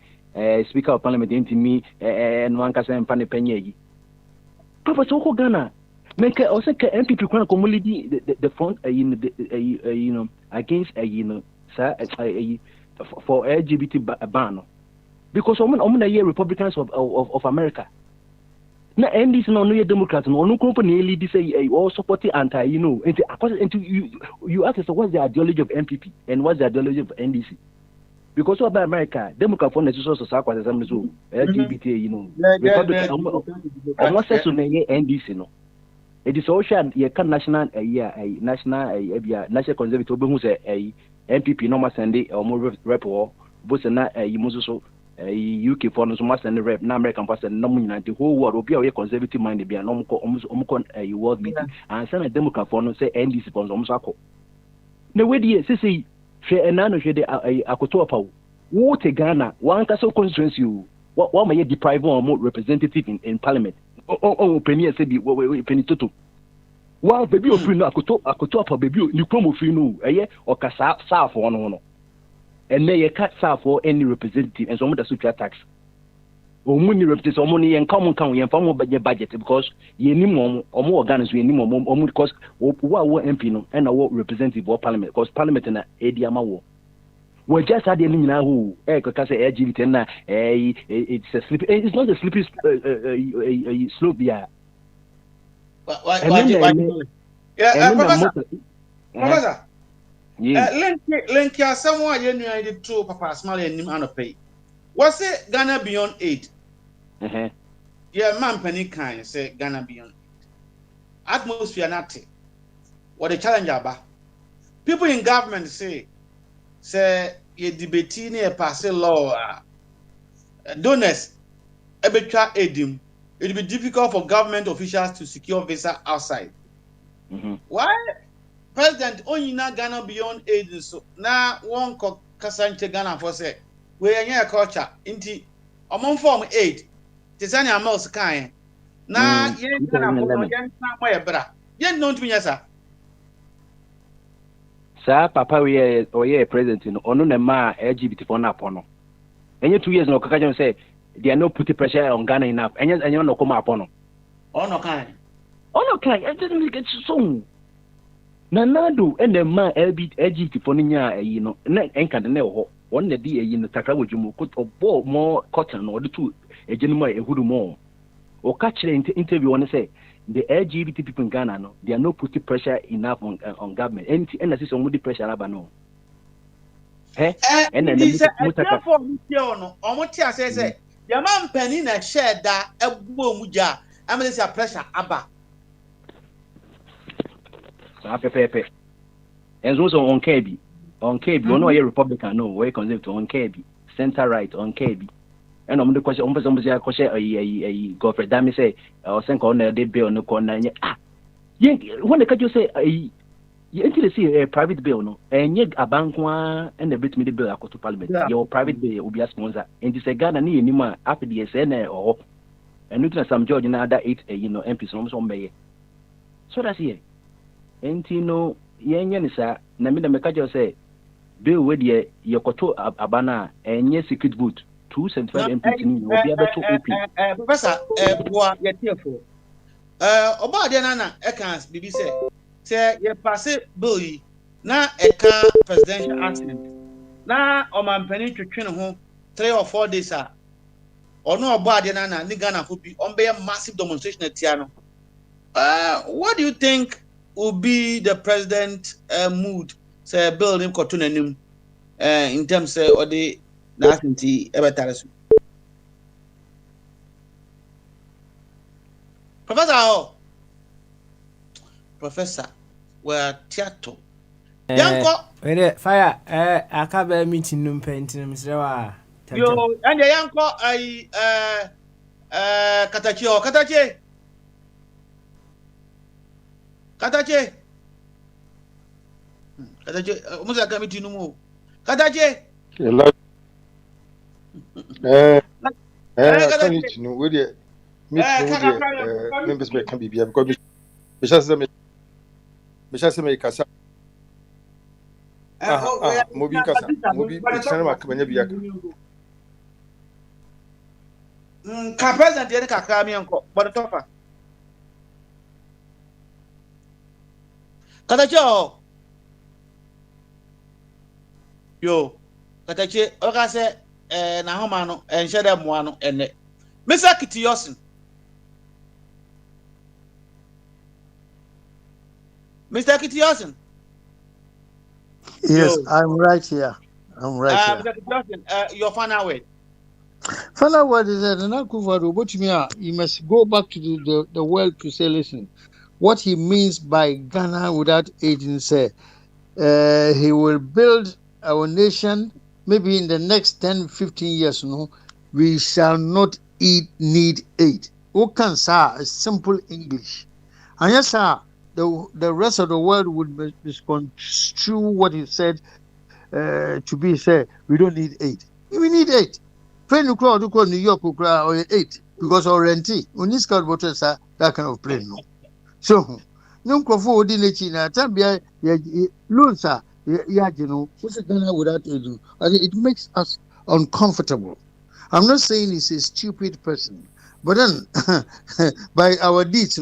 speaker of parliament intimi and one ka say mpane penye yi papa so ko Ghana make also MPP kwana community the front you know against you know for LGBT ban because omo na year Republicans of America na NDC no ye Democrats no no company lead say all supporting anti you know into you ask us what's the ideology of MPP and what's the ideology of NDC because of America Democrat for necessary so LGBT you know almost say so na NDC no it is social ye can national national conservative obi hu say MPP no ma send or rep or both na yimuzo so UK for no so ma send rep na American for send no nyina the whole world obi a conservative mind bia no omko world meeting and send Democrat for no say NDC for no akọ na we dey say hwe enano hwe de akoto apawo wo te Ghana one castle constituency what may deprive or more representative in parliament opinion say be penny toto wa baby ofri no akoto apa baby ni promo ofri no eye okasa safo no and na ye cut safo any representative and some that social tax omuni representative omuni yen come kan yen fam budget because ye ni mom omo organize ye ni mom because wa MP no and na representative of parliament because parliament na edi ama wo we just had any nyina ho kaka say LGBT na it's a slippery it's not a slippery slope there. Professor link ya someone you know the true papa small nim anopay was it Ghana beyond 8 yeah man penny kind say Ghana beyond 8 atmosphere nothing what the challenge about people in government say ye debate ni e pass law donors ebetwa edim it will be difficult for government officials to secure visa outside. Why President Onyina Ghana beyond 8 so na one kasanche Ghana for say we anya culture inti omon form 8 tisani amouse kan na yen Ghana for yen na moye bra yen no ntumi nyasa sa papa we oye president no ono na ma LGBT for na pono enye 2 years no kaka jon say they are not putting pressure on Ghana enough and no come upon ono kan it doesn't make it so nanado and the man LGBT for nya you know na enka de na ho one na di you know takra wodwumo ko obo more cotton or the two ejenimo ehudu mo o catch the interview one say the LGBT people in Ghana no they are not putting pressure enough on government and as is on the pressure aba no He said, therefore, no, Omotia says, your man penny na share that a bomuja. I'm going to say pressure, Abba. Pepe. And also on KB. On KB, you know, a Republican, no, where conservative on KB. Center right on KB. And on the question, on the question, a Godfrey Dami say, or send on the bill no corner. Ah, when the cut you say, you actually see a private bill, no, and yet a bank one and a bit me the bill to Parliament. Your private bill will be a sponsor, and it's a Ghana near Nima after the SN or and looking at some George and other 8, MPs almost on May. So that's here. And you know, Yan, sir, Namina Mekajo say, Bill with your koto abana and yes, secret boot. 275 MPs will be able to open. Professor, what you're tearful. About the Nana, Ekans, BB say, you pass it, Billy, now a car presidential accident. Now, on my penny to train home 3 or 4 days, or no about the Nana, Nigana who be on a massive demonstration at Tiano. What do you think will be the president mood, say, building Cotunanim in terms of the Nationality Evertaris? Professor, we're theater. Yanko, fire, I can't bear meeting no painting, Mr. Yo, and the Yanko, Katachi. Almost like coming to no more. Katachi. I need to know where the members can be because Mishas make us. Mobi Casa, Mobi, Chanama, Kamenabia. Capes and the other Kakami, but the topper. Katacho. Yo, Katachi, Okase, Nahomano, and Shadam Wano, and Mr. Kitty Mr. Kitty Yes, I'm right here. Mr. Kitty your final word. Final word is that you must go back to the world to say, listen, what he means by Ghana without agency. He will build our nation. Maybe in the next 10, 15 years, we shall not need aid. Okan sa is simple English. And yes, sir, the rest of the world would misconstrue what he said to be said. We don't need aid. We need aid. Plane New York or 8 because our renti. When this car voters are that kind of plane, no. So, no crofo in China, Tambia, loans are. What's it Ghana without aid? It makes us uncomfortable. I'm not saying he's a stupid person, but then by our deeds,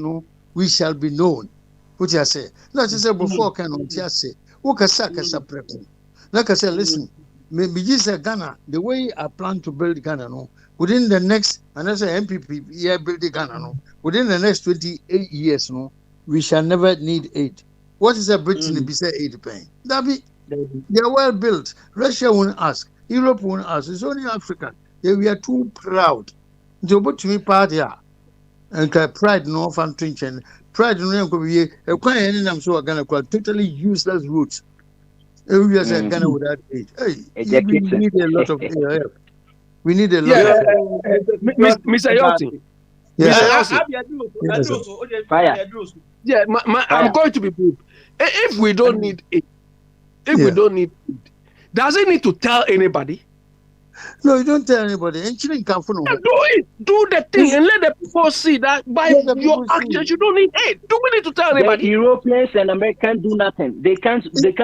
we shall be known. What I say? Not to say before can I say, Okasaka prepping. Like I said, listen, maybe this Ghana, the way I plan to build Ghana, within the next, and as a MPP, build Ghana, within the next 28 years, we shall never need aid. What is a Britain be say aid paying? They are well built. Russia won't ask. Europe won't ask. It's only Africa. We are too proud. So what to me part here? And pride no fan trenching. Pride no could be a quiet and I'm so gonna call totally useless roots. We are Ghana without aid. Hey, we need a lot of aid. We need a lot of Mr. Yoti. Yeah, I'm going to be brief. If we don't need it, we don't need it, does it need to tell anybody? No, you don't tell anybody. Do it. Do the thing and let the people see that by your actions you don't need aid. Do we need to tell anybody? The Europeans and Americans do nothing. They can't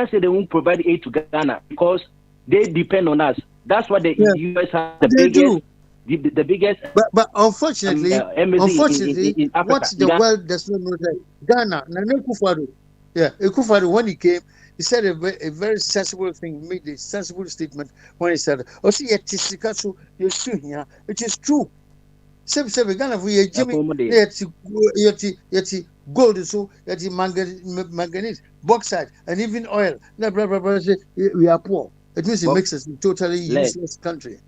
say they won't provide aid to Ghana because they depend on us. That's why the US has the biggest. But unfortunately, in Africa, what the world does not know that Ghana, Ekufado, when he came, he said a very sensible thing, made a sensible statement when he said, which is true. Ghana, we gold, so manganese, bauxite, and even oil. We are poor. it means it But- makes us a totally Let- useless country.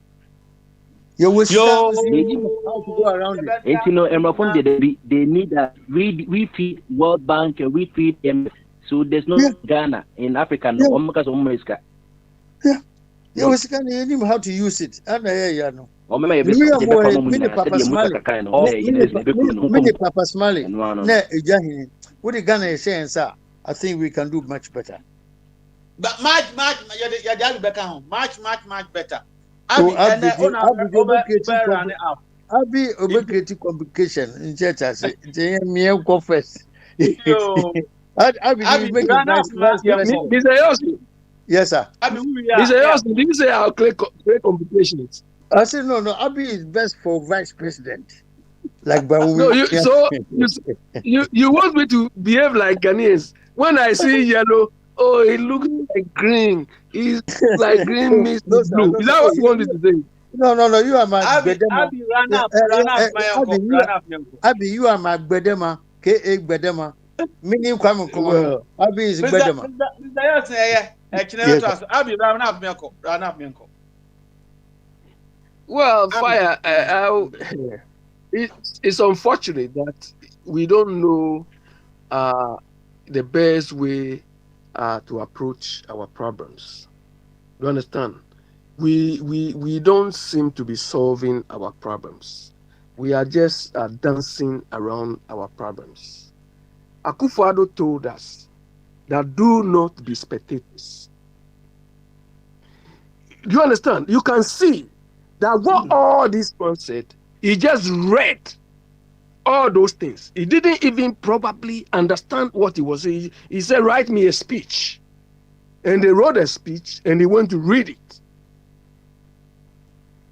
You will start how to go around it. And you know, and from they need that we feed World Bank and we feed them. So there's no Ghana in Africa. No, America. You will scan you know how to use it. And yeah, no. Many Papa Smiley. Ne, Ejahi. What the Ghana is saying, sir? I think we can do much better. But much better. So Abi creative complication in church. I say, me go first. Abi make it. Yes, sir. Mr. Yossi, did you say I'll create complications? I said no. Abi is best for vice president. Like Bawu. No, you want me to behave like Ghanaians? When I see yellow, oh, it looks like green. It's like green meets blue. Is that what you want me to say? No. You are my bedema. Abi, run up, Abi, you are my bedema. K.A. Bedema. Meaning, come Abi is bedema. Abi, run up, Well, Fire, it's unfortunate that we don't know the best way to approach our problems. You understand? We don't seem to be solving our problems. We are just dancing around our problems. Akufo-Addo told us that do not be spectators. Do you understand? You can see that what all this one said, he just read all those things. He didn't even probably understand what he was saying. He said, write me a speech. And they wrote a speech and he went to read it.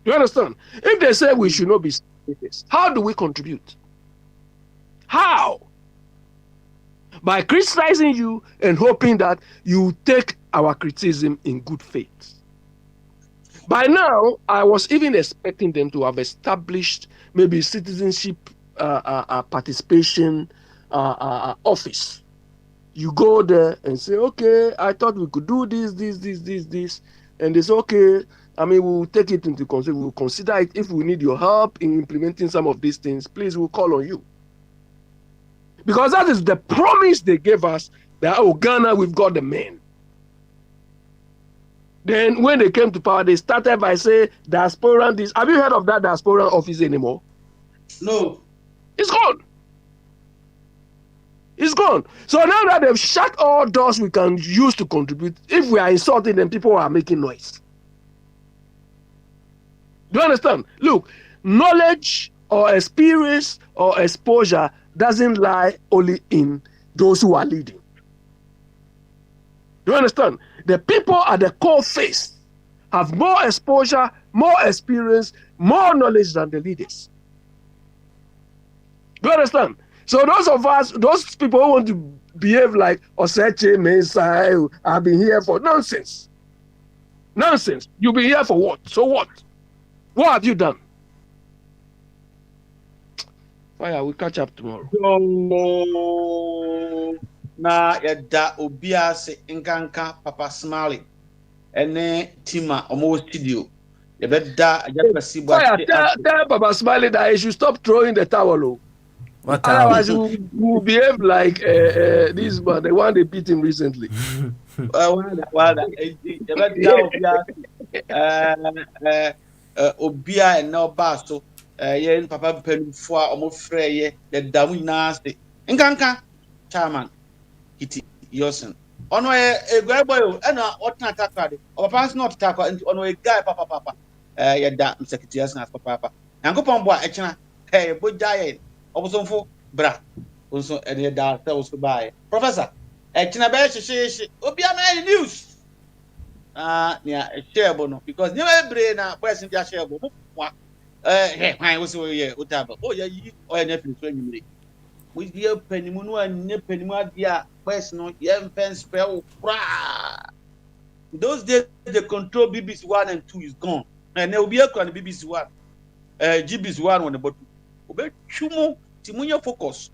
You understand? If they say we should not be spectators, how do we contribute? How? By criticizing you and hoping that you take our criticism in good faith. By now, I was even expecting them to have established maybe citizenship participation office. You go there and say, okay, I thought we could do this. And they say, okay, I mean, we'll take it into consideration. We'll consider it. If we need your help in implementing some of these things, please, we'll call on you. Because that is the promise they gave us that, oh, Ghana, we've got the men. Then when they came to power, they started by saying diaspora this. Have you heard of that diaspora office anymore? No. It's gone. It's gone. So now that they've shut all doors we can use to contribute, if we are insulting them, people are making noise. Do you understand? Look, knowledge or experience or exposure doesn't lie only in those who are leading. Do you understand? The people at the core face have more exposure, more experience, more knowledge than the leaders. Do you understand? So those of us, those people who want to behave like Oseche Mensah, I've been here for nonsense. Nonsense. You've been here for what? So what? What have you done? Fire, we'll catch up tomorrow. Na yɛda obi ase nkanka Papa Smiley ɛne Tima ɔmo studio yɛbɛda ajapasi Fire, tell Papa Smiley that he should stop throwing the towel. Otherwise, we'll behave like this man, the one they beat him recently. Obia and now Basto, yen Papa Penufo, almost frey, the Damu Nasti, Nkanka, Chairman, Kitty Yosen. On a great boy, and what not attack, or perhaps not attack on a guy, Papa, Yada, Secretary Papa. And go on boy, hey, boy, giant. Also for bra also any that was to buy professor she obi am news near share bono because never brain na person dia share bono why was we utaba oh yeah oh na fi so nyimre we dey panimu no anye panimu adia person no ye pen spell those days the control BBC 1 and 2 is gone and there will be a BBC 1 GBC 1 on the bottom chumo timunya focus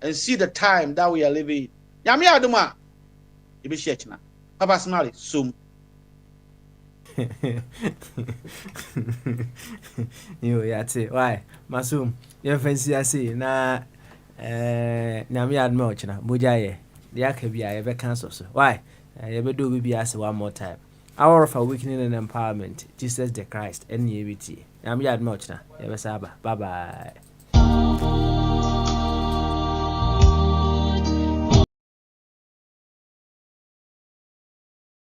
and see the time that we are living. Yami aduma ibi shechna. Papa Smiley soon. Yo, yate. Why? Masum, you fancy I see na Nami Admochna, Bujaye. The Akabia ever cancel. Why? You ever do be asked one more time. Hour of awakening and empowerment. Jesus the Christ, NUBT. Nami Admochna, ever Saba. Bye bye.